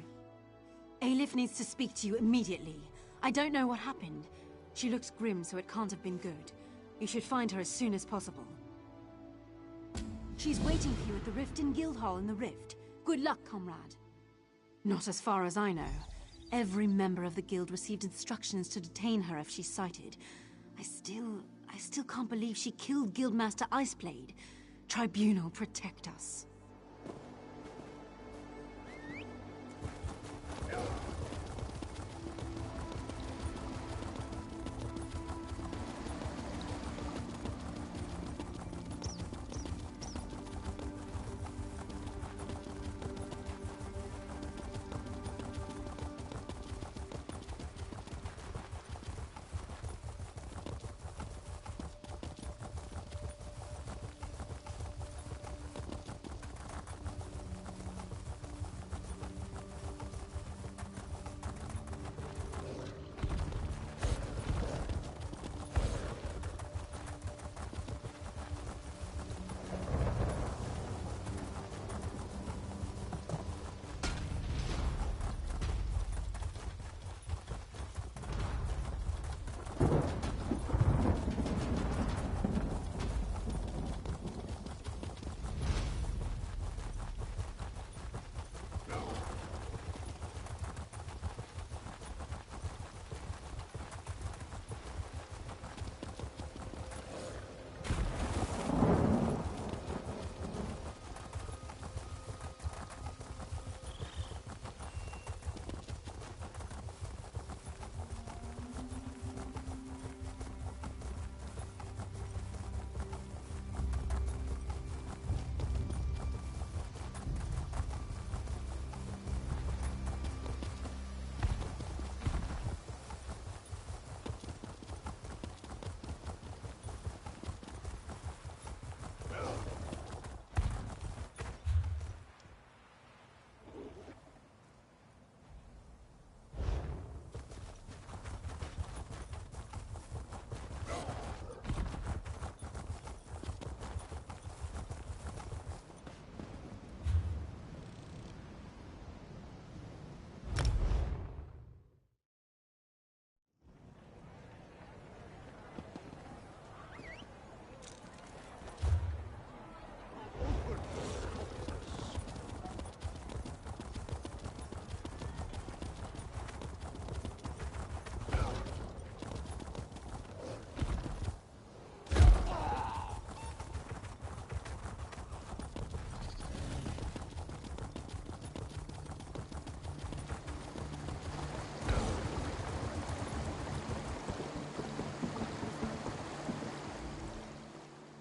Speaker 4: Aelif needs to speak to you immediately. I don't know what happened. She looks grim, so it can't have been good. You should find her as soon as possible. She's waiting for you at the Rift in Guildhall in the Rift. Good luck, comrade. Not as far as I know. Every member of the guild received instructions to detain her if she's sighted. I still can't believe she killed Guildmaster Iceblade. Tribunal, protect us.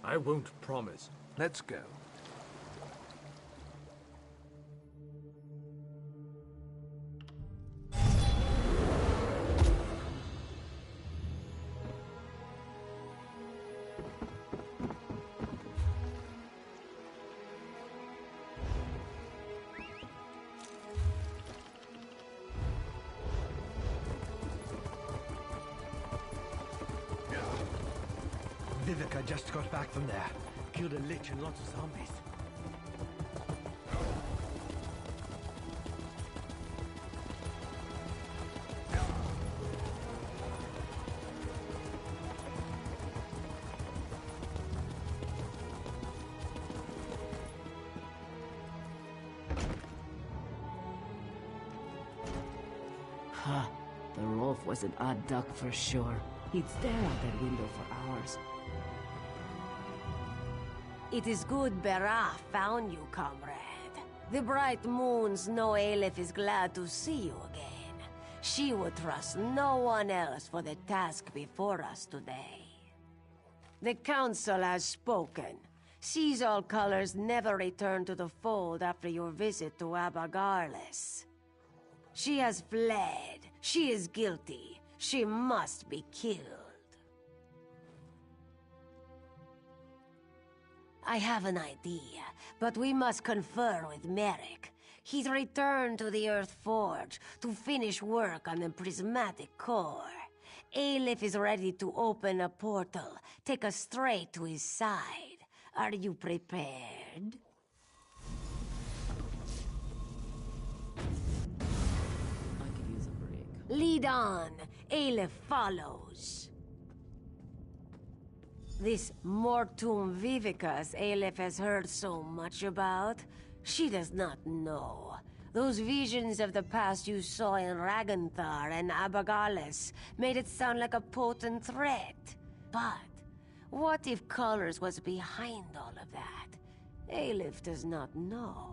Speaker 7: I won't promise.
Speaker 9: Let's go.
Speaker 18: Vivica just got back from there. Killed a lich and lots of zombies.
Speaker 10: Huh. The Rolf was an odd duck for sure. He'd stare out that window for hours.
Speaker 2: It is good Berah found you, comrade. The bright moons know Aelif is glad to see you again. She would trust no one else for the task before us today. The Council has spoken. Seize All Colors never returned to the fold after your visit to Abagarles. She has fled. She is guilty. She must be killed. I have an idea, but we must confer with Merrick. He's returned to the Earth Forge to finish work on the prismatic core. Aleph is ready to open a portal, take us straight to his side. Are you prepared?
Speaker 10: I could use a break.
Speaker 2: Lead on. Aleph follows. This Mortum Vivicus Aleph has heard so much about, she does not know. Those visions of the past you saw in Raganthar and Abagarles made it sound like a potent threat. But what if Colors was behind all of that? Aleph does not know.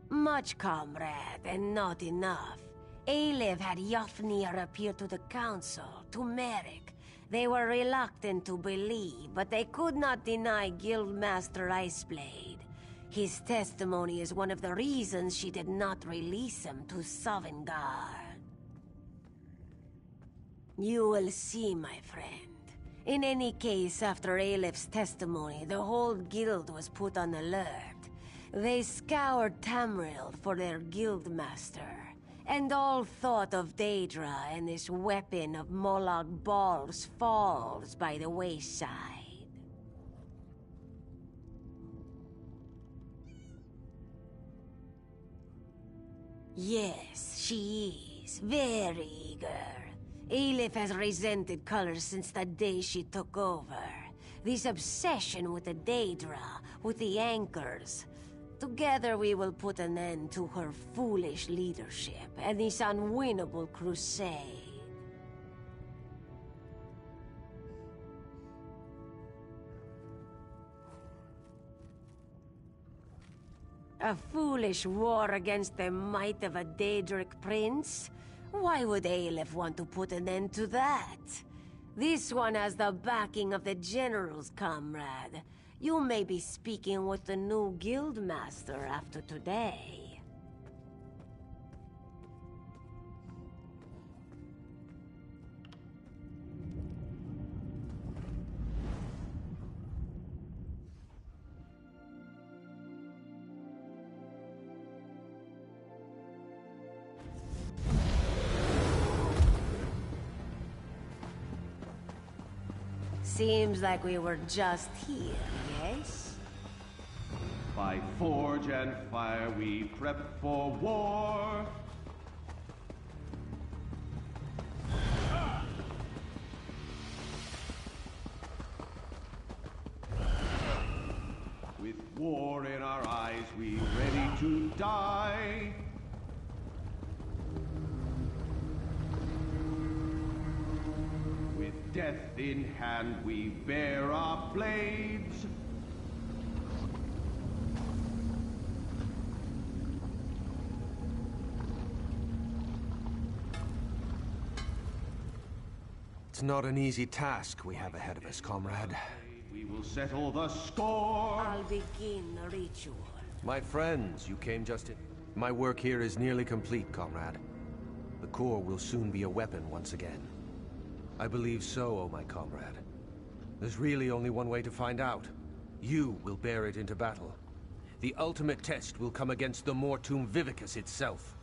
Speaker 2: Much, comrade, and not enough. Aleph had Yofnir appear to the Council, to Merrick. They were reluctant to believe, but they could not deny Guildmaster Iceblade. His testimony is one of the reasons she did not release him to Sovngarde. You will see, my friend. In any case, after Aleph's testimony, the whole guild was put on alert. They scoured Tamriel for their guildmaster, and all thought of Daedra and this weapon of Molag Bal's falls by the wayside. Yes, she is. Very eager. Aleph has resented Colors since the day she took over. This obsession with the Daedra, with the anchors. Together we will put an end to her foolish leadership and this unwinnable crusade. A foolish war against the might of a Daedric prince? Why would Aleph want to put an end to that? This one has the backing of the generals, comrade. You may be speaking with the new guildmaster after today. Seems like we were just here, yes?
Speaker 21: By forge and fire we prep for war. With war in our eyes, we ready to die. With death in hand, we bear our blades.
Speaker 9: It's not an easy task we have ahead of us, comrade.
Speaker 21: We will settle the score.
Speaker 2: I'll begin the ritual.
Speaker 9: My friends, you came just in. My work here is nearly complete, comrade. The core will soon be a weapon once again. I believe so, oh my comrade. There's really only one way to find out. You will bear it into battle. The ultimate test will come against the Mortum Vivicus itself.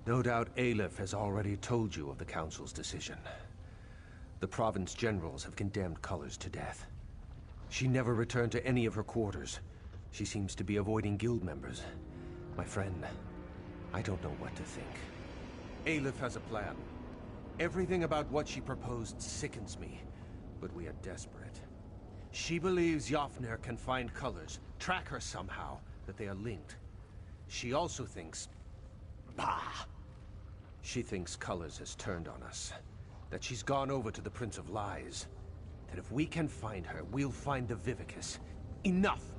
Speaker 9: No doubt Aleph has already told you of the Council's decision. The province generals have condemned Colors to death. She never returned to any of her quarters. She seems to be avoiding guild members. My friend, I don't know what to think. Aleph has a plan. Everything about what she proposed sickens me, but we are desperate. She believes Yofnir can find Colors, track her somehow, that they are linked. She also thinks... Bah! She thinks Colors has turned on us. That she's gone over to the Prince of Lies. That if we can find her, we'll find the Vivicus. Enough!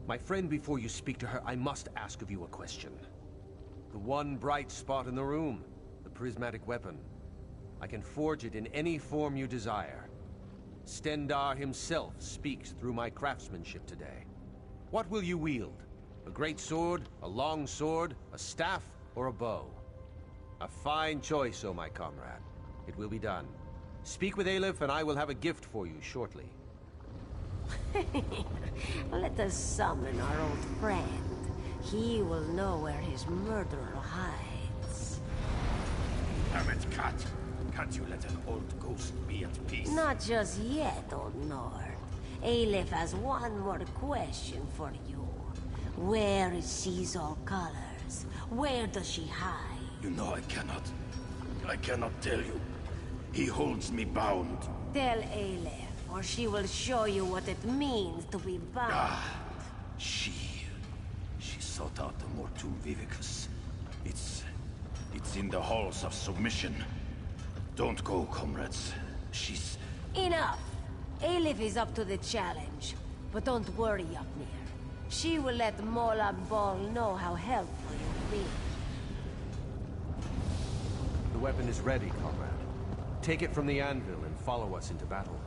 Speaker 9: My friend, before you speak to her, I must ask of you a question. The one bright spot in the room, the prismatic weapon. I can forge it in any form you desire. Stendarr himself speaks through my craftsmanship today. What will you wield? A great sword, a long sword, a staff, or a bow? A fine choice, oh my comrade. It will be done. Speak with Aleph and I will have a gift for you shortly.
Speaker 2: Let us summon our old friend. He will know where his murderer hides.
Speaker 6: Damn it, cat! Can't you let an old ghost be at peace?
Speaker 2: Not just yet, old Nord. Aleph has one more question for you. Where is Caesar Colors? Where does she hide?
Speaker 19: You know I cannot. I cannot tell you. He holds me bound.
Speaker 2: Tell Aleph, or she will show you what it means to be bound.
Speaker 19: She sought out the Mortum Vivicus. It's in the halls of submission. Don't go, comrades. She's...
Speaker 2: Enough! Aleph is up to the challenge. But don't worry, Upnir. She will let Mola Ball know how helpful you've been.
Speaker 9: The weapon is ready, comrade. Take it from the anvil and follow us into battle.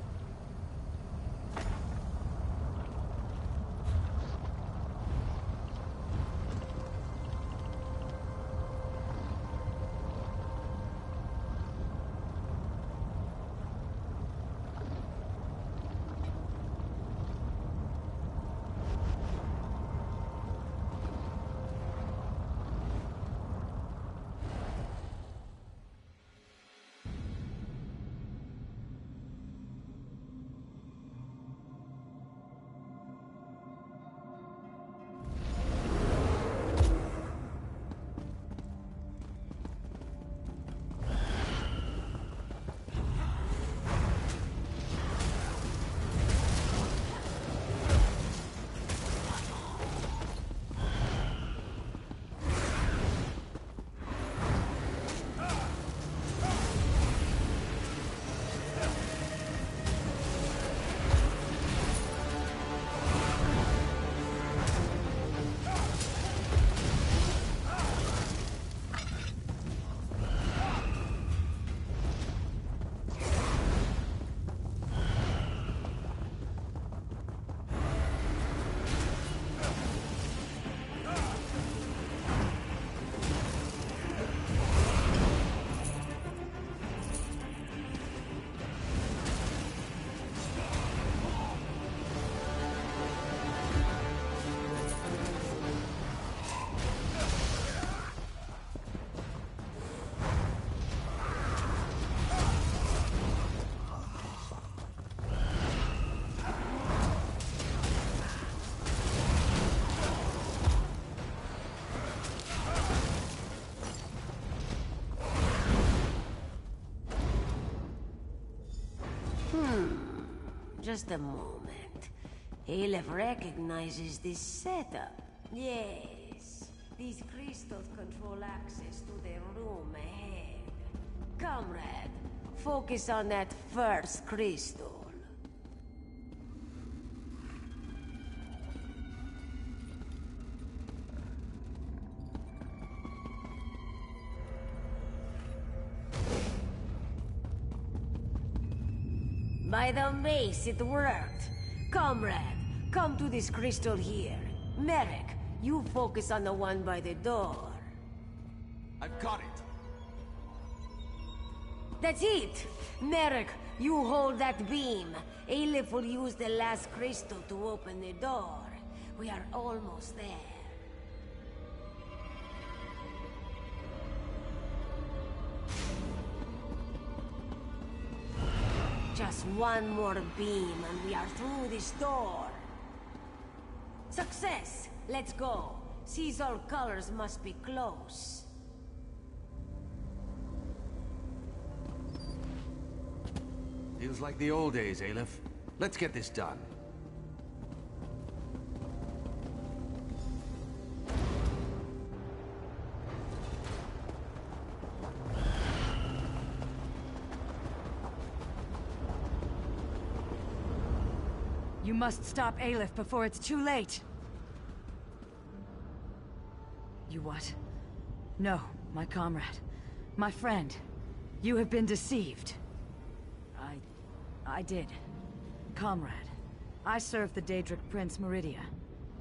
Speaker 2: Just a moment. Aleph recognizes this setup. Yes. These crystals control access to the room ahead. Comrade, focus on that first crystal. By the mace, it worked. Comrade, come to this crystal here. Merrick, you focus on the one by the door.
Speaker 9: I've got it!
Speaker 2: That's it! Merrick, you hold that beam. Aleph will use the last crystal to open the door. We are almost there. Just one more beam and we are through this door. Success! Let's go. Caesar Colors must be close.
Speaker 9: Feels like the old days, Aleph. Let's get this done.
Speaker 22: You must stop Aleph before it's too late.
Speaker 13: You what? No, my comrade. My friend. You have been deceived. I did. Comrade. I served the Daedric Prince Meridia.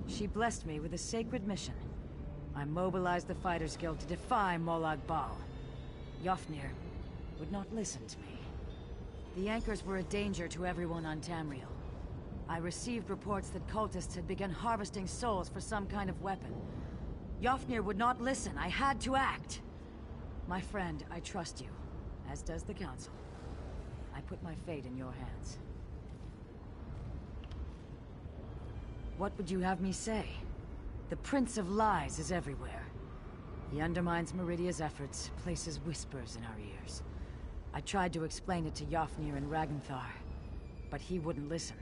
Speaker 13: She blessed me with a sacred mission. I mobilized the Fighters Guild to defy Molag Bal. Yofnir would not listen to me. The anchors were a danger to everyone on Tamriel. I received reports that cultists had begun harvesting souls for some kind of weapon. Yofnir would not listen. I had to act. My friend, I trust you, as does the Council. I put my fate in your hands. What would you have me say? The Prince of Lies is everywhere. He undermines Meridia's efforts, places whispers in our ears. I tried to explain it to Yofnir and Ragnthar, but he wouldn't listen.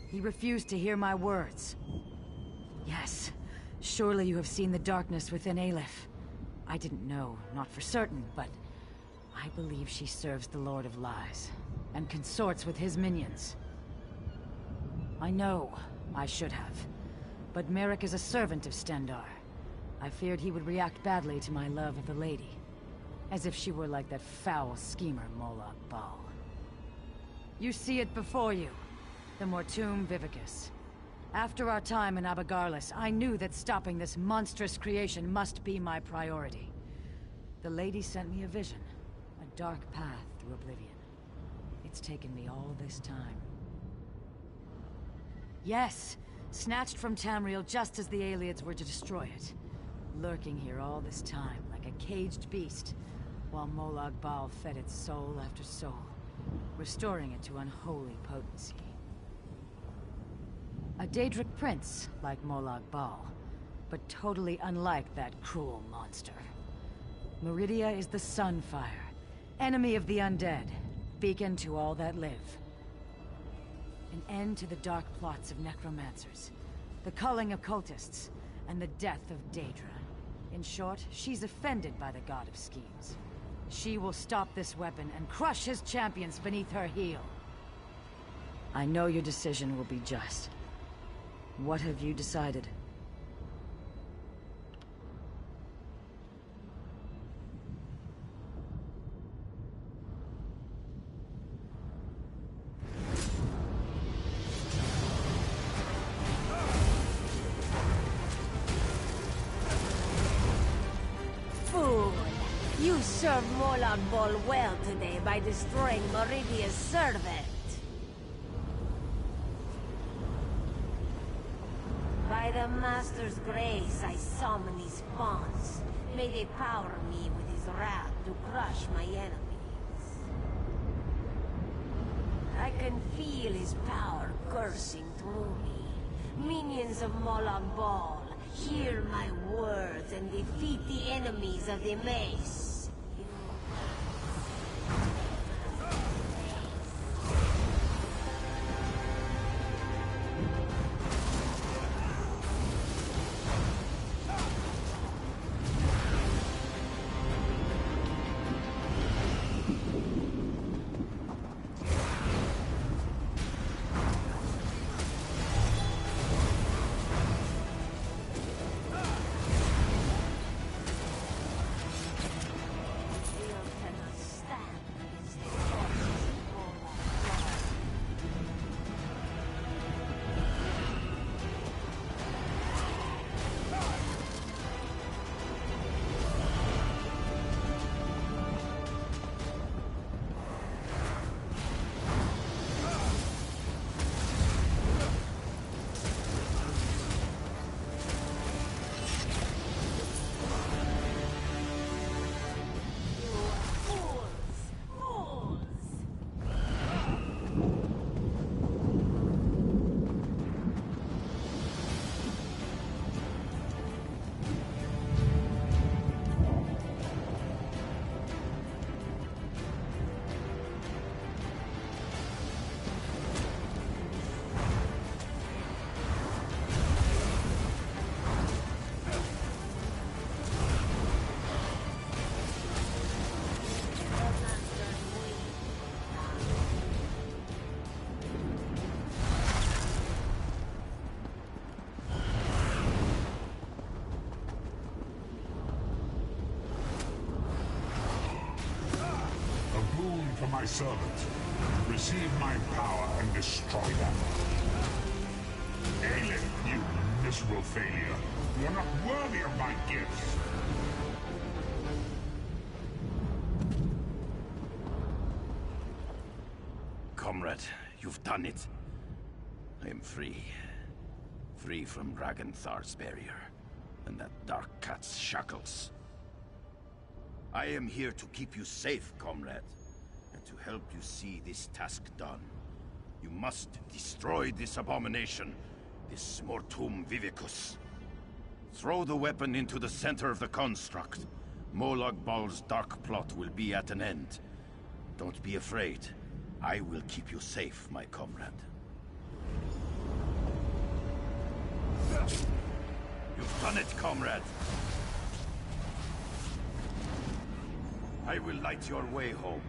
Speaker 13: He refused to hear my words. Yes, surely you have seen the darkness within Aleph. I didn't know, not for certain, but I believe she serves the Lord of Lies, and consorts with his minions. I know I should have, but Merrick is a servant of Stendarr. I feared he would react badly to my love of the lady, as if she were like that foul schemer Molag Bal. You see it before you, the Mortum Vivicus. After our time in Abagarlis, I knew that stopping this monstrous creation must be my priority. The lady sent me a vision, a dark path through oblivion. It's taken me all this time. Yes, snatched from Tamriel just as the Ayleids were to destroy it. Lurking here all this time, like a caged beast, while Molag Bal fed its soul after soul, restoring it to unholy potency. A Daedric prince, like Molag Bal, but totally unlike that cruel monster. Meridia is the Sunfire, enemy of the undead, beacon to all that live. An end to the dark plots of necromancers, the culling of cultists, and the death of Daedra. In short, she's offended by the God of Schemes. She will stop this weapon and crush his champions beneath her heel. I know your decision will be just. What have you decided?
Speaker 2: Fool! You served Molag Bal well today by destroying Meridia's servant. By the Master's grace, I summon his spawns. May they power me with his wrath to crush my enemies. I can feel his power coursing through me. Minions of Molag Bal, hear my words and defeat the enemies of the Mace.
Speaker 6: servants. Receive my power and destroy them. Aelin, you miserable failure. You are not worthy of my gifts.
Speaker 19: Comrade, you've done it. I am free. Free from Ragenthar's barrier, and that dark cat's shackles. I am here to keep you safe, comrade, and to help you see this task done. You must destroy this abomination, this Mortum Vivicus. Throw the weapon into the center of the construct. Molag Bal's dark plot will be at an end. Don't be afraid. I will keep you safe, my comrade. You've done it, comrade. I will light your way home.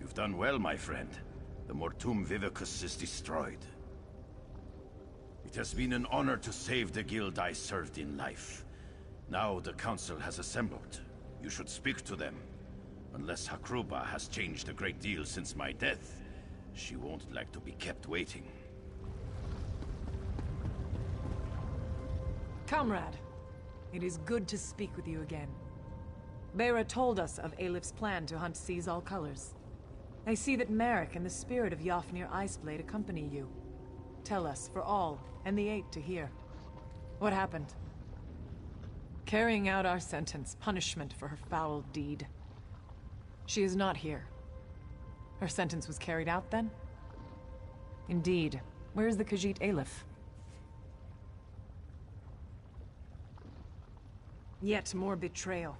Speaker 19: You've done well, my friend. The Mortum Vivicus is destroyed. It has been an honor to save the guild I served in life. Now the council has assembled. You should speak to them. Unless Hakruba has changed a great deal since my death, she won't like to be kept waiting.
Speaker 8: Comrade, it is good to speak with you again. Bera told us of Aelif's plan to hunt Seize All Colors. I see that Merrick and the spirit of Yofnir Iceblade accompany you. Tell us, for all, and the Eight to hear. What happened? Carrying out our sentence, punishment for her foul deed. She is not here. Her sentence was carried out, then? Indeed. Where is the Khajiit Aelif? Yet more betrayal.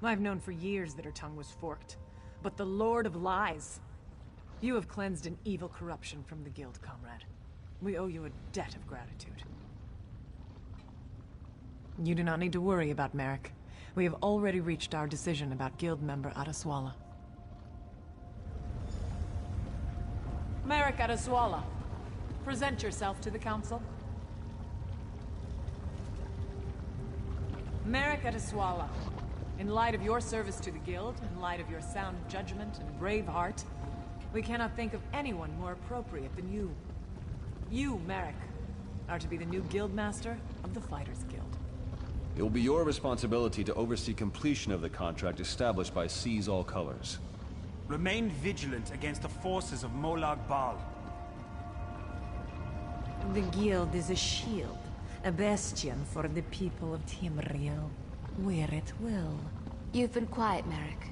Speaker 8: I've known for years that her tongue was forked. But the Lord of Lies! You have cleansed an evil corruption from the Guild, comrade. We owe you a debt of gratitude. You do not need to worry about Merrick. We have already reached our decision about Guild member Adaswala. Merrick Adaswala, present yourself to the Council. Merrick Adaswala, in light of your service to the Guild, in light of your sound judgment and brave heart, we cannot think of anyone more appropriate than you. You, Merrick, are to be the new Guildmaster of the Fighters Guild.
Speaker 3: It will be your responsibility to oversee completion of the contract established by Seize All Colors.
Speaker 22: Remain vigilant against the forces of Molag Bal.
Speaker 2: The Guild is a shield, a bastion for the people of Timriel. Where it will.
Speaker 23: You've been quiet, Merrick.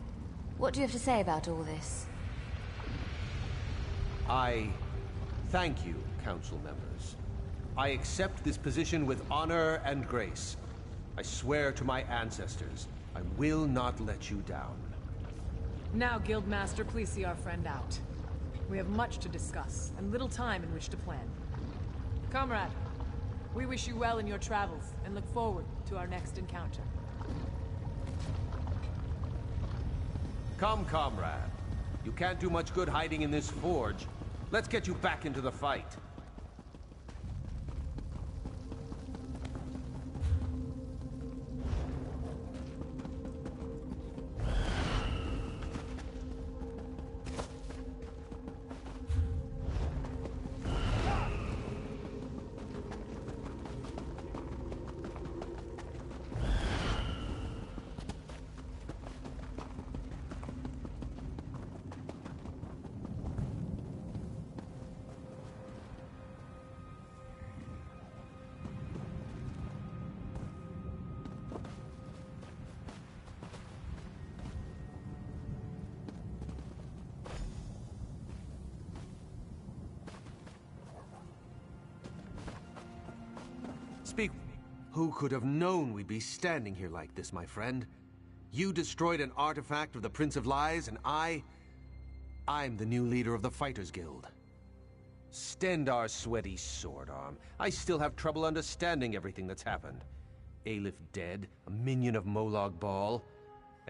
Speaker 23: What do you have to say about all this?
Speaker 9: I thank you, Council members. I accept this position with honor and grace. I swear to my ancestors, I will not let you down.
Speaker 8: Now, Guildmaster, please see our friend out. We have much to discuss, and little time in which to plan. Comrade, we wish you well in your travels, and look forward to our next encounter.
Speaker 9: Come, comrade. You can't do much good hiding in this forge. Let's get you back into the fight. Speak. Who could have known we'd be standing here like this, my friend? You destroyed an artifact of the Prince of Lies, and I'm the new leader of the Fighters Guild. Stendar sweaty sword arm. I still have trouble understanding everything that's happened. Aelif dead, a minion of Molag Bal.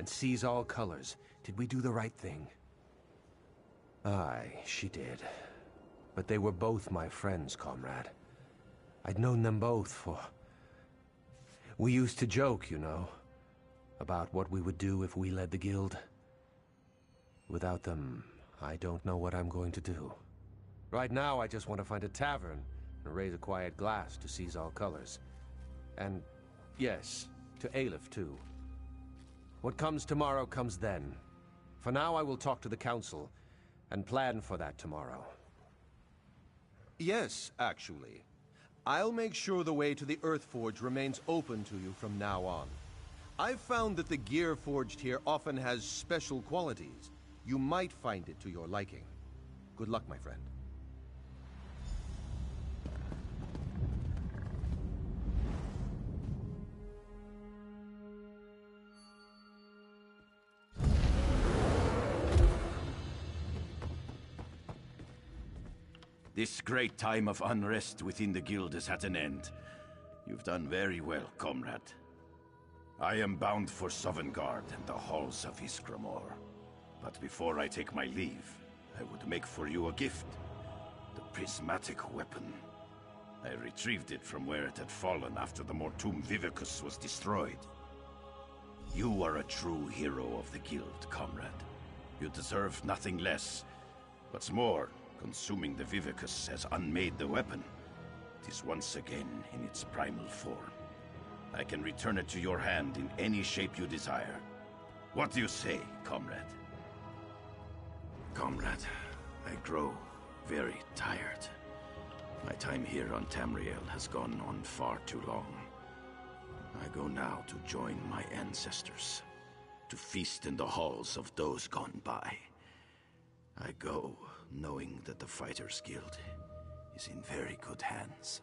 Speaker 9: and sees all colors. Did we do the right thing? Aye, she did. But they were both my friends, comrade. I'd known them both for... We used to joke, you know, about what we would do if we led the guild. Without them, I don't know what I'm going to do. Right now, I just want to find a tavern and raise a quiet glass to seize all colors. And, yes, to Aleph, too. What comes tomorrow comes then. For now, I will talk to the council and plan for that tomorrow.
Speaker 3: Yes, actually. I'll make sure the way to the Earthforge remains open to you from now on. I've found that the gear forged here often has special qualities. You might find it to your liking. Good luck, my friend.
Speaker 19: This great time of unrest within the guild is at an end. You've done very well, comrade. I am bound for Sovngarde and the halls of Iskramor. But before I take my leave, I would make for you a gift. The prismatic weapon. I retrieved it from where it had fallen after the Mortum Vivicus was destroyed. You are a true hero of the guild, comrade. You deserve nothing less. What's more, consuming the Vivicus has unmade the weapon. It is once again in its primal form. I can return it to your hand in any shape you desire. What do you say, comrade? Comrade, I grow very tired. My time here on Tamriel has gone on far too long. I go now to join my ancestors, to feast in the halls of those gone by. I go knowing that the Fighters Guild is in very good hands.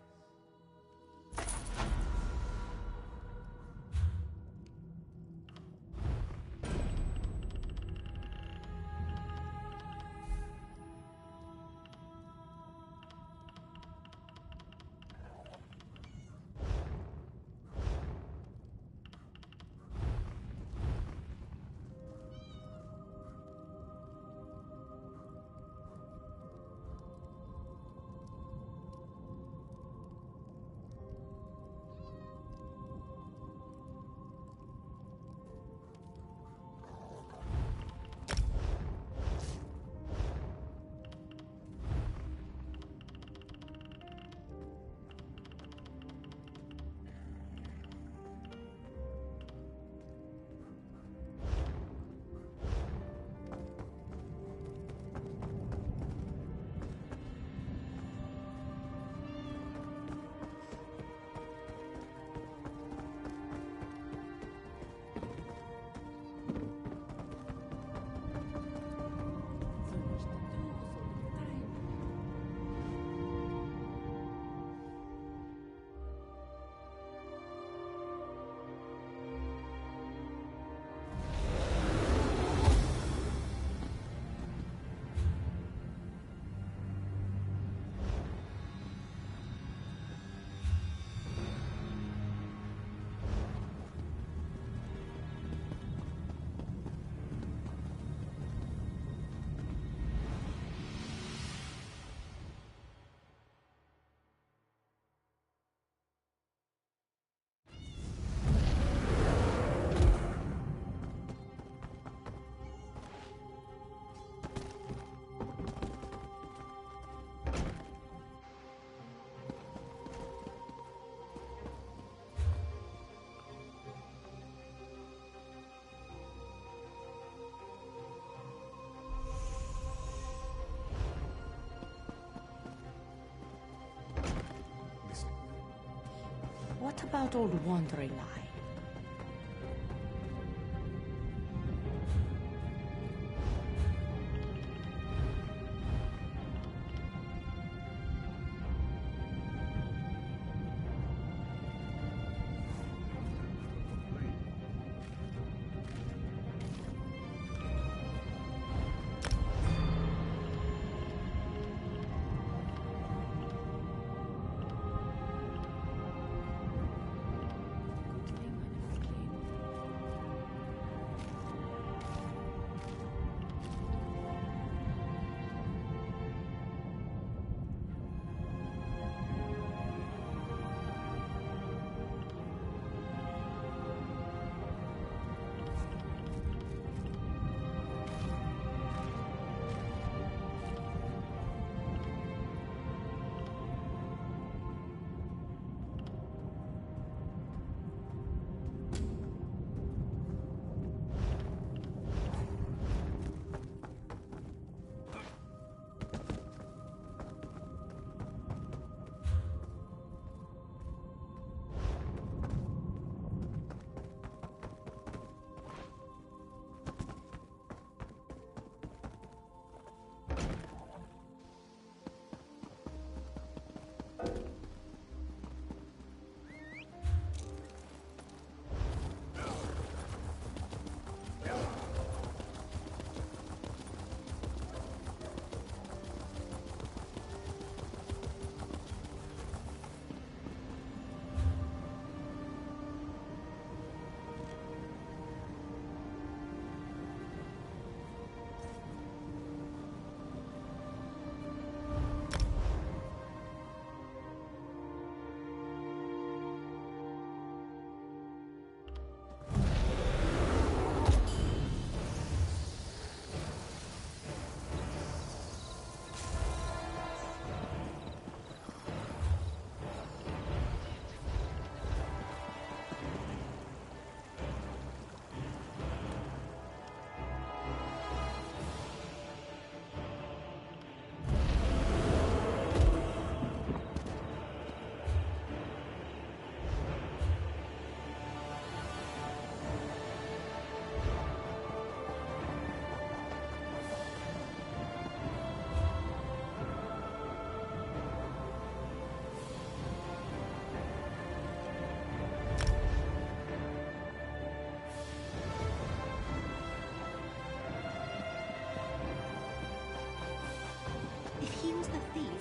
Speaker 2: What about old Wandering Eye?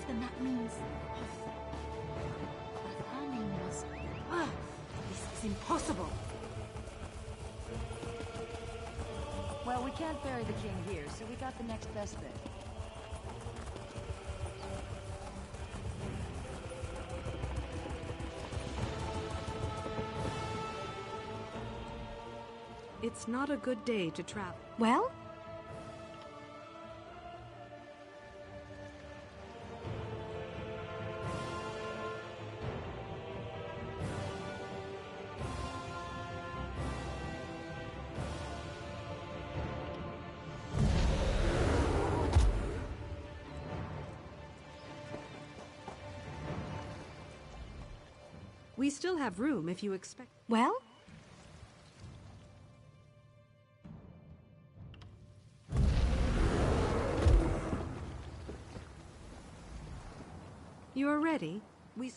Speaker 4: then that means... that her name was... Ah, this is impossible.
Speaker 13: Well, we can't bury the king here, so we got the next best thing.
Speaker 12: It's not a good day to travel.
Speaker 4: Well?
Speaker 12: We still have room if you expect...
Speaker 4: Well?
Speaker 12: You are ready? We...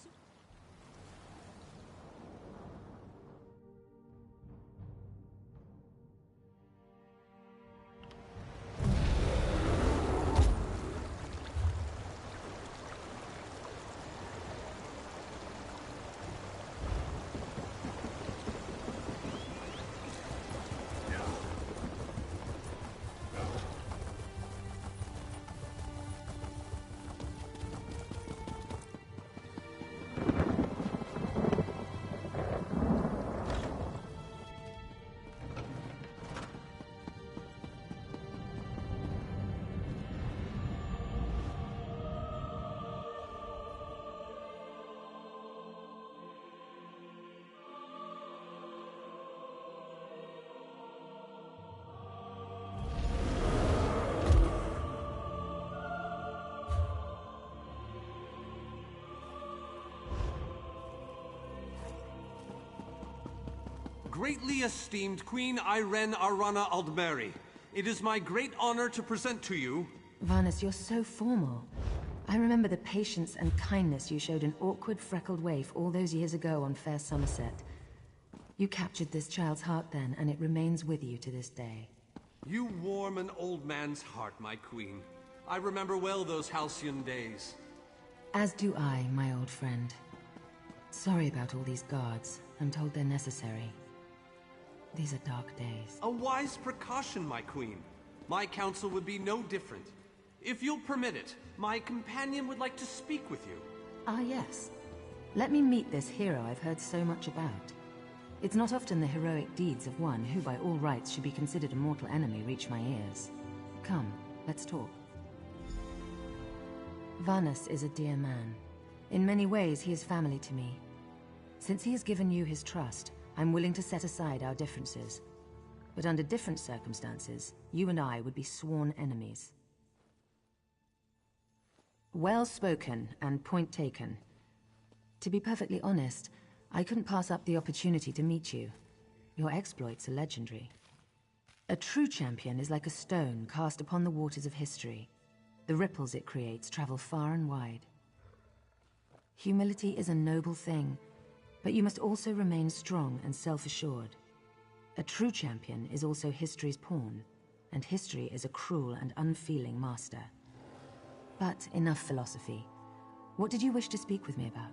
Speaker 9: Greatly esteemed Queen Irene Arana Aldmeri, it is my great honor to present to you...
Speaker 16: Varnus, you're so formal. I remember the patience and kindness you showed an awkward, freckled waif all those years ago on fair Somerset. You captured this child's heart then, and it remains with you to this day.
Speaker 9: You warm an old man's heart, my queen. I remember well those halcyon days.
Speaker 16: As do I, my old friend. Sorry about all these guards. I'm told they're necessary. These are dark days.
Speaker 9: A wise precaution, my queen. My counsel would be no different. If you'll permit it, my companion would like to speak with you.
Speaker 16: Ah, yes. Let me meet this hero I've heard so much about. It's not often the heroic deeds of one who by all rights should be considered a mortal enemy reach my ears. Come, let's talk. Varnus is a dear man. In many ways, he is family to me. Since he has given you his trust, I'm willing to set aside our differences. But under different circumstances, you and I would be sworn enemies. Well spoken and point taken. To be perfectly honest, I couldn't pass up the opportunity to meet you. Your exploits are legendary. A true champion is like a stone cast upon the waters of history. The ripples it creates travel far and wide. Humility is a noble thing, but you must also remain strong and self-assured. A true champion is also history's pawn, and history is a cruel and unfeeling master. But enough philosophy. What did you wish to speak with me about?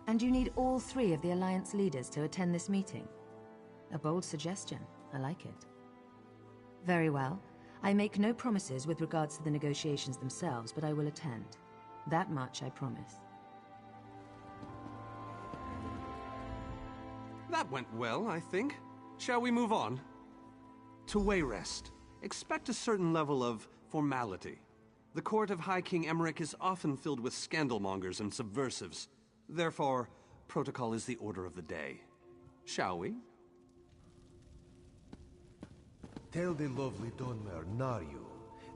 Speaker 16: And you need all 3 of the Alliance leaders to attend this meeting. A bold suggestion. I like it. Very well. I make no promises with regards to the negotiations themselves, but I will attend. That much I promise.
Speaker 9: That went well, I think. Shall we move on? To Wayrest, expect a certain level of formality. The court of High King Emmerich is often filled with scandalmongers and subversives. Therefore, protocol is the order of the day. Shall we?
Speaker 3: Tell the lovely Dunmer, Naryu,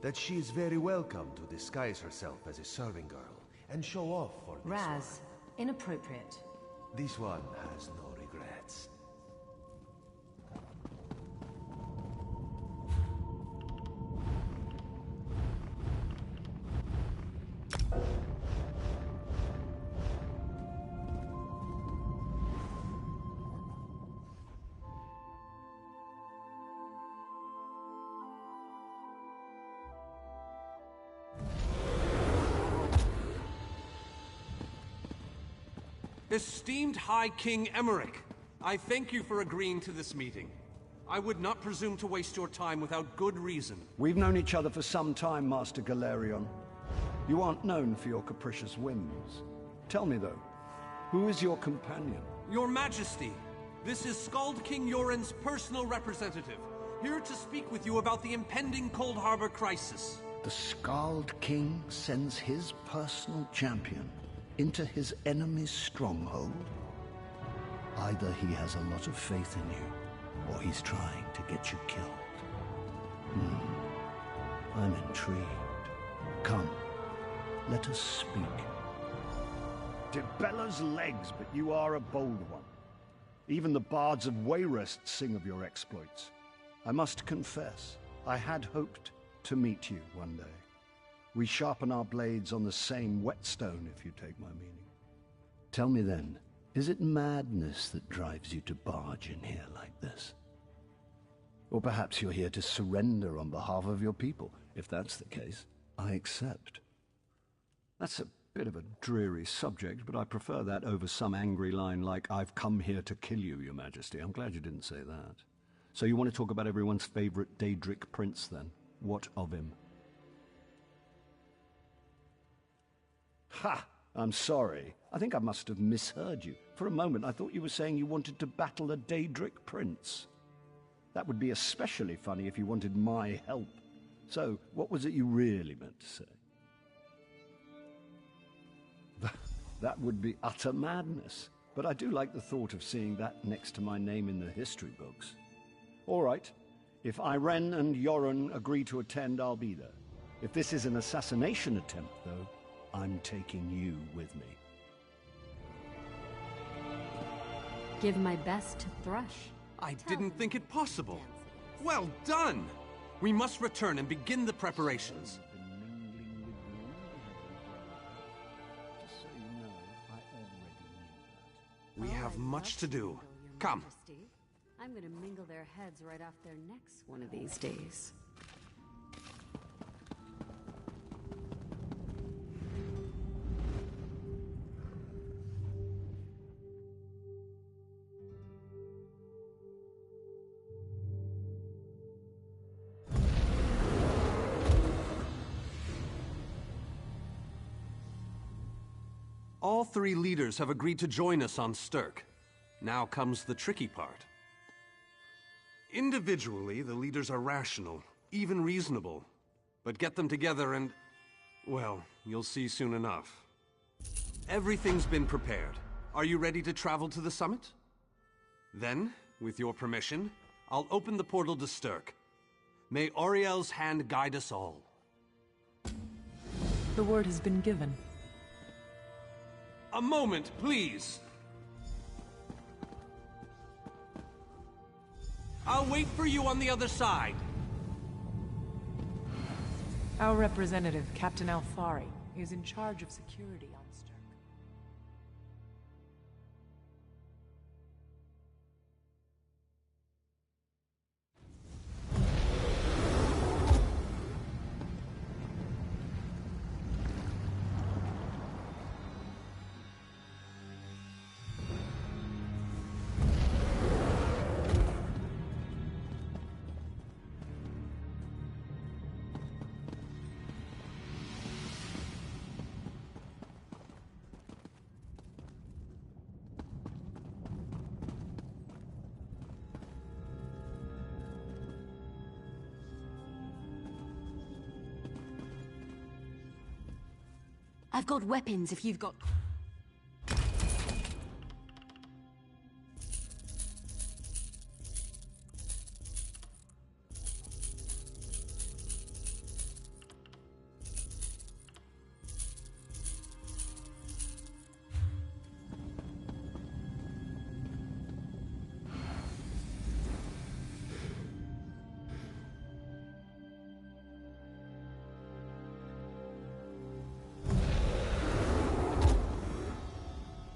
Speaker 3: that she is very welcome to disguise herself as a serving girl and show off for this
Speaker 16: Raz, inappropriate.
Speaker 3: This one has no regrets.
Speaker 9: Esteemed High King Emmerich, I thank you for agreeing to this meeting. I would not presume to waste your time without good reason.
Speaker 1: We've known each other for some time, Master Galerion. You aren't known for your capricious whims. Tell me, though, who is your companion?
Speaker 9: Your Majesty, this is Skald King Yoren's personal representative, here to speak with you about the impending Cold Harbor crisis.
Speaker 1: The Skald King sends his personal champion into his enemy's stronghold? Either he has a lot of faith in you, or he's trying to get you killed. I'm intrigued. Come, let us speak. Dibella's legs, but you are a bold one. Even the bards of Wayrest sing of your exploits. I must confess, I had hoped to meet you one day. We sharpen our blades on the same whetstone, if you take my meaning. Tell me then, is it madness that drives you to barge in here like this? Or perhaps you're here to surrender on behalf of your people. If that's the case, I accept. That's a bit of a dreary subject, but I prefer that over some angry line like, "I've come here to kill you, Your Majesty." I'm glad you didn't say that. So you want to talk about everyone's favorite Daedric prince, then? What of him? Ha! I'm sorry. I think I must have misheard you. For a moment, I thought you were saying you wanted to battle a Daedric prince. That would be especially funny if you wanted my help. So, what was it you really meant to say? That would be utter madness. But I do like the thought of seeing that next to my name in the history books. All right. If Irene and Yoren agree to attend, I'll be there. If this is an assassination attempt, though, I'm taking you with me.
Speaker 4: Give my best to Thresh.
Speaker 9: I didn't think it possible. Well done! We must return and begin the preparations. We have much to do. Come.
Speaker 12: I'm gonna mingle their heads right off their necks one of these days.
Speaker 9: All three leaders have agreed to join us on Stirk. Now comes the tricky part. Individually, the leaders are rational, even reasonable. But get them together and, well, you'll see soon enough. Everything's been prepared. Are you ready to travel to the summit? Then, with your permission, I'll open the portal to Stirk. May Auriel's hand guide us all.
Speaker 8: The word has been given.
Speaker 9: A moment, please! I'll wait for you on the other side.
Speaker 8: Our representative, Captain Alfari, is in charge of security on Stirk.
Speaker 4: I've got weapons if you've got...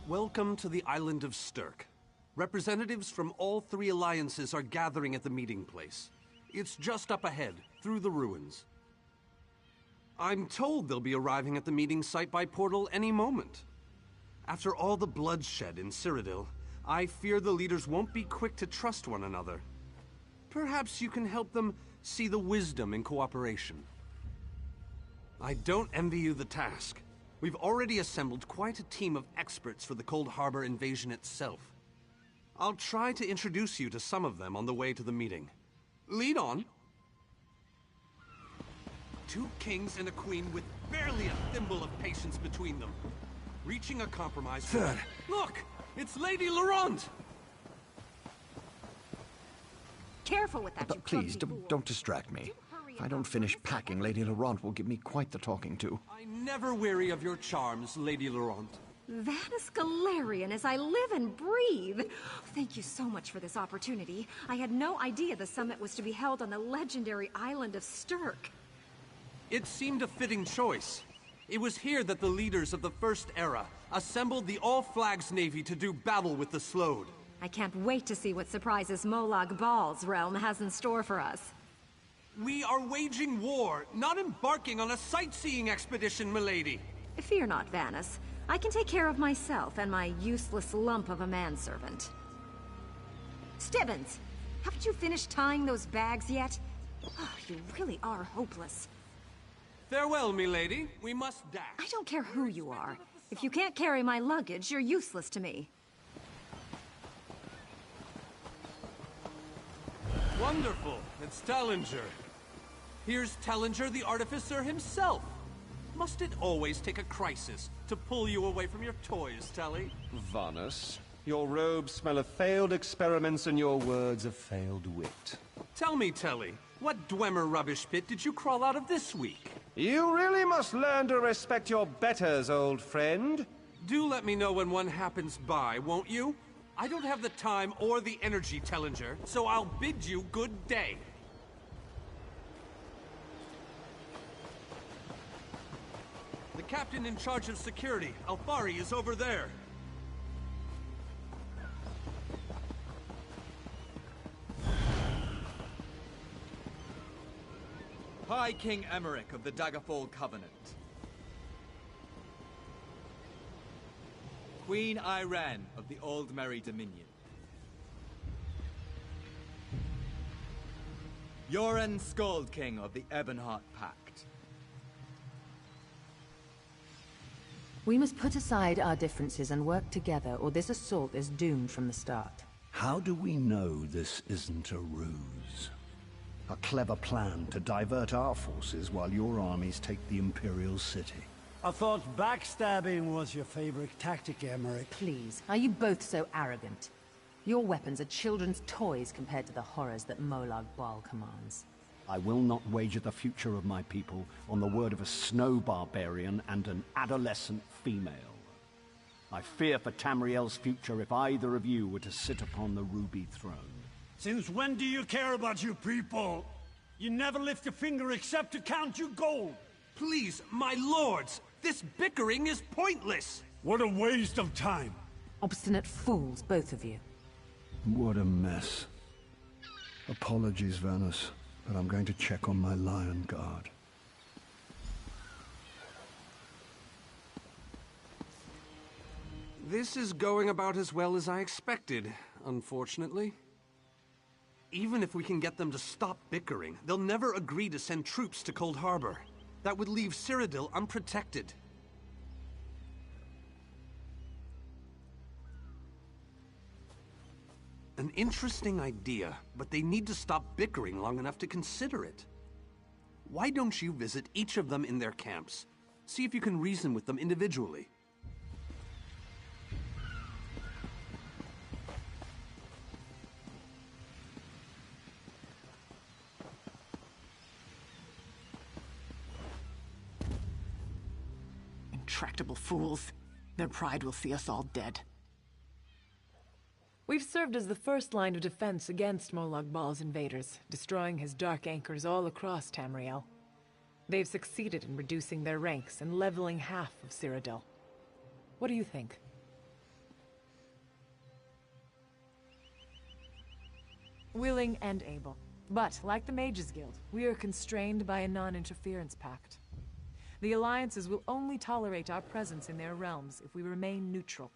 Speaker 9: Welcome to the island of Stirk. Representatives from all three alliances are gathering at the meeting place. It's just up ahead, through the ruins. I'm told they'll be arriving at the meeting site by portal any moment. After all the bloodshed in Cyrodiil, I fear the leaders won't be quick to trust one another. Perhaps you can help them see the wisdom in cooperation. I don't envy you the task. We've already assembled quite a team of experts for the Cold Harbor invasion itself. I'll try to introduce you to some of them on the way to the meeting. Lead on. 2 kings and a queen with barely a thimble of patience between them. Reaching a compromise.
Speaker 5: Sir!
Speaker 9: Look! It's Lady Laurent!
Speaker 20: Careful with that, you
Speaker 5: Please,
Speaker 20: clumsy fool.
Speaker 5: don't distract me. If I don't finish packing, Lady Laurent will give me quite the talking to.
Speaker 9: I'm never weary of your charms, Lady Laurent.
Speaker 14: Vanus Galarian as I live and breathe. Thank you so much for this opportunity. I had no idea the summit was to be held on the legendary island of Stirk.
Speaker 9: It seemed a fitting choice. It was here that the leaders of the First Era assembled the All-Flags Navy to do battle with the Slode.
Speaker 14: I can't wait to see what surprises Molag Bal's realm has in store for us.
Speaker 9: We are waging war, not embarking on a sightseeing expedition, milady.
Speaker 14: Fear not, Vanus. I can take care of myself and my useless lump of a manservant. Stibbins, haven't you finished tying those bags yet? Oh, you really are hopeless.
Speaker 9: Farewell, milady. We must dash.
Speaker 14: I don't care who you are. If you can't carry my luggage, you're useless to me.
Speaker 9: Wonderful. It's Tellinger. Here's Tellinger, the artificer himself. Must it always take a crisis to pull you away from your toys, Telly?
Speaker 17: Vanus, your robes smell of failed experiments and your words of failed wit.
Speaker 9: Tell me, Telly, what Dwemer rubbish pit did you crawl out of this week?
Speaker 17: You really must learn to respect your betters, old friend.
Speaker 9: Do let me know when one happens by, won't you? I don't have the time or the energy, Tellinger, so I'll bid you good day. The captain in charge of security, Alfari, is over there.
Speaker 24: High King Emmerich of the Daggerfall Covenant. Queen Irene of the Old Merry Dominion. Yoren Skald King of the Ebonheart Pact.
Speaker 16: We must put aside our differences and work together, or this assault is doomed from the start.
Speaker 1: How do we know this isn't a ruse? A clever plan to divert our forces while your armies take the Imperial city.
Speaker 25: I thought backstabbing was your favorite tactic, Emmerich.
Speaker 16: Please, are you both so arrogant? Your weapons are children's toys compared to the horrors that Molag Bal commands.
Speaker 1: I will not wager the future of my people on the word of a snow barbarian and an adolescent female. I fear for Tamriel's future if either of you were to sit upon the Ruby Throne.
Speaker 25: Since when do you care about your people? You never lift a finger except to count your gold.
Speaker 9: Please, my lords, this bickering is pointless.
Speaker 25: What a waste of time.
Speaker 16: Obstinate fools, both of you.
Speaker 1: What a mess. Apologies, Vanus, but I'm going to check on my lion guard.
Speaker 9: This is going about as well as I expected, unfortunately. Even if we can get them to stop bickering, they'll never agree to send troops to Cold Harbor. That would leave Cyrodiil unprotected. An interesting idea, but they need to stop bickering long enough to consider it. Why don't you visit each of them in their camps? See if you can reason with them individually.
Speaker 26: Intractable fools. Their pride will see us all dead.
Speaker 8: We've served as the first line of defense against Molag Bal's invaders, destroying his dark anchors all across Tamriel. They've succeeded in reducing their ranks and leveling half of Cyrodiil. What do you think? Willing and able. But, like the Mages Guild, we are constrained by a non-interference pact. The alliances will only tolerate our presence in their realms if we remain neutral.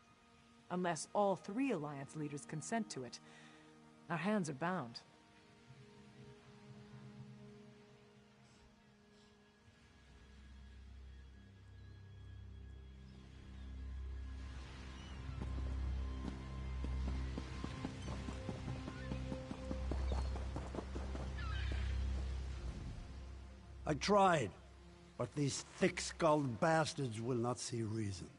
Speaker 8: Unless all 3 alliance leaders consent to it, our hands are bound.
Speaker 25: I tried, but these thick-skulled bastards will not see reason.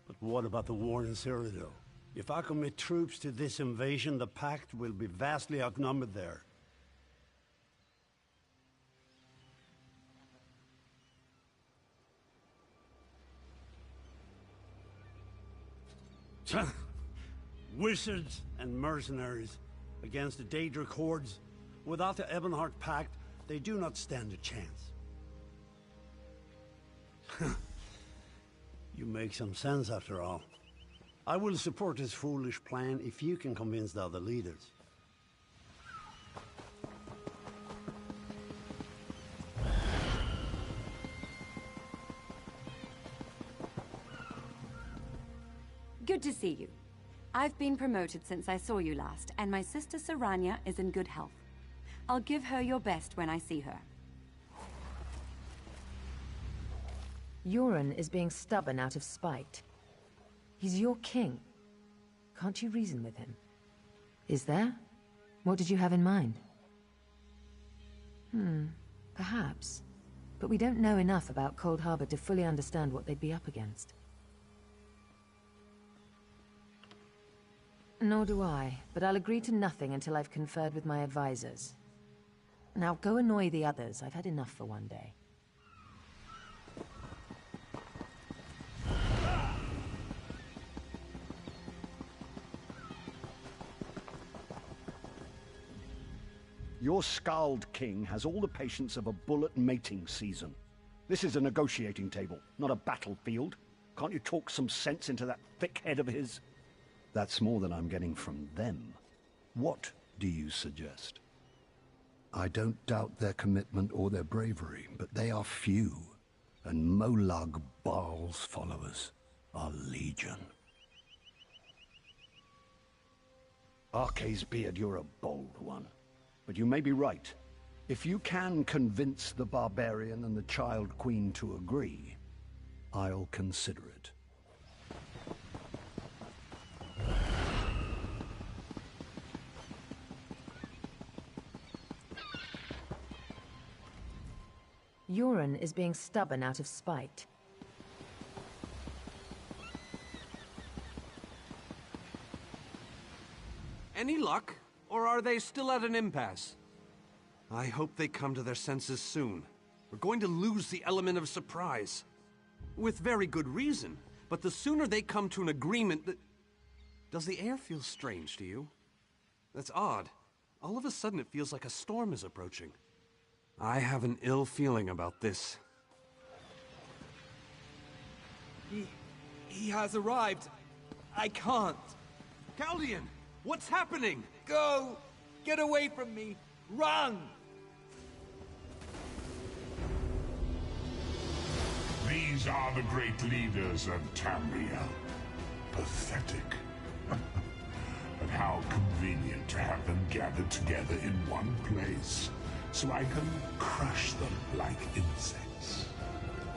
Speaker 25: But what about the war in Cyrodiil? If I commit troops to this invasion, the Pact will be vastly outnumbered there. Wizards and mercenaries against the Daedric hordes. Without the Ebonheart Pact, they do not stand a chance. You make some sense after all. I will support this foolish plan if you can convince the other leaders.
Speaker 12: Good to see you. I've been promoted since I saw you last, and my sister Saranya is in good health. I'll give her your best when I see her.
Speaker 16: Euron is being stubborn out of spite. He's your king. Can't you reason with him? Is there? What did you have in mind? Perhaps. But we don't know enough about Cold Harbor to fully understand what they'd be up against. Nor do I, but I'll agree to nothing until I've conferred with my advisors. Now go annoy the others. I've had enough for one day.
Speaker 1: Your Scald King has all the patience of a bullet mating season. This is a negotiating table, not a battlefield. Can't you talk some sense into that thick head of his? That's more than I'm getting from them. What do you suggest? I don't doubt their commitment or their bravery, but they are few, and Molag Baal's followers are legion. Arce's beard, you're a bold one. But you may be right. If you can convince the barbarian and the Child Queen to agree, I'll consider it.
Speaker 16: Euron is being stubborn out of spite.
Speaker 9: Any luck? Or are they still at an impasse? I hope they come to their senses soon. We're going to lose the element of surprise. With very good reason. But the sooner they come to an agreement that... Does the air feel strange to you? That's odd. All of a sudden it feels like a storm is approaching. I have an ill feeling about this.
Speaker 24: He has arrived. I can't.
Speaker 9: Caldian! What's happening?
Speaker 24: Go! Get away from me! Run!
Speaker 6: These are the great leaders of Tamriel. Pathetic. But how convenient to have them gathered together in one place, so I can crush them like insects.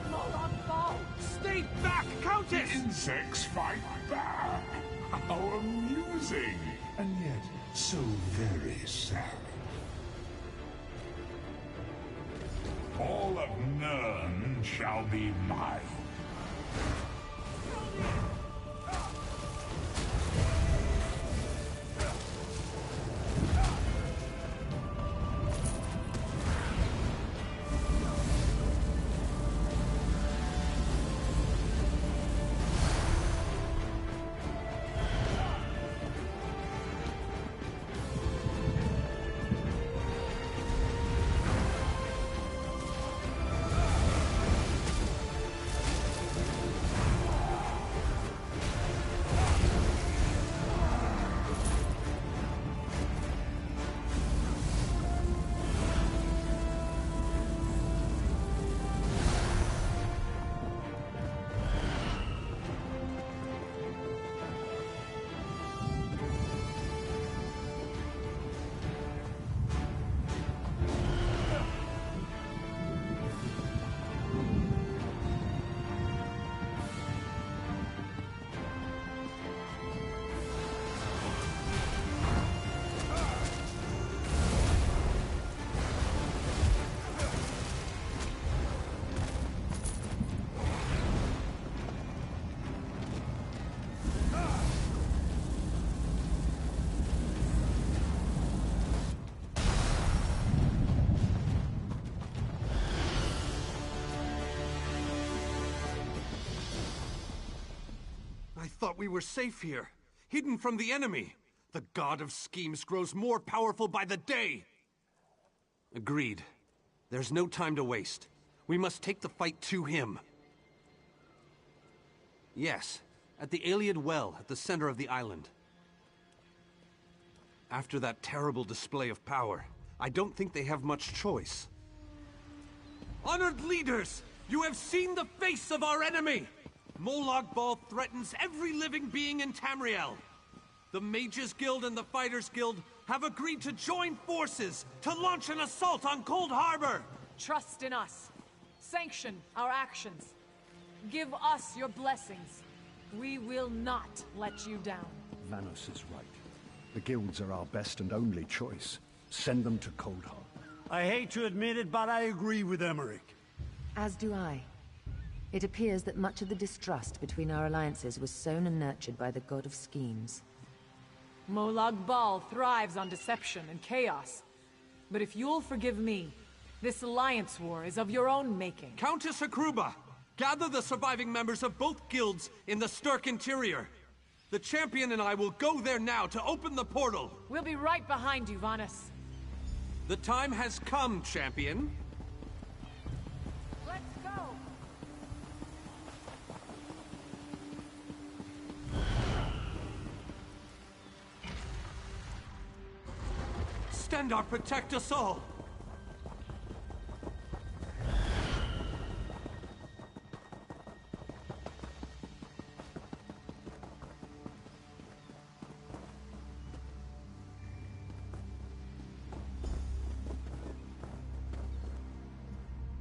Speaker 9: Molag Baal! Stay back, Countess!
Speaker 6: The insects fight back! How amusing! And yet, so very sad. All of Nirn shall be mine.
Speaker 9: thought we were safe here, hidden from the enemy. The god of schemes grows more powerful by the day. Agreed. There's no time to waste. We must take the fight to him. Yes, at the Iliad Well at the center of the island. After that terrible display of power, I don't think they have much choice. Honored leaders, you have seen the face of our enemy! Molag Bal threatens every living being in Tamriel. The Mages Guild and the Fighters Guild have agreed to join forces to launch an assault on Cold Harbor!
Speaker 8: Trust in us. Sanction our actions. Give us your blessings. We will not let you down.
Speaker 1: Vanos is right. The guilds are our best and only choice. Send them to Cold Harbor.
Speaker 25: I hate to admit it, but I agree with Emmerich.
Speaker 16: As do I. It appears that much of the distrust between our alliances was sown and nurtured by the god of schemes.
Speaker 8: Molag Bal thrives on deception and chaos. But if you'll forgive me, this alliance war is of your own making.
Speaker 9: Countess Akruba, gather the surviving members of both guilds in the Sturk interior. The champion and I will go there now to open the portal.
Speaker 8: We'll be right behind you, Vanus.
Speaker 9: The time has come, champion.
Speaker 8: Let's go!
Speaker 9: Stendarr, protect us all!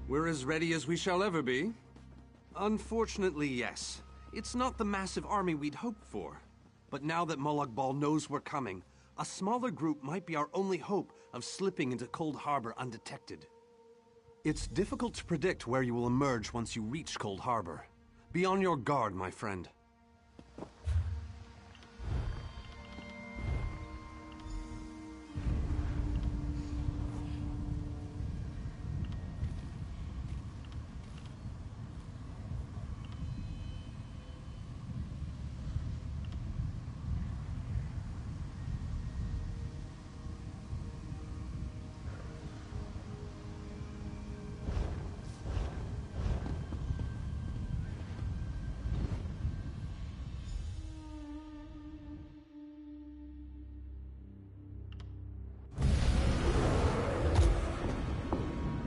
Speaker 9: We're as ready as we shall ever be. Unfortunately, yes. It's not the massive army we'd hoped for. But now that Molag Bal knows we're coming, a smaller group might be our only hope of slipping into Cold Harbor undetected. It's difficult to predict where you will emerge once you reach Cold Harbor. Be on your guard, my friend.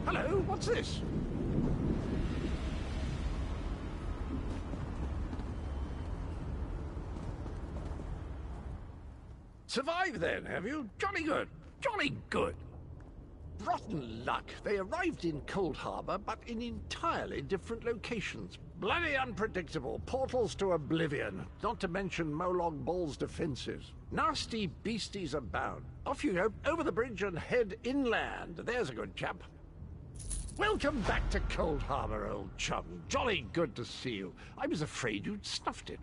Speaker 6: Hello, what's this? Survived then, have you? Jolly good. Jolly good. Rotten luck. They arrived in Cold Harbor, but in entirely different locations. Bloody unpredictable. Portals to oblivion. Not to mention Molag Bal's defenses. Nasty beasties abound. Off you go, over the bridge and head inland. There's a good chap. Welcome back to Cold Harbor, old chum. Jolly good to see you. I was afraid you'd snuffed it.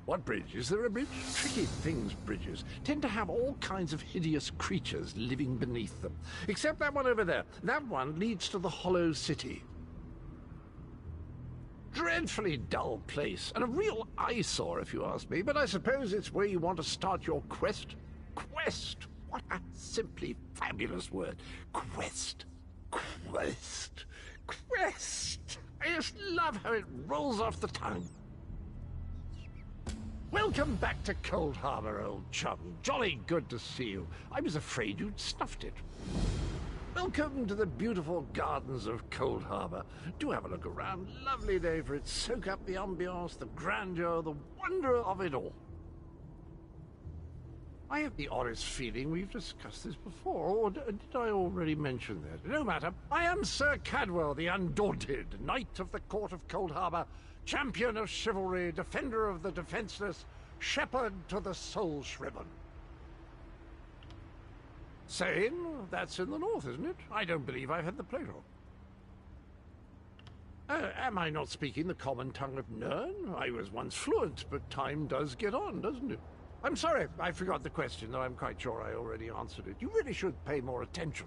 Speaker 6: What bridge? Is there a bridge? Tricky things, bridges. Tend to have all kinds of hideous creatures living beneath them. Except that one over there. That one leads to the Hollow City. Dreadfully dull place, and a real eyesore if you ask me, but I suppose it's where you want to start your quest. Quest! What a simply fabulous word. Quest. Quest. Quest! I just love how it rolls off the tongue. Welcome back to Cold Harbor, old chum. Jolly good to see you. I was afraid you'd snuffed it. Welcome to the beautiful gardens of Cold Harbor. Do have a look around. Lovely day for it. Soak up the ambiance, the grandeur, the wonder of it all. I have the oddest feeling we've discussed this before, or did I already mention that? No matter. I am Sir Cadwell, the Undaunted, Knight of the Court of Cold Harbor, champion of chivalry, defender of the defenseless, shepherd to the soul-shriven. Sane? That's in the north, isn't it? I don't believe I've had the pleasure. Am I not speaking the common tongue of Nirn? I was once fluent, but time does get on, doesn't it? I'm sorry, I forgot the question, though I'm quite sure I already answered it. You really should pay more attention.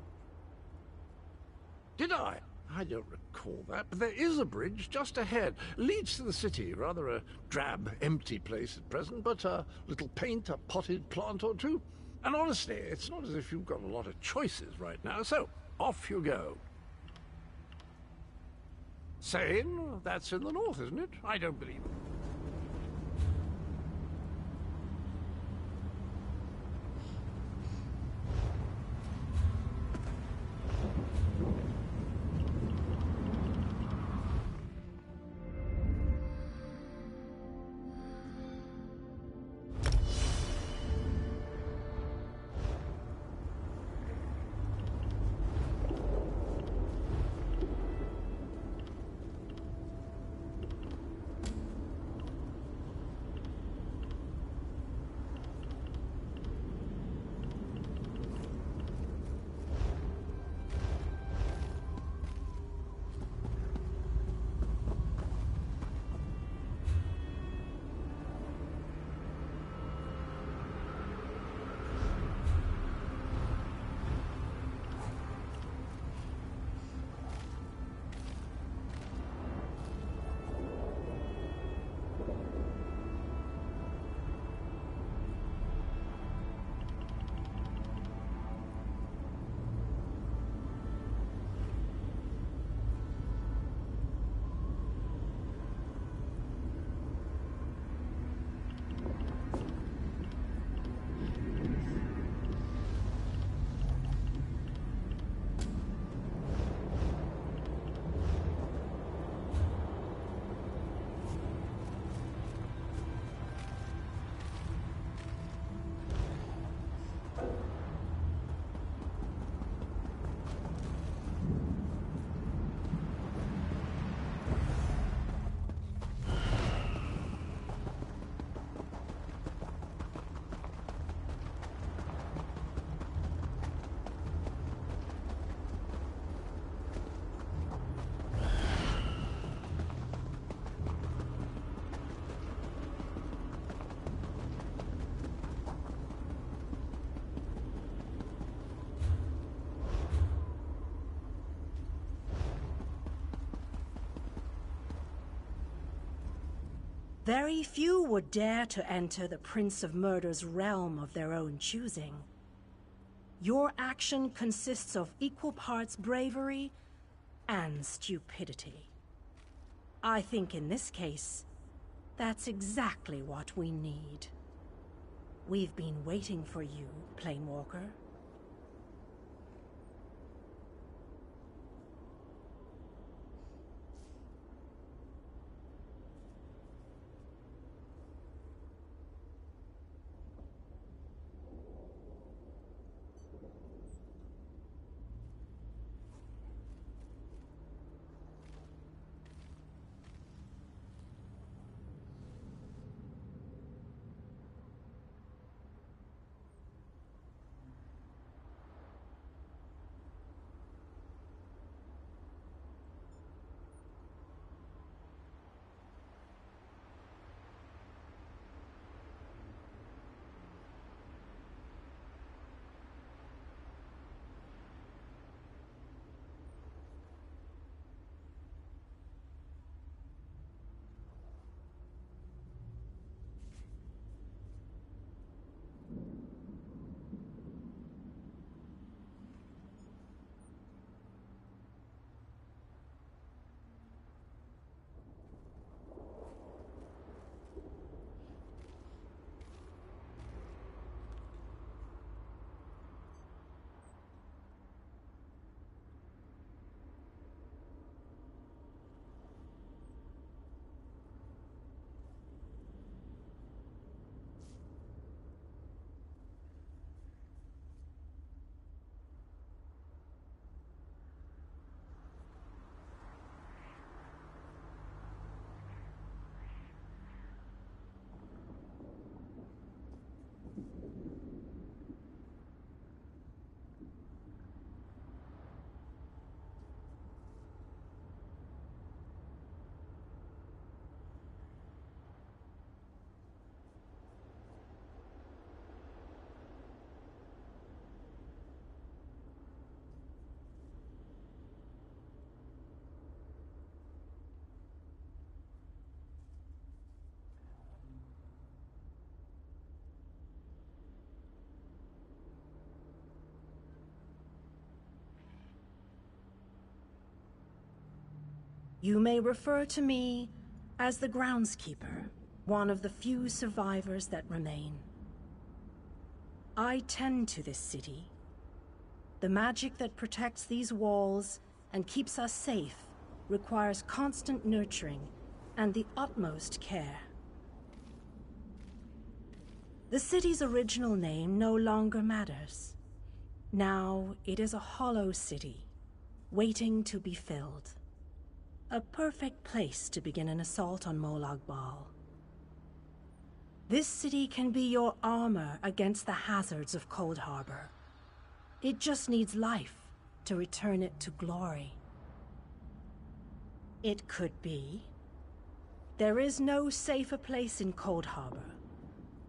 Speaker 6: Did I?
Speaker 7: I don't recall that, but there is a bridge just ahead. Leads to the city. Rather a drab, empty place at present, but a little paint, a potted plant or two. And honestly, it's not as if you've got a lot of choices right now, so off you go. Seine? That's in the north, isn't it? I don't believe it.
Speaker 10: Very few would dare to enter the Prince of Murder's realm of their own choosing. Your action consists of equal parts bravery and stupidity. I think in this case, that's exactly what we need. We've been waiting for you, Planewalker. You may refer to me as the groundskeeper, one of the few survivors that remain. I tend to this city. The magic that protects these walls and keeps us safe requires constant nurturing and the utmost care. The city's original name no longer matters. Now it is a hollow city, waiting to be filled. A perfect place to begin an assault on Molag Bal. This city can be your armor against the hazards of Cold Harbor. It just needs life to return it to glory. It could be. There is no safer place in Cold Harbor,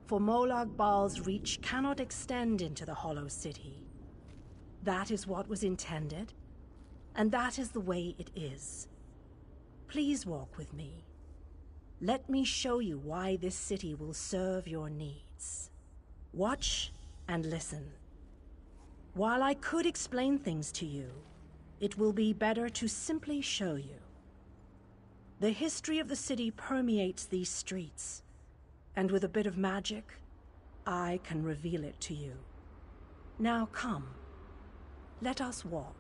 Speaker 10: for Molag Bal's reach cannot extend into the Hollow City. That is what was intended, and that is the way it is. Please walk with me. Let me show you why this city will serve your needs. Watch and listen. While I could explain things to you, it will be better to simply show you. The history of the city permeates these streets, and with a bit of magic, I can reveal it to you. Now come, let us walk.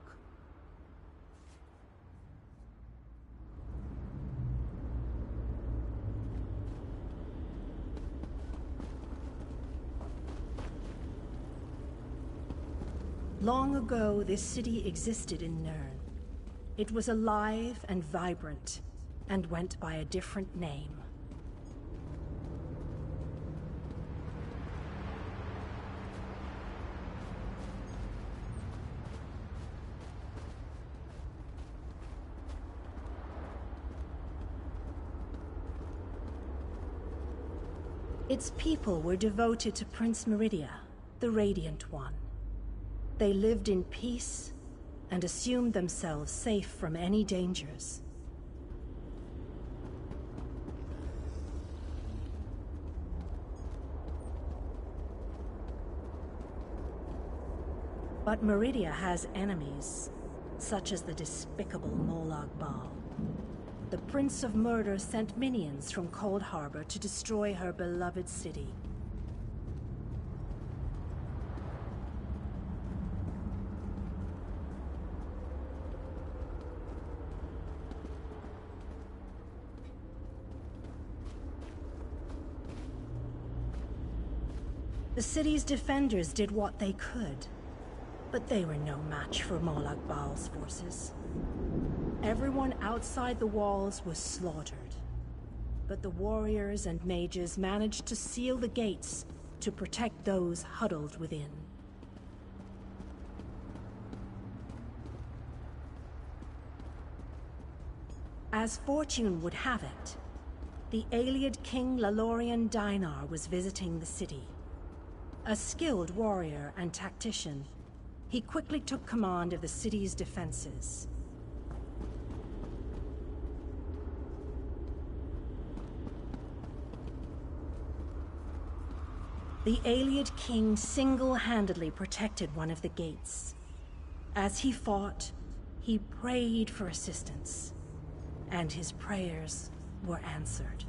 Speaker 10: Long ago, this city existed in Nirn. It was alive and vibrant, and went by a different name. Its people were devoted to Prince Meridia, the Radiant One. They lived in peace and assumed themselves safe from any dangers. But Meridia has enemies, such as the despicable Molag Bal. The Prince of Murder sent minions from Cold Harbor to destroy her beloved city. The city's defenders did what they could, but they were no match for Molag Bal's forces. Everyone outside the walls was slaughtered, but the warriors and mages managed to seal the gates to protect those huddled within. As fortune would have it, the Ayleid King Lalorian Dainar was visiting the city. A skilled warrior and tactician, he quickly took command of the city's defenses. The Ayleid King single-handedly protected one of the gates. As he fought, he prayed for assistance, and his prayers were answered.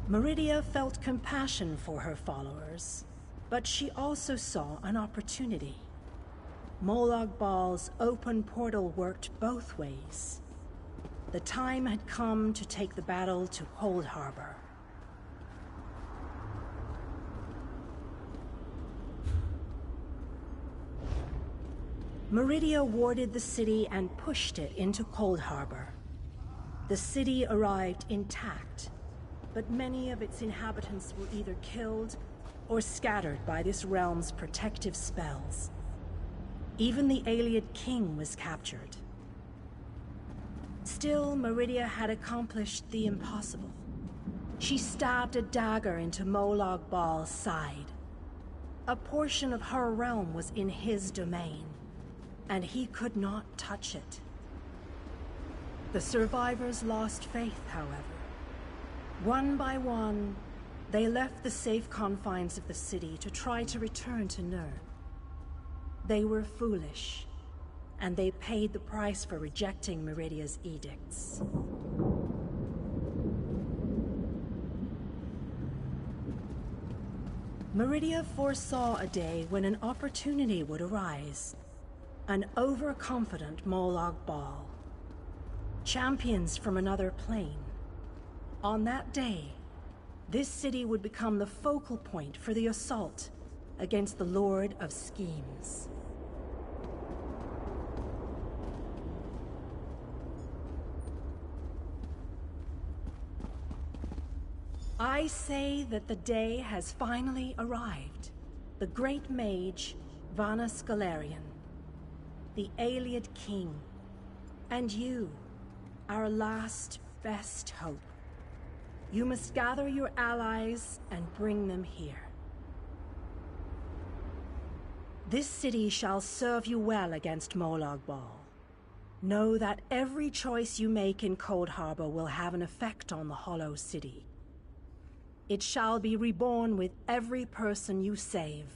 Speaker 10: Meridia felt compassion for her followers, but she also saw an opportunity. Molag Bal's open portal worked both ways. The time had come to take the battle to Cold Harbor. Meridia warded the city and pushed it into Cold Harbor. The city arrived intact, but many of its inhabitants were either killed or scattered by this realm's protective spells. Even the Ayleid King was captured. Still, Meridia had accomplished the impossible. She stabbed a dagger into Molag Bal's side. A portion of her realm was in his domain, and he could not touch it. The survivors lost faith, however. One by one, they left the safe confines of the city to try to return to Nirn. They were foolish. and they paid the price for rejecting Meridia's edicts. Meridia foresaw a day when an opportunity would arise. An overconfident Molag Bal. Champions from another plane. On that day, this city would become the focal point for the assault against the Lord of Schemes. I say that the day has finally arrived. The great mage, Vana Scalarian, the Ayleid king, and you, our last best hope. You must gather your allies and bring them here. This city shall serve you well against Molag Bal. Know that every choice you make in Cold Harbor will have an effect on the Hollow City. It shall be reborn with every person you save,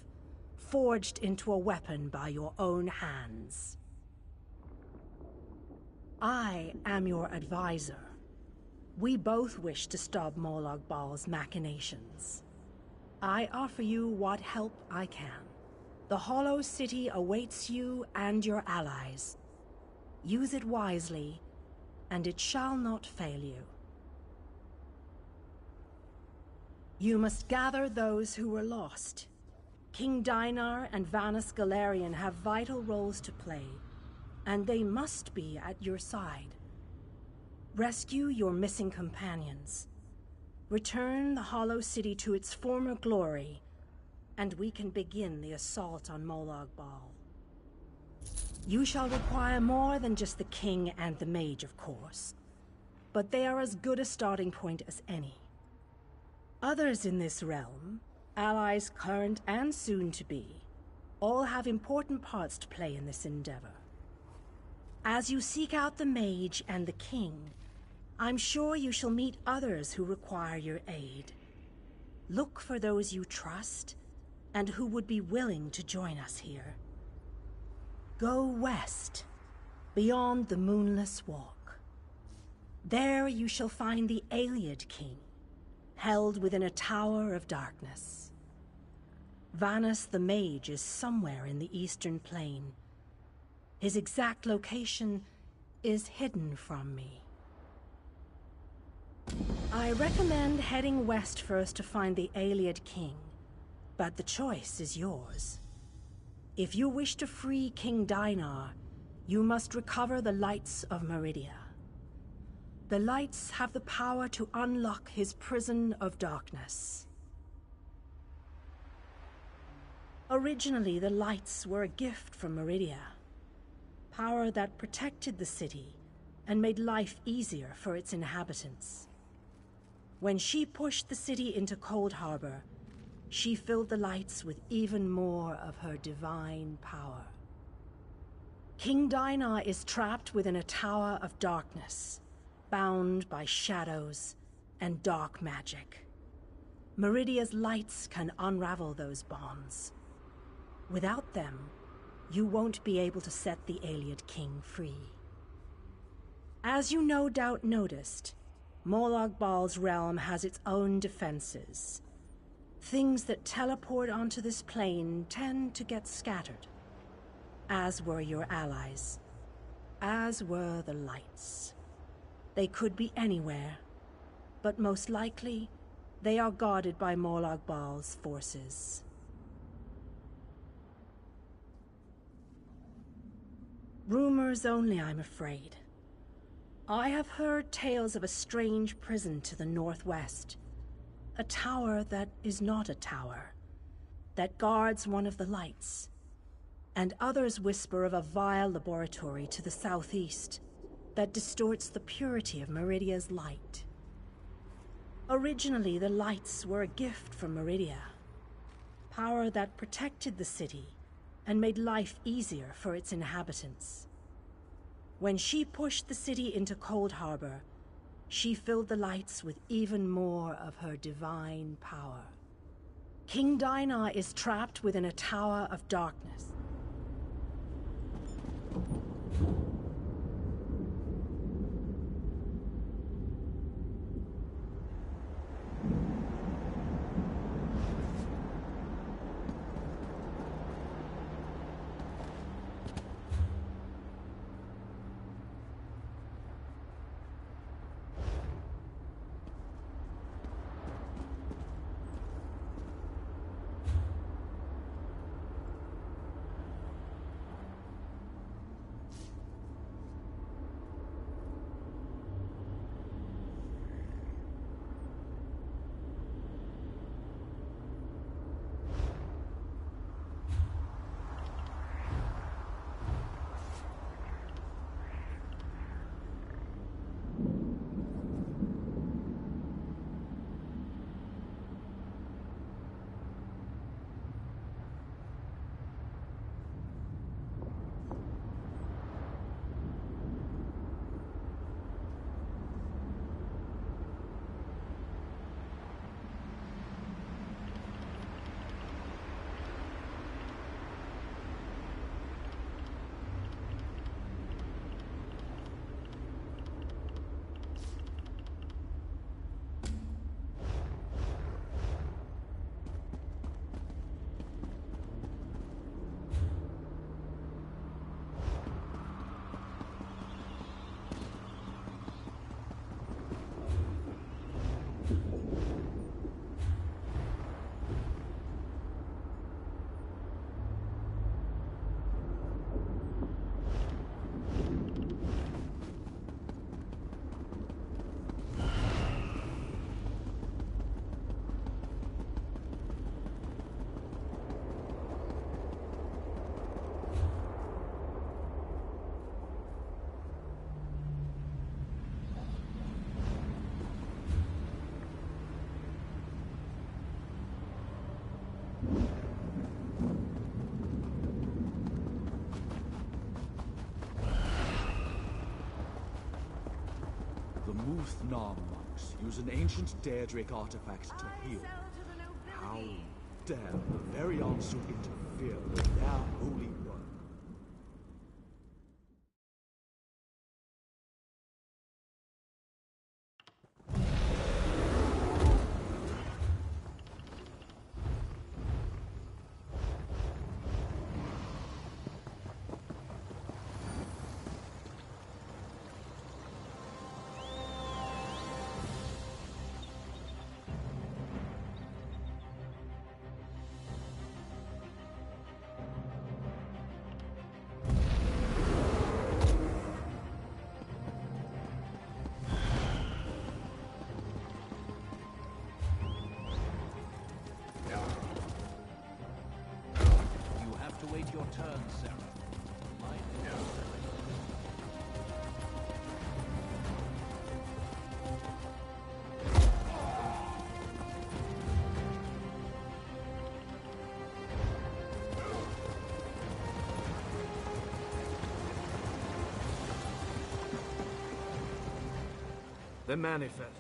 Speaker 10: forged into a weapon by your own hands. I am your advisor. We both wish to stop Molag Bal's machinations. I offer you what help I can. The Hollow City awaits you and your allies. Use it wisely, and it shall not fail you. You must gather those who were lost. King Dinar and Vana Scalarian have vital roles to play, and they must be at your side. Rescue your missing companions. Return the Hollow City to its former glory, and we can begin the assault on Molag Bal. You shall require more than just the king and the mage, of course, but they are as good a starting point as any. Others in this realm, allies current and soon to be, all have important parts to play in this endeavor. As you seek out the mage and the king, I'm sure you shall meet others who require your aid. Look for those you trust and who would be willing to join us here. Go west, beyond the Moonless Walk. There you shall find the Ayleid king, held within a tower of darkness. Vanus the mage is somewhere in the eastern plain. His exact location is hidden from me. I recommend heading west first to find the Ayleid king, but the choice is yours. If you wish to free King Dinar, you must recover the lights of Meridia. The lights have the power to unlock his prison of darkness. Originally, the lights were a gift from Meridia, power that protected the city and made life easier for its inhabitants. When she pushed the city into Cold Harbor, she filled the lights with even more of her divine power. King Dinar is trapped within a tower of darkness, bound by shadows and dark magic. Meridia's lights can unravel those bonds. Without them, you won't be able to set the Ayleid king free. As you no doubt noticed, Molag Bal's realm has its own defenses. Things that teleport onto this plane tend to get scattered, as were your allies, as were the lights. They could be anywhere, but most likely, they are guarded by Molag Bal's forces. Rumors only, I'm afraid. I have heard tales of a strange prison to the northwest. A tower that is not a tower, that guards one of the lights. And others whisper of a vile laboratory to the southeast that distorts the purity of Meridia's light. Originally, the lights were a gift from Meridia, power that protected the city and made life easier for its inhabitants. When she pushed the city into Cold Harbor, she filled the lights with even more of her divine power. King Dinar is trapped within a tower of darkness.
Speaker 11: The Muthnar monks use an ancient Daedric artifact to heal. How dare the very Ansu interfere with their holy work?
Speaker 15: Your turn, Sarah.
Speaker 11: The manifest.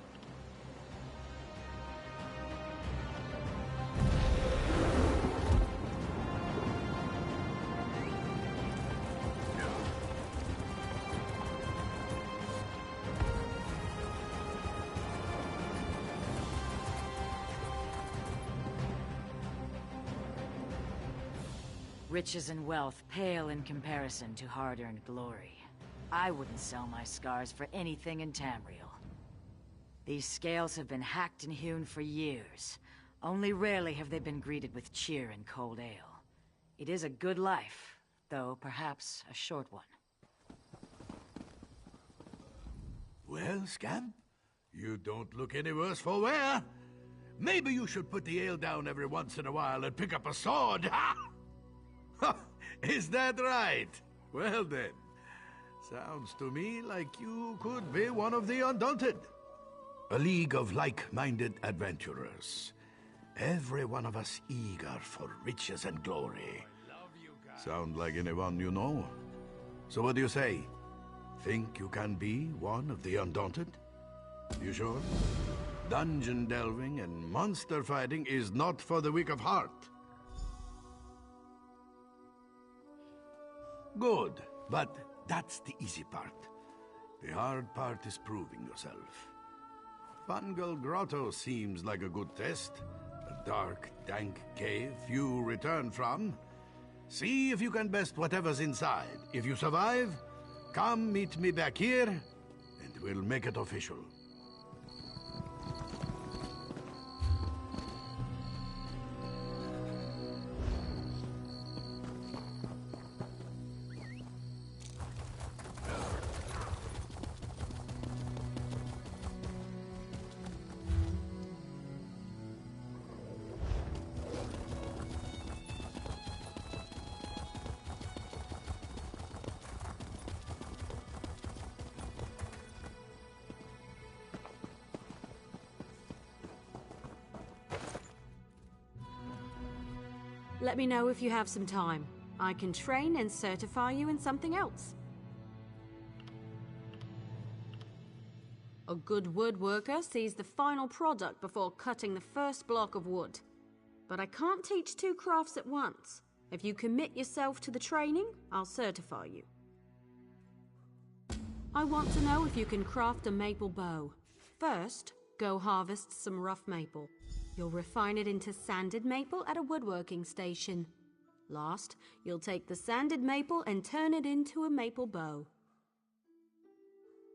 Speaker 13: Riches and wealth pale in comparison to hard-earned glory. I wouldn't sell my scars for anything in Tamriel. These scales have been hacked and hewn for years. Only rarely have they been greeted with cheer and cold ale. It is a good life, though perhaps a short one.
Speaker 19: Well, Scamp, you don't look any worse for wear. Maybe you should put the ale down every once in a while and pick up a sword, ha! Is that right? Well then, sounds to me like you could be one of the Undaunted. A league of like-minded adventurers. Every one of us eager for riches and glory. Sound like anyone you know? So what do you say? Think you can be one of the Undaunted? You sure? Dungeon delving and monster fighting is not for the weak of heart. Good, but That's the easy part. The hard part is proving yourself. Fungal Grotto seems like a good test. A dark, dank cave few return from. See if you can best whatever's inside. If you survive, come meet me back here, and we'll make it official.
Speaker 20: Let me know if you have some time. I can train and certify you in something else. A good woodworker sees the final product before cutting the first block of wood. But I can't teach two crafts at once. If you commit yourself to the training, I'll certify you. I want to know if you can craft a maple bow. First, go harvest some rough maple. You'll refine it into sanded maple at a woodworking station. Last, you'll take the sanded maple and turn it into a maple bow.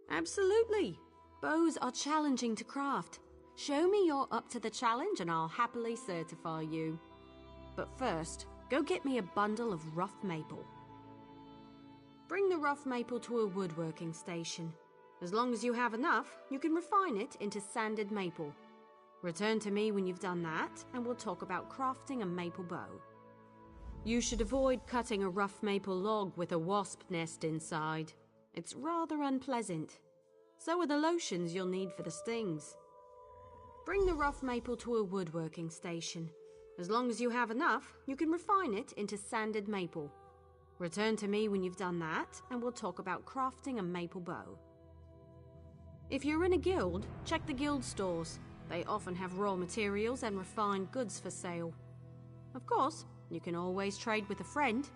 Speaker 20: Absolutely! Bows are challenging to craft. Show me you're up to the challenge and I'll happily certify you. But first, go get me a bundle of rough maple. Bring the rough maple to a woodworking station. As long as you have enough, you can refine it into sanded maple. Return to me when you've done that, and we'll talk about crafting a maple bow. You should avoid cutting a rough maple log with a wasp nest inside. It's rather unpleasant. So are the lotions you'll need for the stings. Bring the rough maple to a woodworking station. As long as you have enough, you can refine it into sanded maple. Return to me when you've done that, and we'll talk about crafting a maple bow. If you're in a guild, check the guild stores. They often have raw materials and refined goods for sale. Of course, you can always trade with a friend.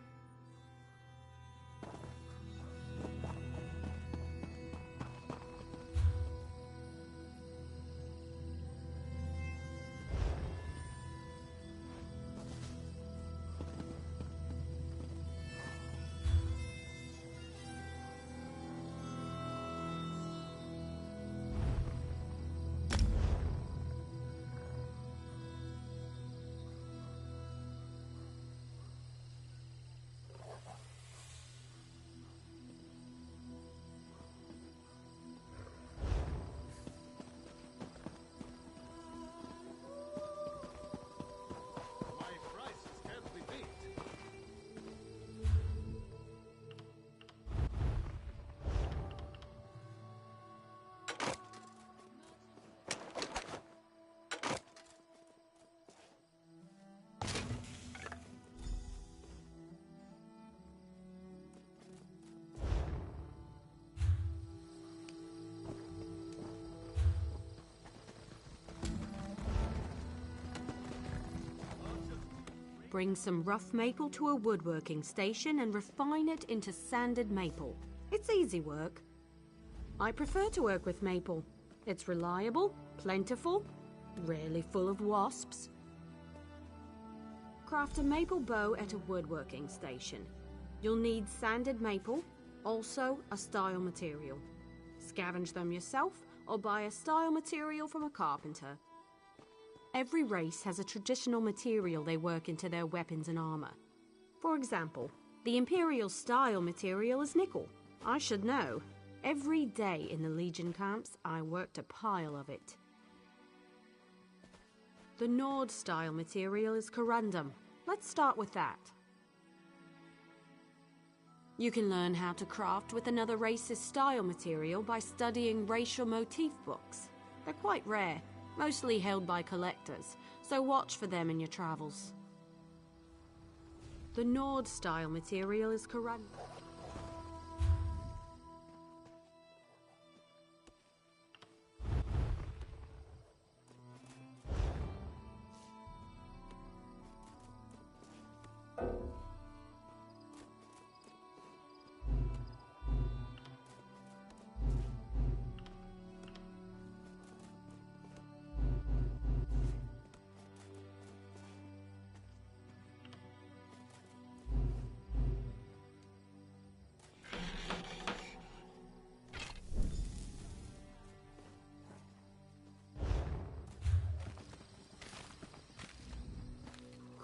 Speaker 20: Bring some rough maple to a woodworking station and refine it into sanded maple. It's easy work. I prefer to work with maple. It's reliable, plentiful, rarely full of wasps. Craft a maple bow at a woodworking station. You'll need sanded maple, also a style material. Scavenge them yourself or buy a style material from a carpenter. Every race has a traditional material they work into their weapons and armor. For example, the Imperial style material is nickel. I should know. Every day in the Legion camps, I worked a pile of it. The Nord style material is corundum. Let's start with that. You can learn how to craft with another race's style material by studying racial motif books. They're quite rare. Mostly held by collectors, so watch for them in your travels. The Nord style material is corundum.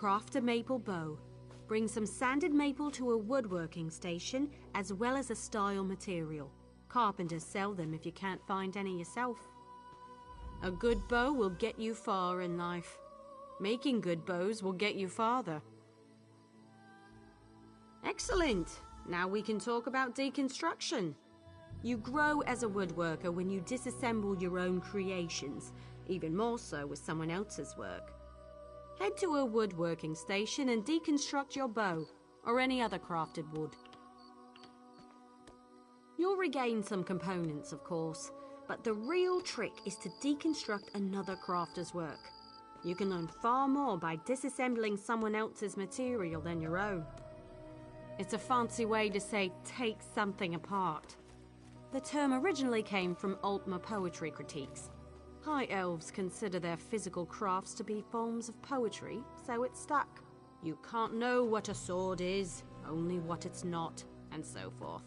Speaker 20: craft a maple bow. Bring some sanded maple to a woodworking station, as well as a style material. Carpenters sell them if you can't find any yourself. A good bow will get you far in life. Making good bows will get you farther. Excellent! Now we can talk about deconstruction. You grow as a woodworker when you disassemble your own creations, even more so with someone else's work. Head to a woodworking station and deconstruct your bow, or any other crafted wood. You'll regain some components, of course, but the real trick is to deconstruct another crafter's work. You can learn far more by disassembling someone else's material than your own. It's a fancy way to say take something apart. The term originally came from Altmer poetry critiques. High elves consider their physical crafts to be forms of poetry, so it stuck. You can't know what a sword is, only what it's not, and so forth.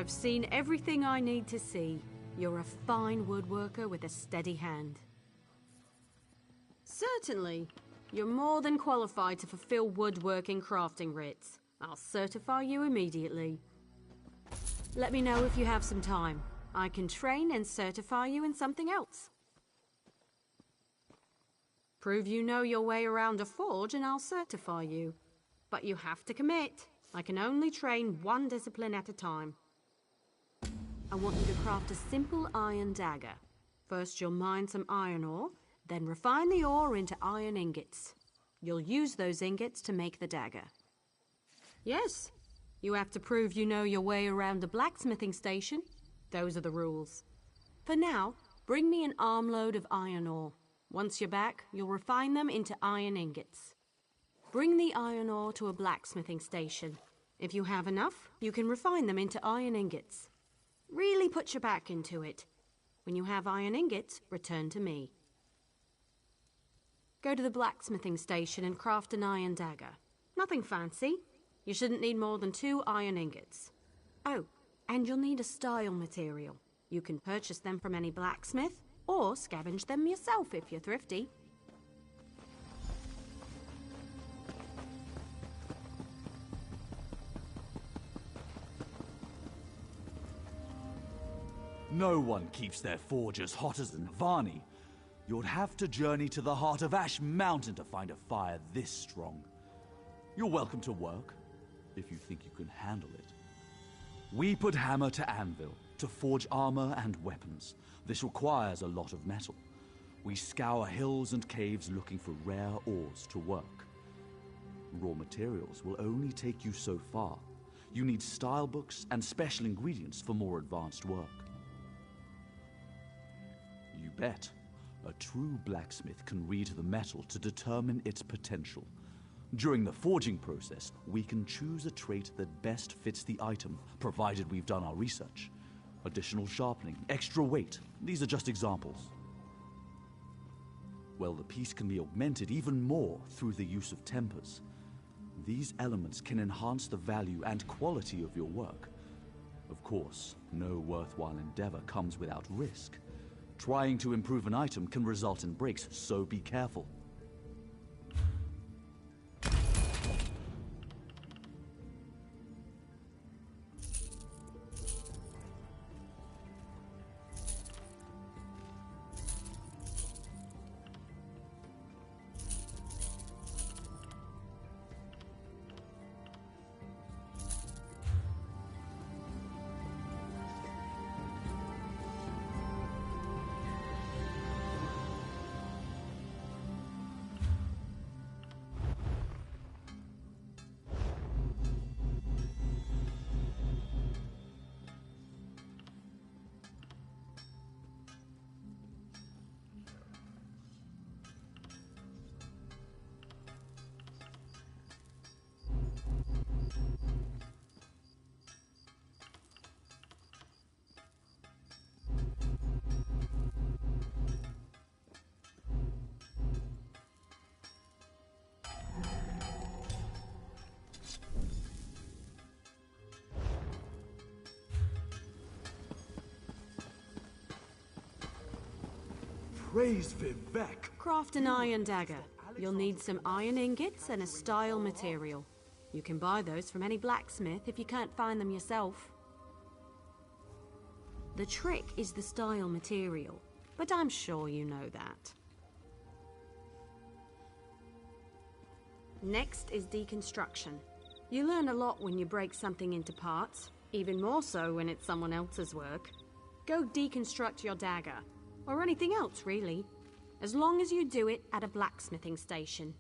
Speaker 20: I've seen everything I need to see. You're a fine woodworker with a steady hand. Certainly. You're more than qualified to fulfill woodworking crafting writs. I'll certify you immediately. Let me know if you have some time. I can train and certify you in something else. Prove you know your way around a forge and I'll certify you. But you have to commit. I can only train one discipline at a time. I want you to craft a simple iron dagger. First you'll mine some iron ore, then refine the ore into iron ingots. You'll use those ingots to make the dagger. Yes, you have to prove you know your way around a blacksmithing station. Those are the rules. For now, bring me an armload of iron ore. Once you're back, you'll refine them into iron ingots. Bring the iron ore to a blacksmithing station. If you have enough, you can refine them into iron ingots. Really put your back into it. When you have iron ingots, return to me. Go to the blacksmithing station and craft an iron dagger. Nothing fancy. You shouldn't need more than 2 iron ingots. Oh, and you'll need a style material. You can purchase them from any blacksmith, or scavenge them yourself if you're thrifty.
Speaker 11: No one keeps their forge as hot as Navani. You'd have to journey to the heart of Ash Mountain to find a fire this strong. You're welcome to work, if you think you can handle it. We put hammer to anvil to forge armor and weapons. This requires a lot of metal. We scour hills and caves looking for rare ores to work. Raw materials will only take you so far. You need style books and special ingredients for more advanced work. You bet. A true blacksmith can read the metal to determine its potential. During the forging process, we can choose a trait that best fits the item, provided we've done our research. Additional sharpening, extra weight, these are just examples. Well, the piece can be augmented even more through the use of tempers. These elements can enhance the value and quality of your work. Of course, no worthwhile endeavor comes without risk. Trying to improve an item can result in breaks, so be careful.
Speaker 2: praise Vivek.
Speaker 20: Craft an iron dagger. You'll need some iron ingots and a style material. You can buy those from any blacksmith if you can't find them yourself. The trick is the style material, but I'm sure you know that. Next is deconstruction. You learn a lot when you break something into parts, even more so when it's someone else's work. Go deconstruct your dagger, or anything else really, as long as you do it at a blacksmithing station.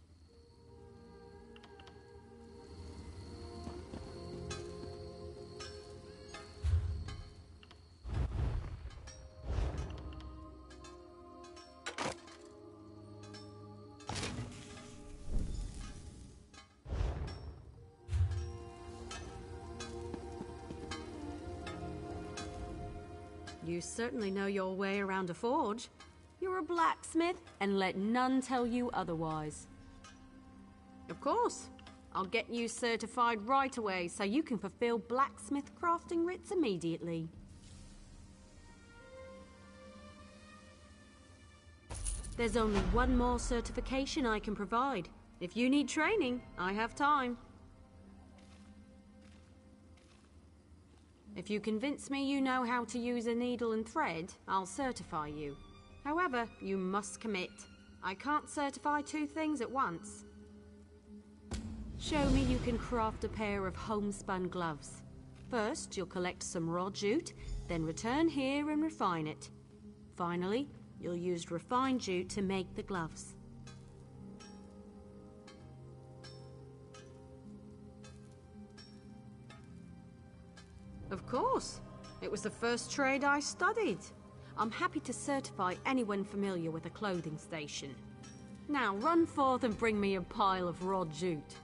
Speaker 20: You certainly know your way around a forge. You're a blacksmith, and let none tell you otherwise. Of course. I'll get you certified right away so you can fulfill blacksmith crafting writs immediately. There's only one more certification I can provide. If you need training, I have time. If you convince me you know how to use a needle and thread, I'll certify you. However, you must commit. I can't certify two things at once. Show me you can craft a pair of homespun gloves. First, you'll collect some raw jute, then return here and refine it. Finally, you'll use refined jute to make the gloves. Of course. It was the first trade I studied. I'm happy to certify anyone familiar with a clothing station. Now run forth and bring me a pile of raw jute.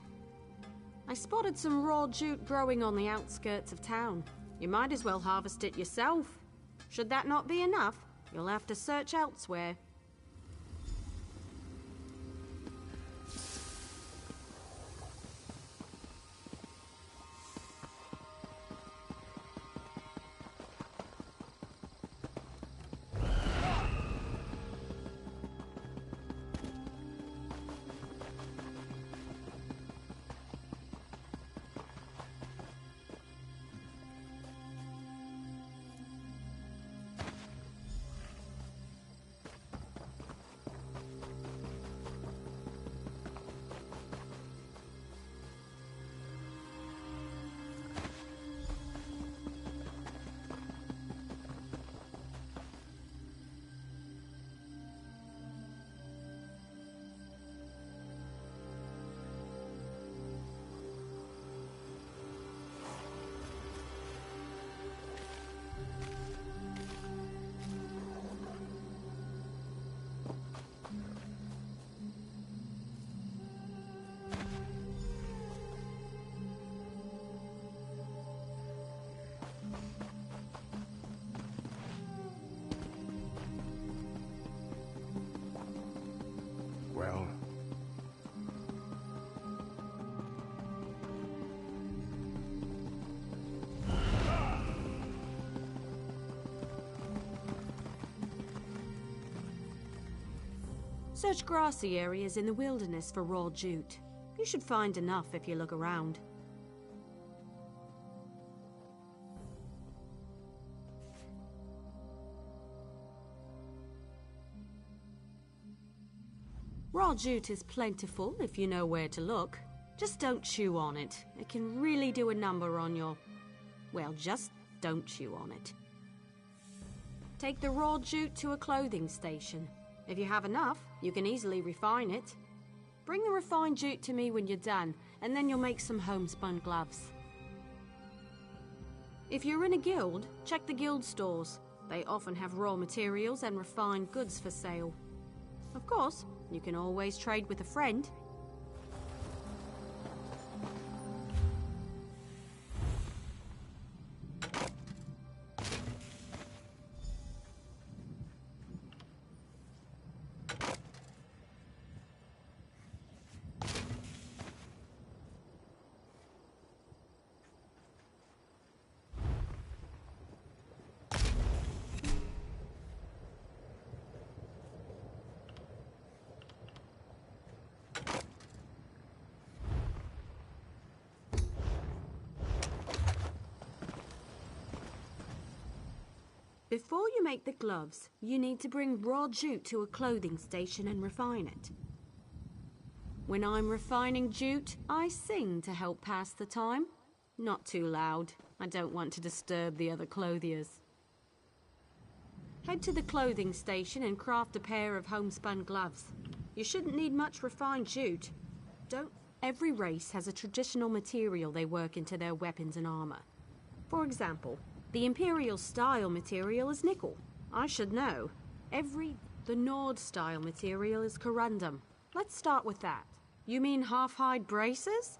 Speaker 20: I spotted some raw jute growing on the outskirts of town. You might as well harvest it yourself. Should that not be enough, you'll have to search elsewhere.
Speaker 25: Well,
Speaker 20: search grassy areas in the wilderness for raw jute. You should find enough if you look around. Raw jute is plentiful if you know where to look. Just don't chew on it. It can really do a number on your... well, just don't chew on it. Take the raw jute to a clothing station. If you have enough, you can easily refine it. Bring the refined jute to me when you're done, and then you'll make some homespun gloves. If you're in a guild, check the guild stores. They often have raw materials and refined goods for sale. Of course, you can always trade with a friend. Before you make the gloves, you need to bring raw jute to a clothing station and refine it. When I'm refining jute, I sing to help pass the time. Not too loud. I don't want to disturb the other clothiers. Head to the clothing station and craft a pair of homespun gloves. You shouldn't need much refined jute. Every race has a traditional material they work into their weapons and armor. For example, the Imperial style material is nickel. I should know. The Nord style material is corundum. Let's start with that. You mean half-hide braces?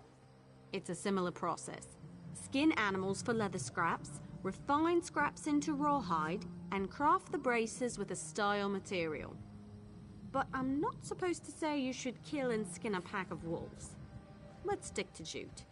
Speaker 20: It's a similar process. Skin animals for leather scraps, refine scraps into rawhide, and craft the braces with a style material. But I'm not supposed to say you should kill and skin a pack of wolves. Let's stick to jute.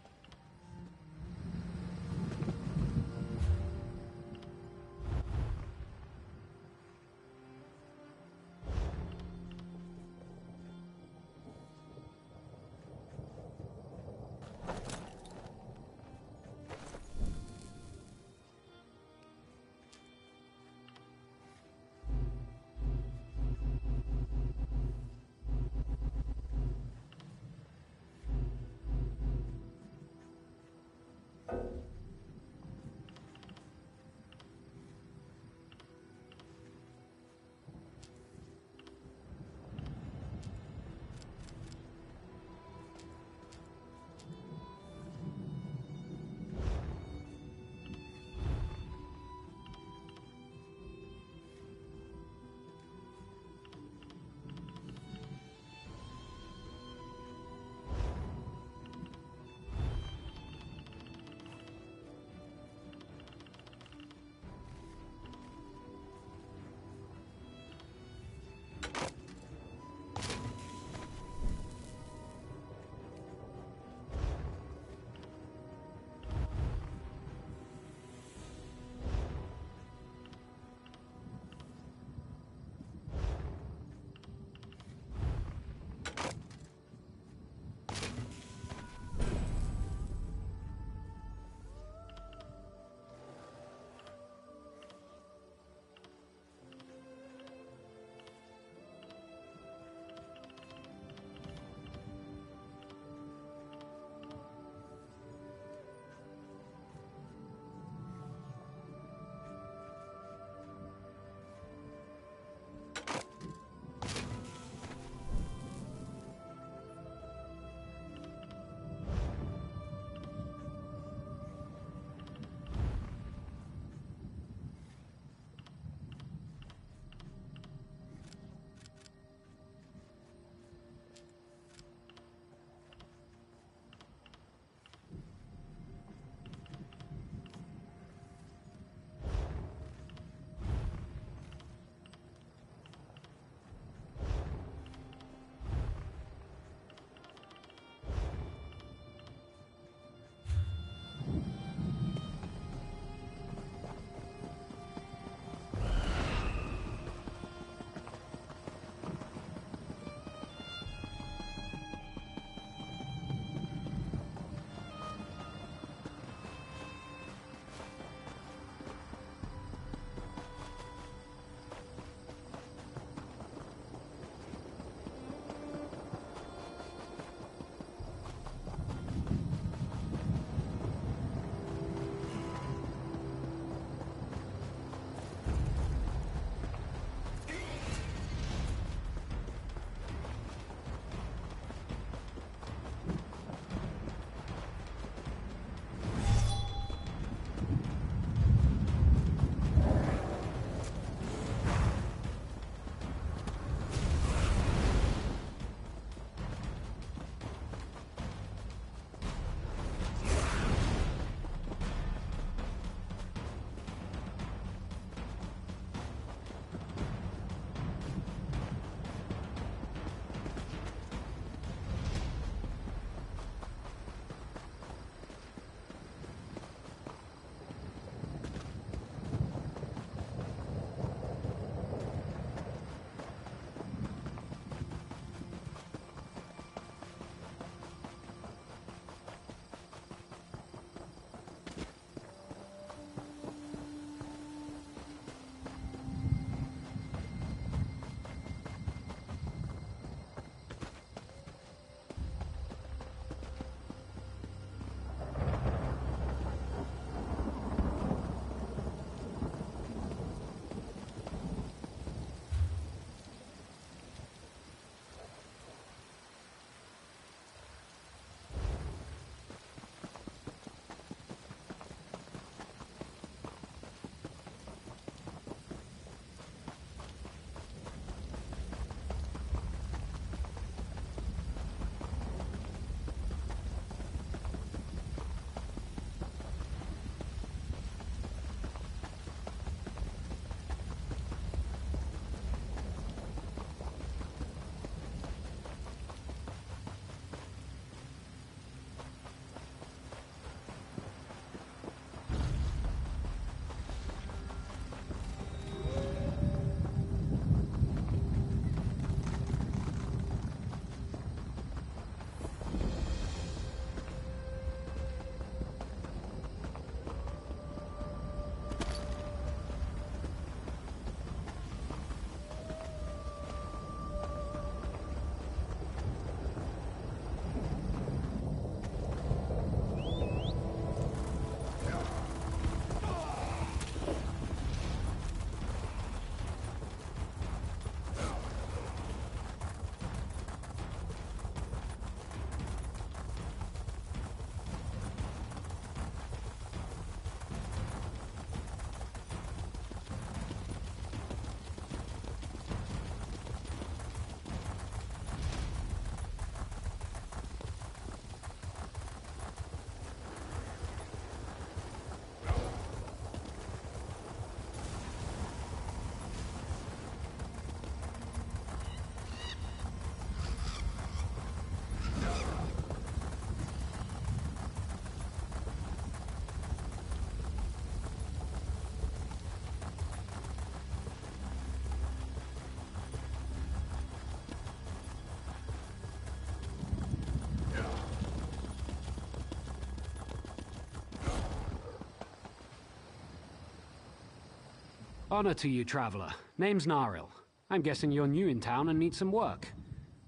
Speaker 2: Honor to you, traveler. Name's Naril. I'm guessing you're new in town and need some work.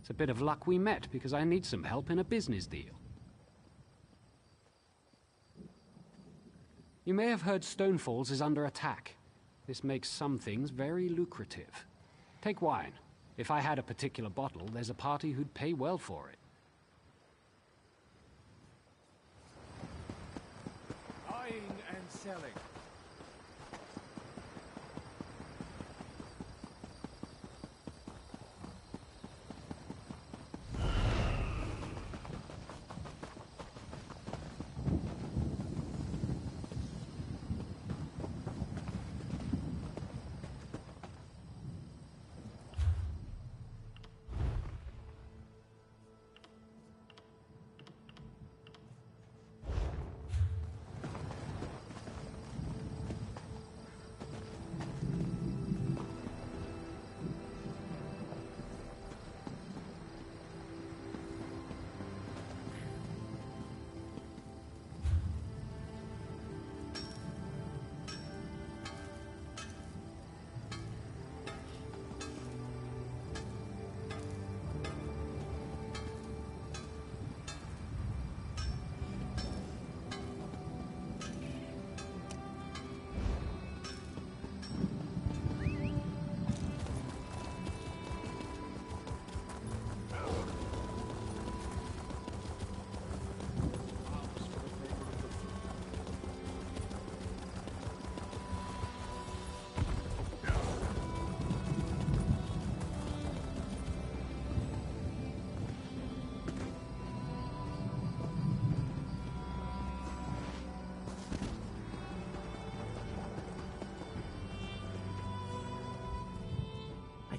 Speaker 2: It's a bit of luck we met, because I need some help in a business deal. You may have heard Stonefalls is under attack. This makes some things very lucrative. Take wine. If I had a particular bottle, there's a party who'd pay well for it.
Speaker 15: Buying and selling.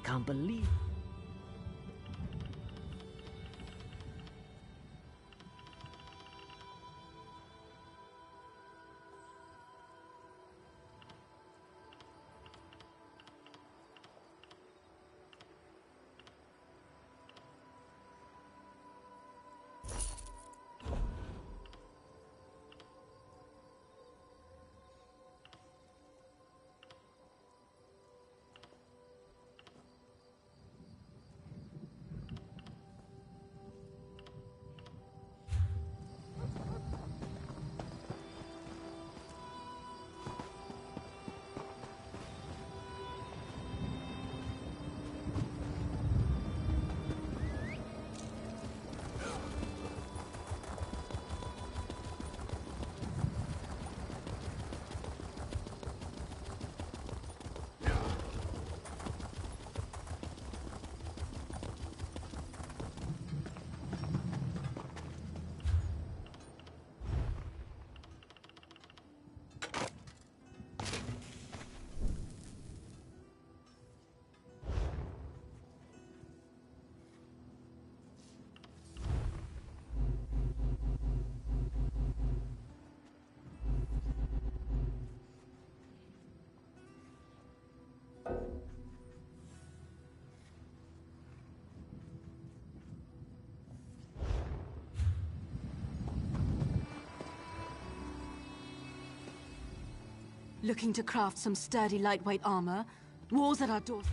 Speaker 18: Can't believe.
Speaker 4: Looking to craft some sturdy lightweight armor? War's at our door.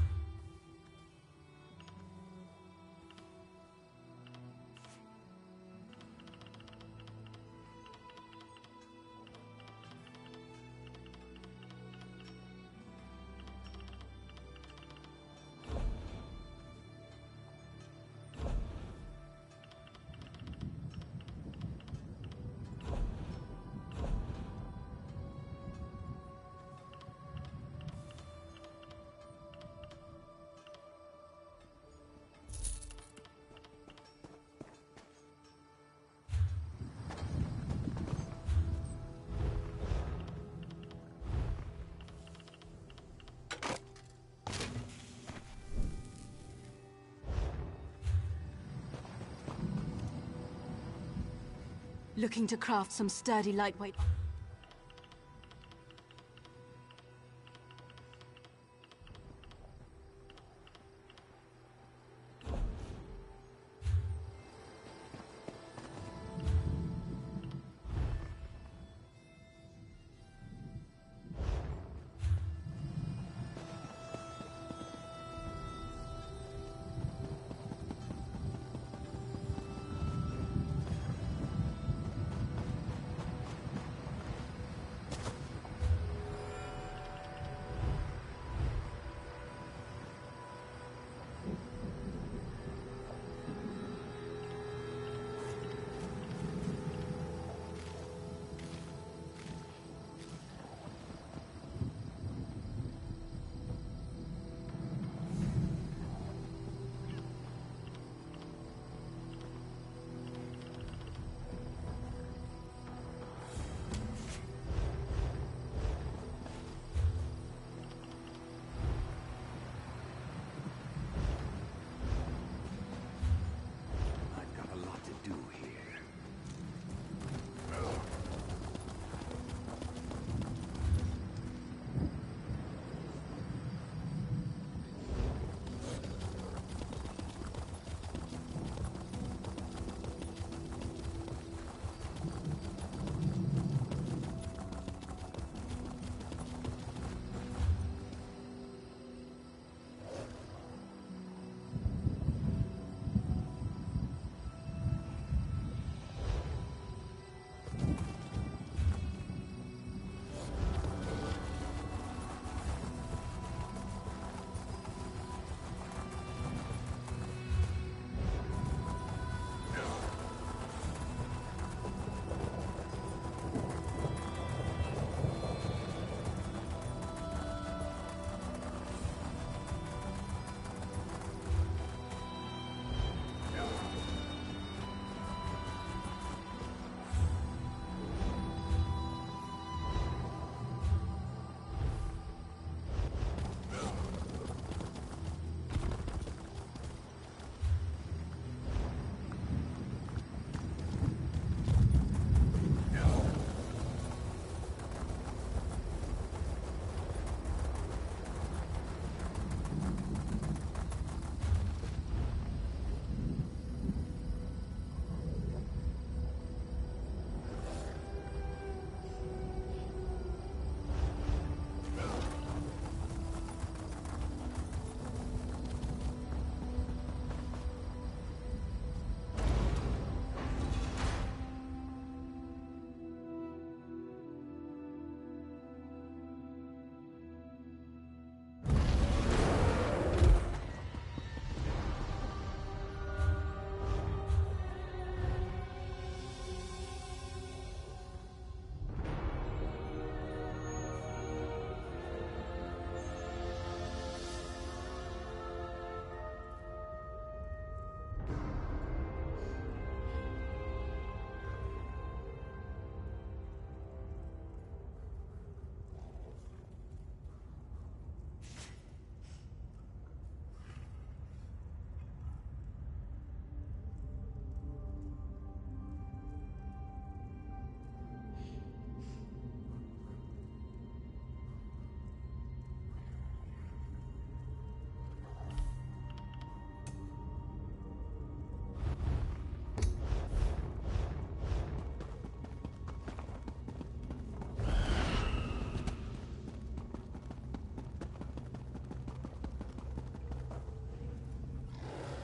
Speaker 4: Looking to craft some sturdy lightweight...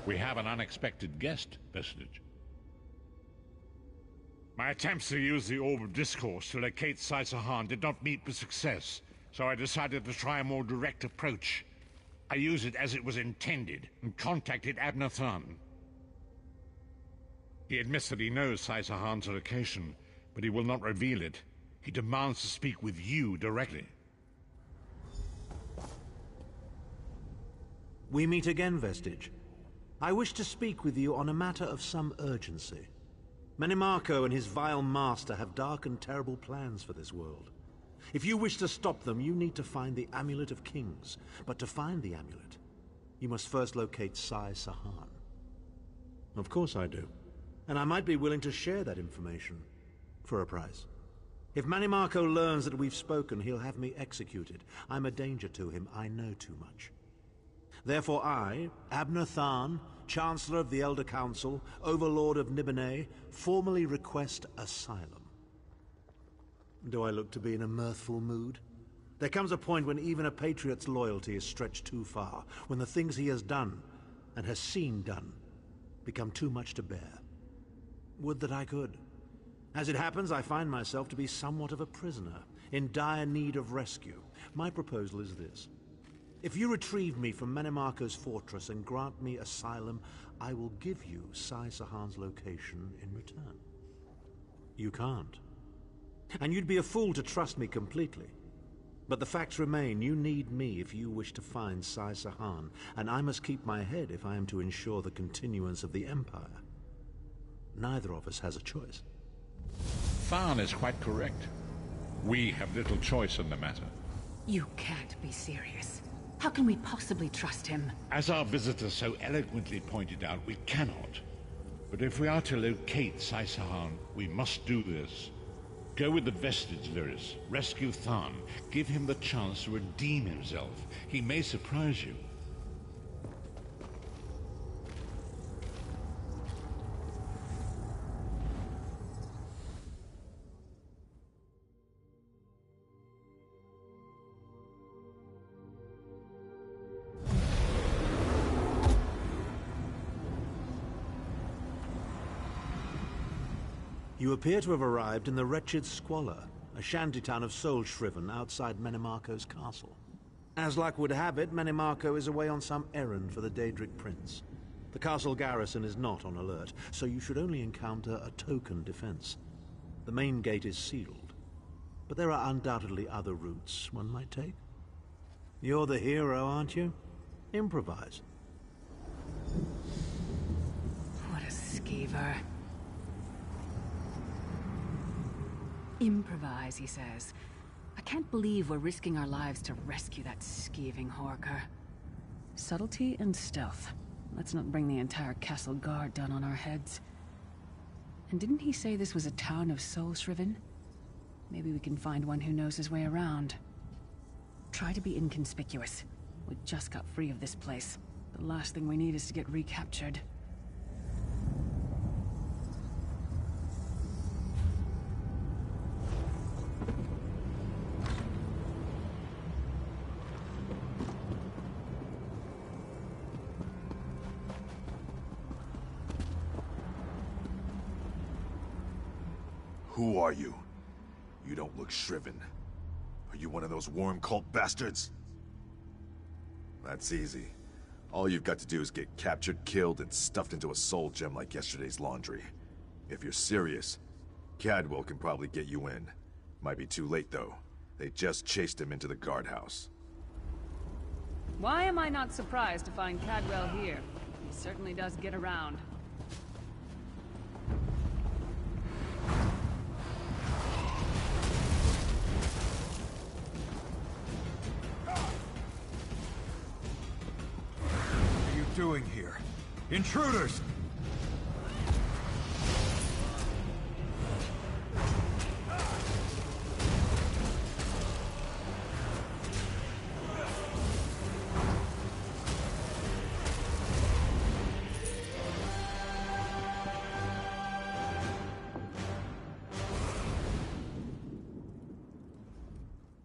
Speaker 6: We have an unexpected guest, Vestige. My attempts to use the Orb of Discourse to locate Saisahan did not meet with success, so I decided to try a more direct approach. I used it as it was intended, and contacted Abner Than. He admits that he knows Saisahan's location, but he will not reveal it. He demands to speak with you directly.
Speaker 3: We meet again, Vestige. I wish to speak with you on a matter of some urgency. Menimarco and his vile master have dark and terrible plans for this world. If you wish to stop them, you need to find the Amulet of Kings. But to find the amulet, you must first locate Saisahan. Of course I do. And I might be willing to share that information for a price. If Menimarco learns that we've spoken, he'll have me executed. I'm a danger to him. I know too much. Therefore I, Abner Than, Chancellor of the Elder Council, Overlord of Nibene, formally request asylum. Do I look to be in a mirthful mood? There comes a point when even a patriot's loyalty is stretched too far, when the things he has done, and has seen done, become too much to bear. Would that I could. As it happens, I find myself to be somewhat of a prisoner, in dire need of rescue. My proposal is this. If you retrieve me from Menimarco's fortress and grant me asylum, I will give you Saisahan's location in return. You can't. And you'd be a fool to trust me completely. But the facts remain, you need me if you wish to find Saisahan, and I must keep my head if I am to ensure the continuance of the Empire. Neither of us has a choice.
Speaker 6: Than is quite correct. We have little choice in the matter.
Speaker 13: You can't be serious. How can we possibly trust him?
Speaker 6: As our visitor so eloquently pointed out, we cannot. But if we are to locate Saisahan, we must do this. Go with the Vestige, Lyris. Rescue Than. Give him the chance to redeem himself. He may surprise you.
Speaker 3: You appear to have arrived in the wretched Squalor, a shantytown of soul-shriven outside Menimarco's castle. As luck would have it, Menimarco is away on some errand for the Daedric Prince. The castle garrison is not on alert, so you should only encounter a token defense. The main gate is sealed, but there are undoubtedly other routes one might take. You're the hero, aren't you? Improvise.
Speaker 13: What a skeever. Improvise, he says. I can't believe we're risking our lives to rescue that skeeving Horker. Subtlety and stealth. Let's not bring the entire castle guard down on our heads. And didn't he say this was a town of soul-shriven? Maybe we can find one who knows his way around. Try to be inconspicuous. We just got free of this place. The last thing we need is to get recaptured.
Speaker 5: Who are you? You don't look shriven. Are you one of those worm cult bastards? That's easy. All you've got to do is get captured, killed, and stuffed into a soul gem like yesterday's laundry. If you're serious, Cadwell can probably get you in. Might be too late, though. They just chased him into the guardhouse.
Speaker 14: Why am I not surprised to find Cadwell here? He certainly does get around.
Speaker 21: Doing here? Intruders!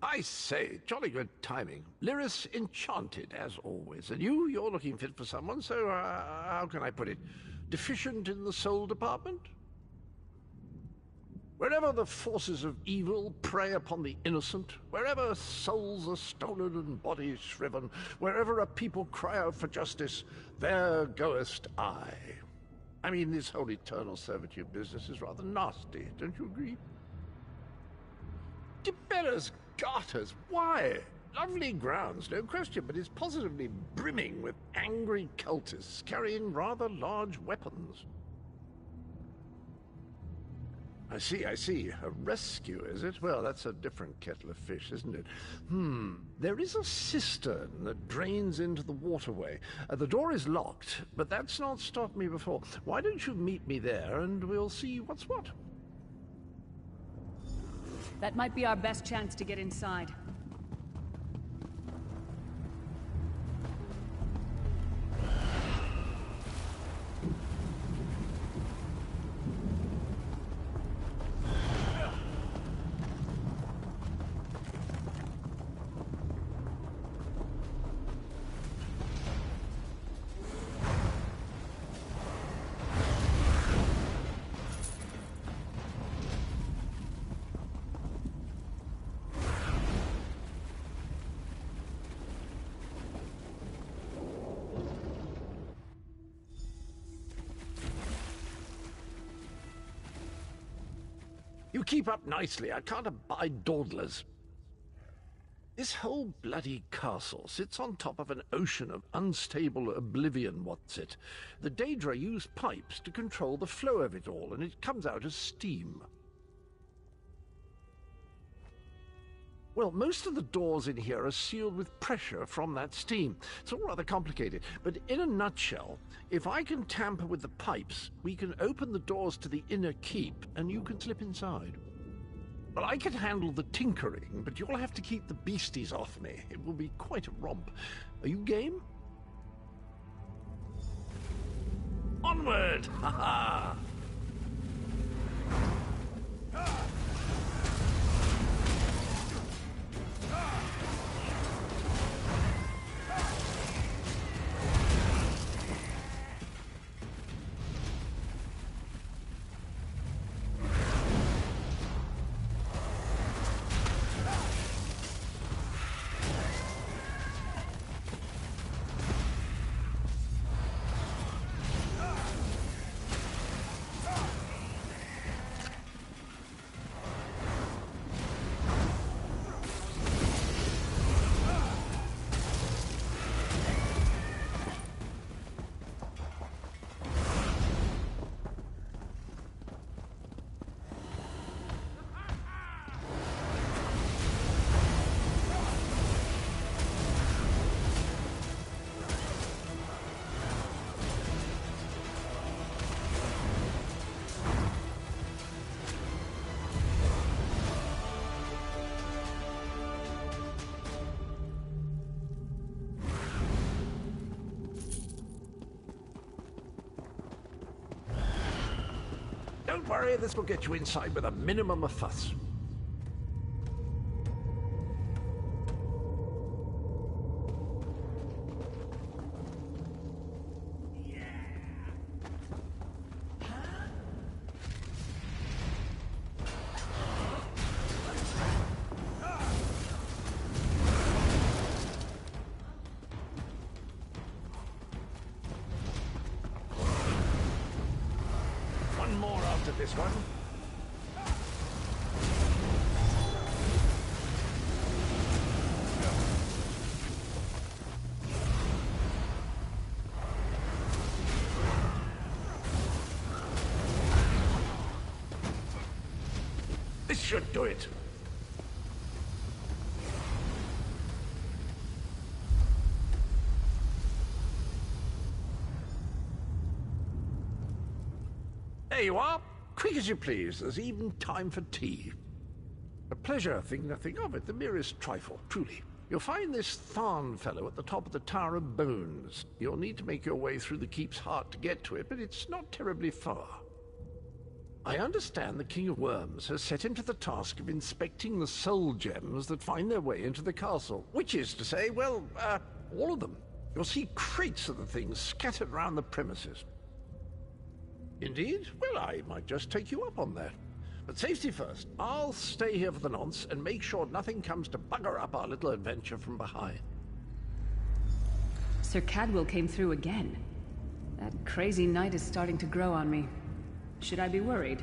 Speaker 7: I I say, jolly good timing. Lyris enchanted, as always. And you're looking fit for someone, so, how can I put it? Deficient in the soul department? Wherever the forces of evil prey upon the innocent, wherever souls are stolen and bodies shriven, wherever a people cry out for justice, there goest I. I mean, this whole eternal servitude business is rather nasty, don't you agree? Tiberia's garters, why? Lovely grounds, no question, but it's positively brimming with angry cultists carrying rather large weapons. I see. A rescue, is it? Well, that's a different kettle of fish, isn't it? There is a cistern that drains into the waterway. The door is locked, but that's not stopped me before. Why don't you meet me there, and we'll see what's what?
Speaker 14: That might be our best chance to get inside.
Speaker 7: You keep up nicely. I can't abide dawdlers. This whole bloody castle sits on top of an ocean of unstable oblivion, what's it? The Daedra use pipes to control the flow of it all, and it comes out as steam. Well, most of the doors in here are sealed with pressure from that steam. It's all rather complicated, but in a nutshell, if I can tamper with the pipes, we can open the doors to the inner keep, and you can slip inside. Well, I can handle the tinkering, but you'll have to keep the beasties off me. It will be quite a romp. Are you game? Onward! Ha-ha! Don't worry, this will get you inside with a minimum of fuss. This one. This should do it. There you are. Quick as you please. There's even time for tea. A pleasure, think nothing of it. The merest trifle, truly. You'll find this Tharn fellow at the top of the Tower of Bones. You'll need to make your way through the keep's heart to get to it, but it's not terribly far. I understand the King of Worms has set him to the task of inspecting the soul gems that find their way into the castle. Which is to say, well, all of them. You'll see crates of the things scattered around the premises. Indeed? Well, I might just take you up on that. But safety first. I'll stay here for the nonce and make sure nothing comes to bugger up our little adventure from behind.
Speaker 14: Sir Cadwell came through again. That crazy night is starting to grow on me. Should I be worried?